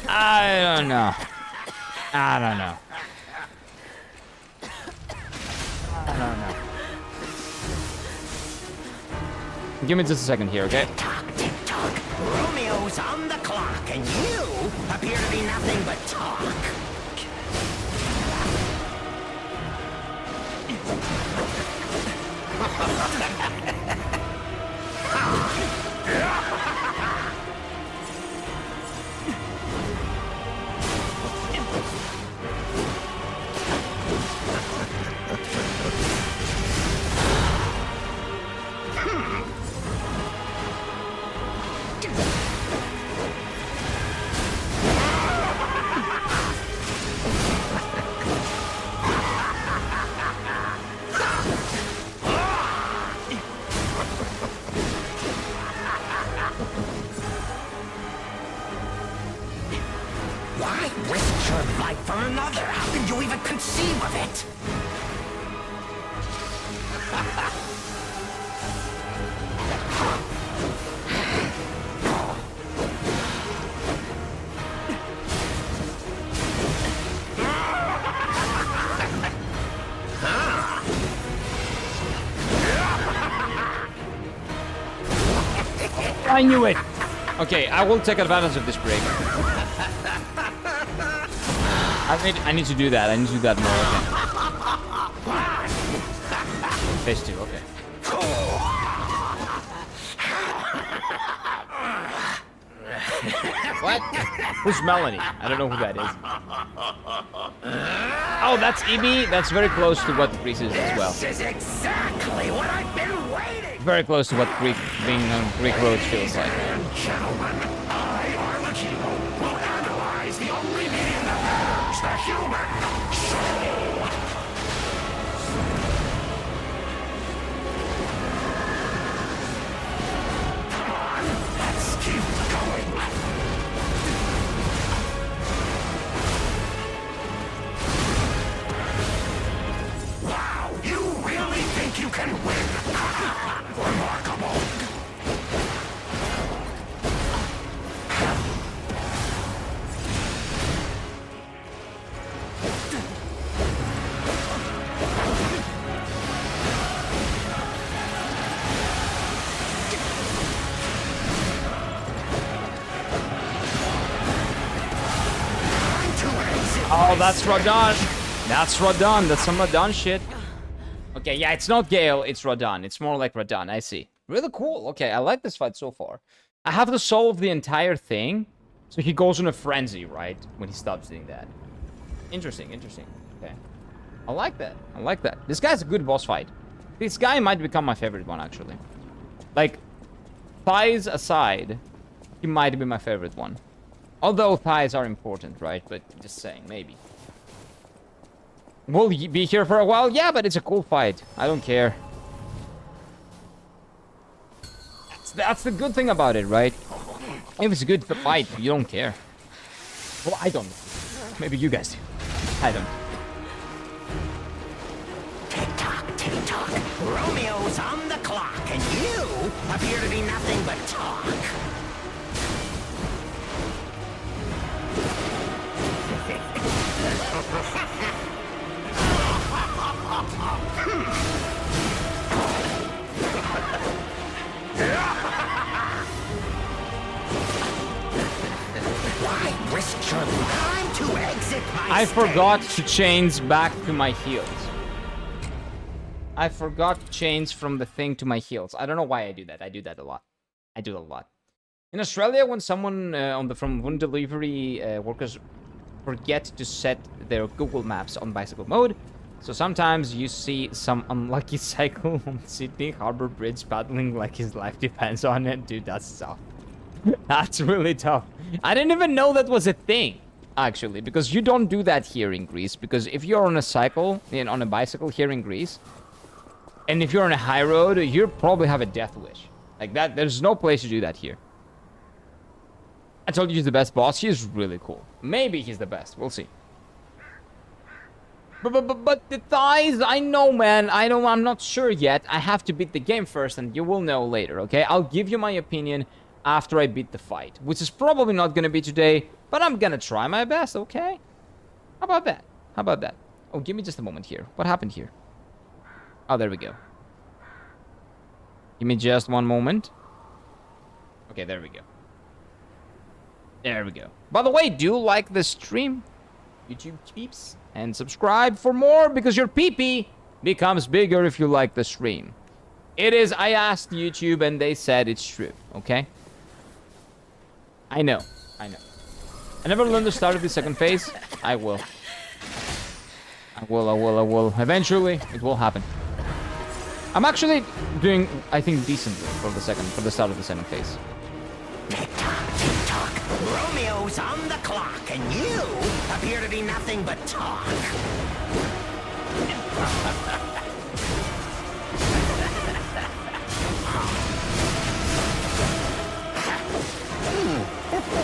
I don't know. I don't know. I don't know. Give me just a second here, okay? Tick-tock. Romeo's on the clock, and you appear to be nothing but talk. Why risk your life for another? How can you even conceive of it? I knew it! Okay, I will take advantage of this break. I need to do that. I need to do that more. Okay. Phase 2. Okay. What? Who's Melanie? I don't know who that is. Oh, that's Ibi. That's very close to what Greece is as well. This is exactly what I've been waiting. Very close to what being on Greek roads feels like. Gentlemen, I, Arlecchino, will analyze the only being that matters, the human soul. Come on, let's keep going. Wow, you really think you can win? Remarkable. Oh, that's Radon. That's Radon. That's some Radon shit. Okay, yeah, it's not Gale, it's Radon. It's more like Radon, I see. Really cool. Okay, I like this fight so far. I have to solve the entire thing. So he goes in a frenzy, right? When he stops doing that. Interesting, interesting. Okay. I like that. I like that. This guy's a good boss fight. This guy might become my favorite one, actually. Like, thighs aside, he might be my favorite one. Although thighs are important, right? But just saying, maybe. Will he be here for a while? Yeah, but it's a cool fight. I don't care. That's the good thing about it, right? If it's a good fight, you don't care. Well, I don't. Maybe you guys do. I don't. Tick-tock, tick-tock. Romeo's on the clock, and you appear to be nothing but talk. Why risk your time to exit my I forgot stage? to change back to my heals. I forgot to change from the thing to my heals. I don't know why I do that. I do that a lot. I do it a lot. In Australia, when someone from one delivery workers forget to set their Google Maps on bicycle mode, so sometimes you see some unlucky cycle on Sydney Harbour Bridge paddling like his life depends on it. Dude, that's tough. That's really tough. I didn't even know that was a thing, actually, because you don't do that here in Greece. Because if you're on a cycle, on a bicycle here in Greece, and if you're on a high road, you probably have a death wish. Like that, there's no place to do that here. I told you he's the best boss. He's really cool. Maybe he's the best. We'll see. But the thighs, I know, man. I'm not sure yet. I have to beat the game first, and you will know later, okay? I'll give you my opinion after I beat the fight, which is probably not going to be today, but I'm going to try my best, okay? How about that? How about that? Oh, give me just a moment here. What happened here? Oh, there we go. Give me just one moment. Okay, there we go. There we go. By the way, do like the stream, YouTube peeps, and subscribe for more, because your pee-pee becomes bigger if you like the stream. It is, I asked YouTube and they said it's true, okay? I know. I never learned the start of the second phase. I will. I will. Eventually, it will happen. I'm actually doing, I think, decently for the start of the second phase. Tick-tock, tick-tock. Romeo's on the clock, and you appear to be nothing but talk.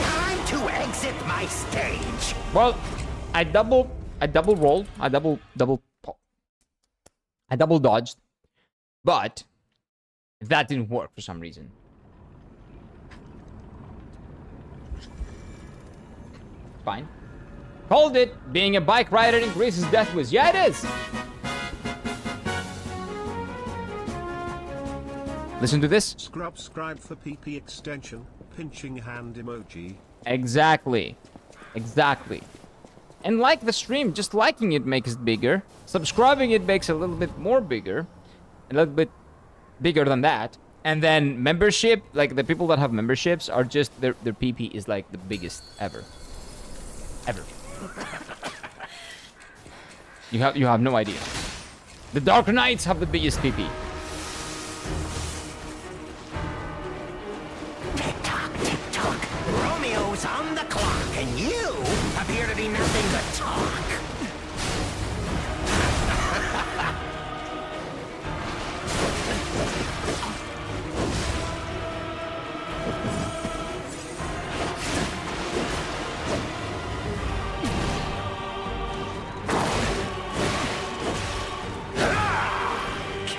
Time to exit my stage. Well, I double rolled. I double dodged. But that didn't work for some reason. Fine. Called it. Being a bike rider increases death wish. Yeah, it is. Listen to this. Subscribe for PP extension, pinching hand emoji. Exactly. Exactly. And like the stream, just liking it makes it bigger. Subscribing it makes it a little bit more bigger. A little bit bigger than that. And then membership, like the people that have memberships are just, their PP is like the biggest ever. Ever. You have no idea. The Dark Knights have the biggest PP. Tick-tock, tick-tock. Romeo's on the clock, and you appear to be nothing but talk.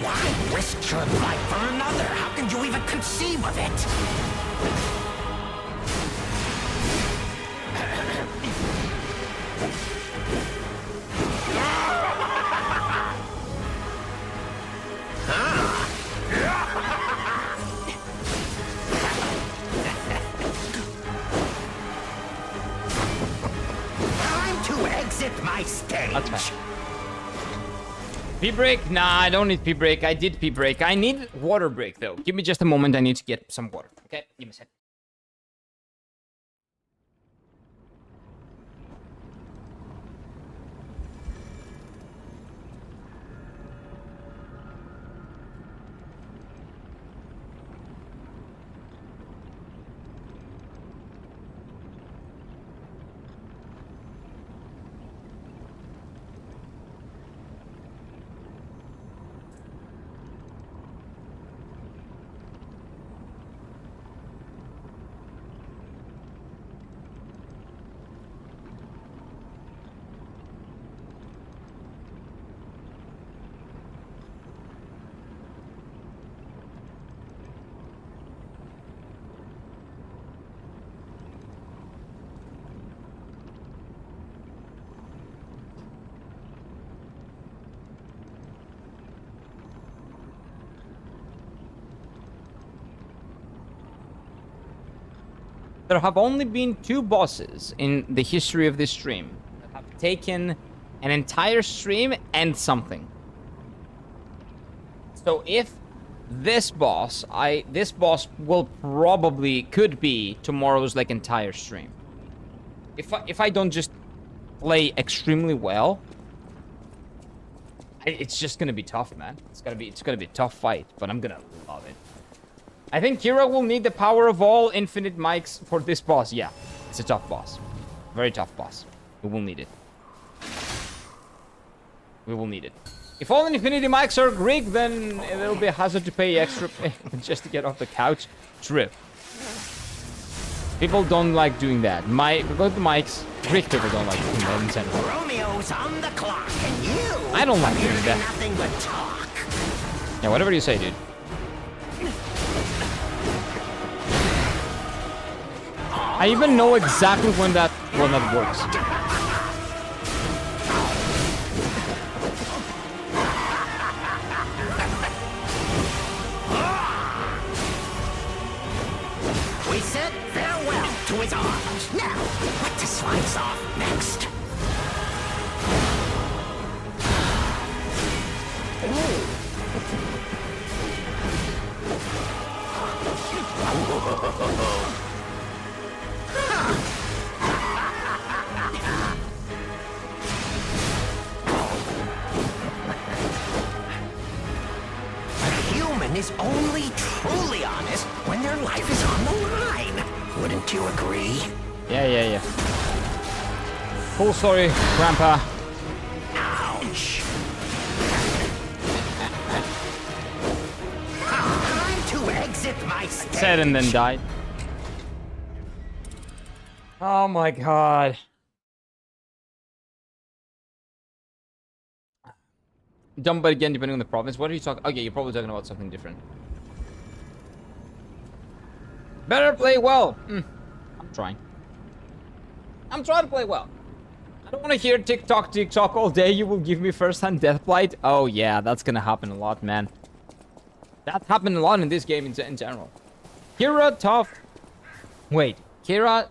Why risk your life for another? How can you even conceive of it? Time to exit my stage. That's fine. Pee break? Nah, I don't need pee break. I did pee break. I need water break though. Give me just a moment. I need to get some water. Okay? Give me a second. There have only been 2 bosses in the history of this stream that have taken an entire stream and something. So if this boss, this boss will probably could be tomorrow's like entire stream. If I don't just play extremely well, it's just gonna be tough, man. It's gonna be a tough fight, but I'm gonna love it. I think Kira will need the power of all infinite mics for this boss. Yeah, it's a tough boss. Very tough boss. We will need it. We will need it. If all infinity mics are Greek, then it'll be a hazard to pay extra just to get off the couch. Trip. People don't like doing that. Both the mics, Greek people don't like doing that in general. Romeo's on the clock, and you I don't like doing that. Nothing but talk. Yeah, whatever you say, dude. I even know exactly when that works. We said farewell to his arms. Now, what to slice off next? Is only truly honest when their life is on the line. Wouldn't you agree? Yeah. Cool story, Grandpa. Ouch. Time to exit my stage. Said and then died. Oh my god. Dumb, but again, depending on the province. What are you talking? Okay, you're probably talking about something different. Better play well. I'm trying. I'm trying to play well. I don't want to hear TikTok all day. You will give me first-hand deathblight. Oh yeah, that's gonna happen a lot, man. That happened a lot in this game in general. Kira tough. Wait, Kira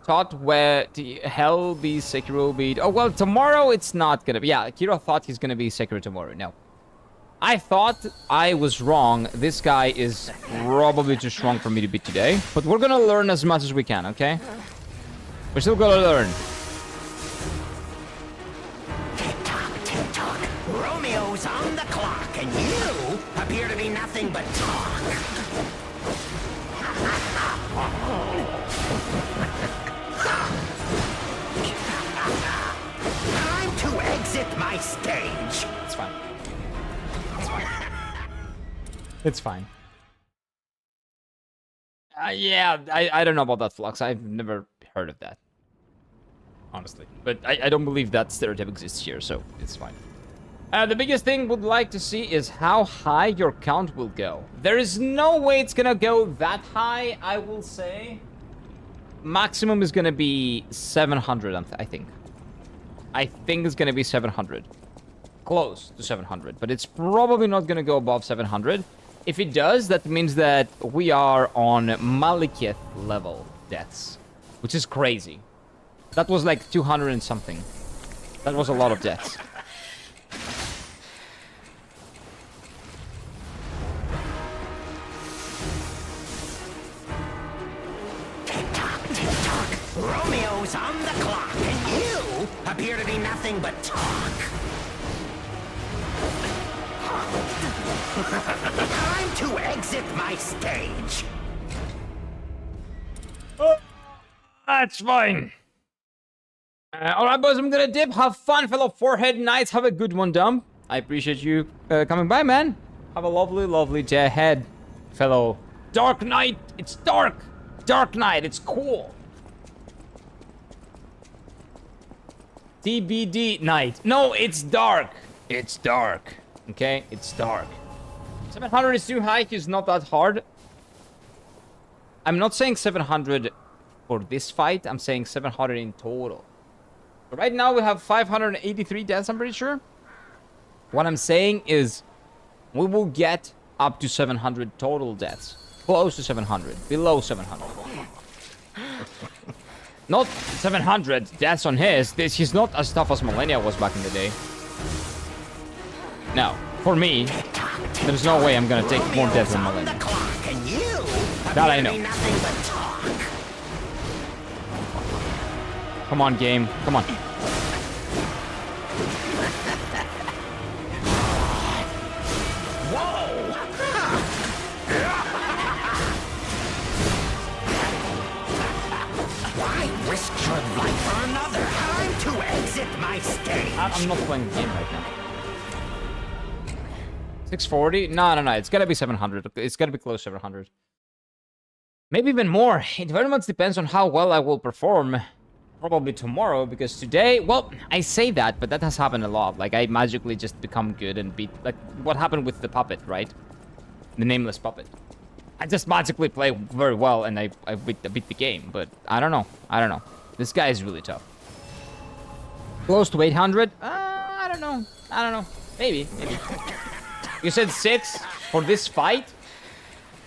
thought where the hell be Sekiro be... Oh, well, tomorrow it's not gonna be... Yeah, Kiro thought he's gonna be Sekiro tomorrow. No. I thought I was wrong. This guy is probably too strong for me to beat today. But we're gonna learn as much as we can, okay? We're still gonna learn. Tick-tock. Romeo's on the clock, and you appear to be nothing but talk. Time to exit my stage. It's fine. It's fine. Yeah, I don't know about that, Flux. I've never heard of that. Honestly. But I don't believe that stereotype exists here, so it's fine. The biggest thing would like to see is how high your count will go. There is no way it's gonna go that high, I will say. Maximum is gonna be 700, I think. I think it's gonna be 700. Close to 700, but it's probably not gonna go above 700. If it does, that means that we are on Malekith level deaths, which is crazy. That was like 200 and something. That was a lot of deaths. Tick-tock. Romeo's on the clock, and you appear to be nothing but talk. Time to exit my stage. Oh, that's fine. Alright, boys, I'm gonna dip. Have fun, fellow Forehead Knights. Have a good one, Dumb. I appreciate you coming by, man. Have a lovely, lovely day ahead, fellow Dark Knight. It's dark. Dark Knight, it's cool. TBD Knight. No, it's dark. It's dark. Okay, it's dark. 700 is too high. It's not that hard. I'm not saying 700 for this fight. I'm saying 700 in total. So right now we have 583 deaths, I'm pretty sure. What I'm saying is we will get up to 700 total deaths. Close to 700. Below 700. Not 700 deaths on his. He's not as tough as Millennia was back in the day. No. For me, there's no way I'm gonna take more deaths than Millennia. That I know. Come on, game. Come on. Why risk your life for another? Time to exit my stage. I'm not playing the game right now. 640? No. It's gotta be 700. It's gotta be close to 700. Maybe even more. It very much depends on how well I will perform. Probably tomorrow, because today... Well, I say that, but that has happened a lot. Like, I magically just become good and beat... Like, what happened with the puppet, right? The nameless puppet. I just magically play very well, and I beat the game. But I don't know. This guy is really tough. Close to 800? I don't know. Maybe. You said 6 for this fight?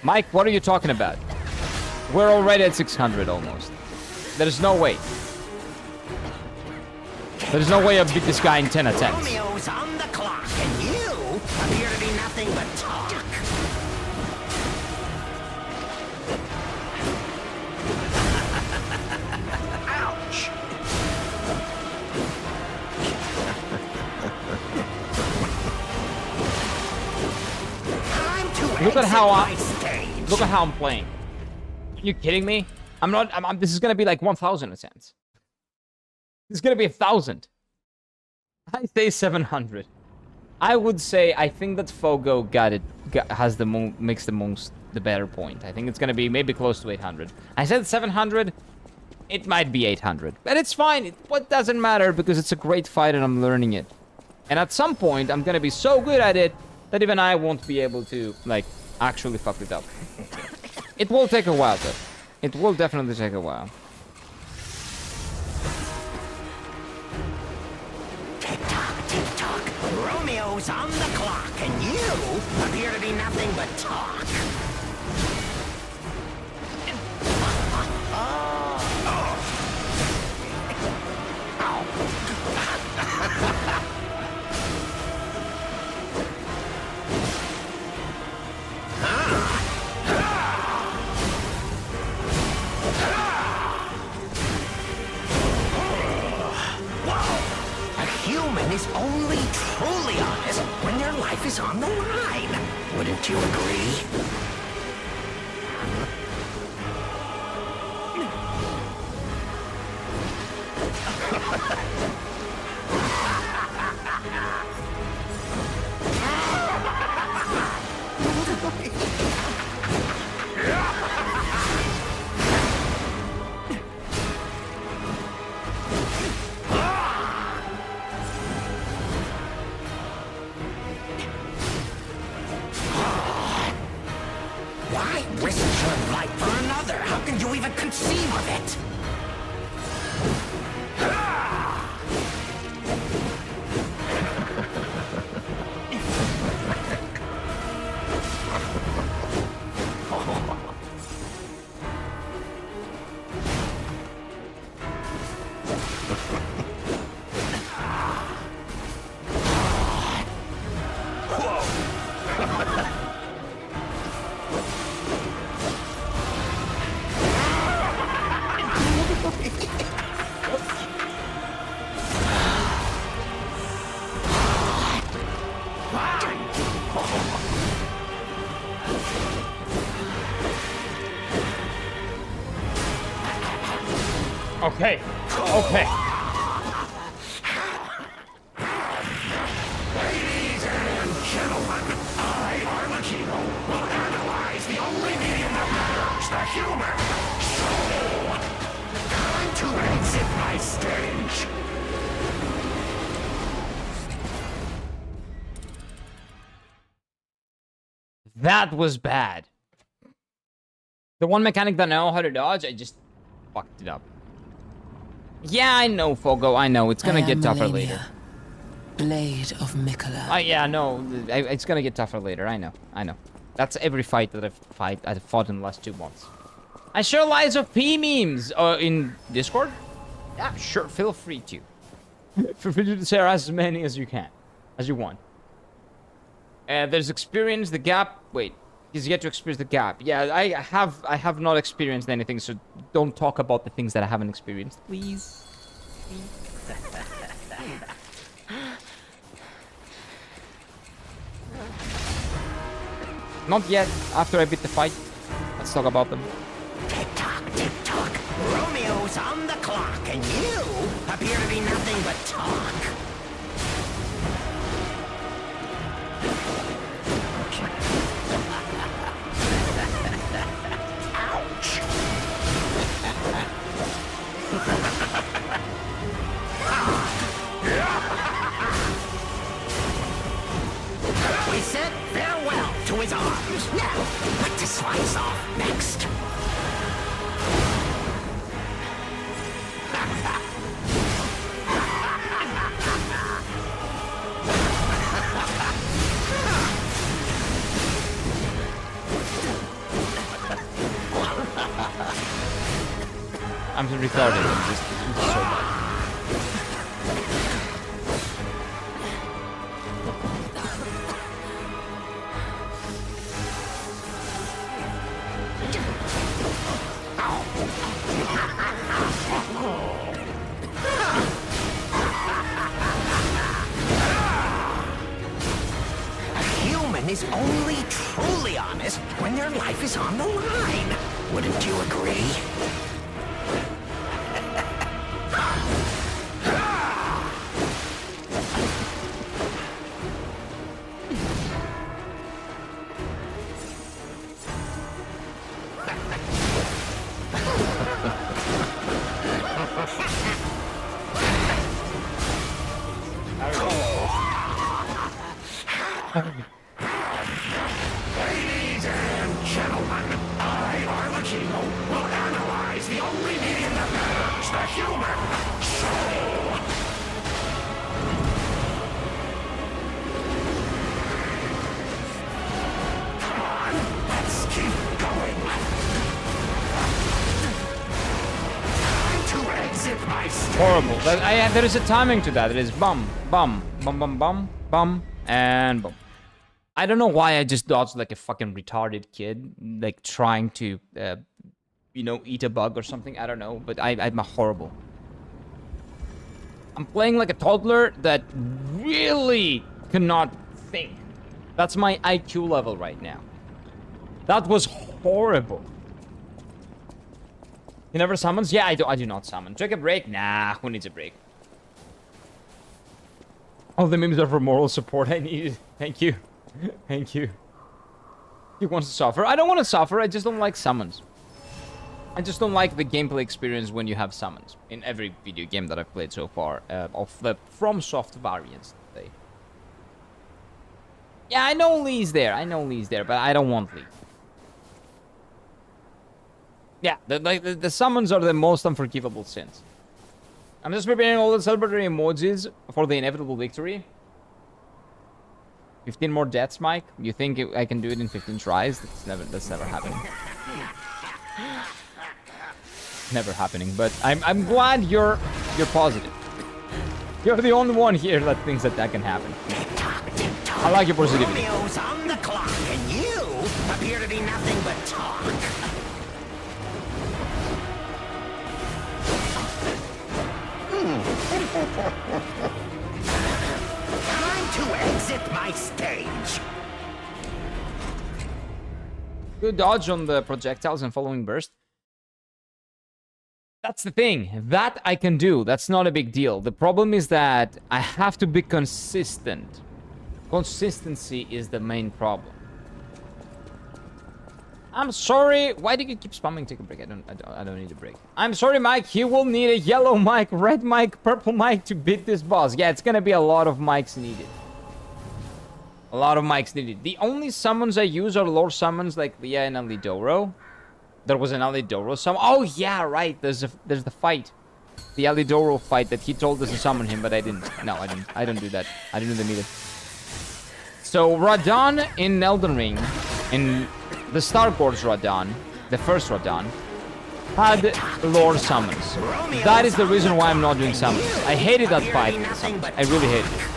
Mike, what are you talking about? We're already at 600 almost. There's no way. There's no way I beat this guy in 10 attempts. Romeo's on the clock, and you appear to be nothing but talk. Ouch! Look at how I'm playing. Are you kidding me? I'm not. This is gonna be like 1,000 attempts. This is gonna be 1,000. I say 700. I would say I think that Fogo makes the better point. I think it's gonna be maybe close to 800. I said 700. It might be 800, but it's fine. What doesn't matter because it's a great fight and I'm learning it. And at some point, I'm gonna be so good at it that even I won't be able to like actually fuck it up. It will take a while, though. It will definitely take a while. Tick-tock. Romeo's on the clock, and you appear to be nothing but talk. only truly honest when their life is on the line. Wouldn't you agree? Why risk your life for another? How can you even conceive of it? Okay. Okay. Ladies and gentlemen, I, Arlecchino, will analyze the only medium that matters, the human soul. Time to exit my stage. That was bad. The one mechanic that I know how to dodge, I just fucked it up. Yeah, I know, Fogo. I know. It's gonna get tougher later. Blade of Mikola. Yeah, no. It's gonna get tougher later. I know. I know. That's every fight that I've fought in the last 2 months. I share lies of P memes in Discord. Yeah, sure. Feel free to. Feel free to share as many as you can, as you want. There's experience the gap. Wait, he's yet to experience the gap. Yeah, I have not experienced anything, so don't talk about the things that I haven't experienced, please. Not yet. After I beat the fight, let's talk about them. Tick tock, tick tock. Romeo's on the clock, and you appear to be nothing but talk. Ouch! We said farewell to his arms. Now, what to slice off next? I'm retarded. I'm just so bad. A human is only truly honest when their life is on the line. Wouldn't you agree? Ladies and gentlemen, I, Arlecchino, will analyze the only medium that matters, the human soul. Come on, let's keep going. Time to exit my stage. Horrible. There is a timing to that. It is bum, bum, bum, bum, bum, bum, and bum. I don't know why I just dodged like a fucking retarded kid, like trying to, you know, eat a bug or something. I don't know, but I'm a horrible. I'm playing like a toddler that really cannot think. That's my IQ level right now. That was horrible. You never summons? Yeah, I do not summon. Take a break? Nah, who needs a break? All the memes are for moral support. I need it. Thank you. Thank you. He wants to suffer. I don't want to suffer. I just don't like summons. I just don't like the gameplay experience when you have summons. In every video game that I've played so far. Of the FromSoft variants. Yeah, I know Lee's there. But I don't want Lee. Yeah, the summons are the most unforgivable sins. I'm just preparing all the celebratory emojis for the inevitable victory. 15 more deaths, Mike? You think I can do it in 15 tries? That's never happening. Never happening, but I'm glad you're positive. You're the only one here that thinks that can happen. I like your positivity. Romeo's on the clock, and you appear to be nothing but talk. Time to exit my stage. Good dodge on the projectiles and following burst. That's the thing. That I can do. That's not a big deal. The problem is that I have to be consistent. Consistency is the main problem. I'm sorry. Why do you keep spamming take a break? I don't need a break. I'm sorry, Mike. He will need a yellow mic, red mic, purple mic to beat this boss. Yeah, it's gonna be a lot of mics needed. A lot of mics needed. The only summons I use are lore summons like Leah and Alidoro. There was an Alidoro summon. Oh yeah, right. There's the fight. The Alidoro fight that he told us to summon him, but I didn't. No, I didn't. I don't do that. I didn't do them either. So Radahn in Elden Ring, in the Star Wars Radahn, the first Radahn, had lore summons. That is the reason why I'm not doing summons. I hated that fight. I really hated it.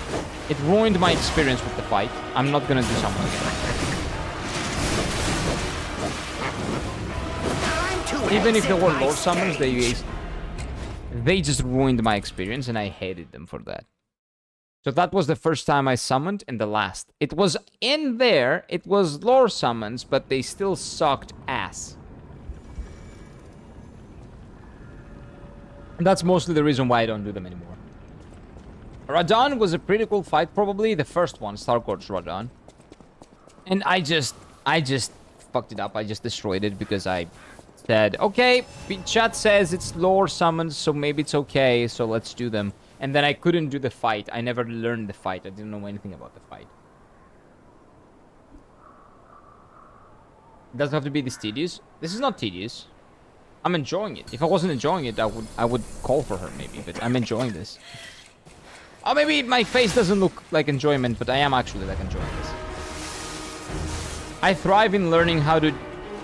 It ruined my experience with the fight. I'm not gonna do summons again. Even if there were lore summons, they just ruined my experience, and I hated them for that. So that was the first time I summoned, and the last. It was in there, it was lore summons, but they still sucked ass. And that's mostly the reason why I don't do them anymore. Radahn was a pretty cool fight, probably the first one, Star Wars Radahn. And I just fucked it up. I just destroyed it because I said, okay, chat says it's lore summons, so maybe it's okay, so let's do them. And then I couldn't do the fight. I never learned the fight. I didn't know anything about the fight. It doesn't have to be this tedious. This is not tedious. I'm enjoying it. If I wasn't enjoying it, I would call for her maybe, but I'm enjoying this. Oh, maybe my face doesn't look like enjoyment, but I am actually like enjoying this. I thrive in learning how to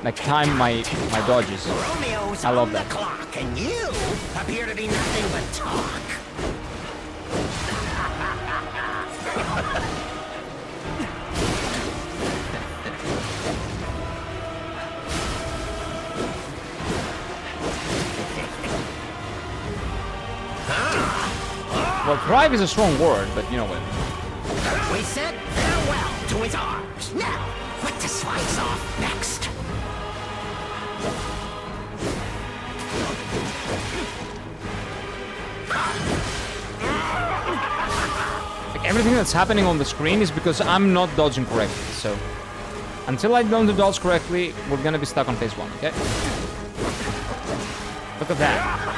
like time my dodges. I love that. Clock, and you appear to be nothing but talk. Well, thrive is a strong word, but you know what I mean. We said farewell to his arms. Now, what to slice off next? Like everything that's happening on the screen is because I'm not dodging correctly. So until I learn to dodge correctly, we're gonna be stuck on phase 1, okay? Look at that.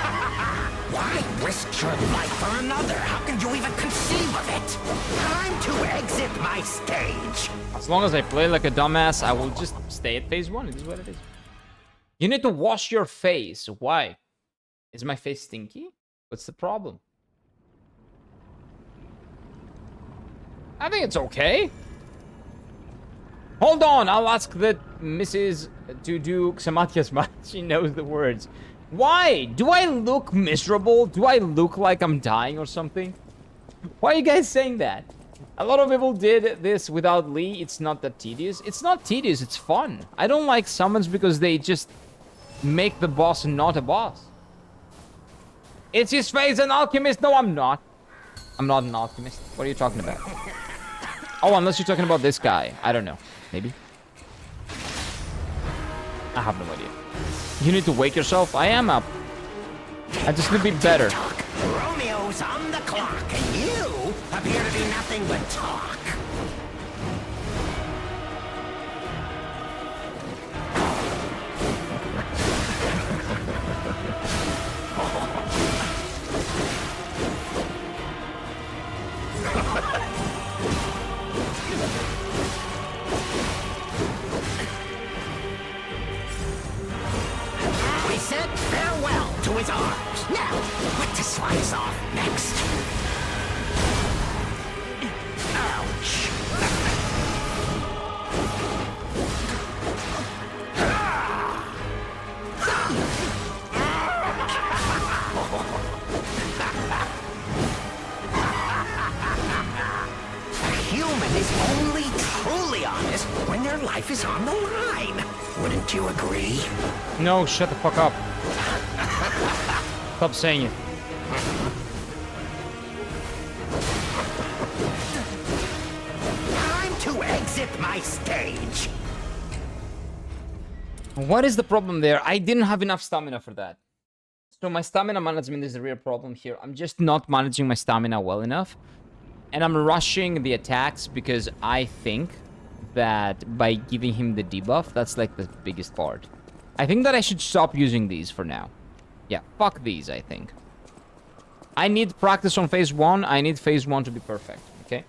Why risk your life for another? How can you even conceive of it? Time to exit my stage. As long as I play like a dumbass, I will just stay at phase 1. It is what it is. You need to wash your face. Why? Is my face stinky? What's the problem? I think it's okay. Hold on, I'll ask the Mrs. to do Xamatias Mat. She knows the words. Why? Do I look miserable? Do I look like I'm dying or something? Why are you guys saying that? A lot of people did this without Lee. It's not that tedious. It's not tedious, it's fun. I don't like summons because they just make the boss not a boss. It's his face, an alchemist. No, I'm not. I'm not an alchemist. What are you talking about? Oh, unless you're talking about this guy. I don't know. Maybe. I have no idea. You need to wake yourself. I am up. I just need to be better. Romeo's on the clock, and you appear to be nothing but talk. We said farewell to his arms. Now, what to slice off next? Ouch. A human is only truly honest when their life is on the line. Wouldn't you agree? No, shut the fuck up. Stop saying it. Time to exit my stage. What is the problem there? I didn't have enough stamina for that. So my stamina management is the real problem here. I'm just not managing my stamina well enough. And I'm rushing the attacks because I think that by giving him the debuff, that's like the biggest part. I think that I should stop using these for now. Yeah, fuck these, I think. I need practice on phase 1. I need phase 1 to be perfect, okay?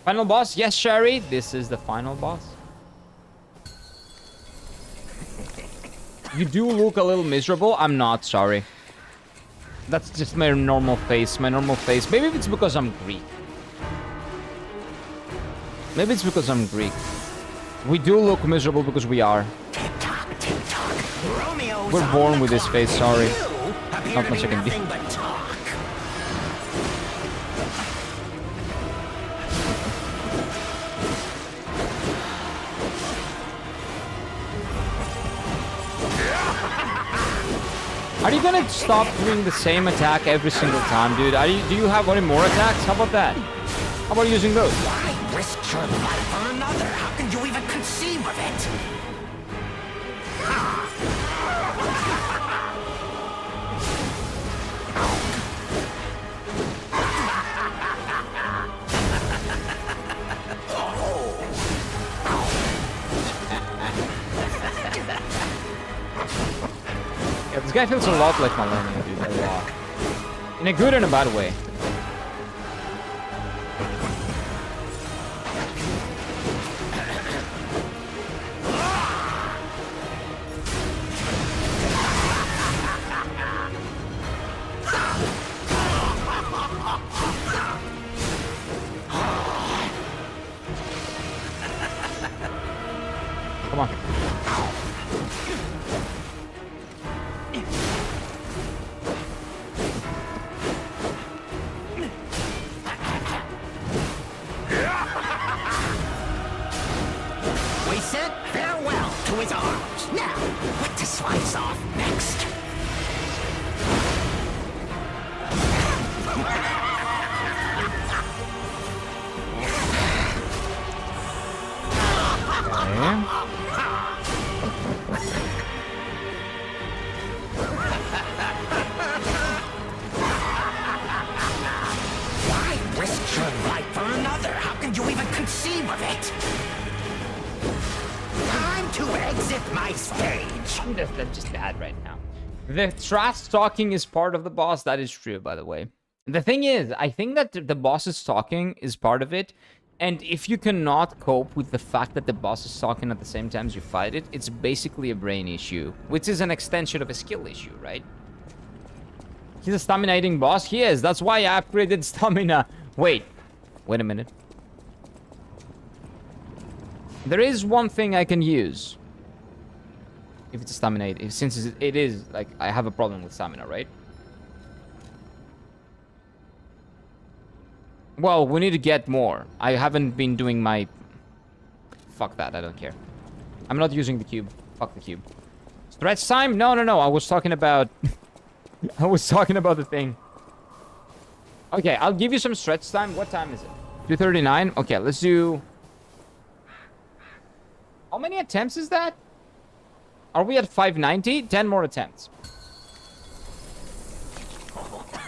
Final boss? Yes, Sherry. This is the final boss. You do look a little miserable. I'm not, sorry. That's just my normal face. My normal face. Maybe it's because I'm Greek. Maybe it's because I'm Greek. We do look miserable because we are. Tick-tock, tick-tock. Romeo's We're born with this face, sorry. You Not much I can do. nothing but talk. Are you gonna stop doing the same attack every single time, dude? Do you have any more attacks? How about that? How about using those? Why risk your life for another? How can you even conceive of it? Yeah, this guy feels a lot like Malenia, dude. A lot. In a good and a bad way. Come on. We said farewell to his arms. Now, what to slice off next? Why risk your life for another? How can you even conceive of it? Time to exit my stage. I'm just bad right now. The trash talking is part of the boss. That is true, by the way. The thing is, I think that the boss's talking is part of it. And if you cannot cope with the fact that the boss is talking at the same time as you fight it, it's basically a brain issue, which is an extension of a skill issue, right? He's a stamina-eating boss? He is. That's why I upgraded stamina. Wait a minute. There is one thing I can use. If it's a stamina, since it is, like, I have a problem with stamina, right? Well, we need to get more. I haven't been doing my... Fuck that, I don't care. I'm not using the cube. Fuck the cube. Stretch time? No. I was talking about... I was talking about the thing. Okay, I'll give you some stretch time. What time is it? 2:39. Okay, let's do... How many attempts is that? Are we at 590? 10 more attempts.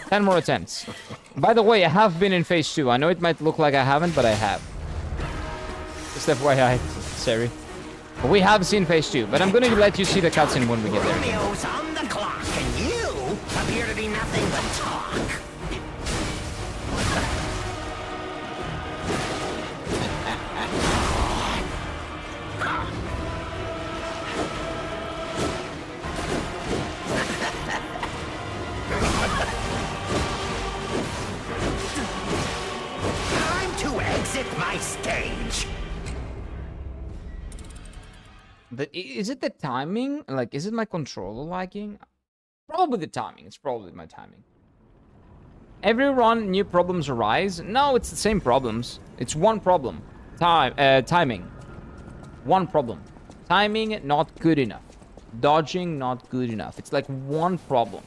10 more attempts. By the way, I have been in phase 2. I know it might look like I haven't, but I have. Just FYI, sorry. We have seen phase 2, but I'm gonna let you see the cutscene when we get there. Romeo's on the clock, and you appear to be nothing but talk. Time to exit my stage. Is it the timing? Like, is it my controller lagging? Probably the timing. It's probably my timing. Every run, new problems arise. No, it's the same problems. It's one problem. Timing. One problem. Timing, not good enough. Dodging, not good enough. It's like one problem.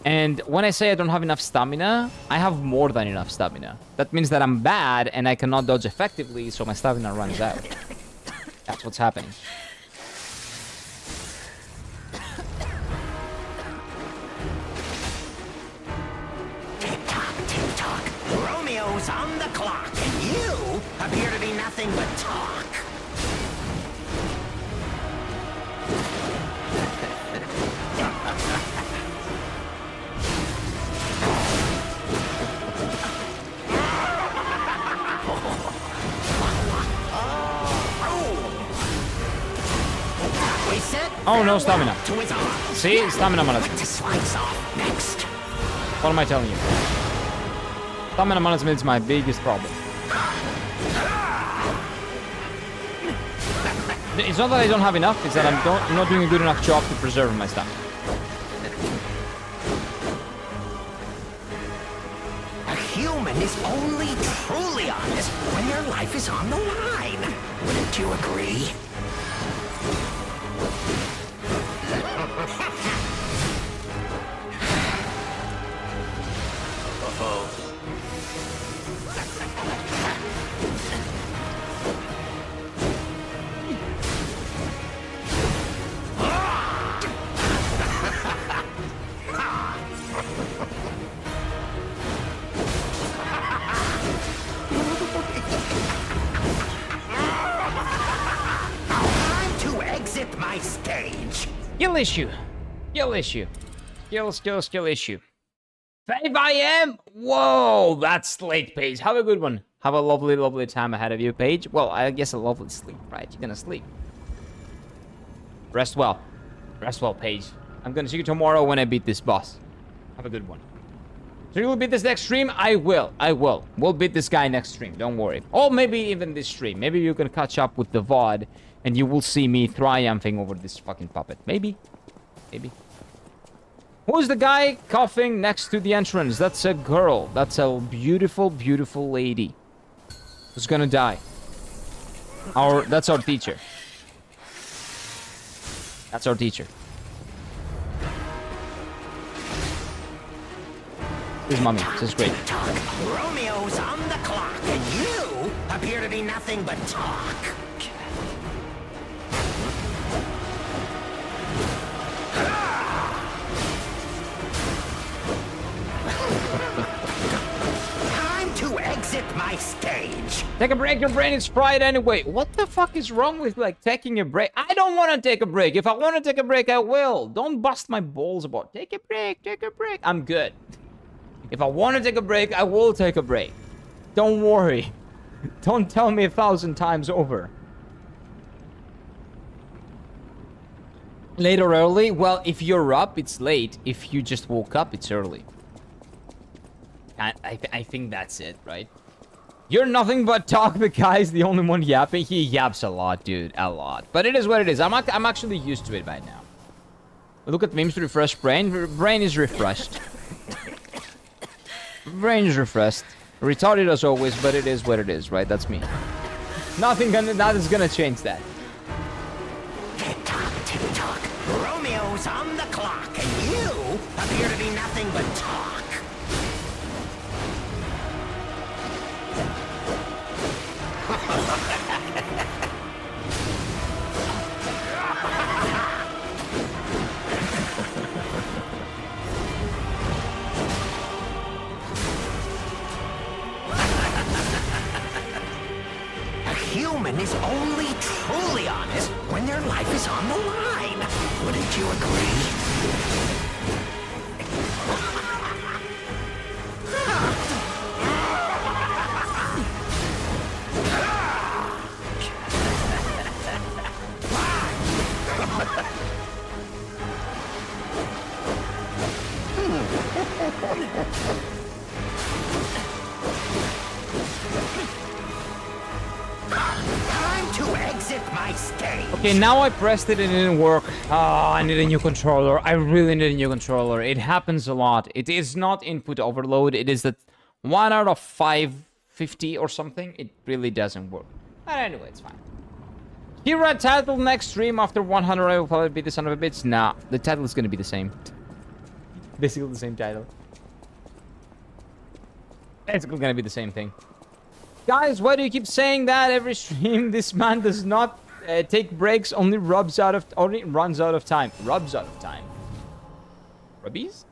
And when I say I don't have enough stamina, I have more than enough stamina. That means that I'm bad and I cannot dodge effectively, so my stamina runs out. That's what's happening. Tick-tock, tick-tock. Romeo's on the clock, and you appear to be nothing but talk. Oh, no stamina. To his arms. See? Stamina management. To slice off next. What am I telling you? Stamina management is my biggest problem. It's not that I don't have enough, it's that I'm not doing a good enough job to preserve my stamina. A human is only truly honest when their life is on the line. Wouldn't you agree? Time to exit my stage. Skill issue. Skill issue. Skill issue. 5 AM? Whoa, that's late, Paige. Have a good one. Have a lovely, lovely time ahead of you, Paige. Well, I guess a lovely sleep, right? You're gonna sleep. Rest well. Rest well, Paige. I'm gonna see you tomorrow when I beat this boss. Have a good one. So you will beat this next stream? I will. We'll beat this guy next stream. Don't worry. Or maybe even this stream. Maybe you can catch up with the VOD and you will see me triumphing over this fucking puppet. Maybe. Maybe. Who's the guy coughing next to the entrance? That's a girl. That's a beautiful, beautiful lady who's gonna die. That's our teacher. That's our teacher. This is mommy. This is great. Romeo's on the clock, and you appear to be nothing but talk. Time to exit my stage. Take a break, your brain is fried anyway. What the fuck is wrong with, like, taking a break? I don't want to take a break. If I want to take a break, I will. Don't bust my balls about, take a break, take a break. I'm good. If I want to take a break, I will take a break. Don't worry. Don't tell me 1,000 times over. Late or early? Well, if you're up, it's late. If you just woke up, it's early. I think that's it, right? You're nothing but talk. The guy's the only one yapping. He yaps a lot, dude. A lot. But it is what it is. I'm actually used to it by now. Look at memes to refresh brain. Brain is refreshed. Brain is refreshed. Retarded as always, but it is what it is, right? That's me. Nothing's gonna change that. Tick-tock, tick-tock. Romeo's on the clock, and you appear to be nothing but talk. human is only truly honest when their life is on the line. Wouldn't you agree? Time to exit my stage. Okay, now I pressed it and it didn't work. Oh, I need a new controller. I really need a new controller. It happens a lot. It is not input overload. It is that 1 out of 550 or something. It really doesn't work. But anyway, it's fine. Hero title next stream after 100. I will probably be the son of a bitch. Nah, the title is gonna be the same. Basically the same title. Basically gonna be the same thing. Guys, why do you keep saying that every stream? This man does not take breaks, only runs out of time. Rubs out of time. Rubbies?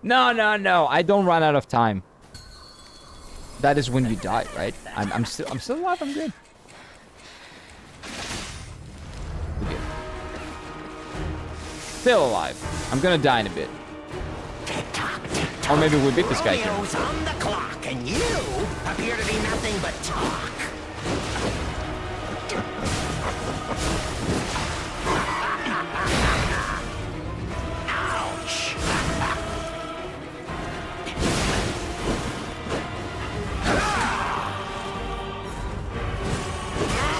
No. I don't run out of time. That is when you die, right? I'm still alive. I'm good. We're good. Still alive. I'm gonna die in a bit. Or maybe we beat this guy here. Romeo's on the clock, and you appear to be nothing but talk. Ouch!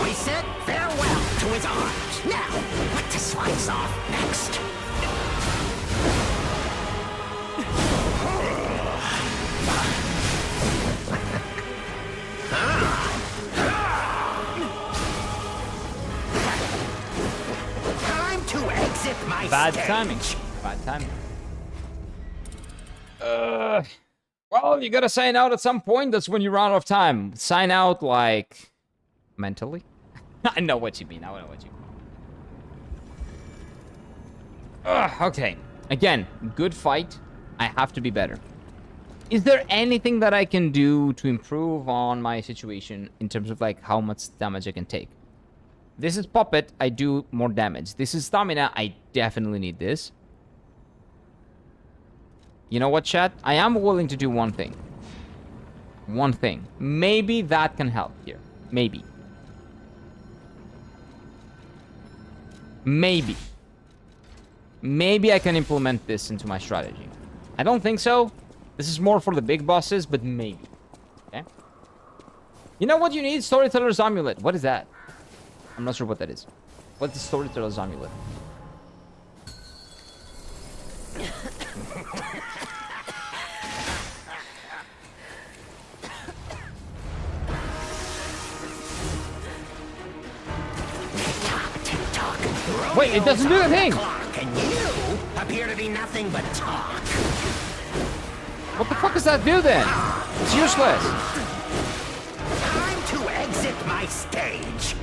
We said farewell to his arms. Now, what to slice off next? Time to exit my Bad stage. timing. Bad timing. Well, you gotta sign out at some point. That's when you run out of time. Sign out, like, mentally? I know what you mean. I know what you mean. Okay. Again, good fight. I have to be better. Is there anything that I can do to improve on my situation in terms of, like, how much damage I can take? This is Puppet. I do more damage. This is Stamina. I definitely need this. You know what, chat? I am willing to do one thing. One thing. Maybe that can help here. Maybe. Maybe. Maybe I can implement this into my strategy. I don't think so. This is more for the big bosses, but maybe. Okay? You know what you need? Storyteller's Amulet. What is that? I'm not sure what that is. What's the Storyteller's Amulet? Wait, it doesn't do the thing! And you appear to be nothing but talk. What the fuck does that do then? It's useless. Time to exit my stage.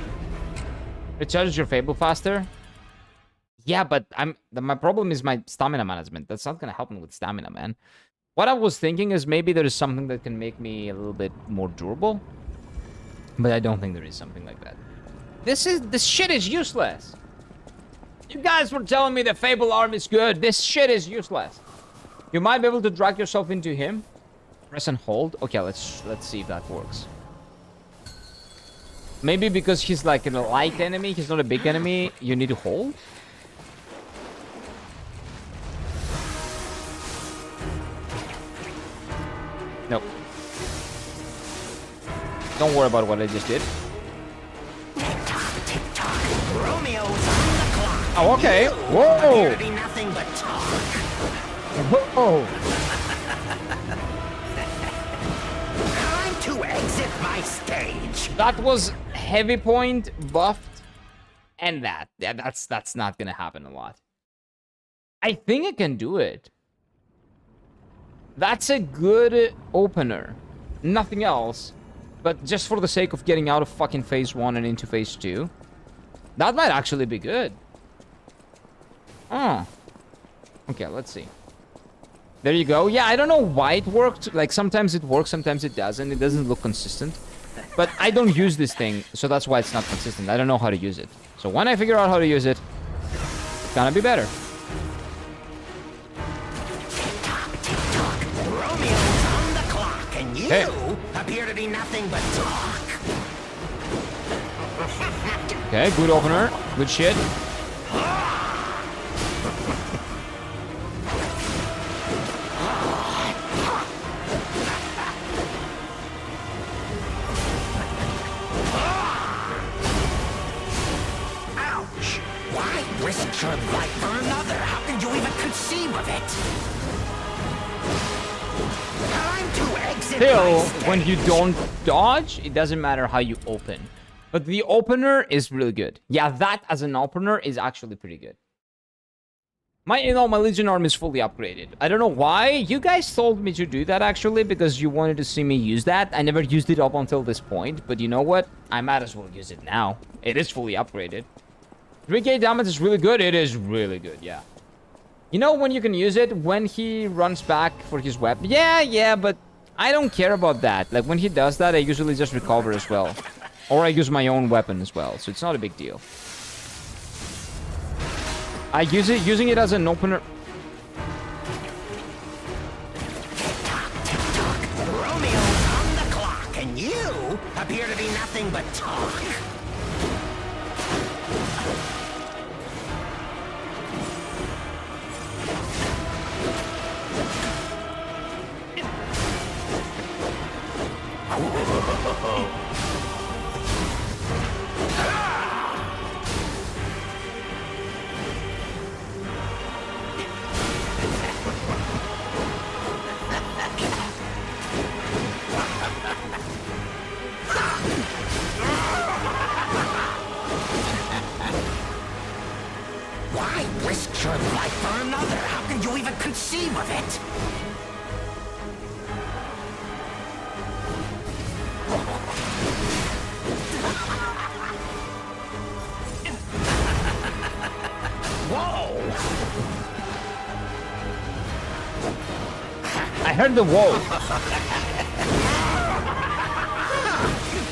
It charges your Fable faster? Yeah, but my problem is my stamina management. That's not gonna help me with stamina, man. What I was thinking is maybe there is something that can make me a little bit more durable. But I don't think there is something like that. This shit is useless. You guys were telling me the Fable arm is good. This shit is useless. You might be able to drag yourself into him. Press and hold. Okay, let's see if that works. Maybe because he's like a light enemy, he's not a big enemy, you need to hold? Nope. Don't worry about what I just did. Romeo's on the clock. Oh, okay. Whoa! Appear to be nothing but talk. Whoa! Time to exit my stage. That was heavy point, buffed, and that. Yeah, that's not gonna happen a lot. I think I can do it. That's a good opener. Nothing else. But just for the sake of getting out of fucking phase 1 and into phase 2. That might actually be good. Oh. Okay, let's see. There you go. Yeah, I don't know why it worked. Like, sometimes it works, sometimes it doesn't. It doesn't look consistent. But I don't use this thing, so that's why it's not consistent. I don't know how to use it. So when I figure out how to use it, it's gonna be better. Romeo's on the clock, and you Hey. appear to be nothing but talk. Okay, good opener. Good shit. Ouch! Why risk your life for another? How can you even conceive of it? Time to exit Still, my when you stage. don't dodge, it doesn't matter how you open. But the opener is really good. Yeah, that as an opener is actually pretty good. My Legion arm is fully upgraded. I don't know why. You guys told me to do that, actually, because you wanted to see me use that. I never used it up until this point, but you know what? I might as well use it now. It is fully upgraded. 3k damage is really good. It is really good, yeah. You know when you can use it? When he runs back for his weapon. Yeah, but I don't care about that. Like, when he does that, I usually just recover as well. Or I use my own weapon as well, so it's not a big deal. I use it, using it as an opener. Romeo's on the clock, and you appear to be nothing but talk. Why risk your life for another? How can you even conceive of it? Whoa! I heard the whoa.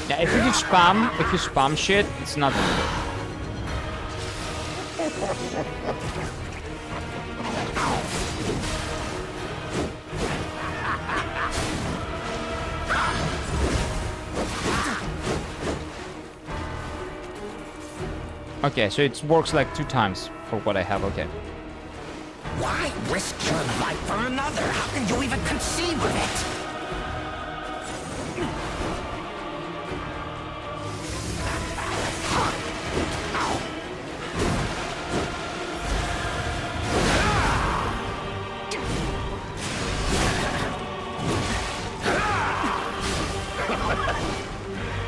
Yeah, if you spam shit, it's not good. Okay, so it works like 2 times for what I have, okay. Why risk your life for another? How can you even conceive of it?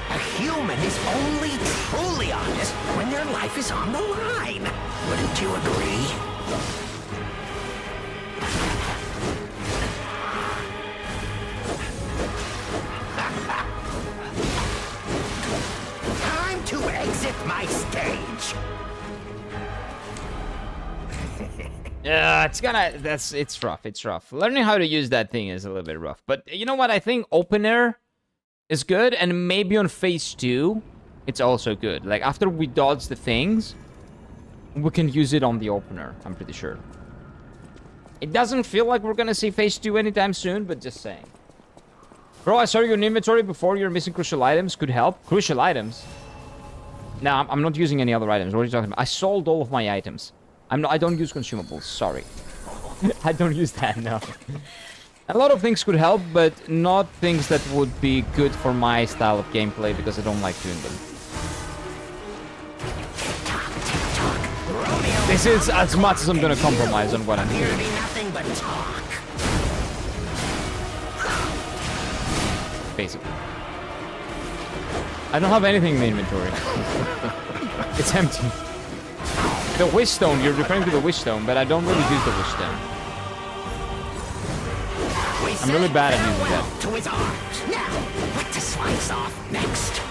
A human is only truly honest when their life is on the line. Wouldn't you agree? Time to exit my stage. Yeah, it's rough, it's rough. Learning how to use that thing is a little bit rough. But you know what? I think open air is good, and maybe on phase 2, it's also good. Like, after we dodge the things, we can use it on the opener, I'm pretty sure. It doesn't feel like we're gonna see phase 2 anytime soon, but just saying. Bro, I saw your inventory before. You're missing crucial items. Could help. Crucial items? No, I'm not using any other items. What are you talking about? I sold all of my items. I don't use consumables, sorry. I don't use that, no. A lot of things could help, but not things that would be good for my style of gameplay, because I don't like doing them. This is as much as I'm gonna compromise on what I'm Appear to doing. be nothing but talk. Basically. I don't have anything in the inventory. It's empty. The wish stone, you're referring to the wish stone, but I don't really use the wish stone. I'm really bad at using that. To his arms. Now, what to slice off next?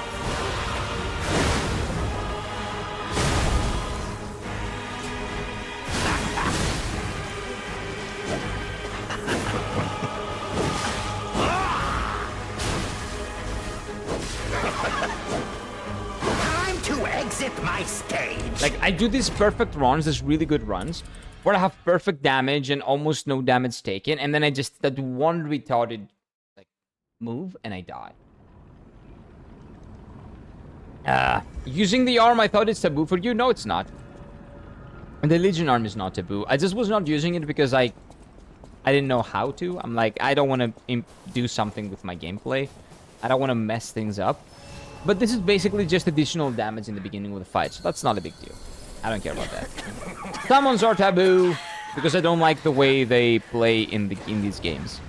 exit my stage. Like, I do these perfect runs, these really good runs, where I have perfect damage and almost no damage taken, and then I just that one retarded like move and I die. Using the arm, I thought it's taboo for you. No, it's not. And the Legion arm is not taboo. I just was not using it because I didn't know how to. I'm like, I don't want to do something with my gameplay. I don't want to mess things up. But this is basically just additional damage in the beginning of the fight, so that's not a big deal. I don't care about that. Summons are taboo because I don't like the way they play in these games.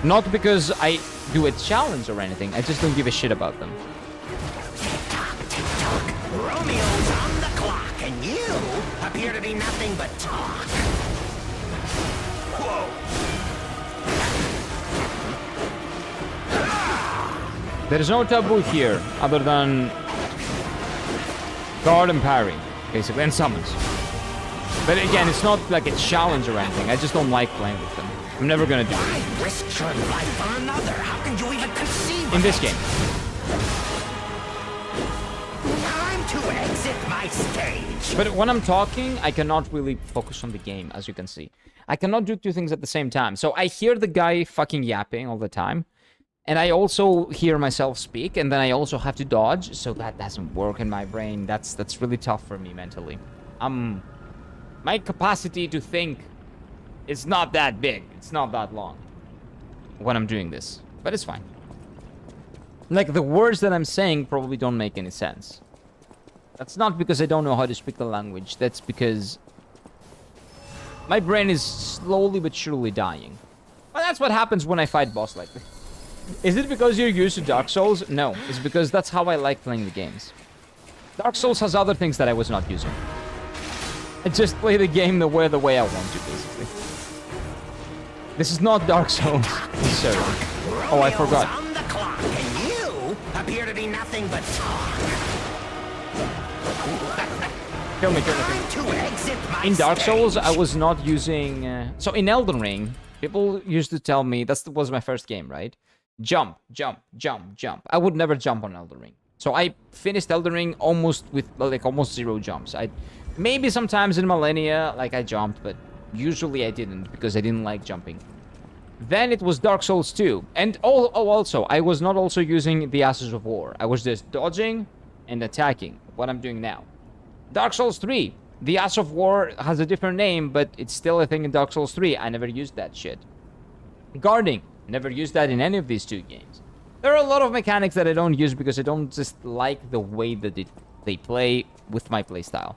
Not because I do a challenge or anything. I just don't give a shit about them. Romeo's on the clock, and you appear to be nothing but talk. Whoa. There is no taboo here other than guard and parry, basically, and summons. But again, it's not like a challenge or anything. I just don't like playing with them. I'm never gonna do it. I risked your life for another. How can you even conceive In of this it? game. Time to exit my stage. But when I'm talking, I cannot really focus on the game, as you can see. I cannot do two things at the same time. So I hear the guy fucking yapping all the time. And I also hear myself speak, and then I also have to dodge, so that doesn't work in my brain. That's really tough for me mentally. My capacity to think is not that big. It's not that long when I'm doing this, but it's fine. Like, the words that I'm saying probably don't make any sense. That's not because I don't know how to speak the language. That's because my brain is slowly but surely dying. Well, that's what happens when I fight boss like this. Is it because you're used to Dark Souls? No, it's because that's how I like playing the games. Dark Souls has other things that I was not using. I just play the game the way I want to, basically. This is not Dark Souls, necessarily. Oh, I forgot. Romeo's on the clock, and you appear to be nothing but talk. Kill me. Time to exit my In Dark Souls, stage. I was not using... So in Elden Ring, people used to tell me... That was my first game, right? Jump. I would never jump on Elden Ring. So I finished Elden Ring almost with like almost 0 jumps. Maybe sometimes in Millennia, like I jumped, but usually I didn't because I didn't like jumping. Then it was Dark Souls 2. And also, I was not also using the Ashes of War. I was just dodging and attacking, what I'm doing now. Dark Souls 3. The Ash of War has a different name, but it's still a thing in Dark Souls 3. I never used that shit. Guarding. Never used that in any of these two games. There are a lot of mechanics that I don't use because I don't just like the way that they play with my playstyle.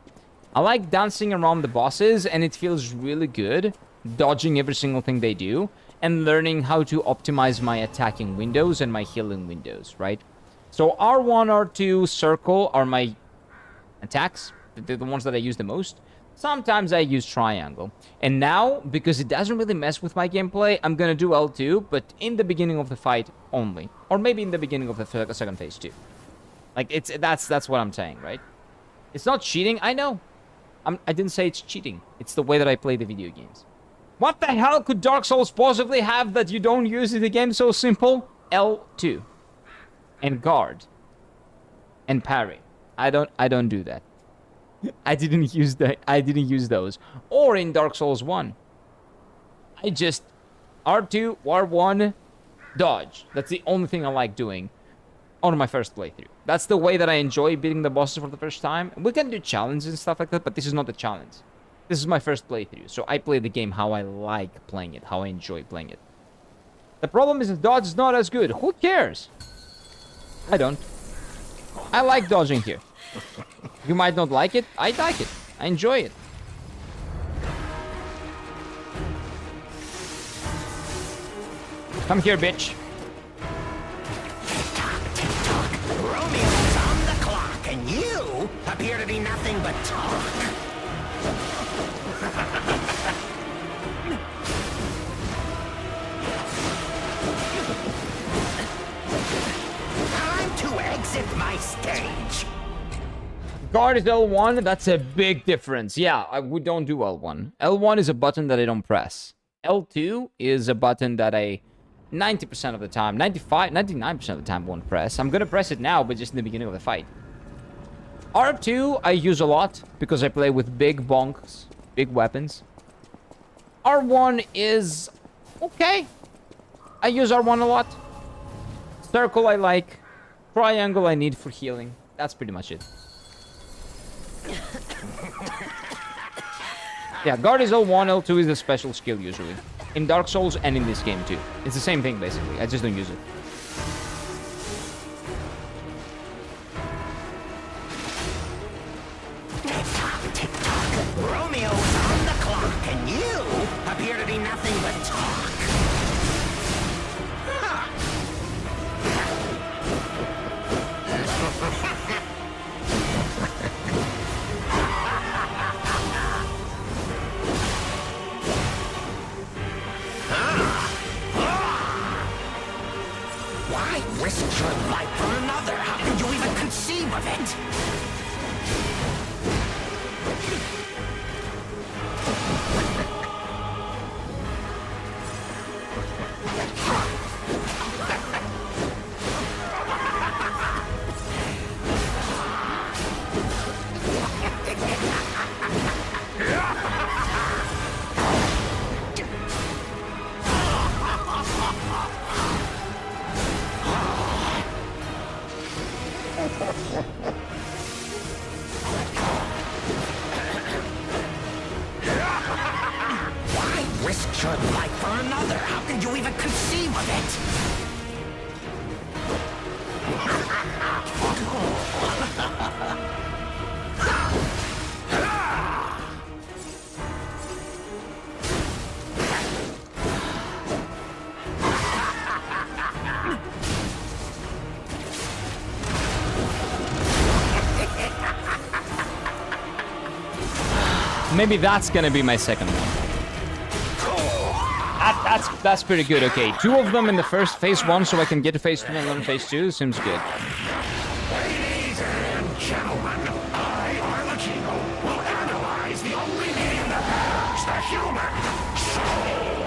I like dancing around the bosses, and it feels really good, dodging every single thing they do, and learning how to optimize my attacking windows and my healing windows, right? So R1, R2, circle are my attacks. They're the ones that I use the most. Sometimes I use triangle. And now, because it doesn't really mess with my gameplay, I'm gonna do L2, but in the beginning of the fight only. Or maybe in the beginning of the second phase too. Like, that's what I'm saying, right? It's not cheating, I know. I didn't say it's cheating. It's the way that I play the video games. What the hell could Dark Souls possibly have that you don't use in the game so simple? L2. And guard. And parry. I don't do that. I didn't use those. Or in Dark Souls 1. I just R2, R1, dodge. That's the only thing I like doing on my first playthrough. That's the way that I enjoy beating the bosses for the first time. We can do challenges and stuff like that, but this is not a challenge. This is my first playthrough, so I play the game how I like playing it, how I enjoy playing it. The problem is the dodge is not as good. Who cares? I don't. I like dodging here. You might not like it. I like it. I enjoy it. Come here, bitch. Romeo's on the clock, and you appear to be nothing but talk. Time to exit my stage. Guard is L1. That's a big difference. Yeah, we don't do L1. L1 is a button that I don't press. L2 is a button that I 90% of the time, 99% of the time won't press. I'm gonna press it now, but just in the beginning of the fight. R2 I use a lot because I play with big bonks, big weapons. R1 is okay. I use R1 a lot. Circle I like. Triangle I need for healing. That's pretty much it. Yeah, guard is L1, L2 is a special skill usually. In Dark Souls and in this game too. It's the same thing basically. I just don't use it. Romeo is on the clock, and you appear to be nothing but talk. Why risk your life for another? How can you even conceive of it? Why risk your life for another? How can you even conceive of it? Maybe that's gonna be my second one. That's pretty good. Okay, 2 of them in the first phase 1 so I can get to phase 2 and learn phase 2. Seems good. Ladies and gentlemen, I, Arlecchino, will analyze the only medium that matters, the human soul.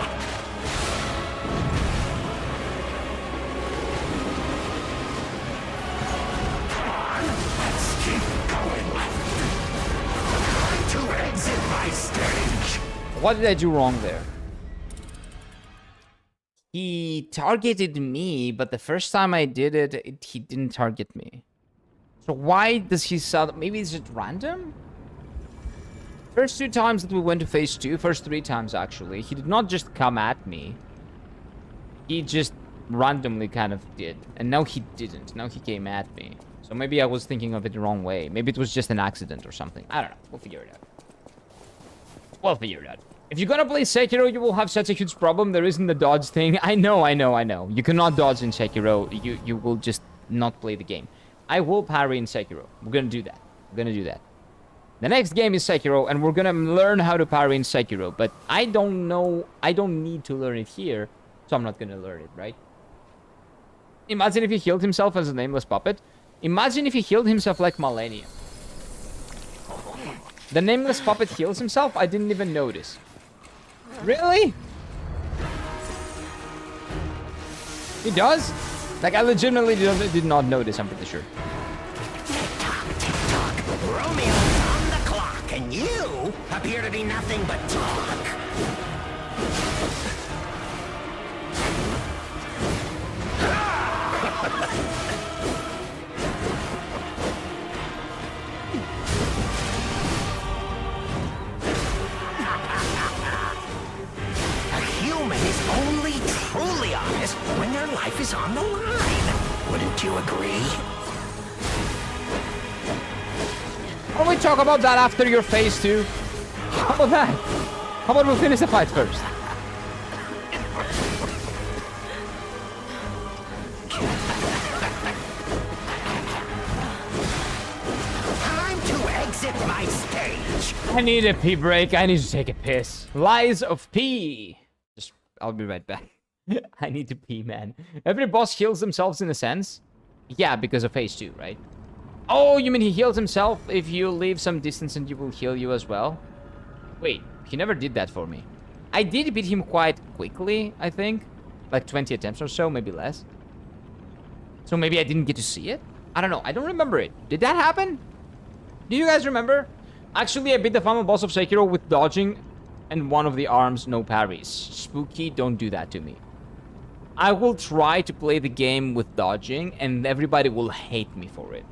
Come on, let's keep going. Time to exit my stage. What did I do wrong there? He targeted me, but the first time I did it, he didn't target me. So why does he sound... Maybe it's just random? First 2 times that we went to phase 2, first 3 times actually, he did not just come at me. He just randomly kind of did. And now he didn't. Now he came at me. So maybe I was thinking of it the wrong way. Maybe it was just an accident or something. I don't know. We'll figure it out. We'll figure it out. If you're gonna play Sekiro, you will have such a huge problem. There isn't the dodge thing. I know. You cannot dodge in Sekiro. You will just not play the game. I will parry in Sekiro. We're gonna do that. The next game is Sekiro, and we're gonna learn how to parry in Sekiro. But I don't know. I don't need to learn it here, so I'm not gonna learn it, right? Imagine if he healed himself as a nameless puppet. Imagine if he healed himself like Malenia. The nameless puppet heals himself? I didn't even notice. Really? He does? Like, I legitimately did not notice, I'm pretty sure. Tick-tock, Romeo's on the clock, and you appear to be nothing but talk. Only truly honest when their life is on the line. Wouldn't you agree? Why don't we talk about that after your phase 2? How about that? How about we finish the fight first? Time to exit my stage. I need a pee break. I need to take a piss. Lies of pee. I'll be right back. I need to pee, man. Every boss heals themselves in a sense. Yeah, because of phase 2, right? Oh, you mean he heals himself if you leave some distance and he will heal you as well? Wait, he never did that for me. I did beat him quite quickly, I think. Like 20 attempts or so, maybe less. So maybe I didn't get to see it? I don't know. I don't remember it. Did that happen? Do you guys remember? Actually, I beat the final boss of Sekiro with dodging and one of the arms, no parries. Spooky, don't do that to me. I will try to play the game with dodging, and everybody will hate me for it.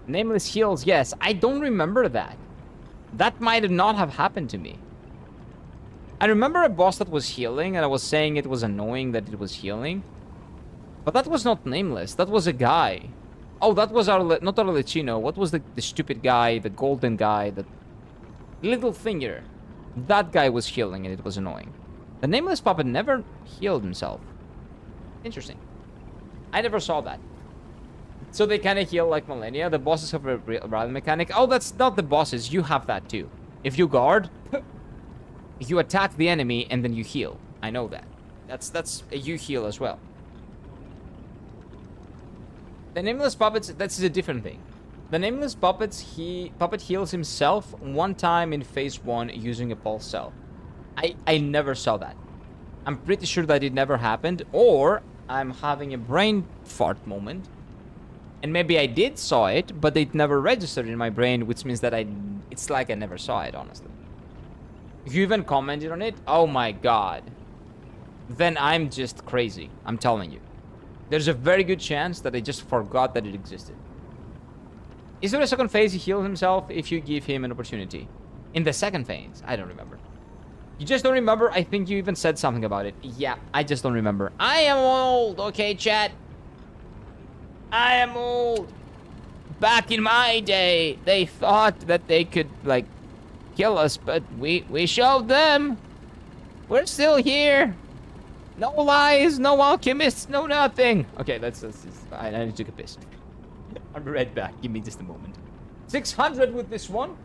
Nameless heals, yes. I don't remember that. That might not have happened to me. I remember a boss that was healing, and I was saying it was annoying that it was healing. But that was not Nameless. That was a guy. Oh, that was not Arlecchino. What was the stupid guy, the golden guy, the little finger? That guy was healing, and it was annoying. The Nameless puppet never healed himself. Interesting. I never saw that. So they kind of heal like Millennia. The bosses have a rally mechanic. Oh, that's not the bosses. You have that too. If you guard, you attack the enemy and then you heal. I know that. That's a you heal as well. The Nameless puppets, that's a different thing. The Nameless puppet heals himself one time in phase 1 using a pulse cell. I never saw that. I'm pretty sure that it never happened, or I'm having a brain fart moment. And maybe I did saw it, but it never registered in my brain, which means that it's like I never saw it, honestly. If you even commented on it, oh my god. Then I'm just crazy, I'm telling you. There's a very good chance that I just forgot that it existed. Is there a second phase he heals himself if you give him an opportunity? In the second phase? I don't remember. You just don't remember? I think you even said something about it. Yeah, I just don't remember. I am old, okay, chat? I am old. Back in my day, they thought that they could, like, kill us, but we showed them. We're still here. No lies, no alchemists, no nothing. Okay, I need to take a piss. I'll be right back. Give me just a moment. 600 with this one.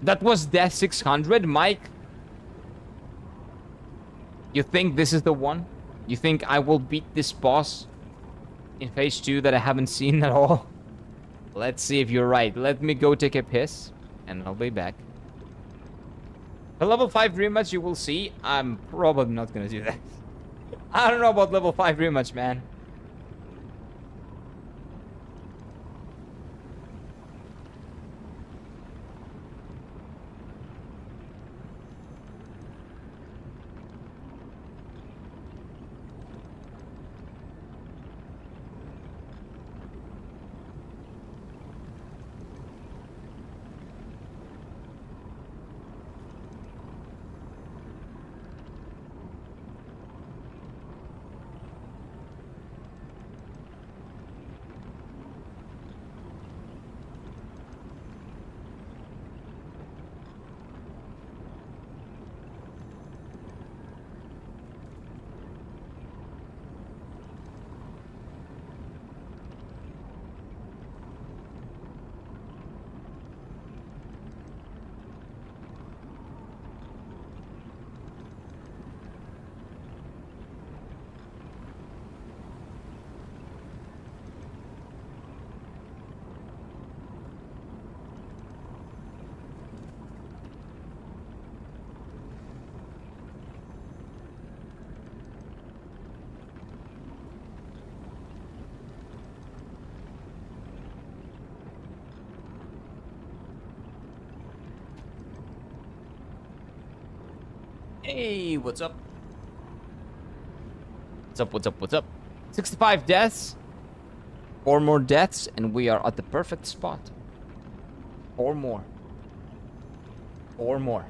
That was Death 600, Mike. You think this is the one? You think I will beat this boss in phase 2 that I haven't seen at all? Let's see if you're right. Let me go take a piss, and I'll be back. The level 5 rematch you will see. I'm probably not gonna do that. I don't know about level 5 rematch, man. Hey, what's up? What's up, what's up, what's up? 65 deaths. 4 more deaths, and we are at the perfect spot. 4 more. 4 more.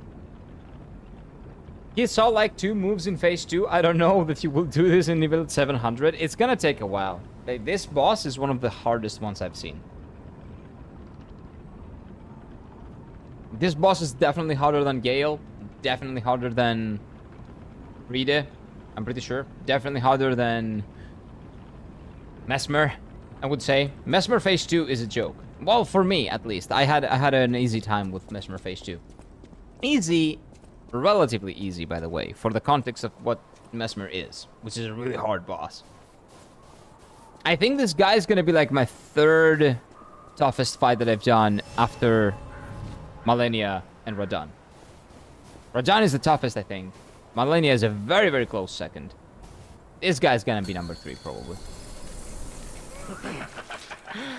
He saw like 2 moves in phase 2. I don't know that you will do this in level 700. It's gonna take a while. Like, this boss is one of the hardest ones I've seen. This boss is definitely harder than Gale. Definitely harder than Rita, I'm pretty sure. Definitely harder than Mesmer, I would say. Mesmer phase 2 is a joke. Well, for me at least. I had an easy time with Mesmer phase 2. Easy, relatively easy, by the way, for the context of what Mesmer is, which is a really hard boss. I think this guy is gonna be like my 3rd toughest fight that I've done after Millennia and Radahn. Radahn is the toughest, I think. Millennia is a very, very close second. This guy's gonna be number 3, probably. Romeo's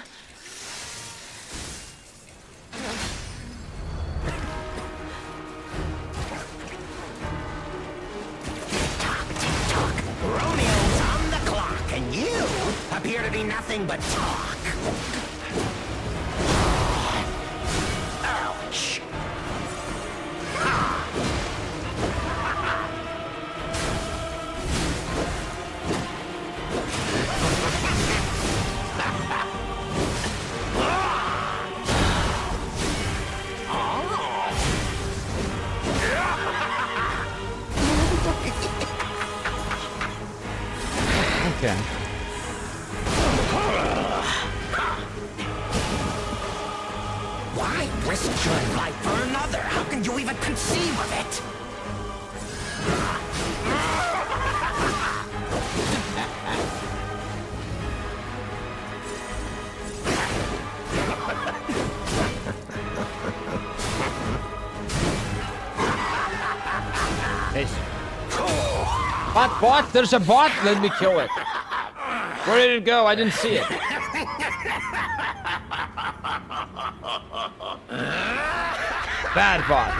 on the clock, and you appear to be nothing but talk. Ouch. Okay. Why risk your life for another? How can you even conceive of it? Nice. Bot! There's a bot! Let me kill it. Where did it go? I didn't see it. Bad bot.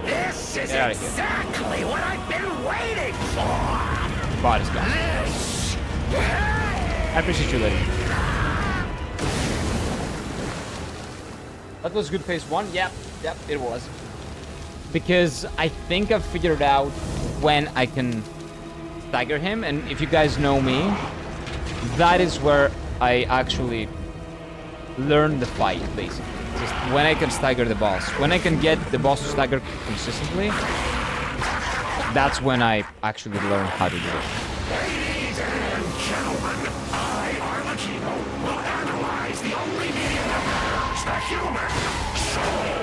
This is Get out of here. exactly what I've been waiting for. Bot is gone. This. I appreciate you, lady. That was good phase 1. Yep, it was. Because I think I've figured out when I can stagger him, and if you guys know me, that is where I actually learn the fight, basically. Just when I can stagger the boss. When I can get the boss to stagger consistently, that's when I actually learn how to do it. Ladies and gentlemen, I, Arlecchino, will analyze the only medium that matters, the human soul.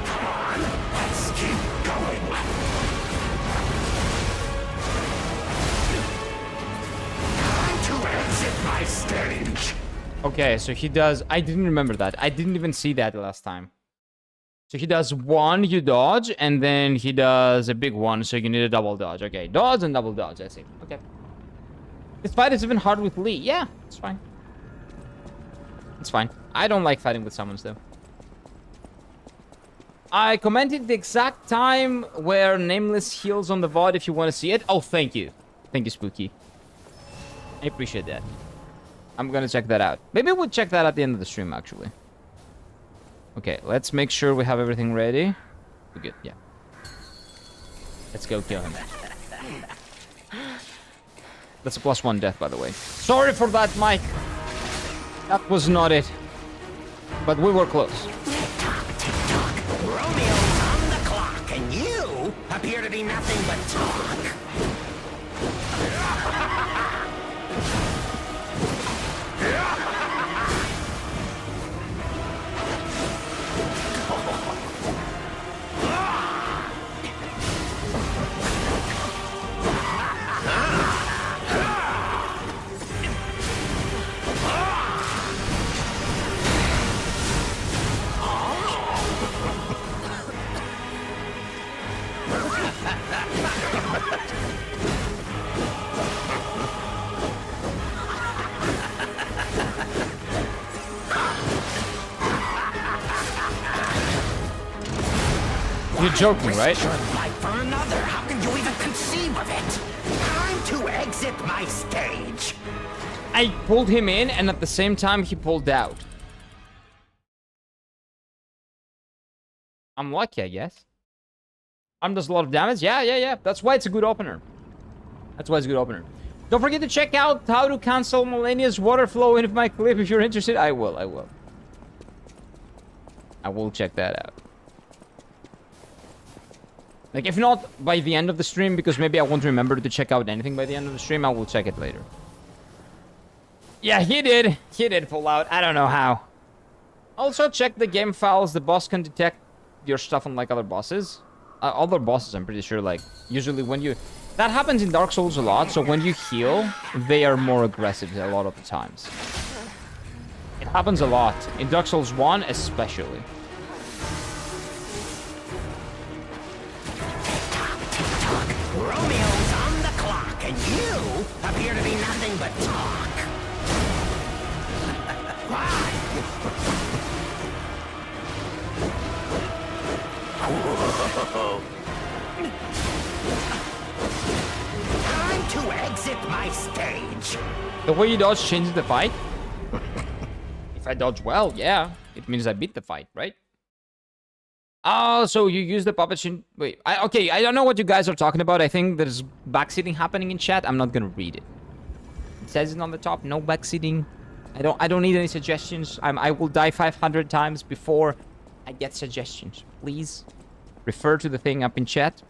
Come on, let's keep going. Time to exit my stage. Okay, so he does... I didn't remember that. I didn't even see that last time. So he does one, you dodge, and then he does a big one, so you need a double dodge. Okay, dodge and double dodge, I see. Okay. This fight is even hard with Lee. Yeah, it's fine. It's fine. I don't like fighting with summons, though. I commented the exact time where Nameless heals on the VOD if you want to see it. Oh, thank you. Thank you, Spooky. I appreciate that. I'm gonna check that out. Maybe we'll check that at the end of the stream, actually. Okay, let's make sure we have everything ready. We're good, yeah. Let's go kill him. That's a +1 death, by the way. Sorry for that, Mike. That was not it. But we were close. Tick-tock, Romeo's on the clock, and you appear to be nothing but talk. You're joking, right? Your life for another. How can you even conceive of it? Time to exit my stage. I pulled him in, and at the same time, he pulled out. I'm lucky, I guess. Does a lot of damage. Yeah. That's why it's a good opener. Don't forget to check out how to cancel Millennia's water flow in my clip if you're interested. I will. I will check that out. Like, if not by the end of the stream, because maybe I won't remember to check out anything by the end of the stream, I will check it later. Yeah, he did pull out. I don't know how. Also, check the game files. The boss can detect your stuff unlike other bosses. Other bosses, I'm pretty sure, like, usually when you... That happens in Dark Souls a lot, so when you heal, they are more aggressive a lot of the times. It happens a lot. In Dark Souls 1, especially. Romeo's appear to be nothing but talk. Time to exit my stage. The way you dodge changes the fight? If I dodge well, yeah. It means I beat the fight, right? Oh, so you use the puppet shin... Wait, okay, I don't know what you guys are talking about. I think there's backseating happening in chat. I'm not gonna read it. It says it on the top, no backseating. I don't need any suggestions. I will die 500 times before I get suggestions. Please refer to the thing up in chat.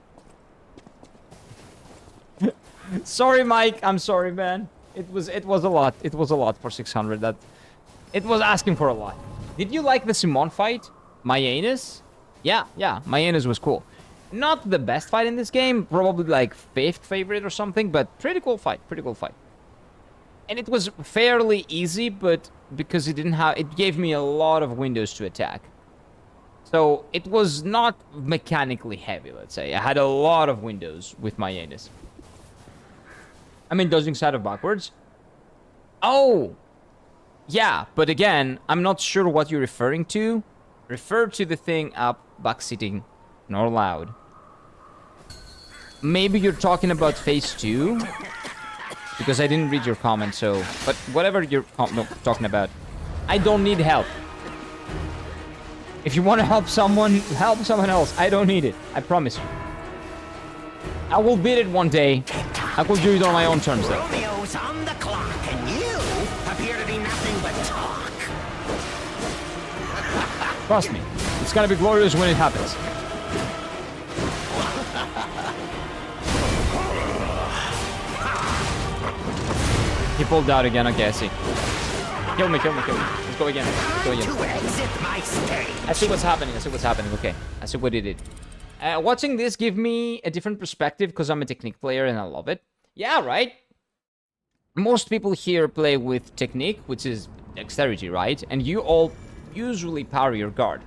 Sorry, Mike. I'm sorry, man. It was a lot. It was a lot for 600. That it was asking for a lot. Did you like the Simon fight? Myanus? Yeah, Myanus was cool. Not the best fight in this game. Probably like 5th favorite or something, but pretty cool fight. Pretty cool fight. And it was fairly easy, but because it didn't have... It gave me a lot of windows to attack. So it was not mechanically heavy, let's say. I had a lot of windows with Myanus. I mean, dodging side of backwards. Oh! Yeah, but again, I'm not sure what you're referring to. Refer to the thing up, backseating, not allowed. Maybe you're talking about phase 2? Because I didn't read your comment, so... But whatever you're talking about, I don't need help. If you want to help someone else. I don't need it. I promise you. I will beat it one day. I will do it on my own terms, though. Romeo's on the clock, and you appear to be nothing but talk. Trust me. It's gonna be glorious when it happens. He pulled out again. Okay, I see. Kill me. Let's go again. To exit my stage. I see what's happening. Okay. I see what he did. Watching this give me a different perspective because I'm a technique player and I love it. Yeah, right? Most people here play with technique, which is dexterity, right? And you all usually power your guard.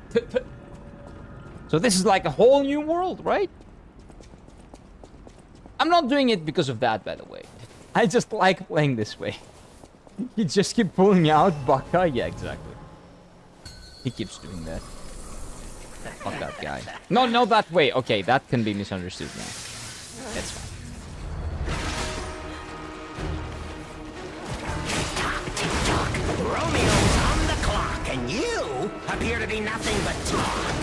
So this is like a whole new world, right? I'm not doing it because of that, by the way. I just like playing this way. You just keep pulling out Baka? Yeah, exactly. He keeps doing that. Fuck that guy. No, that way. Okay, that can be misunderstood now. That's fine. Romeo's on the clock, and you appear to be nothing but talk.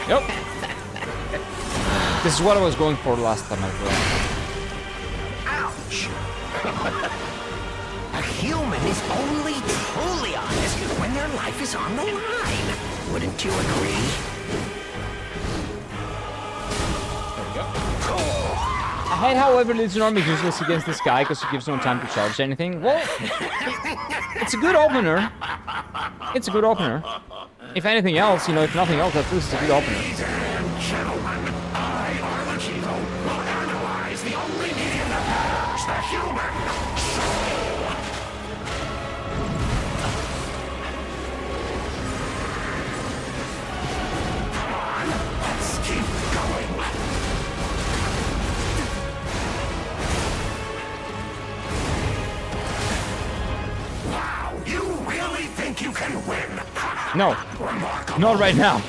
Nope. This is what I was going for last time as well. Ouch! A human is only truly honest when their life is on the line. Wouldn't you agree? I hate how Religion Army is useless against this guy because he gives no time to charge anything. Well, it's a good opener. It's a good opener. If anything else, you know, if nothing else, at least it's a good opener. Ladies and gentlemen, I, Arlecchino, will analyze the only medium that matters, the human soul. Come on, let's keep going. Wow, you really think you can win? No, not right now.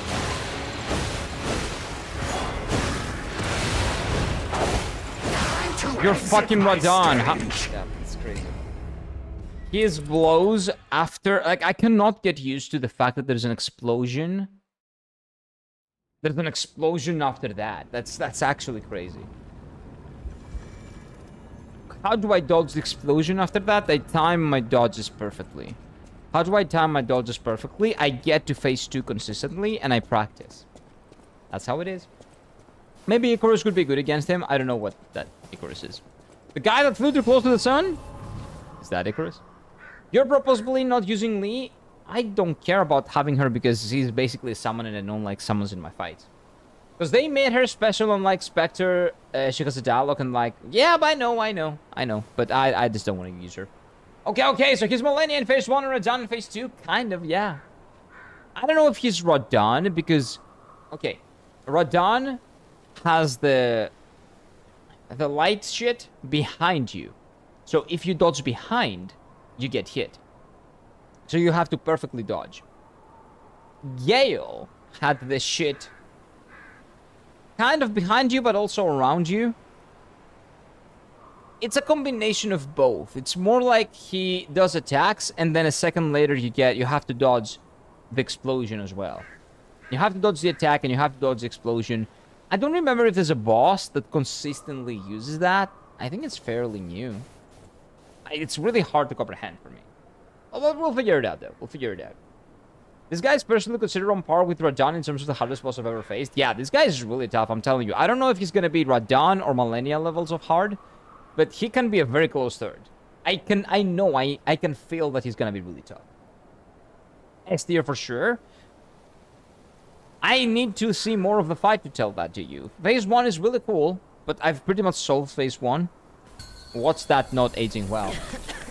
You're fucking Radon. Yeah, it's crazy. His blows after... Like, I cannot get used to the fact that there's an explosion. There's an explosion after that. That's actually crazy. How do I dodge the explosion after that? I time my dodges perfectly. How do I time my dodges perfectly? I get to phase 2 consistently, and I practice. That's how it is. Maybe Icarus could be good against him. I don't know what that Icarus is. The guy that flew too close to the sun? Is that Icarus? You're purposefully not using Lee? I don't care about having her because she's basically a summon and I don't like summons in my fights. Because they made her special on, like, Spectre. She has a dialogue and, like, yeah, but I know. But I just don't want to use her. Okay, so he's Malenia in phase 1 and Radon in phase 2? Kind of, yeah. I don't know if he's Radon, because... Okay, Radon has the light shit behind you. So if you dodge behind, you get hit. So you have to perfectly dodge. Gale had this shit kind of behind you, but also around you. It's a combination of both. It's more like he does attacks, and then a second later you have to dodge the explosion as well. You have to dodge the attack, and you have to dodge the explosion. I don't remember if there's a boss that consistently uses that. I think it's fairly new. It's really hard to comprehend for me. Well, we'll figure it out, though. We'll figure it out. This guy's personally considered on par with Radon in terms of the hardest boss I've ever faced. Yeah, this guy is really tough, I'm telling you. I don't know if he's going to be Radon or Malenia levels of hard, but he can be a very close third. I can feel that he's going to be really tough. S tier for sure. I need to see more of the fight to tell that to you. Phase 1 is really cool, but I've pretty much solved phase 1. What's that not aging well?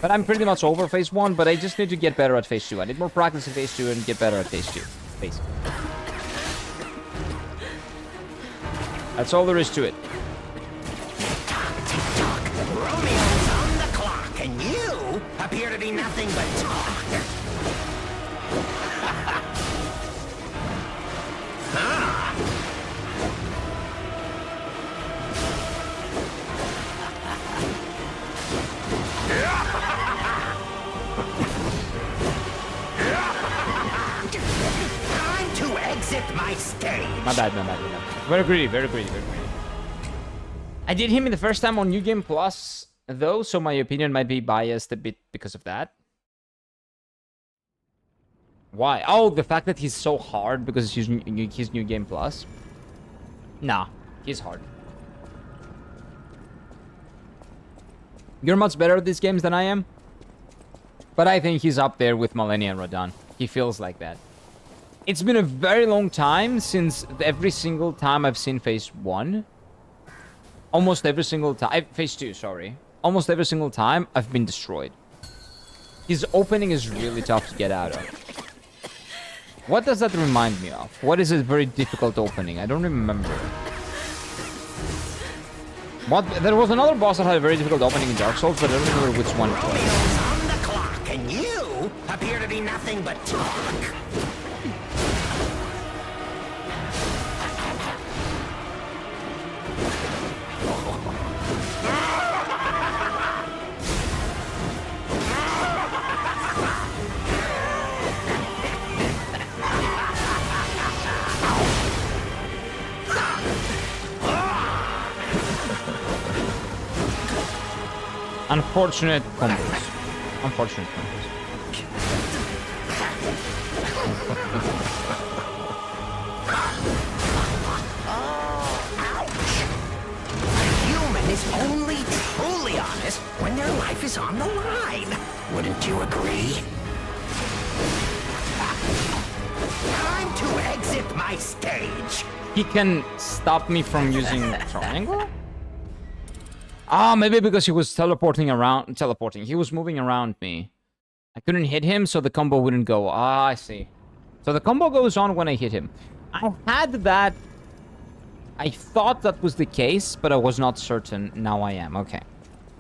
But I'm pretty much over phase 1, but I just need to get better at phase 2. I need more practice in phase 2 and get better at phase 2. Basically. That's all there is to it. Romeo's on the clock, and you appear to be nothing but talk. Time to exit my stage. My bad. Very greedy. I did him in the first time on New Game Plus, though, so my opinion might be biased a bit because of that. Why? Oh, the fact that he's so hard because he's New Game Plus? Nah, he's hard. You're much better at these games than I am. But I think he's up there with Malenia and Radon. He feels like that. It's been a very long time since every single time I've seen phase 1. Almost every single time. Phase 2, sorry. Almost every single time I've been destroyed. His opening is really tough to get out of. What does that remind me of? What is a very difficult opening? I don't remember. What? There was another boss that had a very difficult opening in Dark Souls, but I don't remember which one it was. Romeo's on the clock, and you appear to be nothing but talk. Unfortunate combos. Unfortunate combos. A human is only truly honest when their life is on the line. Wouldn't you agree? Time to exit my stage. He can stop me from using triangle? Ah, maybe because he was teleporting. He was moving around me. I couldn't hit him, so the combo wouldn't go. Ah, I see. So the combo goes on when I hit him. I had that. I thought that was the case, but I was not certain. Now I am. Okay.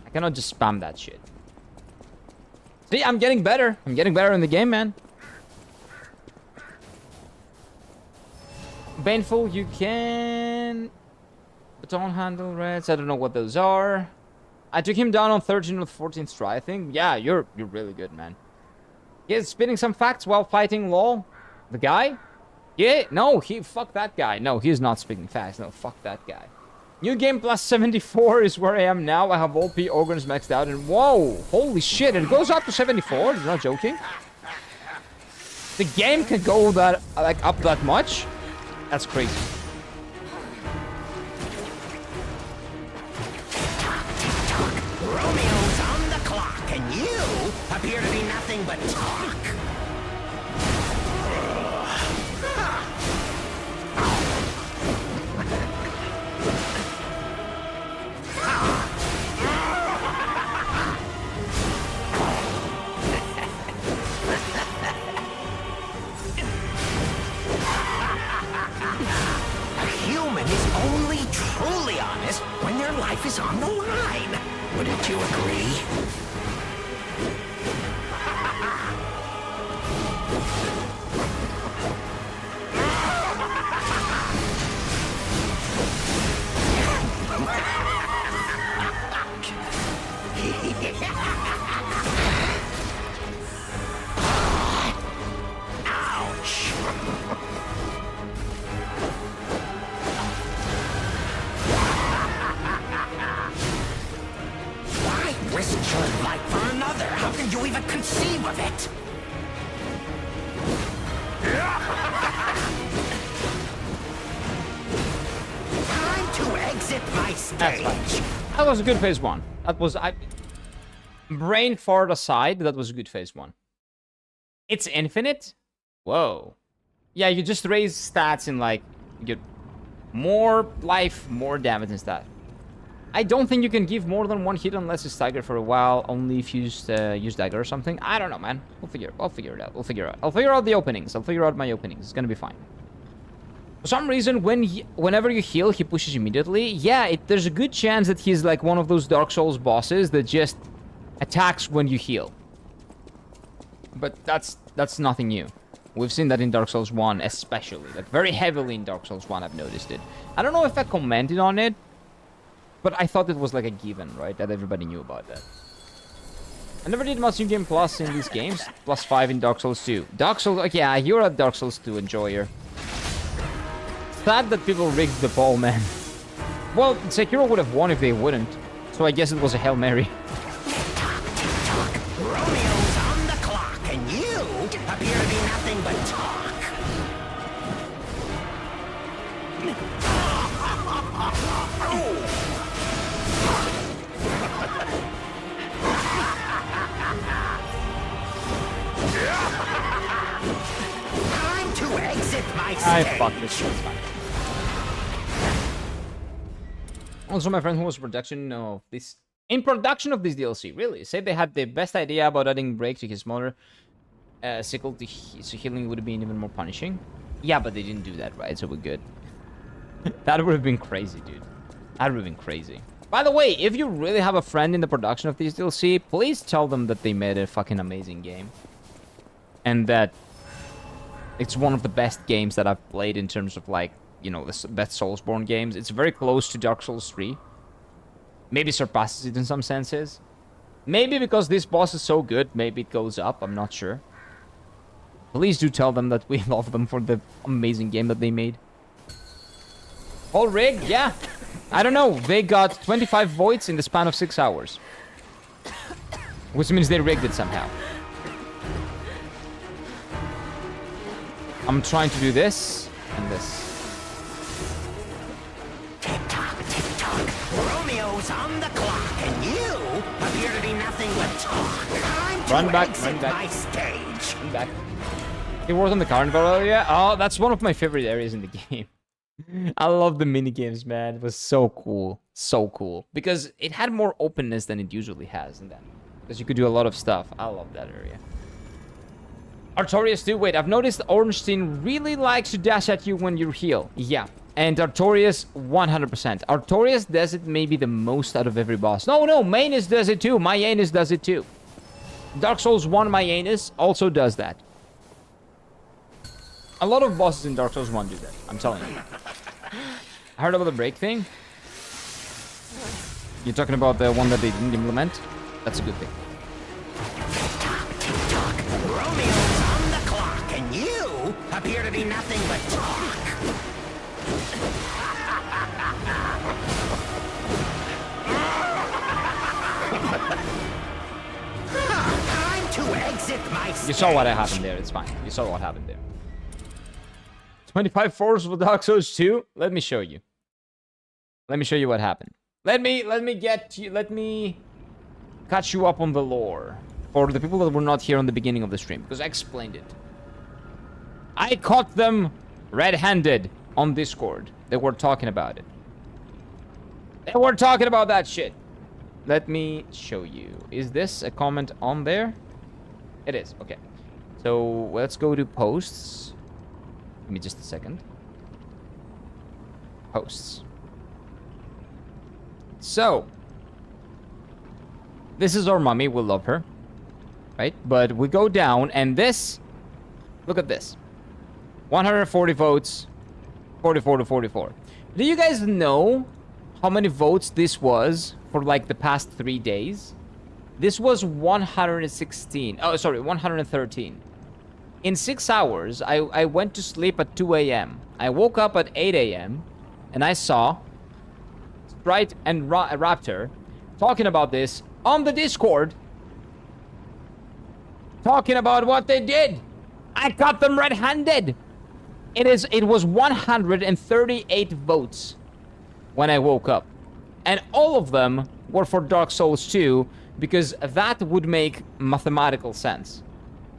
I cannot just spam that shit. See, I'm getting better. I'm getting better in the game, man. Baneful, you can... Baton handle reds. I don't know what those are. I took him down on 13th or 14th try, I think. Yeah, you're really good, man. He's spinning some facts while fighting LOL. The guy? Yeah, no, fuck that guy. No, he's not speaking facts. No, fuck that guy. New game plus 74 is where I am now. I have all P organs maxed out, and whoa, holy shit, it goes up to 74? You're not joking? The game can go that, like, up that much? That's crazy. Romeo's on the clock, and you appear to be nothing but talk. only truly honest when their life is on the line. Wouldn't you agree? Ouch! Why risk your life for another? How can you even conceive of it? Time to exit my That's stage. fine. That was a good phase 1. That was... Brain fart aside, that was a good phase 1. It's infinite? Whoa. Yeah, you just raise stats in, like... You get more life, more damage and stuff. I don't think you can give more than one hit unless it's staggered for a while. Only if you use dagger or something. I don't know, man. I'll figure it out. I'll figure out the openings. I'll figure out my openings. It's gonna be fine. For some reason, whenever you heal, he pushes immediately. Yeah, there's a good chance that he's like one of those Dark Souls bosses that just attacks when you heal. But that's nothing new. We've seen that in Dark Souls 1 especially. Like very heavily in Dark Souls 1 I've noticed it. I don't know if I commented on it, but I thought it was like a given, right? That everybody knew about that. I never did much in-game plus in these games. +5 in Dark Souls 2. Dark Souls... Okay, yeah, you're a Dark Souls 2 enjoyer. Sad that people rigged the poll, man. Well, Sekiro would have won if they wouldn't. So I guess it was a Hail Mary. Romeo's on the clock, and you appear to be nothing but talk. Time to exit my stage. I fucked this shit. It's fine. Also, my friend who was in production of this DLC, really, said they had the best idea about adding break to his smaller sickle so healing would have been even more punishing. Yeah, but they didn't do that, right? So we're good. That would have been crazy, dude. That would have been crazy. By the way, if you really have a friend in the production of this DLC, please tell them that they made a fucking amazing game. And that it's one of the best games that I've played in terms of, like, you know, the best Soulsborne games. It's very close to Dark Souls 3. Maybe surpasses it in some senses. Maybe because this boss is so good, maybe it goes up. I'm not sure. Please do tell them that we love them for the amazing game that they made. All rigged? Yeah. I don't know. They got 25 votes in the span of 6 hours. Which means they rigged it somehow. I'm trying to do this and this. Tick-tock, tick-tock. Romeo's on the clock, and you appear to be nothing but talk. Time to Run back, exit run back. my stage. I'm back. It was on the carnival area. Oh, that's one of my favorite areas in the game. I love the mini games, man. It was so cool. So cool. Because it had more openness than it usually has in that. Because you could do a lot of stuff. I love that area. Artorias too. Wait, I've noticed Ornstein really likes to dash at you when you heal. Yeah. And Artorias, 100%. Artorias does it maybe the most out of every boss. No, Manus does it too. My Anus does it too. Dark Souls 1, my Anus also does that. A lot of bosses in Dark Souls 1 do that. I'm telling you. I heard about the break thing. You're talking about the one that they didn't implement? That's a good thing. Tick-tock, Romeo's on the clock, and you appear to be nothing but talk. Time to exit my stage. You saw what happened there. It's fine. You saw what happened there. 25 force for Dark Souls 2. Let me show you. Let me show you what happened. Let me catch you up on the lore for the people that were not here on the beginning of the stream, because I explained it. I caught them red-handed on Discord. They were talking about it. They were talking about that shit. Let me show you. Is this a comment on there? It is. Okay. So let's go to posts. Give me just a second. posts. So, this is our mummy. We love her. Right? But we go down, and this... Look at this. 140 votes. 44 to 44. Do you guys know how many votes this was for, like, the past 3 days? This was 116. Oh, sorry, 113. In 6 hours, I went to sleep at 2 a.m. I woke up at 8 a.m. and I saw Sprite and Raptor talking about this on the Discord. Talking about what they did. I caught them red-handed. It was 138 votes when I woke up. And all of them were for Dark Souls 2 because that would make mathematical sense.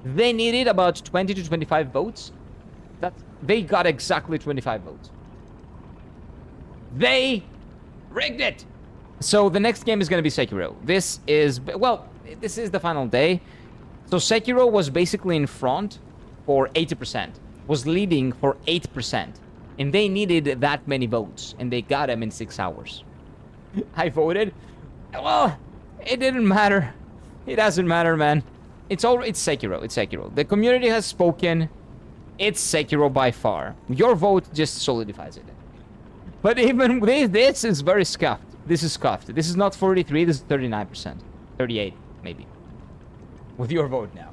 They needed about 20 to 25 votes. They got exactly 25 votes. They rigged it. So the next game is going to be Sekiro. This is the final day. So Sekiro was basically in front for 80%. Was leading for 8%. And they needed that many votes. And they got them in 6 hours. I voted. Well, it didn't matter. It doesn't matter, man. It's Sekiro. It's Sekiro. The community has spoken. It's Sekiro by far. Your vote just solidifies it. But even this is very scuffed. This is scuffed. This is not 43. This is 39%. 38, maybe. With your vote now.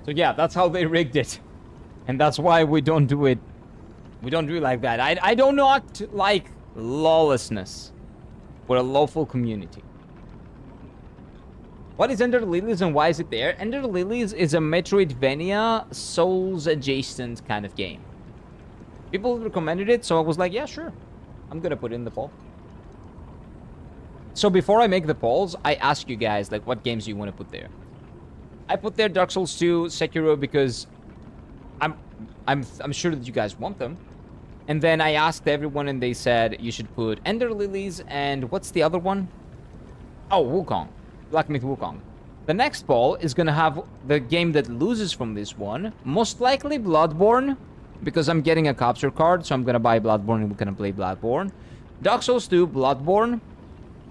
So yeah, that's how they rigged it. And that's why we don't do it. We don't do it like that. I do not like lawlessness. We're a lawful community. What is Ender Lilies and why is it there? Ender Lilies is a Metroidvania Souls adjacent kind of game. People recommended it, so I was like, yeah, sure. I'm gonna put it in the poll. So before I make the polls, I ask you guys, like, what games do you want to put there? I put there Dark Souls 2, Sekiro, because I'm sure that you guys want them. And then I asked everyone and they said you should put Ender Lilies and what's the other one? Oh, Wukong. Black Myth Wukong. The next poll is gonna have the game that loses from this one. Most likely Bloodborne, because I'm getting a capture card, so I'm gonna buy Bloodborne and we're gonna play Bloodborne. Dark Souls 2, Bloodborne.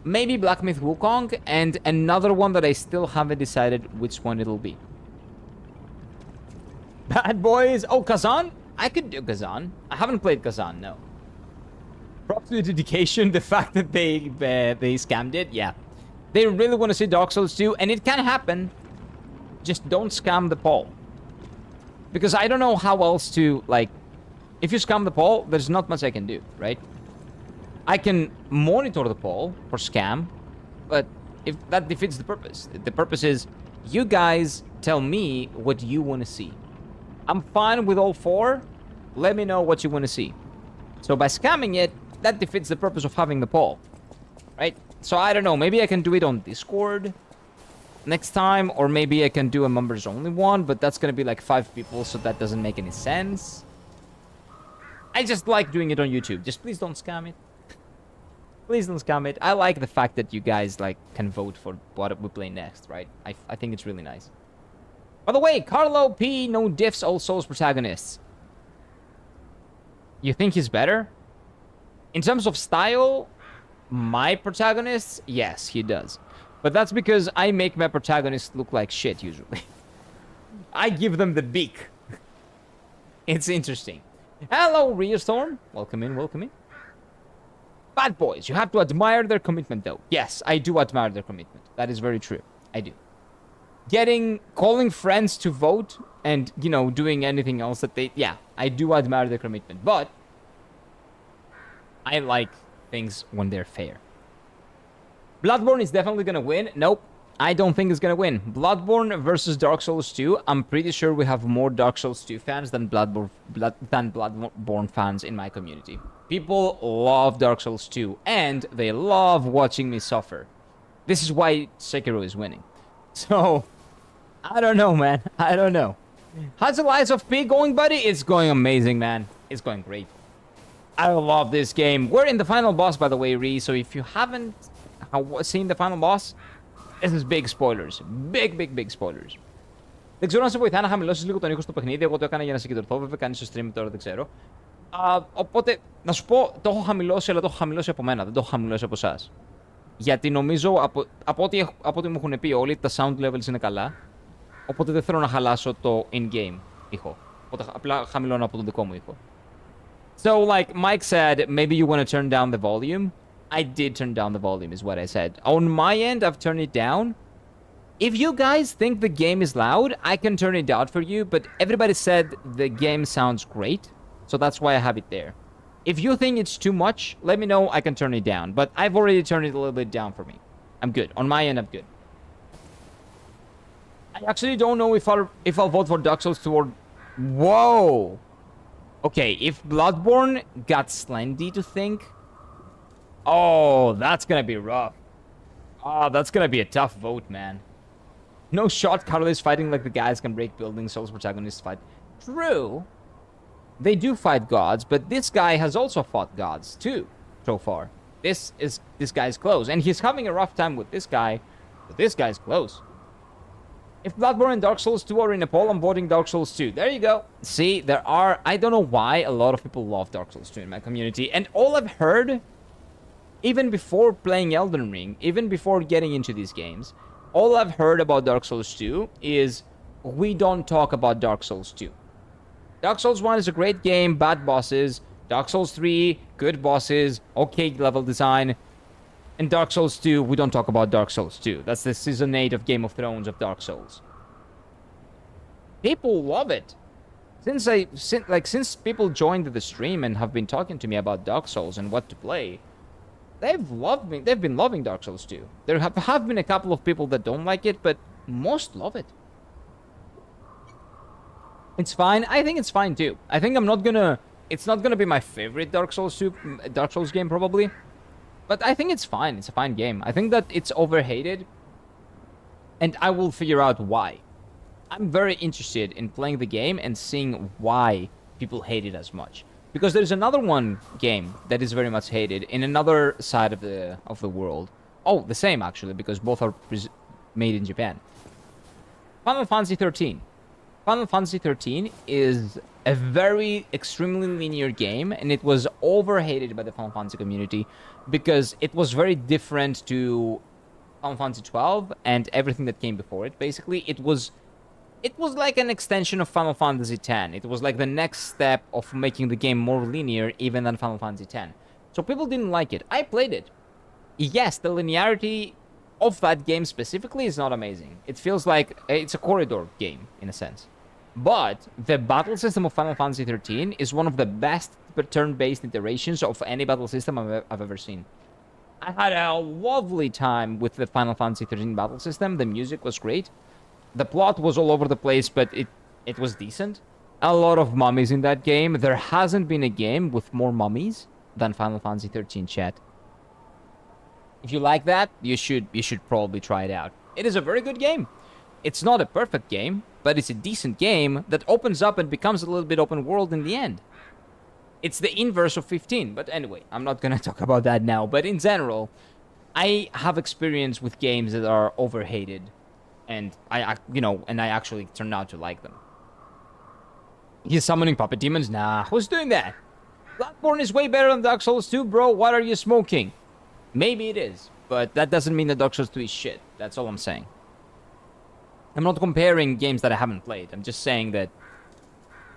Maybe Black Myth Wukong, and another one that I still haven't decided which one it'll be. Bad Boys. Oh, Kazan? I could do Kazan. I haven't played Kazan, no. Props to the dedication, the fact that they scammed it, yeah. They really want to see Dark Souls 2, and it can happen. Just don't scam the poll. Because I don't know how else to, like... If you scam the poll, there's not much I can do, right? I can monitor the poll for scam, but if that defeats the purpose. The purpose is, you guys tell me what you want to see. I'm fine with all 4. Let me know what you want to see. So by scamming it, that defeats the purpose of having the poll. Right? So I don't know. Maybe I can do it on Discord next time. Or maybe I can do a members only one. But that's going to be like 5 people. So that doesn't make any sense. I just like doing it on YouTube. Just please don't scam it. Please don't scam it. I like the fact that you guys like can vote for what we play next. Right? I think it's really nice. By the way, Carlo P. No diffs, all Souls protagonists. You think he's better? In terms of style, my protagonists, yes, he does. But that's because I make my protagonists look like shit, usually. I give them the beak. It's interesting. Hello, Reostorm. Welcome in, welcome in. Bad Boys, you have to admire their commitment, though. Yes, I do admire their commitment. That is very true. I do. Calling friends to vote and, you know, doing anything else that they... Yeah, I do admire their commitment. But I like things when they're fair. Bloodborne is definitely going to win. Nope, I don't think it's going to win. Bloodborne versus Dark Souls 2. I'm pretty sure we have more Dark Souls 2 fans than Bloodborne fans in my community. People love Dark Souls 2, and they love watching me suffer. This is why Sekiro is winning. So... I don't know, man. I don't know. How's the Lies of P going, buddy? It's going amazing, man. It's going great. I love this game. We're in the final boss, by the way, Ree. So if you haven't seen the final boss, this is big spoilers. Big spoilers. Δεν ξέρω αν σε βοηθά να χαμηλώσεις λίγο τον ήχο στο παιχνίδι. Εγώ το έκανα για να σε κοιτορθώ. Βέβαια, κάνεις στο stream τώρα, δεν ξέρω. Οπότε, να σου πω, το έχω χαμηλώσει, αλλά το έχω χαμηλώσει από μένα. Δεν το έχω χαμηλώσει από εσάς. Γιατί νομίζω, από ό,τι μου έχουν πει όλοι, τα sound levels είναι καλά. Οπότε δεν θέλω να χαλάσω το in-game ήχο. Οπότε απλά χαμηλώνω από τον δικό μου ήχο. So, like Mike said, maybe you want to turn down the volume. I did turn down the volume, is what I said. On my end, I've turned it down. If you guys think the game is loud, I can turn it down for you, but everybody said the game sounds great, so that's why I have it there. If you think it's too much, let me know, I can turn it down, but I've already turned it a little bit down for me. I'm good. On my end, I'm good. I actually don't know if I'll vote for Dark Souls 2 or... Whoa! Okay, if Bloodborne got Slendy to think... Oh, that's gonna be rough. Oh, that's gonna be a tough vote, man. No shot Carlos fighting like the guys can break buildings, Souls protagonists fight. True. They do fight gods, but this guy has also fought gods, too, so far. This guy's close, and he's having a rough time with this guy, but this guy's close. If Bloodborne and Dark Souls 2 are in a poll, I'm voting Dark Souls 2. There you go. See, there are... I don't know why a lot of people love Dark Souls 2 in my community. And all I've heard, even before playing Elden Ring, even before getting into these games, all I've heard about Dark Souls 2 is we don't talk about Dark Souls 2. Dark Souls 1 is a great game, bad bosses. Dark Souls 3, good bosses, okay level design. In Dark Souls 2, we don't talk about Dark Souls 2. That's the Season 8 of Game of Thrones of Dark Souls. People love it. Since people joined the stream and have been talking to me about Dark Souls and what to play, they've been loving Dark Souls 2. There have been a couple of people that don't like it, but most love it. It's fine. I think it's fine too. I think it's not gonna be my favorite Dark Souls game probably. But I think it's fine. It's a fine game. I think that it's overhated. And I will figure out why. I'm very interested in playing the game and seeing why people hate it as much. Because there's another game that is very much hated in another side of the world. Oh, the same actually, because both are made in Japan. Final Fantasy 13. Final Fantasy 13 is a very extremely linear game, and it was overhated by the Final Fantasy community because it was very different to Final Fantasy 12 and everything that came before it. Basically, it was like an extension of Final Fantasy 10. It was like the next step of making the game more linear even than Final Fantasy 10. So people didn't like it. I played it. Yes, the linearity of that game specifically is not amazing. It feels like it's a corridor game in a sense. But the battle system of Final Fantasy 13 is one of the best turn-based iterations of any battle system I've ever seen. I had a lovely time with the Final Fantasy 13 battle system. The music was great. The plot was all over the place, but it was decent. A lot of mummies in that game. There hasn't been a game with more mummies than Final Fantasy 13, chat. If you like that, you should probably try it out. It is a very good game. It's not a perfect game, but it's a decent game that opens up and becomes a little bit open world in the end. It's the inverse of 15, but anyway, I'm not gonna talk about that now. But in general, I have experience with games that are overhated, and I actually turned out to like them. He's summoning puppet demons? Nah, who's doing that? Bloodborne is way better than Dark Souls 2, bro. What are you smoking? Maybe it is, but that doesn't mean that Dark Souls 2 is shit. That's all I'm saying. I'm not comparing games that I haven't played. I'm just saying that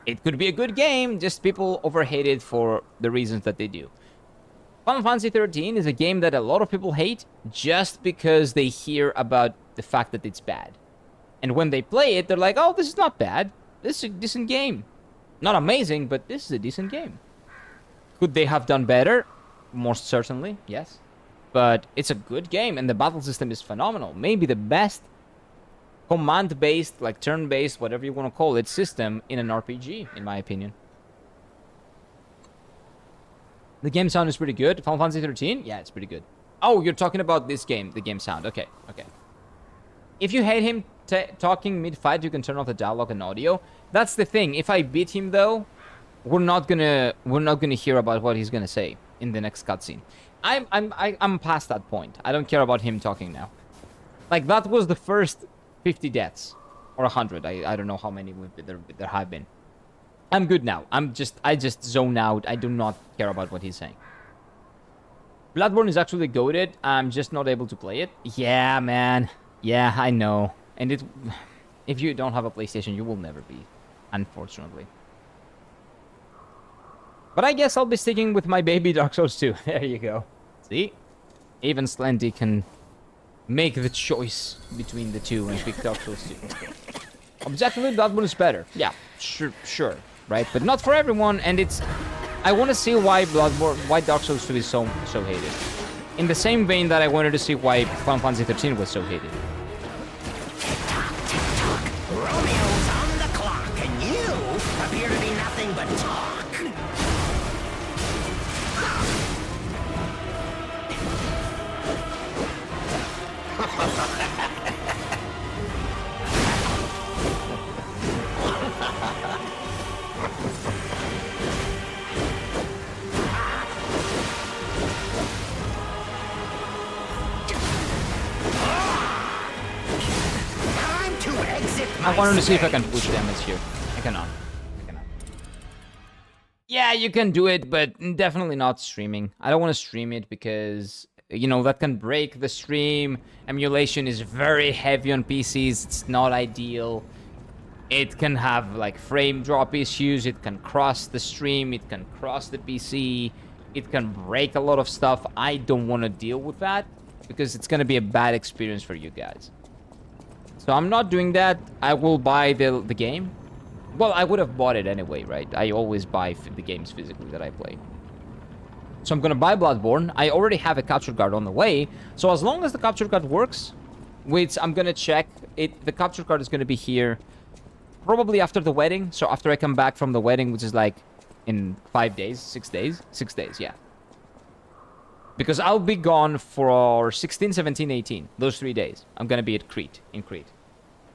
it could be a good game, just people overhate it for the reasons that they do. Final Fantasy 13 is a game that a lot of people hate just because they hear about the fact that it's bad. And when they play it, they're like, oh, this is not bad. This is a decent game. Not amazing, but this is a decent game. Could they have done better? Most certainly, yes. But it's a good game, and the battle system is phenomenal. Maybe the best command-based, like turn-based, whatever you want to call it, system in an RPG, in my opinion. The game sound is pretty good. Final Fantasy 13? Yeah, it's pretty good. Oh, you're talking about this game, the game sound. Okay. If you hate him talking mid-fight, you can turn off the dialogue and audio. That's the thing. If I beat him, though, we're not gonna hear about what he's gonna say in the next cutscene. I'm past that point. I don't care about him talking now. Like, that was the first 50 deaths. Or 100. I don't know how many there have been. I'm good now. I just zone out. I do not care about what he's saying. Bloodborne is actually goated. I'm just not able to play it. Yeah, man. Yeah, I know. And if you don't have a PlayStation, you will never be, unfortunately. But I guess I'll be sticking with my baby Dark Souls 2. There you go. See? Even Slendy can make the choice between the two and pick Dark Souls 2. Objectively, Bloodborne is better. Yeah, sure, right? But not for everyone, and I want to see why Dark Souls 2 is so hated. In the same vein that I wanted to see why Final Fantasy 13 was so hated. Romeo's on the clock, and you appear to be nothing but talk. I wanted to see if I can push damage here. I cannot. Yeah, you can do it, but definitely not streaming. I don't want to stream it because, you know, that can break the stream. Emulation is very heavy on PCs. It's not ideal. It can have, like, frame drop issues. It can cross the stream. It can cross the PC. It can break a lot of stuff. I don't want to deal with that because it's going to be a bad experience for you guys. So I'm not doing that. I will buy the game. Well, I would have bought it anyway, right? I always buy the games physically that I play. So I'm going to buy Bloodborne. I already have a capture card on the way. So as long as the capture card works, which I'm going to check, the capture card is going to be here probably after the wedding. So after I come back from the wedding, which is like in 5 days, 6 days. 6 days, yeah. Because I'll be gone for 16, 17, 18. Those 3 days. I'm going to be at Crete, in Crete.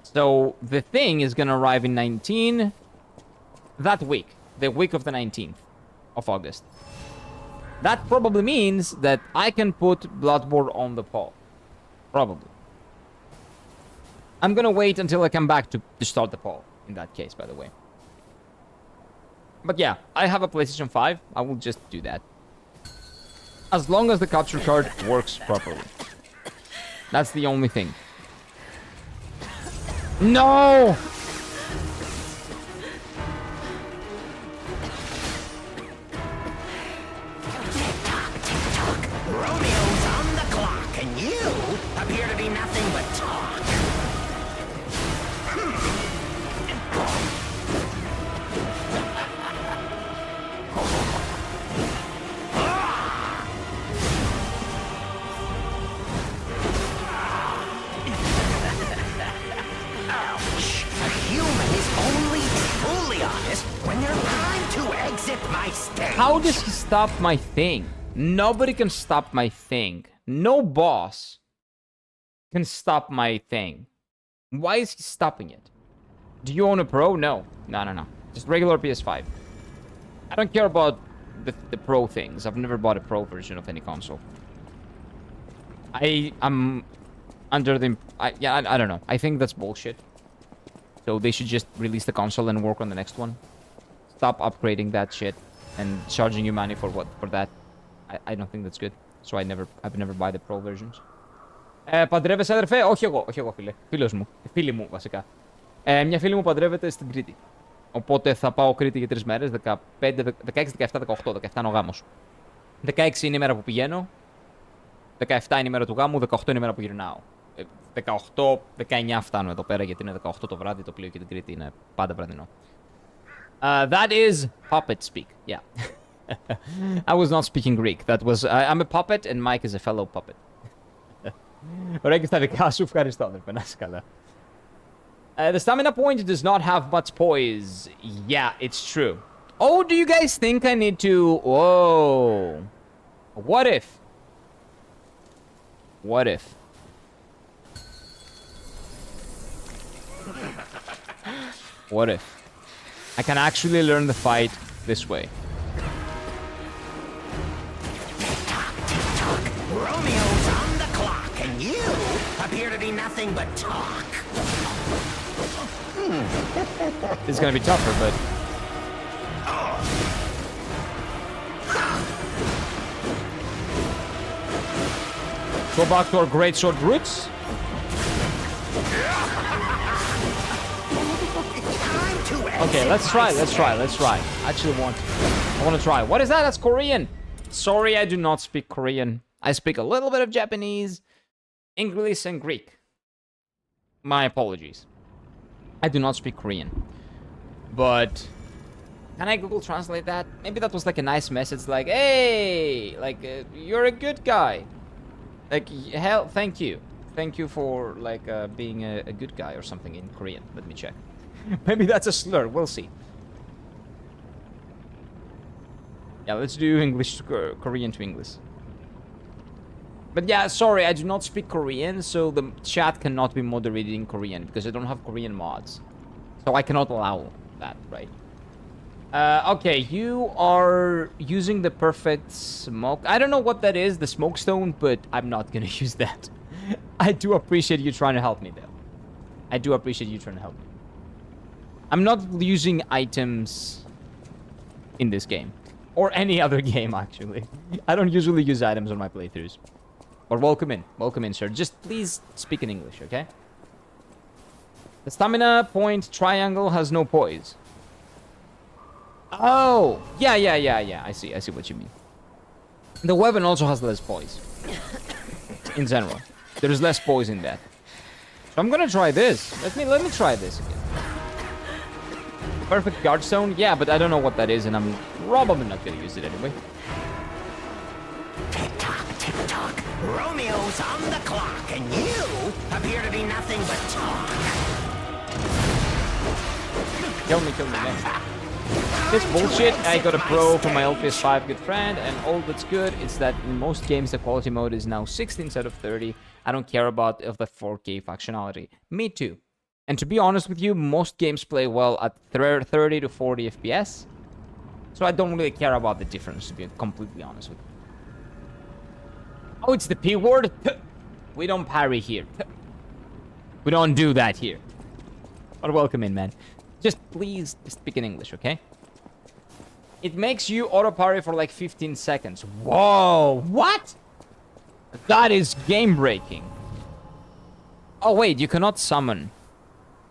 So the thing is going to arrive in 19 that week. The week of the 19th of August. That probably means that I can put Bloodborne on the poll. Probably. I'm going to wait until I come back to start the poll. In that case, by the way. But yeah, I have a PlayStation 5. I will just do that. As long as the capture card works properly. That's the only thing. No! Romeo's on the clock, and you appear to be nothing but talk. When there's time to exit my stage. How does he stop my thing? Nobody can stop my thing. No boss can stop my thing. Why is he stopping it? Do you own a Pro? No. No. Just regular PS5. I don't care about the Pro things. I've never bought a Pro version of any console. I'm under the... I don't know. I think that's bullshit. So they should just release the console and work on the next one. Stop upgrading that shit and charging you money for that. I don't think that's good. So I've never buy the Pro versions. Παντρεύεσαι, αδερφέ? Όχι εγώ, φίλε. Φίλη μου, βασικά. Μια φίλη μου παντρεύεται στην Κρήτη. Οπότε θα πάω Κρήτη για 3 μέρες. 16, 17, 18. 17 είναι ο γάμος. 16 είναι η μέρα που πηγαίνω. 17 είναι η μέρα του γάμου. 18 είναι η μέρα που γυρνάω. 18, 19 φτάνω εδώ πέρα γιατί είναι 18 το βράδυ. Το πλοίο και την Κρήτη είναι πάντα βραδινό. That is puppet speak. Yeah. I was not speaking Greek. That was... I'm a puppet and Mike is a fellow puppet. Ωραία και στα δικά σου. Ευχαριστώ, αδερφέ. Να είσαι καλά. The stamina point does not have much poise. Yeah, it's true. Oh, do you guys think I need to... Whoa. What if? What if? What if? I can actually learn the fight this way. Romeo's on the clock, and you appear to be nothing but talk. This is gonna be tougher, but Go back to our great sword roots. Okay, let's try. I actually I want to try. What is that? That's Korean. Sorry, I do not speak Korean. I speak a little bit of Japanese, English, and Greek. My apologies. I do not speak Korean. But can I Google Translate that? Maybe that was like a nice message, like, hey, like, you're a good guy. Like, hell, thank you. Thank you for, like, being a good guy or something in Korean. Let me check. Maybe that's a slur. We'll see. Yeah, let's do English to Korean to English. But yeah, sorry, I do not speak Korean, so the chat cannot be moderated in Korean because I don't have Korean mods. So I cannot allow that, right? Okay, you are using the perfect smoke. I don't know what that is, the smoke stone, but I'm not gonna use that. I do appreciate you trying to help me, though. I do appreciate you trying to help me. I'm not using items in this game. Or any other game, actually. I don't usually use items on my playthroughs. But welcome in, sir. Just please speak in English, okay? The stamina point triangle has no poise. Oh, yeah. I see what you mean. The weapon also has less poise. In general. There's less poise in that. So I'm gonna try this. Let me try this again. Perfect guard stone? Yeah, but I don't know what that is, and I'm probably not gonna use it anyway. Tick-tock. Romeo's on the clock, and you appear to be nothing but talk. Kill me next. This bullshit, I got a pro from my old PS5 good friend, and all that's good is that in most games the quality mode is now 60 instead of 30. I don't care about the 4K functionality. Me too. And to be honest with you, most games play well at 30 to 40 FPS. So I don't really care about the difference, to be completely honest with you. Oh, it's the P word? We don't parry here. We don't do that here. But welcome in, man. Just please speak in English, okay? It makes you auto parry for like 15 seconds. Whoa, what? That is game breaking. Oh wait, you cannot summon.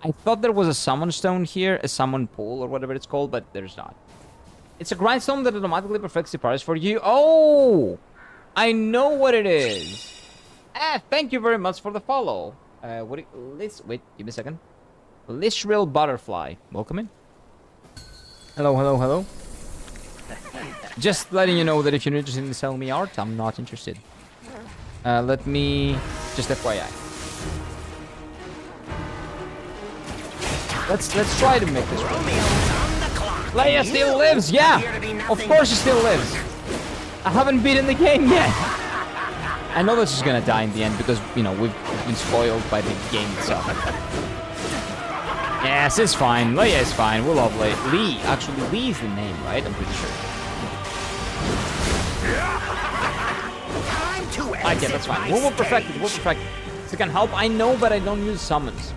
I thought there was a summon stone here, a summon pool or whatever it's called, but there's not. It's a grindstone that automatically perfects the parries for you. Oh, I know what it is. Thank you very much for the follow. Wait, give me a second. Lishril Butterfly. Welcome in. Hello. Just letting you know that if you're interested in selling me art, I'm not interested. Let me... Just FYI. Let's try to make this work. Leia still lives, yeah! Of course she still lives. I haven't beaten the game yet. I know that she's gonna die in the end because, you know, we've been spoiled by the game itself. Yes, it's fine. Leia is fine. We'll love Leia. Lee. Actually, Lee is the name, right? I'm pretty sure. Okay, that's fine. We'll perfect it. So it can help. I know, but I don't use summons.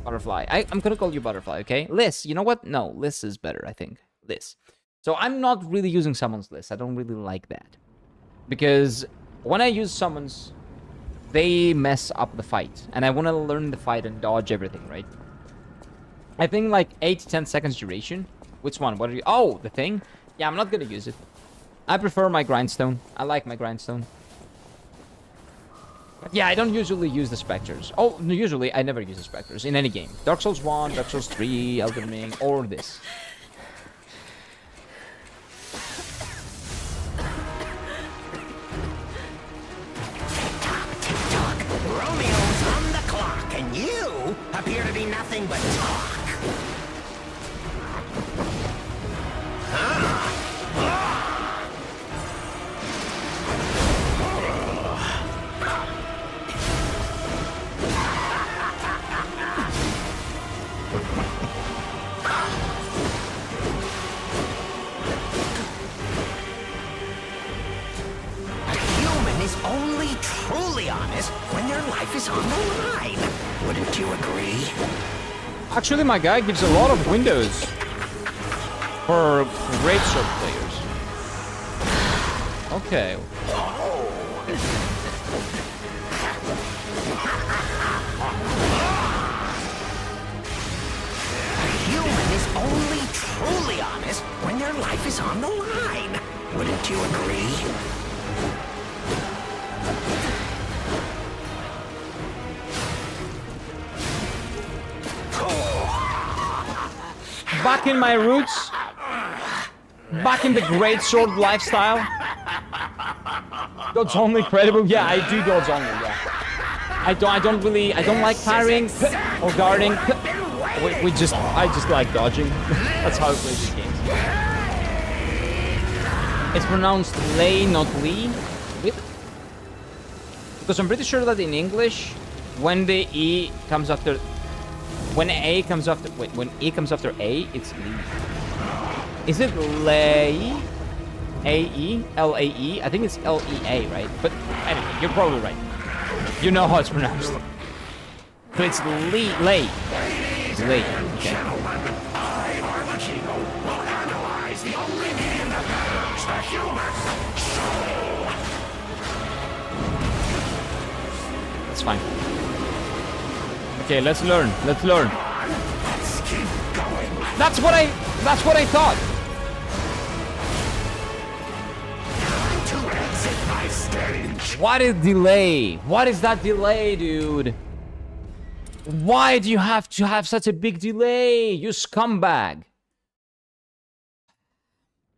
Butterfly. I'm gonna call you Butterfly, okay? Liz. You know what? No, Liz is better, I think. Liz. So I'm not really using summons Liz. I don't really like that. Because when I use summons, they mess up the fight. And I want to learn the fight and dodge everything, right? I think like 8 to 10 seconds duration. Which one? What are you? Oh, the thing? Yeah, I'm not gonna use it. I prefer my grindstone. I like my grindstone. But yeah, I don't usually use the specters. Oh, no, usually I never use the specters in any game. Dark Souls 1, Dark Souls 3, Elden Ring, or this. Tick-tock. Romeo's on the clock, and you appear to be nothing but talk. Only truly honest when their life is on the line. Wouldn't you agree? Actually, my guy gives a lot of windows. For greatsword players. Okay. Human is only truly honest when their life is on the line. Wouldn't you agree? Back in my roots. Back in the greatsword lifestyle. Dodge only credible. Yeah, I do dodge only. Yeah. I don't like parrying or guarding. I just like dodging. That's how I play these games. It's pronounced Lay, not Lee. Because I'm pretty sure that in English, when the E comes after, when A comes after, wait, when E comes after A, it's Lee. Is it Lay? A-E? L-A-E? I think it's L-E-A, right? But anyway, you're probably right. You know how it's pronounced. So it's Lee. Lay. Lay. Okay. Gentlemen, I, Arlecchino, will analyze the only medium that matters, the human soul. That's fine. Okay, let's learn. Let's learn. Let's keep going. That's what I thought. To exit my stage. What is delay? What is that delay, dude? Why do you have to have such a big delay, you scumbag?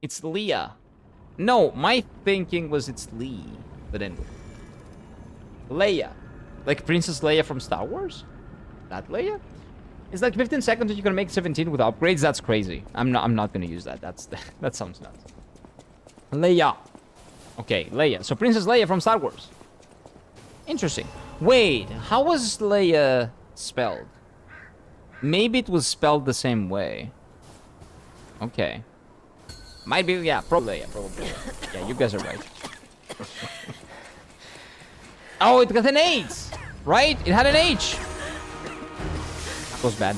It's Leah. No, my thinking was it's Lee. But anyway. Leia. Like Princess Leia from Star Wars? That Leia? It's like 15 seconds and you can make 17 with upgrades. That's crazy. I'm not gonna use that. That sounds nuts. Leia. Okay, Leia. So Princess Leia from Star Wars. Interesting. Wait, how was Leia spelled? Maybe it was spelled the same way. Okay. Might be, yeah, probably Leia, probably. Yeah, you guys are right. Oh, it got an H! Right? It had an H! That was bad.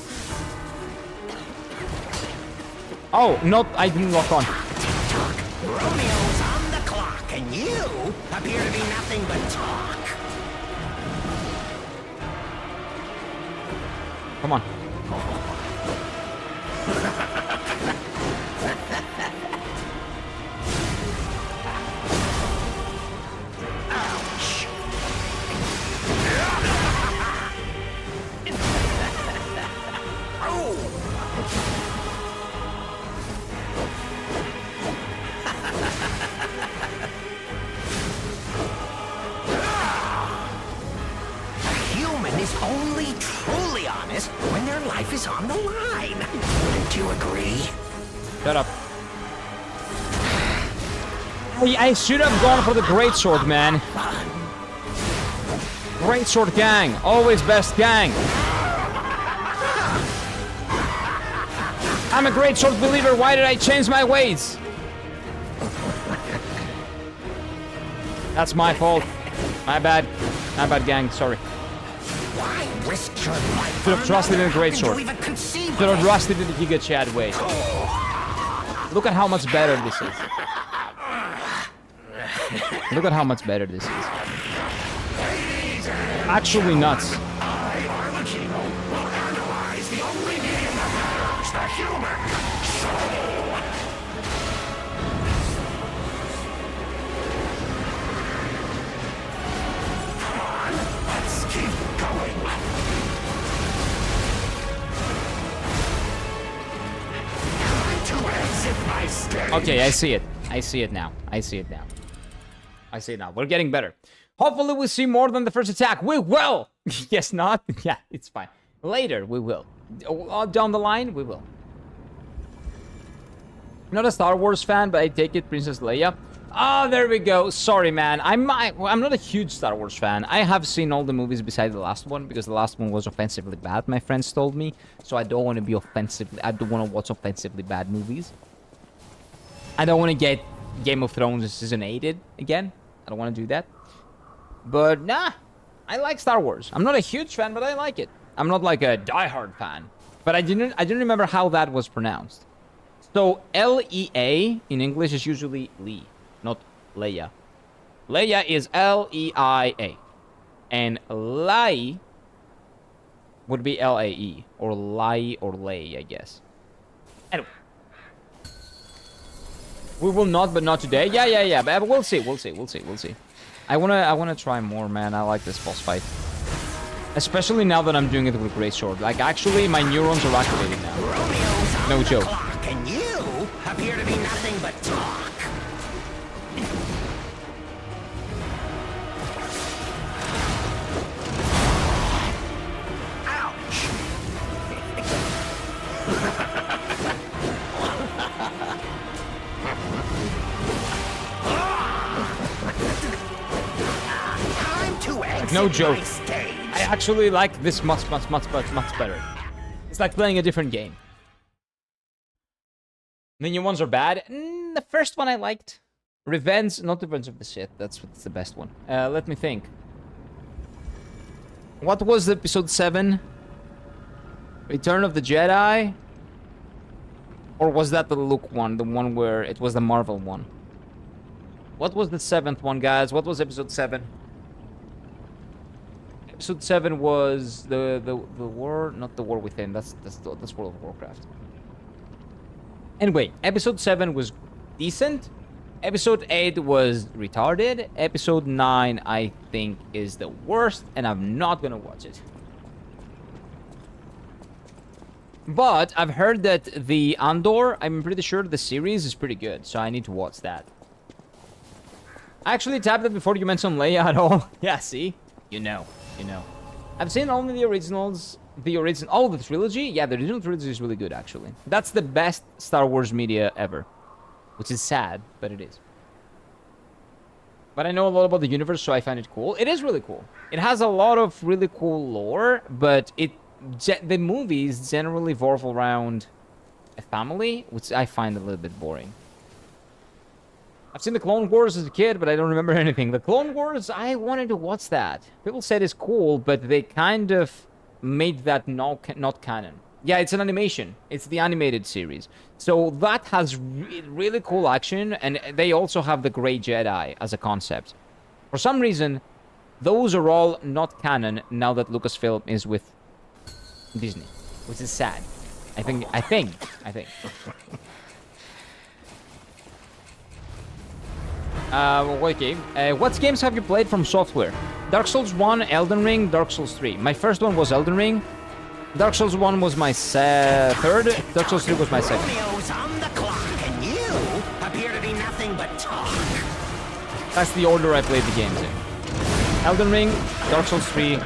Oh, no, I didn't lock on. Romeo's on the clock, and you appear to be nothing but talk. Come on. Only truly honest when their life is on the line. Wouldn't you agree? Shut up. I should have gone for the greatsword, man. Greatsword gang. Always best gang. I'm a greatsword believer. Why did I change my ways? That's my fault. My bad. My bad, gang. Sorry. Why risk your life? Should have trusted in a greatsword. Should have trusted in the Giga Chad way. Look at how much better this is. Look at how much better this is. Actually nuts. I, Arlecchino, will analyze the only medium that matters, the human soul. Come on, let's keep going. Time to exit my stage. Okay, I see it. I see it now. I see it now. I see it now. We're getting better. Hopefully we see more than the first attack. We will! Yes, not? Yeah, it's fine. Later, we will. Down the line, we will. Not a Star Wars fan, but I take it Princess Leia. Oh, there we go. Sorry, man. I'm not a huge Star Wars fan. I have seen all the movies besides the last one, because the last one was offensively bad, my friends told me. So I don't want to be offensively... I don't want to watch offensively bad movies. I don't want to get Game of Thrones Season 8 again. I don't want to do that. But, nah. I like Star Wars. I'm not a huge fan, but I like it. I'm not like a diehard fan. But I didn't remember how that was pronounced. So L-E-A in English is usually Lee, not Leia. Leia is L-E-I-A. And Lai would be L-A-E. Or Lai or Lay, I guess. Anyway. We will not, but not today. Yeah. But we'll see. I wanna try more, man. I like this boss fight. Especially now that I'm doing it with Great Sword. Like, actually, my neurons are activated now. Romeo's No on joke. the clock, and you appear to be nothing but talk. Time to exit No joke. my stage. I actually like this much better. It's like playing a different game. The new ones are bad. The first one I liked. Revenge, not Revenge of the Sith. That's the best one. Let me think. What was episode 7? Return of the Jedi? Or was that the Luke one? The one where it was the Marvel one? What was the 7th one, guys? What was episode 7? Episode 7 was the war, not the War Within. That's World of Warcraft. Anyway, episode 7 was decent. Episode 8 was retarded. Episode 9, I think, is the worst, and I'm not gonna watch it. But I've heard that the Andor, I'm pretty sure the series is pretty good, so I need to watch that. I actually tapped it before you mentioned Leia at all. Yeah, see? You know. I've seen only the originals. Oh, the trilogy? Yeah, the original trilogy is really good, actually. That's the best Star Wars media ever. Which is sad, but it is. But I know a lot about the universe, so I find it cool. It is really cool. It has a lot of really cool lore, but the movies generally revolve around a family, which I find a little bit boring. I've seen the Clone Wars as a kid, but I don't remember anything. The Clone Wars, I wanted to watch that. People said it's cool, but they kind of made that not canon. Yeah, it's an animation. It's the animated series. So that has really cool action, and they also have the Grey Jedi as a concept. For some reason, those are all not canon now that Lucasfilm is with Disney, which is sad. I think. Okay. What games have you played from software? Dark Souls 1, Elden Ring, Dark Souls 3. My first one was Elden Ring. Dark Souls 1 was my third. Dark Souls 3 was my second. Romeo's on the clock, and you appear to be nothing but talk. That's the order I played the games in. Elden Ring, Dark Souls 3.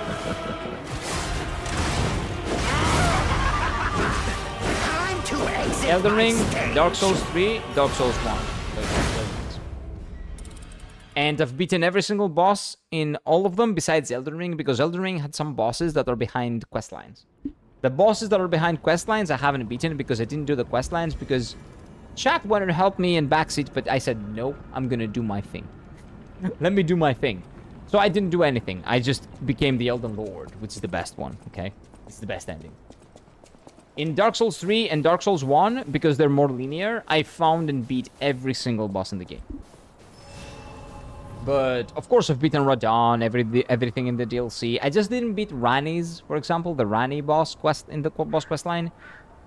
Time to exit Elden my Ring, stage. Dark Souls 3, Dark Souls 1. And I've beaten every single boss in all of them besides Elden Ring, because Elden Ring had some bosses that are behind questlines. The bosses that are behind questlines I haven't beaten because I didn't do the questlines, because chat wanted to help me in backseat, but I said, no, I'm gonna do my thing. Let me do my thing. So I didn't do anything. I just became the Elden Lord, which is the best one, okay? It's the best ending. In Dark Souls 3 and Dark Souls 1, because they're more linear, I found and beat every single boss in the game. But, of course, I've beaten Radon, everything in the DLC. I just didn't beat Rani's, for example, the Rani boss quest in the boss quest line.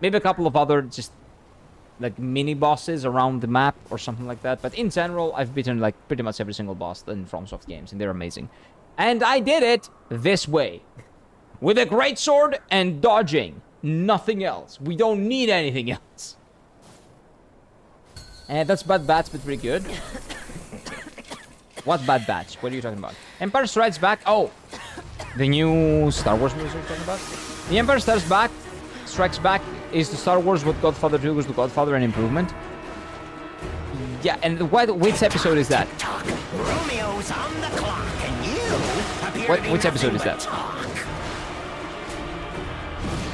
Maybe a couple of other just, like, mini-bosses around the map or something like that. But in general, I've beaten, like, pretty much every single boss in FromSoft games, and they're amazing. And I did it this way. With a great sword and dodging. Nothing else. We don't need anything else. And that's Bad Batch, but pretty good. What Bad Batch? What are you talking about? Empire Strikes Back? Oh, the new Star Wars movie you're talking about? The Empire Strikes Back is the Star Wars what Godfather 2 was the Godfather and improvement. Yeah, and which episode is that? Romeo's on the clock, and you appear to be Which episode is nothing that? but talk.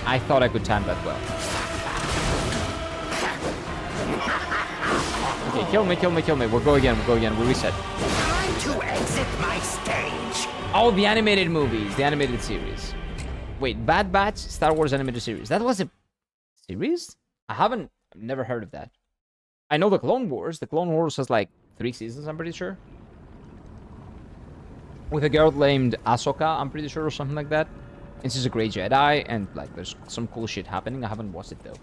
I thought I could time that well. Okay, kill me. We'll go again. We reset. Time to exit my stage. Oh, the animated movies, the animated series. Wait, Bad Batch, Star Wars animated series. That was a series? I haven't I've never heard of that. I know the Clone Wars. The Clone Wars has like 3 seasons, I'm pretty sure. With a girl named Ahsoka, I'm pretty sure, or something like that. And she's a great Jedi, and like there's some cool shit happening. I haven't watched it though.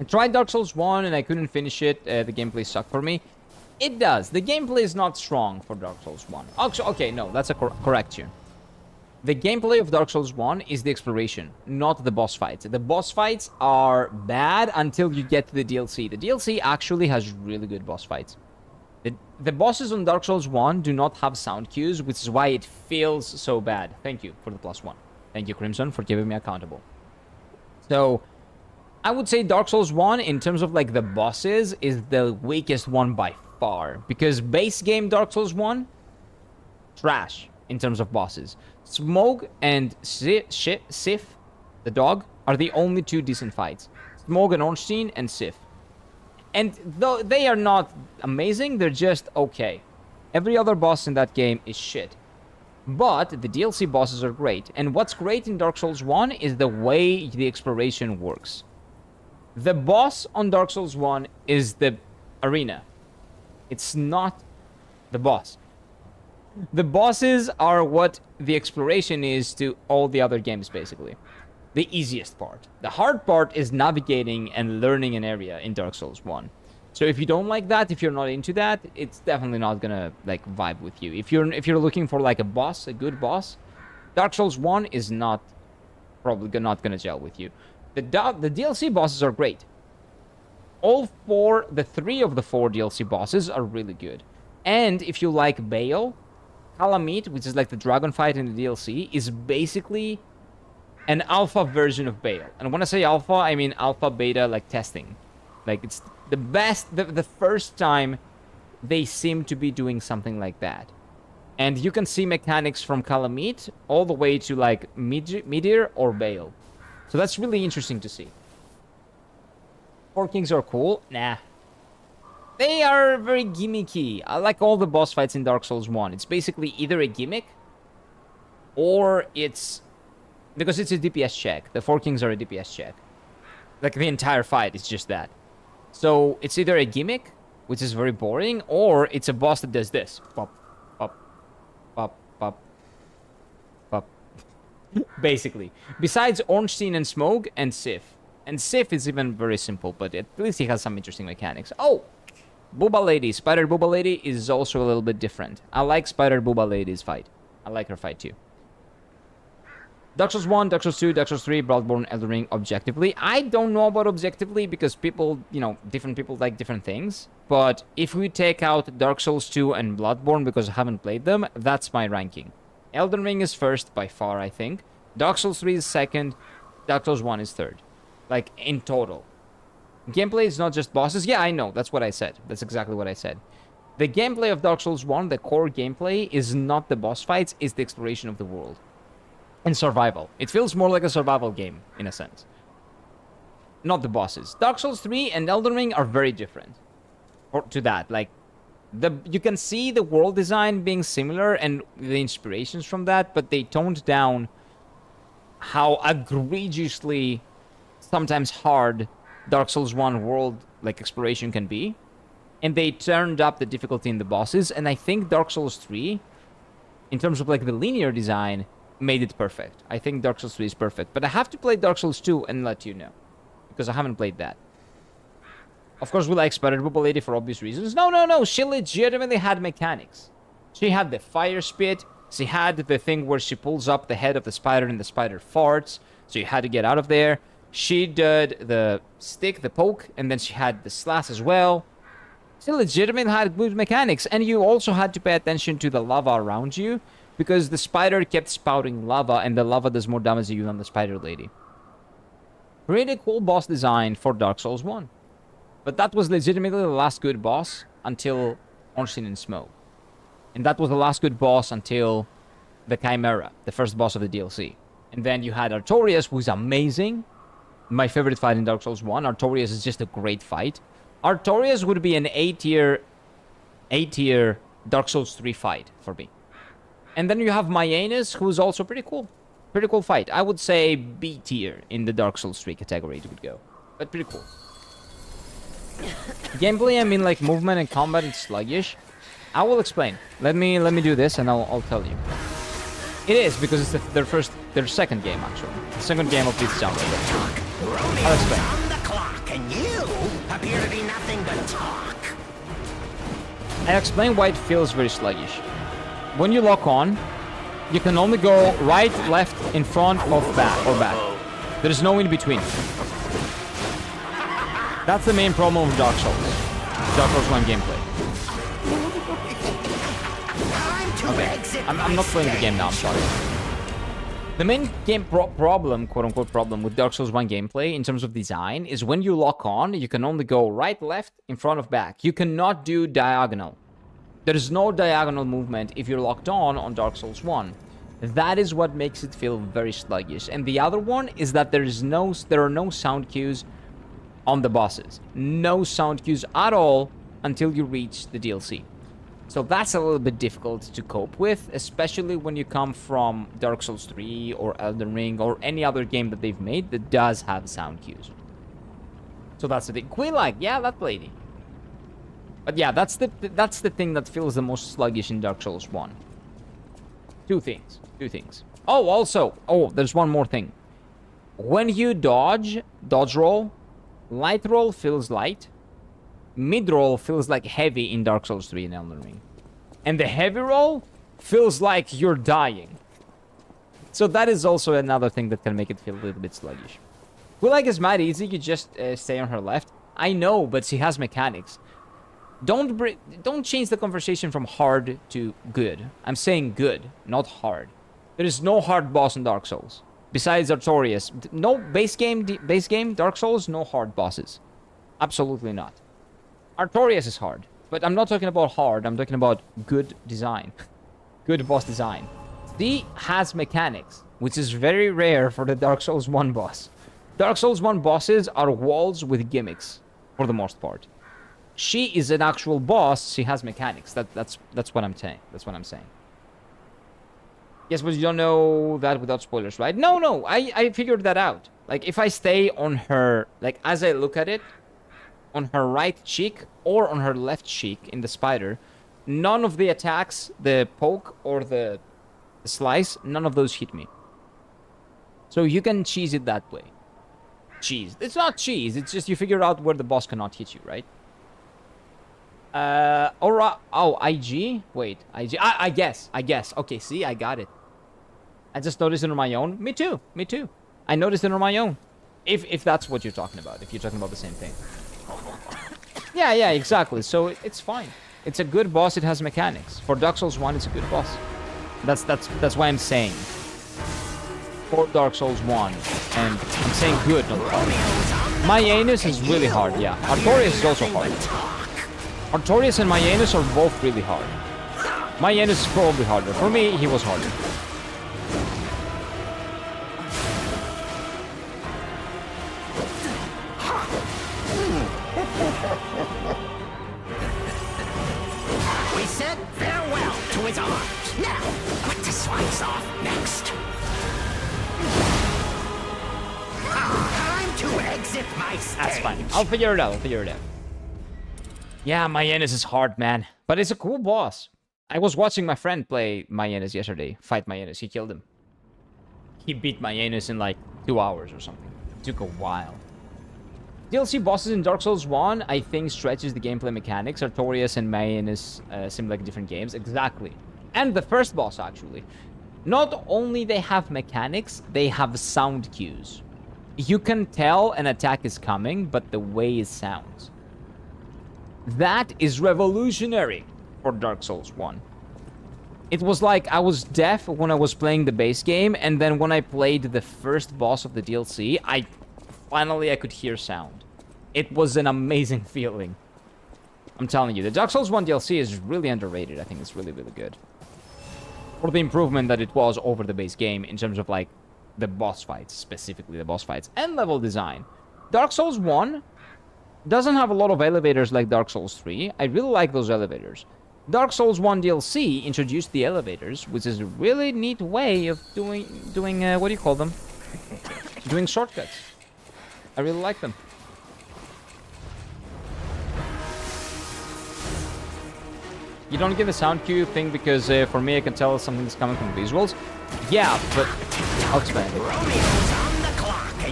I tried Dark Souls 1 and I couldn't finish it. The gameplay sucked for me. It does. The gameplay is not strong for Dark Souls 1. Okay, no, that's a correction. The gameplay of Dark Souls 1 is the exploration, not the boss fights. The boss fights are bad until you get to the DLC. The DLC actually has really good boss fights. The bosses on Dark Souls 1 do not have sound cues, which is why it feels so bad. Thank you for the +1. Thank you, Crimson, for keeping me accountable. So, I would say Dark Souls 1, in terms of like the bosses, is the weakest one by far. Because base game Dark Souls 1, trash in terms of bosses. Smoke and Sif, the dog, are the only 2 decent fights. Smoke and Ornstein and Sif. And though they are not amazing, they're just okay. Every other boss in that game is shit. But the DLC bosses are great. And what's great in Dark Souls 1 is the way the exploration works. The boss on Dark Souls 1 is the arena. It's not the boss. The bosses are what the exploration is to all the other games, basically. The easiest part. The hard part is navigating and learning an area in Dark Souls 1. So if you don't like that, if you're not into that, it's definitely not gonna like vibe with you. If you're looking for like a boss, a good boss, Dark Souls 1 is probably not gonna gel with you. The DLC bosses are great. The 3 of the 4 DLC bosses are really good. And if you like Baal, Calamite, which is like the dragon fight in the DLC, is basically an alpha version of Baal. And when I say alpha, I mean alpha, beta, like testing. Like it's the best, the first time they seem to be doing something like that. And you can see mechanics from Calamite all the way to like Midir or Baal. So that's really interesting to see. 4 Kings are cool? Nah. They are very gimmicky. I like all the boss fights in Dark Souls 1. It's basically either a gimmick or it's... Because it's a DPS check. The 4 Kings are a DPS check. Like the entire fight is just that. So it's either a gimmick, which is very boring, or it's a boss that does this. Pop, pop, pop, pop, pop. Basically. Besides Ornstein and Smoke and Sif. And Sif is even very simple, but at least he has some interesting mechanics. Oh! Booba Lady. Spider Booba Lady is also a little bit different. I like Spider Booba Lady's fight. I like her fight too. Dark Souls 1, Dark Souls 2, Dark Souls 3, Bloodborne, Elden Ring, objectively. I don't know about objectively because people, different people like different things. But if we take out Dark Souls 2 and Bloodborne because I haven't played them, that's my ranking. Elden Ring is first by far, I think. Dark Souls 3 is second. Dark Souls 1 is third. Like, in total. Gameplay is not just bosses. Yeah, I know. That's what I said. That's exactly what I said. The gameplay of Dark Souls 1, the core gameplay, is not the boss fights, it's the exploration of the world. And survival. It feels more like a survival game, in a sense. Not the bosses. Dark Souls 3 and Elden Ring are very different. To that. Like, you can see the world design being similar and the inspirations from that, but they toned down how egregiously, sometimes hard, Dark Souls 1 world like exploration can be, and they turned up the difficulty in the bosses. And I think Dark Souls 3, in terms of like the linear design, made it perfect. I think Dark Souls 3 is perfect, but I have to play Dark Souls 2 and let you know, because I haven't played that. Of course, we like Spider Booba Lady for obvious reasons. No. She legitimately had mechanics. She had the fire spit. She had the thing where she pulls up the head of the spider and the spider farts, so you had to get out of there. She did the stick, the poke, and then she had the slash as well. She legitimately had good mechanics, and you also had to pay attention to the lava around you, because the spider kept spouting lava, and the lava does more damage to you than the spider lady. Pretty cool boss design for Dark Souls 1. But that was legitimately the last good boss until Ornstein and Smoke. And that was the last good boss until the Chimera, the first boss of the DLC. And then you had Artorias, who's amazing. My favorite fight in Dark Souls 1. Artorias is just a great fight. Artorias would be an A tier Dark Souls 3 fight for me. And then you have Myanus, who's also pretty cool. Pretty cool fight. I would say B tier in the Dark Souls 3 category it would go. But pretty cool. Gameplay, I mean like movement and combat is sluggish. I will explain. Let me do this and I'll tell you. It is because it's their second game actually. The second game of this genre. I'll explain. On the clock, and you appear to be nothing but talk. I'll explain why it feels very sluggish. When you lock on, you can only go right, left, in front, of back, or back. There is no in between. That's the main problem of Dark Souls. Dark Souls 1 gameplay. Okay, I'm not playing the game now, I'm sorry. The main game problem, quote-unquote problem, with Dark Souls 1 gameplay in terms of design is when you lock on, you can only go right, left, in front of back. You cannot do diagonal. There is no diagonal movement if you're locked on Dark Souls 1. That is what makes it feel very sluggish. And the other one is that there are no sound cues on the bosses. No sound cues at all until you reach the DLC. So that's a little bit difficult to cope with, especially when you come from Dark Souls 3 or Elden Ring or any other game that they've made that does have sound cues. So that's the thing. Queen-like, yeah, that lady. But yeah, that's the thing that feels the most sluggish in Dark Souls 1. Two things. Oh, also, there's one more thing. When you dodge roll, light roll feels light. Mid roll feels like heavy in Dark Souls 3 and Elden Ring. And the heavy roll feels like you're dying. So that is also another thing that can make it feel a little bit sluggish. Like is mad easy, you just stay on her left. I know, but she has mechanics. Don't change the conversation from hard to good. I'm saying good, not hard. There is no hard boss in Dark Souls. Besides Artorias. No base game, Dark Souls, no hard bosses. Absolutely not. Artorias is hard. But I'm not talking about hard, I'm talking about good design. Good boss design. She has mechanics, which is very rare for the Dark Souls 1 boss. Dark Souls 1 bosses are walls with gimmicks, for the most part. She is an actual boss, she has mechanics. That's what I'm saying. That's what I'm saying. Yes, but you don't know that without spoilers, right? No, I figured that out. Like, if I stay on her, like, as I look at it, on her right cheek or on her left cheek in the spider, none of the attacks, the poke or the slice, none of those hit me. So you can cheese it that way. Cheese. It's not cheese, it's just you figure out where the boss cannot hit you, right? IG? Wait, IG. I guess. Okay, see, I got it. I just noticed it on my own. Me too. I noticed it on my own. If that's what you're talking about. If you're talking about the same thing. Yeah, exactly. So it's fine. It's a good boss. It has mechanics. For Dark Souls 1, it's a good boss. That's why I'm saying. For Dark Souls 1. And I'm saying good, not hard. My Anus is really hard, yeah. Artorias is also hard. Artorias and Mayanus are both really hard. Mayanus is probably harder. For me, he was harder. We said farewell to his arms. Now, what to slice off next? Time to exit my stage. That's fine. I'll figure it out. Yeah, Mayanus is hard, man. But it's a cool boss. I was watching my friend play Mayanus yesterday. Fight Mayanus. He killed him. He beat Mayanus in like 2 hours or something. It took a while. DLC bosses in Dark Souls 1, I think, stretches the gameplay mechanics. Artorias and Mayanus seem like different games. Exactly. And the first boss, actually. Not only they have mechanics, they have sound cues. You can tell an attack is coming, but the way it sounds. That is revolutionary for Dark Souls 1. It was like I was deaf when I was playing the base game, and then when I played the first boss of the DLC, I could hear sound. It was an amazing feeling. I'm telling you, the Dark Souls 1 DLC is really underrated. I think it's really, really good. For the improvement that it was over the base game in terms of like the boss fights, specifically the boss fights, and level design. Dark Souls 1 doesn't have a lot of elevators like Dark Souls 3. I really like those elevators. Dark Souls 1 DLC introduced the elevators, which is a really neat way of doing what do you call them? Doing shortcuts. I really like them. You don't get the sound cue thing because for me I can tell something's coming from visuals. Yeah, but I'll explain.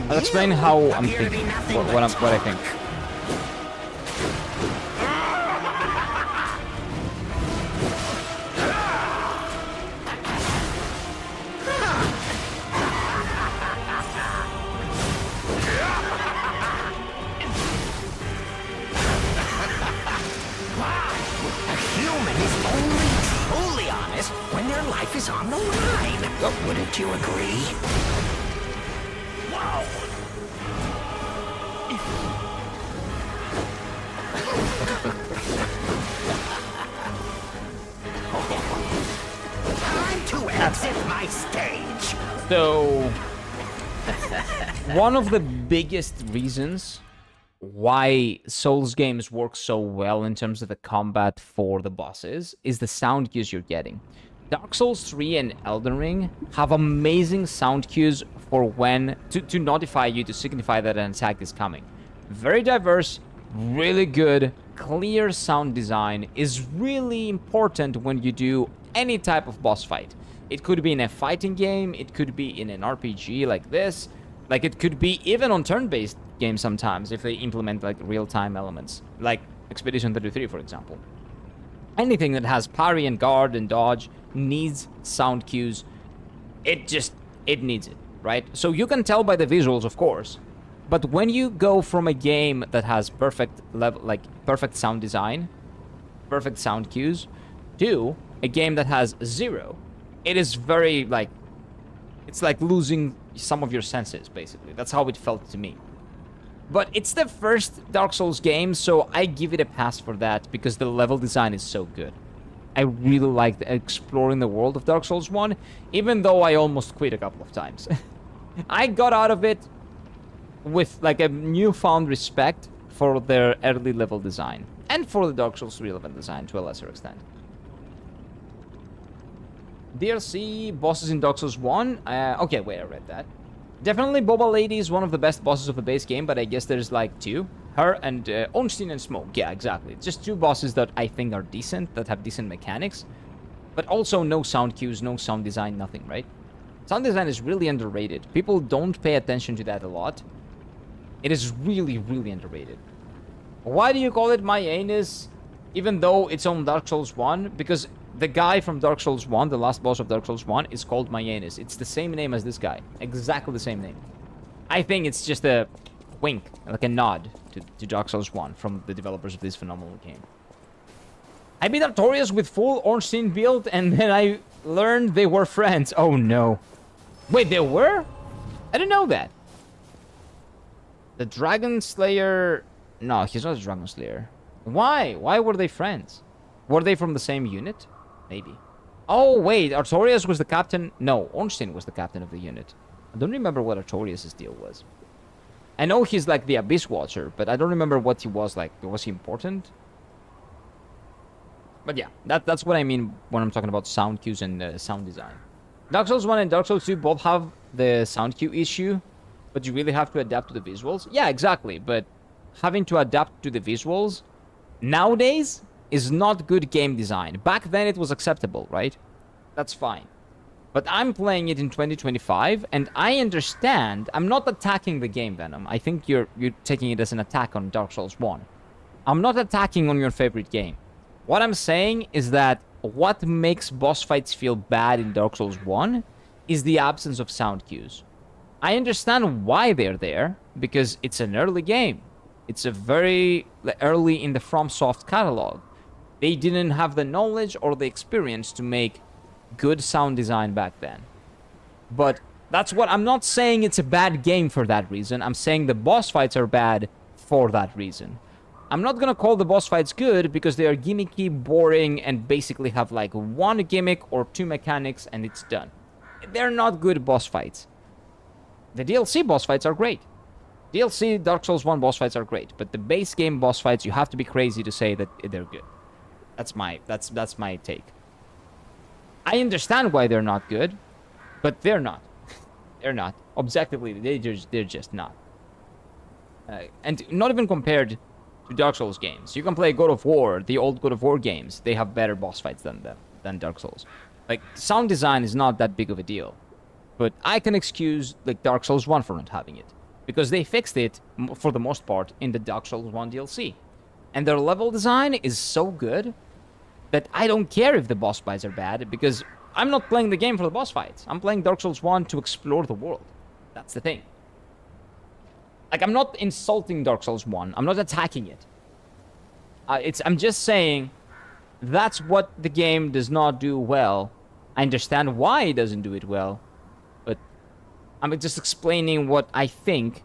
I'll explain how I'm thinking, what I think. When their life is on the line. Wouldn't you agree? Wow. Time to exit my stage. So, one of the biggest reasons why Souls games work so well in terms of the combat for the bosses is the sound cues you're getting. Dark Souls 3 and Elden Ring have amazing sound cues for when to notify you, to signify that an attack is coming. Very diverse, really good, clear sound design is really important when you do any type of boss fight. It could be in a fighting game, it could be in an RPG like this, like it could be even on turn-based games sometimes if they implement like real-time elements, like Expedition 33 for example. Anything that has parry and guard and dodge needs sound cues. It needs it, right? So you can tell by the visuals, of course, but when you go from a game that has perfect level, like perfect sound design, perfect sound cues, to a game that has zero, it is very like, it's like losing some of your senses, basically. That's how it felt to me. But it's the first Dark Souls game, so I give it a pass for that because the level design is so good. I really liked exploring the world of Dark Souls 1, even though I almost quit a couple of times. I got out of it with like a newfound respect for their early level design, and for the Dark Souls 3 level design to a lesser extent. DLC bosses in Dark Souls 1. Okay, wait, I read that. Definitely Boba Lady is one of the best bosses of the base game, but I guess there's like two. Her and Ornstein and Smoke. Yeah, exactly. Just two bosses that I think are decent, that have decent mechanics. But also no sound cues, no sound design, nothing, right? Sound design is really underrated. People don't pay attention to that a lot. It is really, really underrated. Why do you call it My Anus, even though it's on Dark Souls 1? Because the guy from Dark Souls 1, the last boss of Dark Souls 1, is called My Anus. It's the same name as this guy. Exactly the same name. I think it's just a wink, like a nod to Dark Souls 1 from the developers of this phenomenal game. I beat Artorias with full Ornstein build, and then I learned they were friends. Oh no. Wait, they were? I didn't know that. The Dragon Slayer... No, he's not a Dragon Slayer. Why? Why were they friends? Were they from the same unit? Maybe. Oh, wait. Artorias was the captain. No, Ornstein was the captain of the unit. I don't remember what Artorias' deal was. I know he's like the Abyss Watcher, but I don't remember what he was like. Was he important? But yeah, that's what I mean when I'm talking about sound cues and sound design. Dark Souls 1 and Dark Souls 2 both have the sound cue issue, but you really have to adapt to the visuals. Yeah, exactly, but having to adapt to the visuals nowadays is not good game design. Back then it was acceptable, right? That's fine. But I'm playing it in 2025, and I understand. I'm not attacking the game, Venom. I think you're taking it as an attack on Dark Souls 1. I'm not attacking on your favorite game. What I'm saying is that what makes boss fights feel bad in Dark Souls 1 is the absence of sound cues. I understand why they're there, because it's an early game. It's a very early in the FromSoft catalog. They didn't have the knowledge or the experience to make good sound design back then. But that's what I'm not saying. It's a bad game for that reason. I'm saying the boss fights are bad for that reason. I'm not gonna call the boss fights good because they are gimmicky, boring, and basically have like one gimmick or two mechanics and it's done. They're not good boss fights. The DLC boss fights are great. DLC Dark Souls 1 boss fights are great, but the base game boss fights, you have to be crazy to say that they're good. That's my take. I understand why they're not good, but they're not. They're not. Objectively, they're just not. And not even compared to Dark Souls games. You can play God of War, the old God of War games. They have better boss fights than them, than Dark Souls. Like, sound design is not that big of a deal. But I can excuse, like, Dark Souls 1 for not having it. Because they fixed it, for the most part, in the Dark Souls 1 DLC. And their level design is so good that I don't care if the boss fights are bad, because I'm not playing the game for the boss fights. I'm playing Dark Souls 1 to explore the world. That's the thing. Like, I'm not insulting Dark Souls 1. I'm not attacking it. I'm just saying that's what the game does not do well. I understand why it doesn't do it well, but I'm just explaining what I think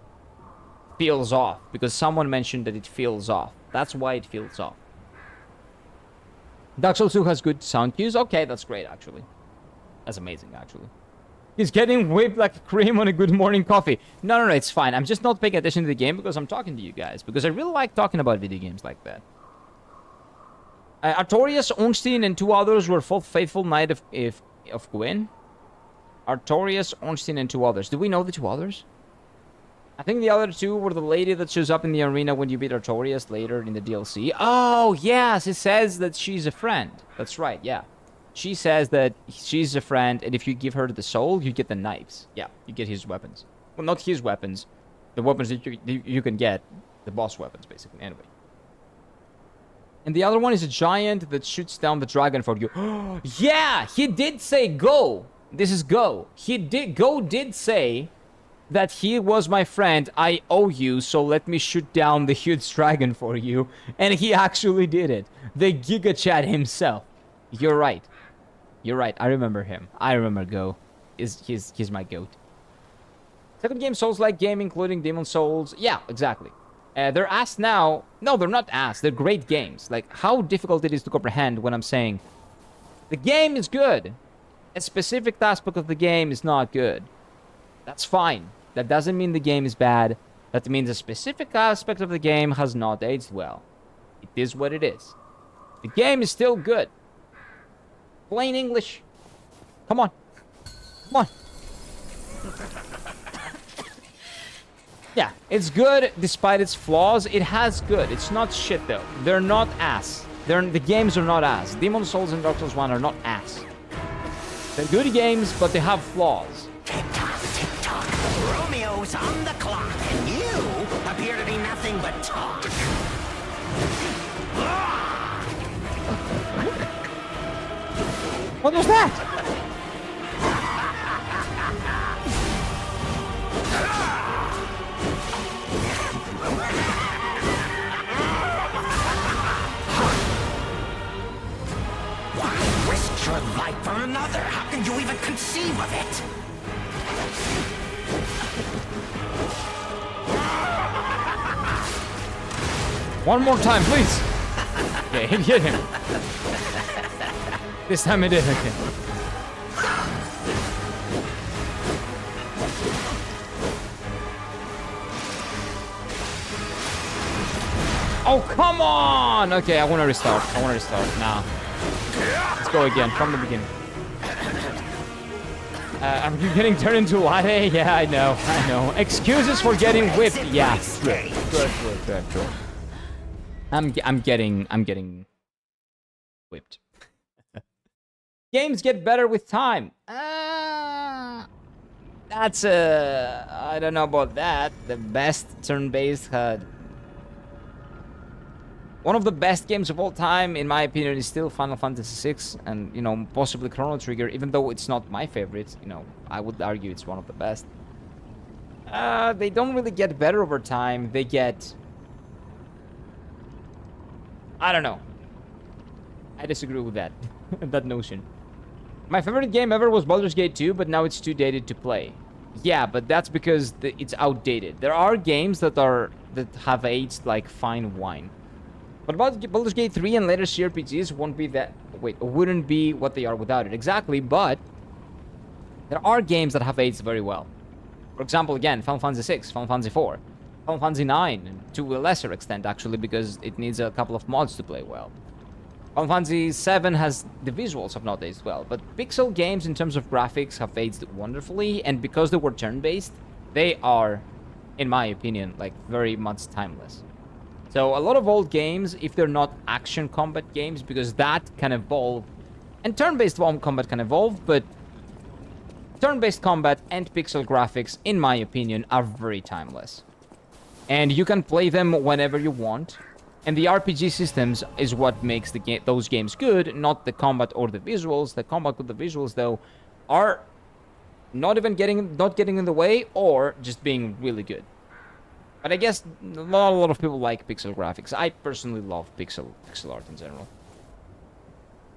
feels off, because someone mentioned that it feels off. That's why it feels off. Dark Souls 2 has good sound cues. Okay, that's great, actually. That's amazing, actually. He's getting whipped like cream on a good morning coffee. No, it's fine. I'm just not paying attention to the game because I'm talking to you guys. Because I really like talking about video games like that. Artorias, Ornstein, and 2 others were full faithful Knight of Gwyn. Artorias, Ornstein, and 2 others. Do we know the 2 others? I think the other 2 were the lady that shows up in the arena when you beat Artorias later in the DLC. Oh, yes, it says that she's a friend. That's right, yeah. She says that she's a friend, and if you give her the soul, you get the knives. Yeah, you get his weapons. Well, not his weapons. The weapons that you can get. The boss weapons, basically. Anyway. And the other one is a giant that shoots down the dragon for you. Yeah, he did say go. This is Go. Go did say that he was my friend. I owe you, so let me shoot down the huge dragon for you. And he actually did it. The Giga Chat himself. You're right. You're right. I remember him. I remember Go. He's my goat. Second game, Souls-like game, including Demon Souls. Yeah, exactly. They're ass now. No, they're not ass. They're great games. Like, how difficult it is to comprehend when I'm saying the game is good. A specific aspect of the game is not good. That's fine. That doesn't mean the game is bad. That means a specific aspect of the game has not aged well. It is what it is. The game is still good. Plain English. Come on. Come on. Yeah, it's good despite its flaws. It has good. It's not shit, though. They're not ass. The games are not ass. Demon Souls and Dark Souls 1 are not ass. They're good games, but they have flaws. Tick-tock, tick-tock. Romeo's on the clock, and you appear to be nothing but talk. What was that? Why risk your life for another? How can you even conceive of it? One more time, please. Okay, hit him. This time it did, okay. Oh, come on! Okay, I want to restart. Now. Let's go again, from the beginning. Are you getting turned into latte? Yeah, I know. Excuses for getting whipped. Yeah, good. I'm getting whipped. Games get better with time. That's I don't know about that. The best turn-based HUD. One of the best games of all time, in my opinion, is still Final Fantasy VI, and, you know, possibly Chrono Trigger, even though it's not my favorite, you know, I would argue it's one of the best. They don't really get better over time. They get... I don't know. I disagree with that, that notion. My favorite game ever was Baldur's Gate 2, but now it's too dated to play. Yeah, but that's because it's outdated. There are games that have aged like fine wine. But Baldur's Gate 3 and later CRPGs wouldn't be what they are without it. Exactly, but there are games that have aged very well. For example, again, Final Fantasy VI, Final Fantasy IV, Final Fantasy IX, and to a lesser extent, actually, because it needs a couple of mods to play well. Final Fantasy VII has... the visuals have not aged well, but pixel games in terms of graphics have aged wonderfully, and because they were turn-based, they are, in my opinion, like, very much timeless. So a lot of old games, if they're not action combat games, because that can evolve, and turn-based combat can evolve, but turn-based combat and pixel graphics, in my opinion, are very timeless. And you can play them whenever you want. And the RPG systems is what makes those games good, not the combat or the visuals. The combat with the visuals, though, are not getting in the way, or just being really good. But I guess a lot of people like pixel graphics. I personally love pixel art in general.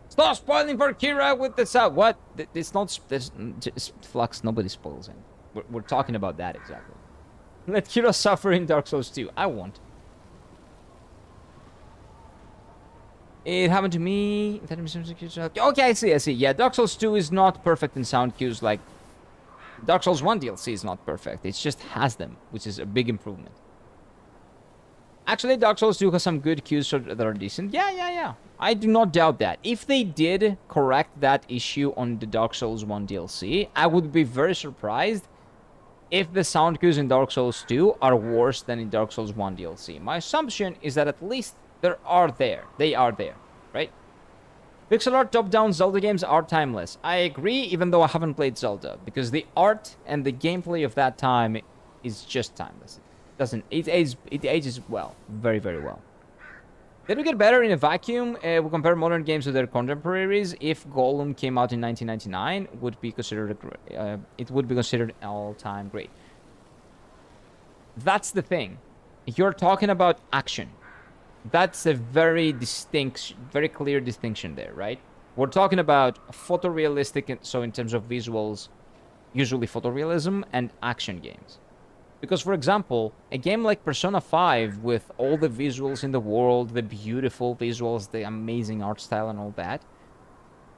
Stop spoiling for Kira with this out. What? It's not. It's Flux. Nobody spoils him. We're talking about that exactly. Let Kira suffer in Dark Souls 2. I won't. It happened to me. Okay, I see. Yeah, Dark Souls 2 is not perfect in sound cues like Dark Souls 1 DLC is not perfect. It just has them, which is a big improvement. Actually, Dark Souls 2 has some good cues that are decent. Yeah. I do not doubt that. If they did correct that issue on the Dark Souls 1 DLC, I would be very surprised if the sound cues in Dark Souls 2 are worse than in Dark Souls 1 DLC. My assumption is that at least they are there, right? Pixel art top-down Zelda games are timeless. I agree, even though I haven't played Zelda, because the art and the gameplay of that time is just timeless. It ages well, very, very well. Did we get better in a vacuum? We compare modern games to their contemporaries. If Gollum came out in 1999, it would be considered an all-time great. That's the thing. You're talking about action. That's a very clear distinction there, right? We're talking about photorealistic, so in terms of visuals, usually photorealism, and action games. Because, for example, a game like Persona 5, with all the visuals in the world, the beautiful visuals, the amazing art style and all that,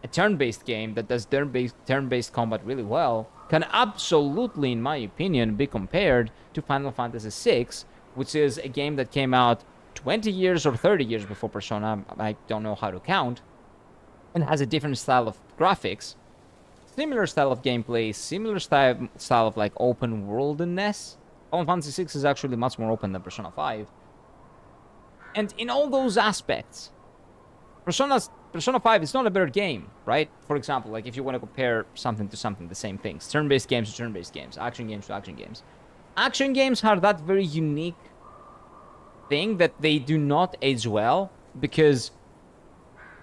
a turn-based game that does turn-based combat really well, can absolutely, in my opinion, be compared to Final Fantasy VI, which is a game that came out 20 years or 30 years before Persona, I don't know how to count, and has a different style of graphics, similar style of gameplay, similar style of like open worldness. Final Fantasy VI is actually much more open than Persona 5. And in all those aspects, Persona 5 is not a better game, right? For example, like if you want to compare something to something, the same things. Turn-based games to turn-based games, action games to action games. Action games have that very unique thing that they do not age well, because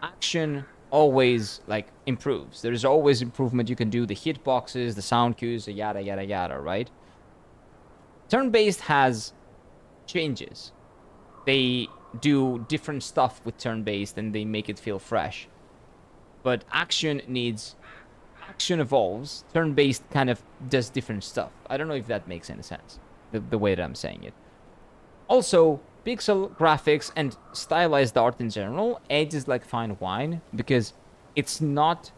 action always like improves. There is always improvement you can do, the hitboxes, the sound cues, the yada yada yada, right? Turn-based has changes. They do different stuff with turn-based and they make it feel fresh. But action evolves. Turn-based kind of does different stuff. I don't know if that makes any sense, the way that I'm saying it. Also, pixel graphics and stylized art in general ages like fine wine, because it's not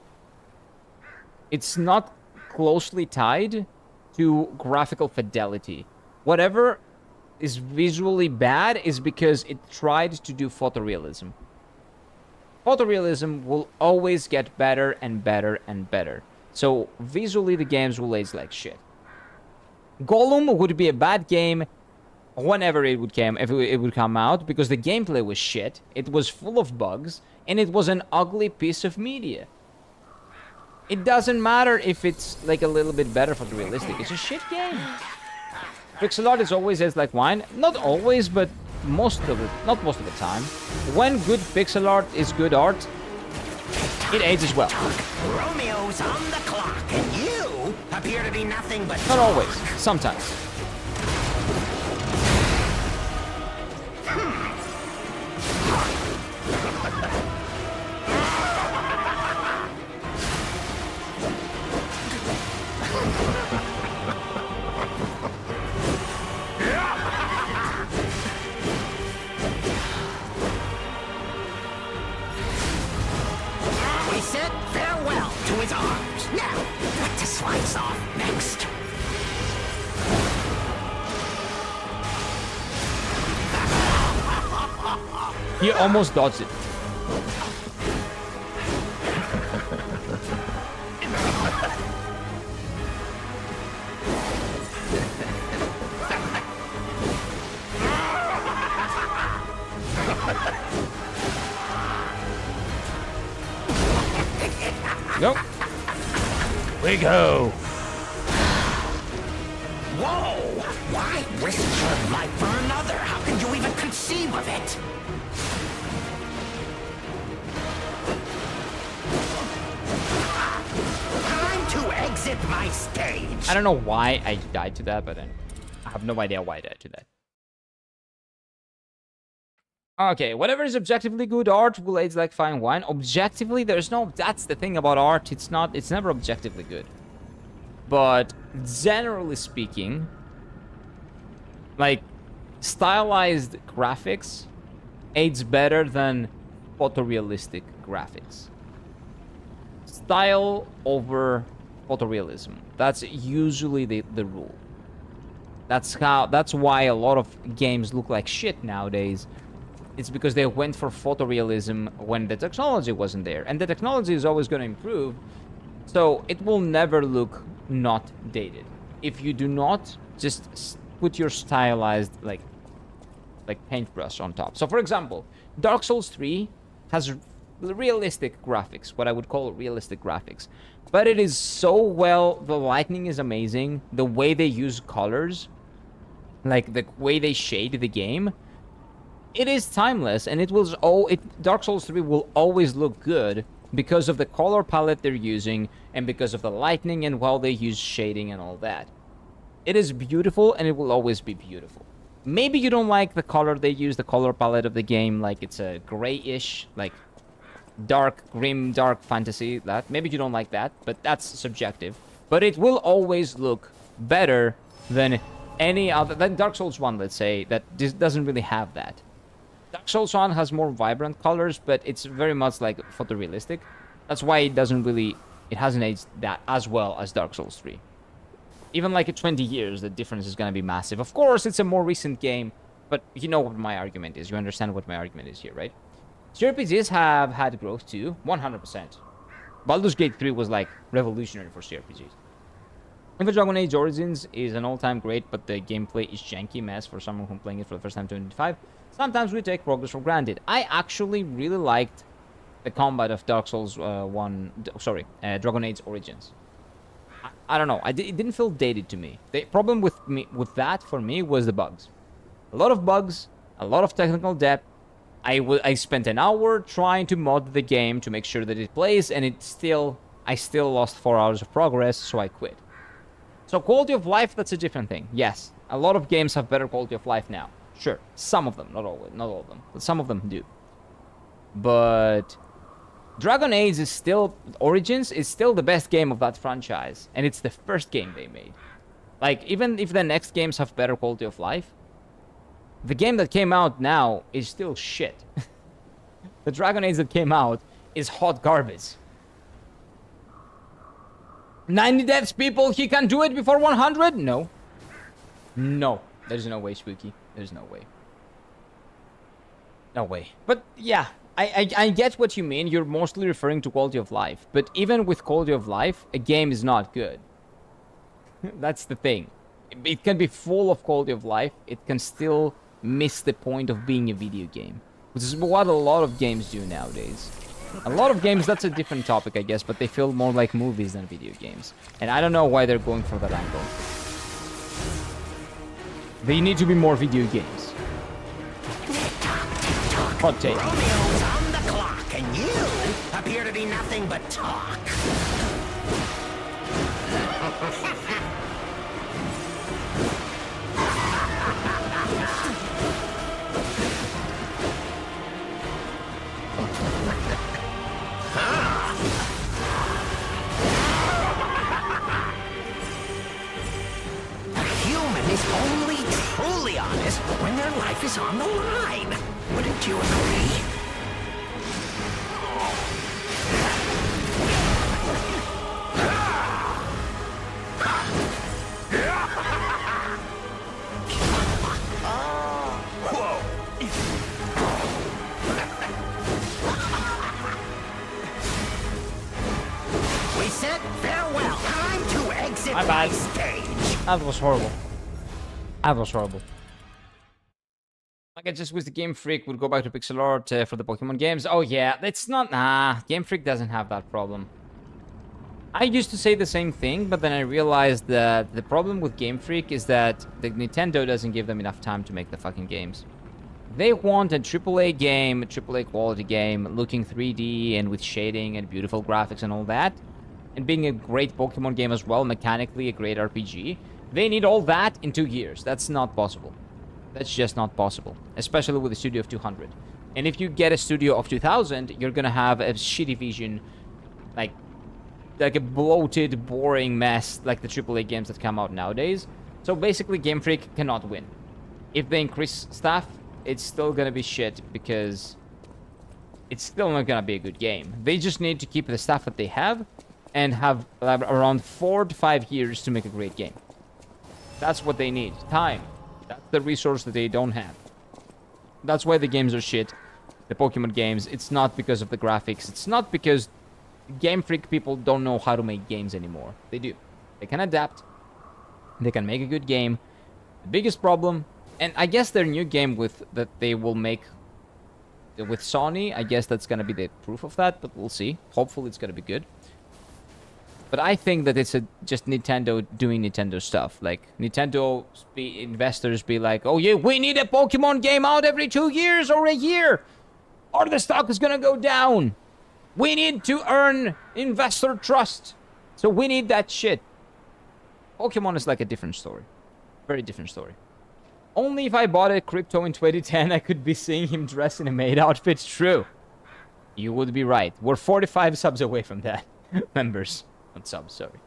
closely tied to graphical fidelity. Whatever is visually bad is because it tried to do photorealism. Photorealism will always get better and better and better. So visually the games will age like shit. Gollum would be a bad game whenever it would come out, because the gameplay was shit, it was full of bugs, and it was an ugly piece of media. It doesn't matter if it's like a little bit better photorealistic, it's a shit game. Pixel art is always as like wine. Not always, but not most of the time. When good pixel art is good art, it ages well. Romeo's on the clock, and you appear to be nothing but... Not always. Sometimes. We said farewell to his arms. Now, what to slice off next? He almost dodged it. We go. Whoa! Why risk your life for another? How can you even conceive of it? Time to exit my stage. I don't know why I died to that, but I have no idea why I died to that. Okay, whatever is objectively good art will age like fine wine. Objectively, there's no... That's the thing about art. It's never objectively good. But generally speaking, like, stylized graphics aids better than photorealistic graphics. Style over photorealism. That's usually the rule. That's why a lot of games look like shit nowadays. It's because they went for photorealism when the technology wasn't there. And the technology is always going to improve, so it will never look not dated. If you do not just put your stylized, like paintbrush on top. So, for example, Dark Souls 3 has realistic graphics, what I would call realistic graphics. But it is so well, the lighting is amazing, the way they use colors, like the way they shade the game, it is timeless, and Dark Souls 3 will always look good because of the color palette they're using and because of the lighting and how they use shading and all that. It is beautiful, and it will always be beautiful. Maybe you don't like the color they use, the color palette of the game, like it's a grayish, like dark, grim, dark fantasy. That maybe you don't like that, but that's subjective. But it will always look better than any other, than Dark Souls 1, let's say, that doesn't really have that. Dark Souls 1 has more vibrant colors, but it's very much like photorealistic. That's why it hasn't aged that as well as Dark Souls 3. Even like in 20 years, the difference is going to be massive. Of course, it's a more recent game, but you know what my argument is. You understand what my argument is here, right? CRPGs have had growth too, 100%. Baldur's Gate 3 was like revolutionary for CRPGs. Even Dragon Age Origins is an all-time great, but the gameplay is janky mess for someone who's playing it for the first time in 2025. Sometimes we take progress for granted. I actually really liked the combat of Dark Souls Dragon Age Origins. I don't know. It didn't feel dated to me. The problem with that for me was the bugs. A lot of bugs, a lot of technical depth. I spent an hour trying to mod the game to make sure that it plays, and I still lost 4 hours of progress, so I quit. So quality of life, that's a different thing. Yes, a lot of games have better quality of life now. Sure, some of them, not all of them, but some of them do. But Dragon Age Origins is still the best game of that franchise, and it's the first game they made. Like, even if the next games have better quality of life, the game that came out now is still shit. The Dragon Age that came out is hot garbage. 90 deaths, people, he can do it before 100? No. No. There's no way, Spooky. There's no way. No way. But, yeah, I get what you mean. You're mostly referring to quality of life. But even with quality of life, a game is not good. That's the thing. It can be full of quality of life. It can still miss the point of being a video game. Which is what a lot of games do nowadays. A lot of games, that's a different topic, I guess, but they feel more like movies than video games. And I don't know why they're going for that angle. They need to be more video games. Hot take. Romeo's on the clock, and you appear to be nothing but talk. Only truly honest when their life is on the line. Wouldn't you agree? We said farewell. Time to exit my stage. That was horrible. That was horrible. Like, I just wish the Game Freak would go back to pixel art for the Pokemon games. Oh yeah, it's not... Nah, Game Freak doesn't have that problem. I used to say the same thing, but then I realized that the problem with Game Freak is that the Nintendo doesn't give them enough time to make the fucking games. They want a AAA game, a AAA quality game, looking 3D and with shading and beautiful graphics and all that, and being a great Pokemon game as well, mechanically a great RPG. They need all that in 2 years. That's not possible. That's just not possible, especially with a studio of 200. And if you get a studio of 2000, you're gonna have a shitty vision, like a bloated, boring mess like the AAA games that come out nowadays. So basically, Game Freak cannot win. If they increase staff, it's still gonna be shit because it's still not gonna be a good game. They just need to keep the staff that they have and have around 4 to 5 years to make a great game. That's what they need. Time. That's the resource that they don't have. That's why the games are shit. The Pokemon games. It's not because of the graphics. It's not because Game Freak people don't know how to make games anymore. They do. They can adapt. They can make a good game. The biggest problem, and I guess their new game that they will make with Sony, I guess that's gonna be the proof of that, but we'll see. Hopefully it's gonna be good. But I think that it's just Nintendo doing Nintendo stuff. Like, Nintendo investors be like, oh yeah, we need a Pokemon game out every 2 years or a year, or the stock is gonna go down. We need to earn investor trust. So we need that shit. Pokemon is like a different story. Very different story. Only if I bought a crypto in 2010, I could be seeing him dressed in a maid outfit. True. You would be right. We're 45 subs away from that. Members. Not subs, sorry.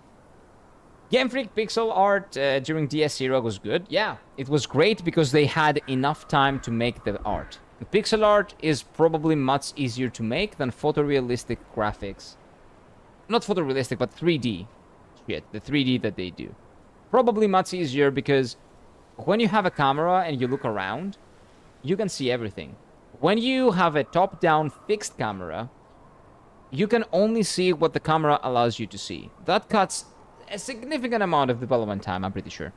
Game Freak pixel art during DS0 was good. Yeah, it was great because they had enough time to make the art. The pixel art is probably much easier to make than photorealistic graphics. Not photorealistic, but 3D. Shit, the 3D that they do. Probably much easier because when you have a camera and you look around, you can see everything. When you have a top-down fixed camera, you can only see what the camera allows you to see. That cuts a significant amount of development time, I'm pretty sure.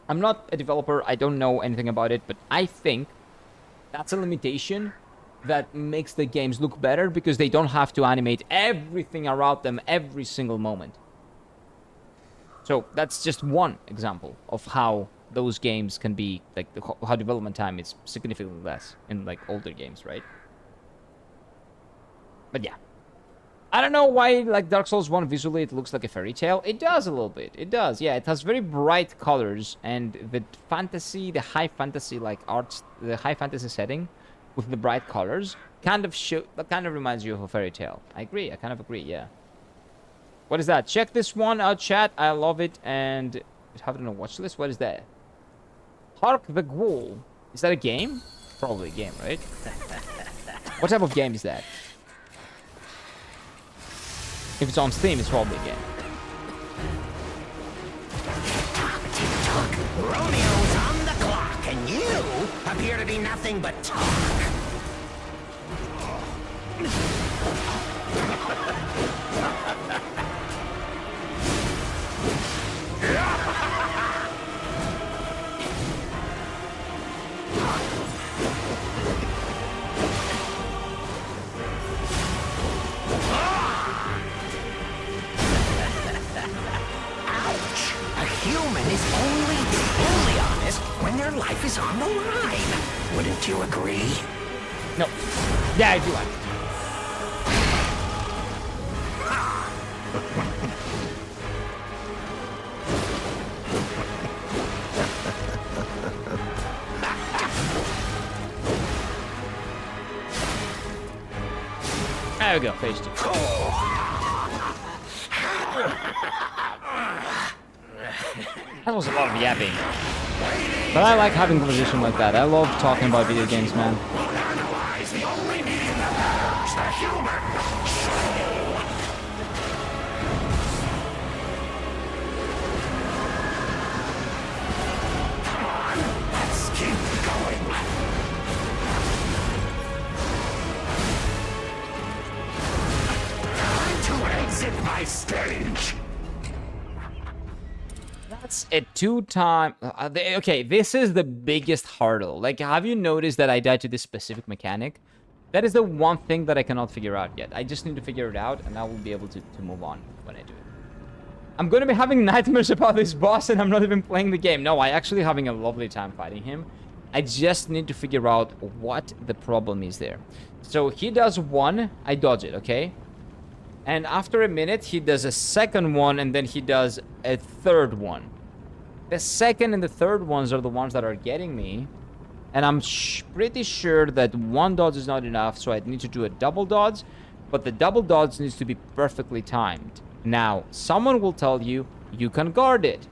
I'm not a developer, I don't know anything about it, but I think that's a limitation that makes the games look better because they don't have to animate everything around them every single moment. So that's just one example of how those games can be, like, how development time is significantly less in, like, older games, right? But yeah. I don't know why, like, Dark Souls 1 visually it looks like a fairy tale. It does a little bit. It does, yeah. It has very bright colors, and the fantasy, the high fantasy, like, art, the high fantasy setting with the bright colors kind of reminds you of a fairy tale. I agree. I kind of agree, yeah. What is that? Check this one out, chat. I love it, and have it on a watch list. What is that? Hark the Ghoul. Is that a game? Probably a game, right? What type of game is that? If it's on Steam, it's probably a game. Tick-tock, Romeo's on the clock, and you appear to be nothing but talk. Human is only truly honest when their life is on the line. Wouldn't you agree? No. Yeah, I do like it. There we go, phase 2. That was a lot of yapping. But I like having conversation like that. I love talking about video games, man. Analyze the only medium that matters, the human soul. Come on, let's keep going. Time to exit my stage. That's a 2-time... okay, this is the biggest hurdle. Like, have you noticed that I died to this specific mechanic? That is the one thing that I cannot figure out yet. I just need to figure it out, and I will be able to move on when I do it. I'm going to be having nightmares about this boss, and I'm not even playing the game. No, I actually having a lovely time fighting him. I just need to figure out what the problem is there. So he does one, I dodge it, okay? And after a minute, he does a second one, and then he does a third one. The second and the third ones are the ones that are getting me. And I'm pretty sure that one dodge is not enough, so I need to do a double dodge. But the double dodge needs to be perfectly timed. Now, someone will tell you, you can guard it.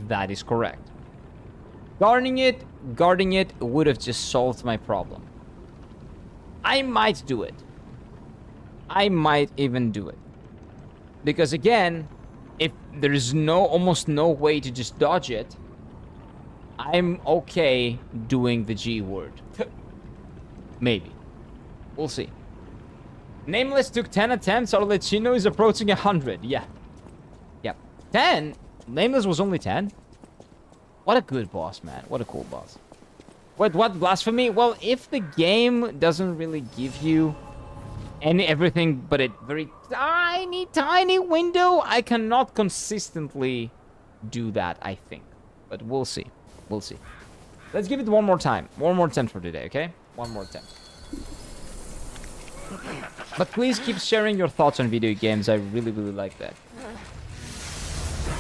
That is correct. Guarding it would have just solved my problem. I might do it. I might even do it. Because again, if there is almost no way to just dodge it, I'm okay doing the G word. Maybe. We'll see. Nameless took 10 attempts. Arlecchino is approaching 100. Yeah. Yep. 10? Nameless was only 10? What a good boss, man. What a cool boss. Wait, what? Blasphemy? Well, if the game doesn't really give you everything but a very tiny window, I cannot consistently do that, I think. But we'll see. We'll see. Let's give it one more time. One more attempt for today, okay? One more attempt. But please keep sharing your thoughts on video games. I really, really like that.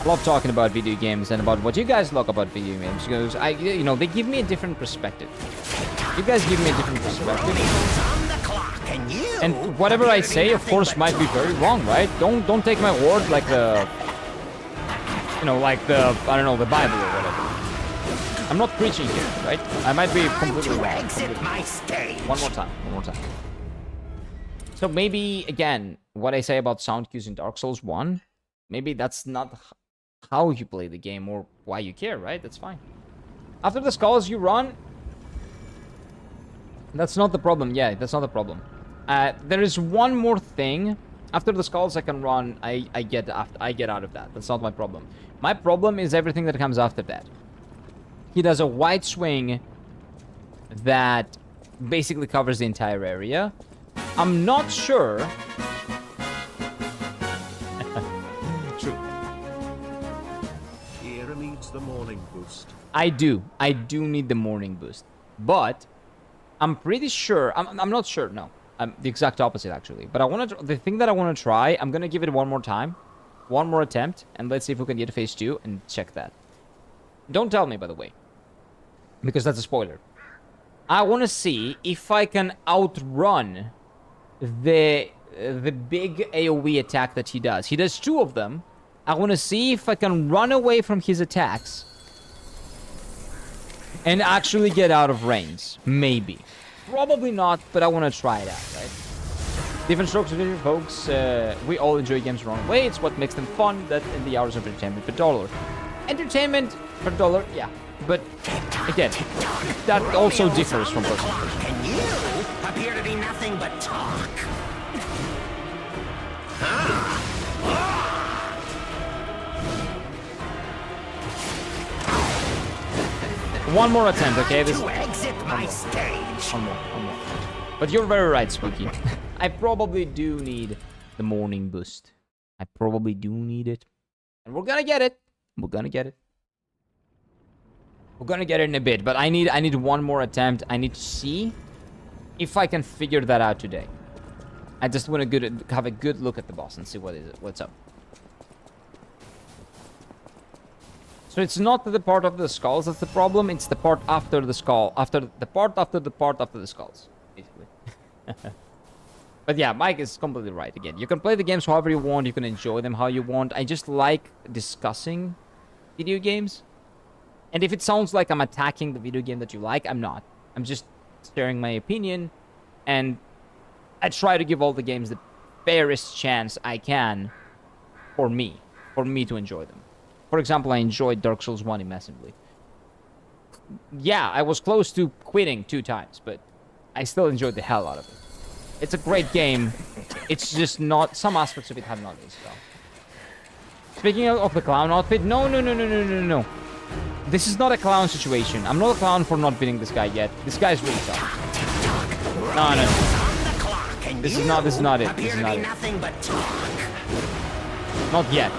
I love talking about video games and about what you guys like about video games, because they give me a different perspective. You guys give me a different perspective. And whatever I say, of course, might be very wrong, right? Don't take my word like the I don't know, the Bible or whatever. I'm not preaching here, right? I might be completely wrong. One more time. So maybe, again, what I say about sound cues in Dark Souls 1, maybe that's not how you play the game or why you care, right? That's fine. After the skulls, you run. That's not the problem. Yeah, that's not the problem. There is one more thing. After the skulls, I can run. I get out of that. That's not my problem. My problem is everything that comes after that. He does a wide swing that basically covers the entire area. I'm not sure. True. Kira needs the morning boost. I do need the morning boost. But I'm pretty sure. I'm not sure. No, I'm the exact opposite actually. But the thing that I want to try. I'm gonna give it one more time, one more attempt, and let's see if we can get to phase 2 and check that. Don't tell me, by the way, because that's a spoiler. I want to see if I can outrun the big AoE attack that he does. He does 2 of them. I want to see if I can run away from his attacks and actually get out of range. Maybe. Probably not, but I want to try it out, right? Different strokes of vision, folks. We all enjoy games the wrong way. It's what makes them fun. That in the hours of entertainment per dollar. Entertainment per dollar, yeah. But again, that also differs from person to person. And you appear to be nothing but talk. One more attempt, okay? To exit my stage. One more. But you're very right, Spooky. I probably do need the morning boost. I probably do need it. And we're gonna get it. We're gonna get it in a bit, but I need one more attempt. I need to see if I can figure that out today. I just want to have a good look at the boss and see what's up. So it's not the part of the skulls that's the problem, it's the part after the skull, after the part after the skulls, basically. But yeah, Mike is completely right again. You can play the games however you want, you can enjoy them how you want. I just like discussing video games. And if it sounds like I'm attacking the video game that you like, I'm not. I'm just sharing my opinion, and I try to give all the games the fairest chance I can for me to enjoy them. For example, I enjoyed Dark Souls 1 immensely. Yeah, I was close to quitting 2 times, but I still enjoyed the hell out of it. It's a great game. It's just not... Some aspects of it have not been so. Speaking of the clown outfit, no. This is not a clown situation. I'm not a clown for not beating this guy yet. This guy's really tough. No, no. On the clock, and This is not it. This appear is to not be it. nothing but talk. Not yet.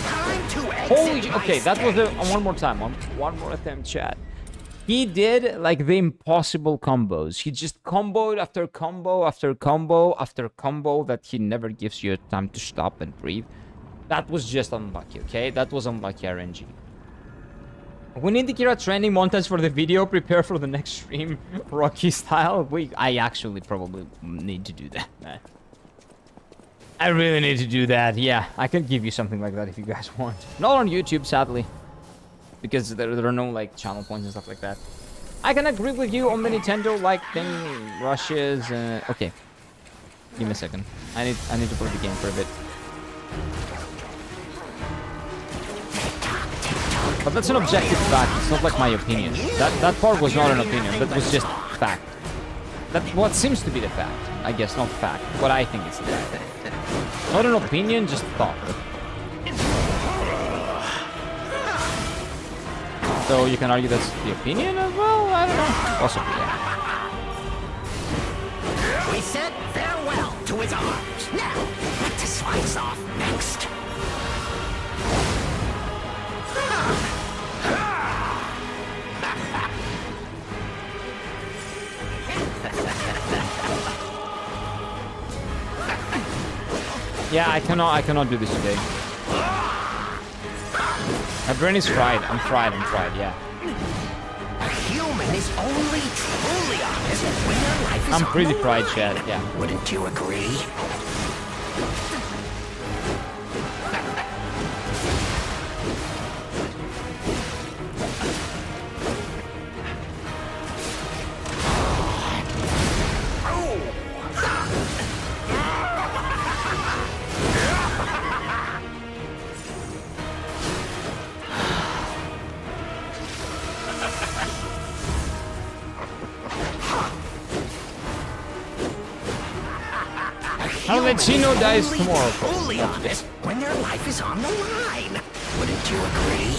Time to exit Holy, my okay, that was stage. one more time. One more attempt, chat. He did like the impossible combos. He just comboed after combo after combo after combo that he never gives you time to stop and breathe. That was just unlucky, okay? That was unlucky RNG. We need to get a training montage for the video. Prepare for the next stream, Rocky style. I actually probably need to do that, man. I really need to do that. Yeah, I can give you something like that if you guys want. Not on YouTube, sadly, because there are no like channel points and stuff like that. I can agree with you on the Nintendo like thing rushes. Okay, give me a second. I need to play the game for a bit. But that's an objective fact. It's not like my opinion. That part was not an opinion. That was just fact. That's what seems to be the fact. I guess not fact. What I think is the fact. Not an opinion, just thought. So you can argue that's the opinion as well? I don't know. Possibly, yeah. We said farewell to his arms. Now, what to slice off next? Yeah, I cannot do this today. My brain is fried. I'm fried, yeah. A human is only truly honest when their life is I'm on pretty the fried, line. Chad, yeah. Wouldn't you agree? Arlecchino dies tomorrow. Truly honest when their life is on the line. Wouldn't you agree?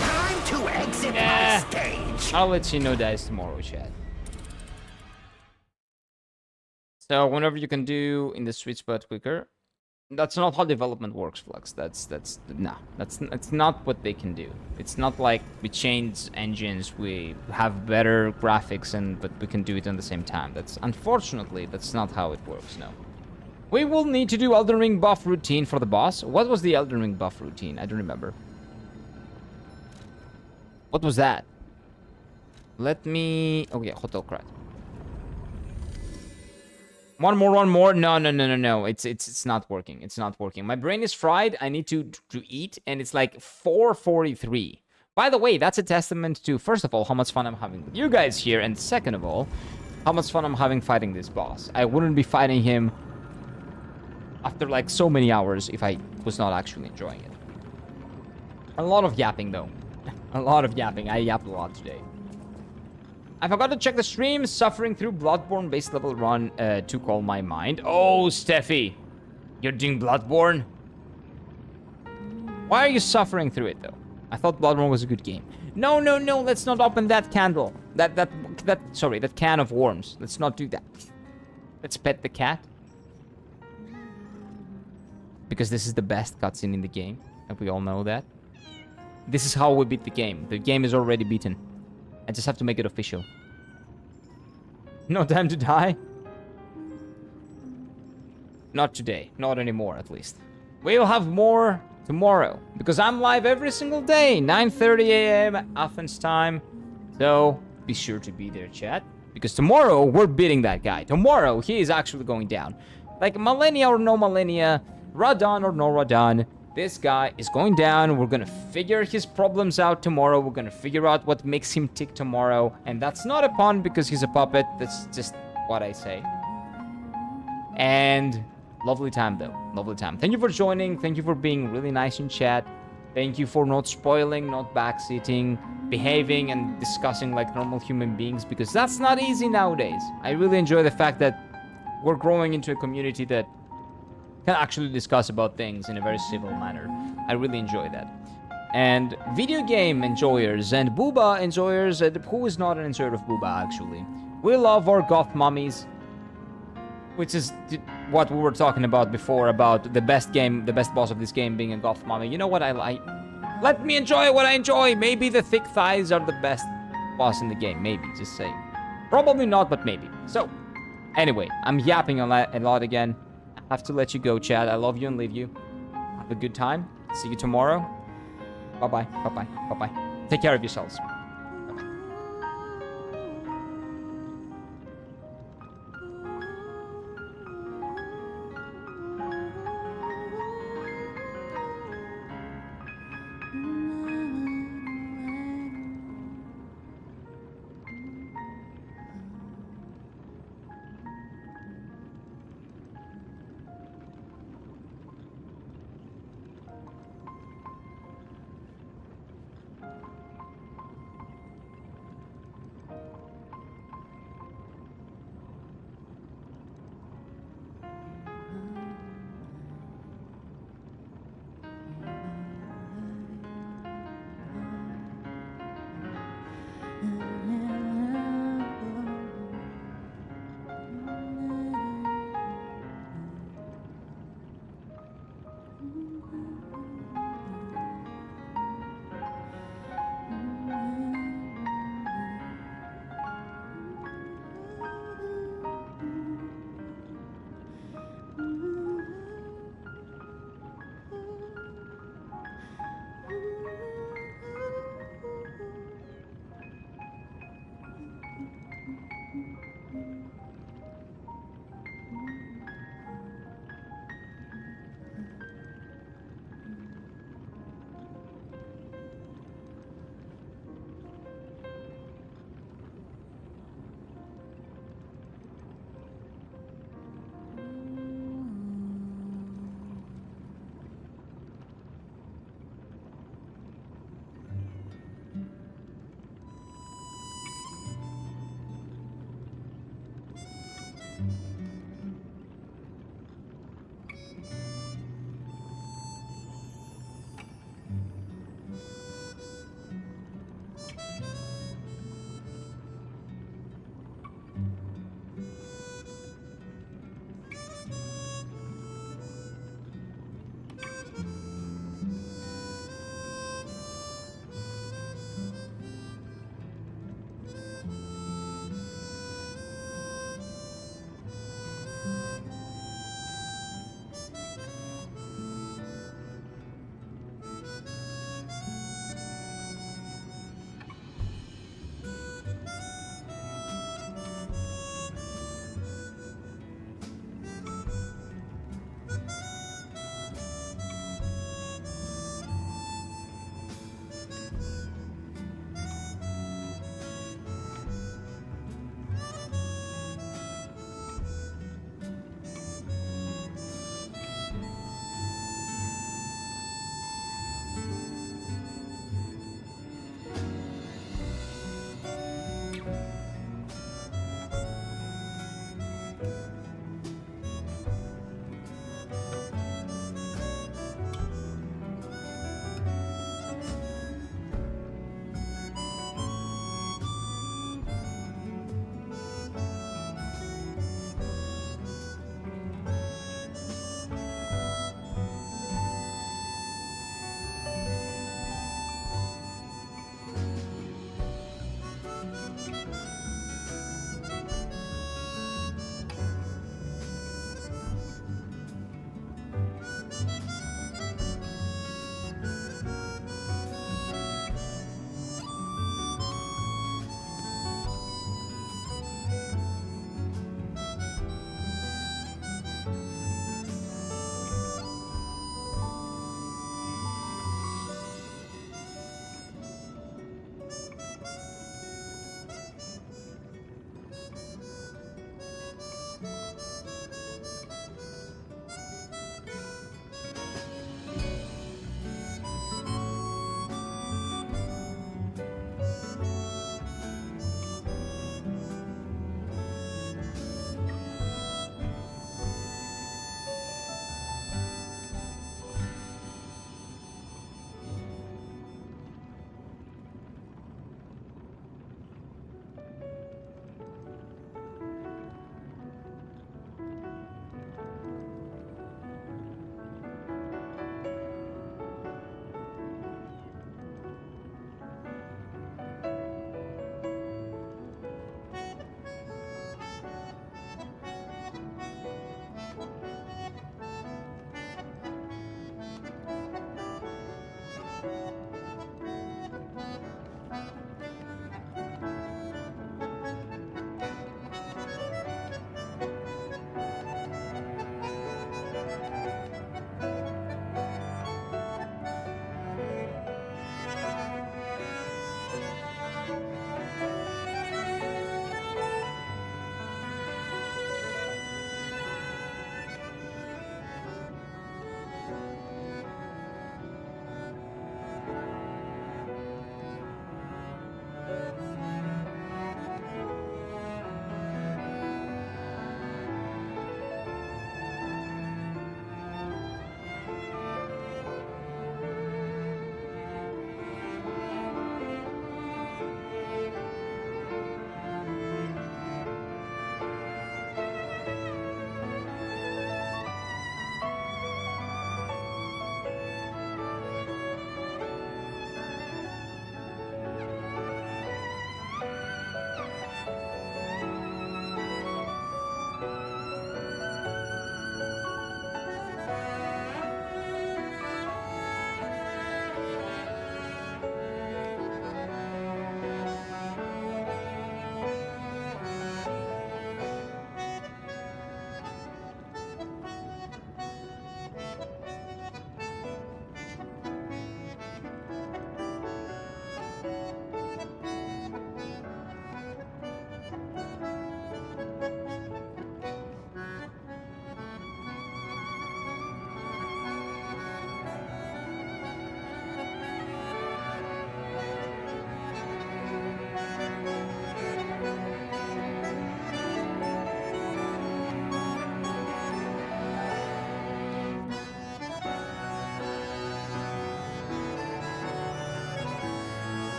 Time to exit Yeah. my stage. Arlecchino dies tomorrow, Chad. So whenever you can do in the sweet spot quicker, that's not how development works, Flux. That's not what they can do. It's not like we change engines, we have better graphics, but we can do it at the same time. Unfortunately, that's not how it works. No. We will need to do Elden Ring buff routine for the boss. What was the Elden Ring buff routine? I don't remember. What was that? Let me. Oh yeah, Hotel Crat. One more. No. It's not working. It's not working. My brain is fried. I need to eat, and it's like 4:43. By the way, that's a testament to, first of all, how much fun I'm having with you guys here, and second of all, how much fun I'm having fighting this boss. I wouldn't be fighting him after like so many hours if I was not actually enjoying it. A lot of yapping though. A lot of yapping. I yapped a lot today. I forgot to check the stream. Suffering through Bloodborne base level run to call my mind. Oh, Steffi. You're doing Bloodborne? Why are you suffering through it, though? I thought Bloodborne was a good game. No. Let's not open that candle. That can of worms. Let's not do that. Let's pet the cat. Because this is the best cutscene in the game. And we all know that. This is how we beat the game. The game is already beaten. I just have to make it official. No time to die? Not today. Not anymore, at least. We'll have more tomorrow. Because I'm live every single day. 9:30 a.m. Athens time. So, be sure to be there, chat. Because tomorrow, we're beating that guy. Tomorrow, he is actually going down. Like, millennia or no millennia, Radon or no Radon, this guy is going down. We're gonna figure his problems out tomorrow. We're gonna figure out what makes him tick tomorrow. And that's not a pun because he's a puppet. That's just what I say. And Lovely time, though. Lovely time. Thank you for joining. Thank you for being really nice in chat. Thank you for not spoiling, not backseating, behaving and discussing like normal human beings, because that's not easy nowadays. I really enjoy the fact that we're growing into a community that can actually discuss about things in a very civil manner. I really enjoy that. And video game enjoyers and booba enjoyers, who is not an enjoyer of booba actually? We love our goth mummies, which is what we were talking about before, about the best boss of this game being a goth mummy. You know what I like? Let me enjoy what I enjoy. Maybe the thick thighs are the best boss in the game. Maybe, just saying. Probably not, but maybe. So, anyway, I'm yapping a lot again. I have to let you go, Chad. I love you and leave you. Have a good time. See you tomorrow. Bye-bye. Bye-bye. Bye-bye. Take care of yourselves.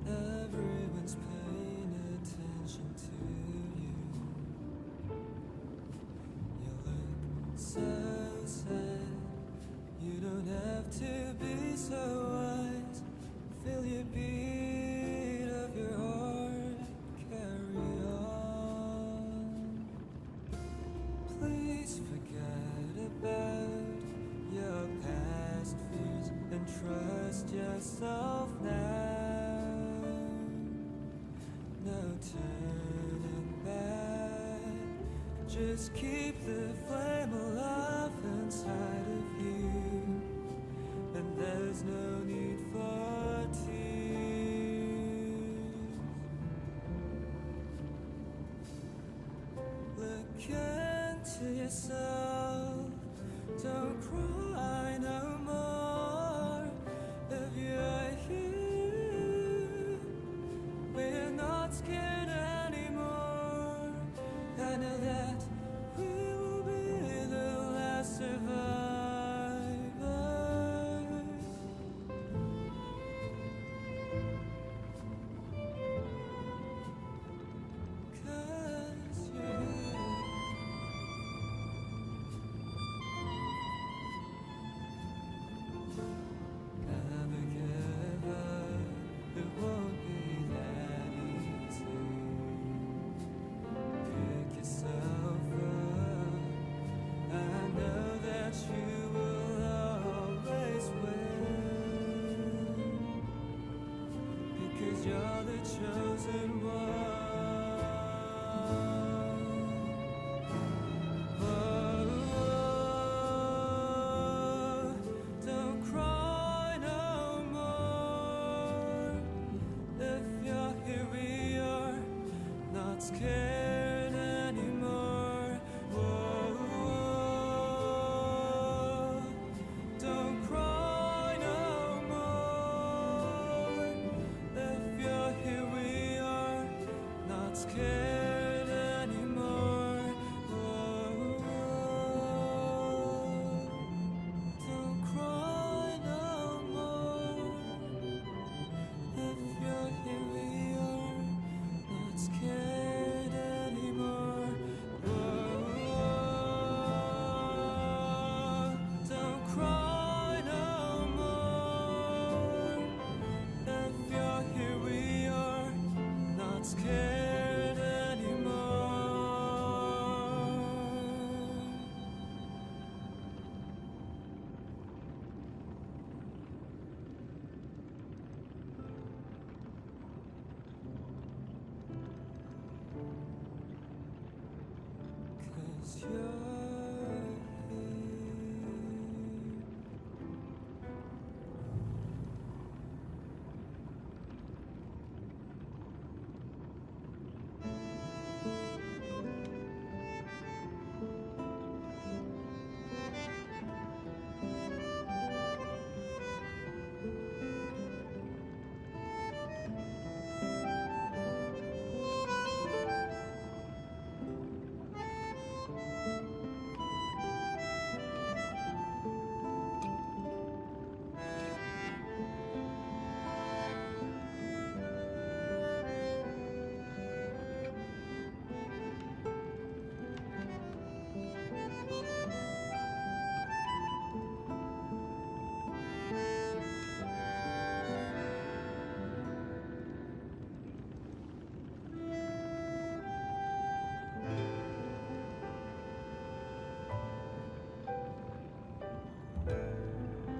Everyone's paying attention to you. You look so sad. You don't have to be so wise. Feel your beat of your heart. Carry on. Please forget about your past fears and trust yourself now. No turning back. Just keep the flame alive inside of you. And there's no need for tears. Look into yourself. Don't cry no more. If you're here, we're not scared anymore. I know that we will be the last survivors. Cause you're here. Never give up, it won't be that easy. Pick yourself up, I know that you will always win. Because you're the chosen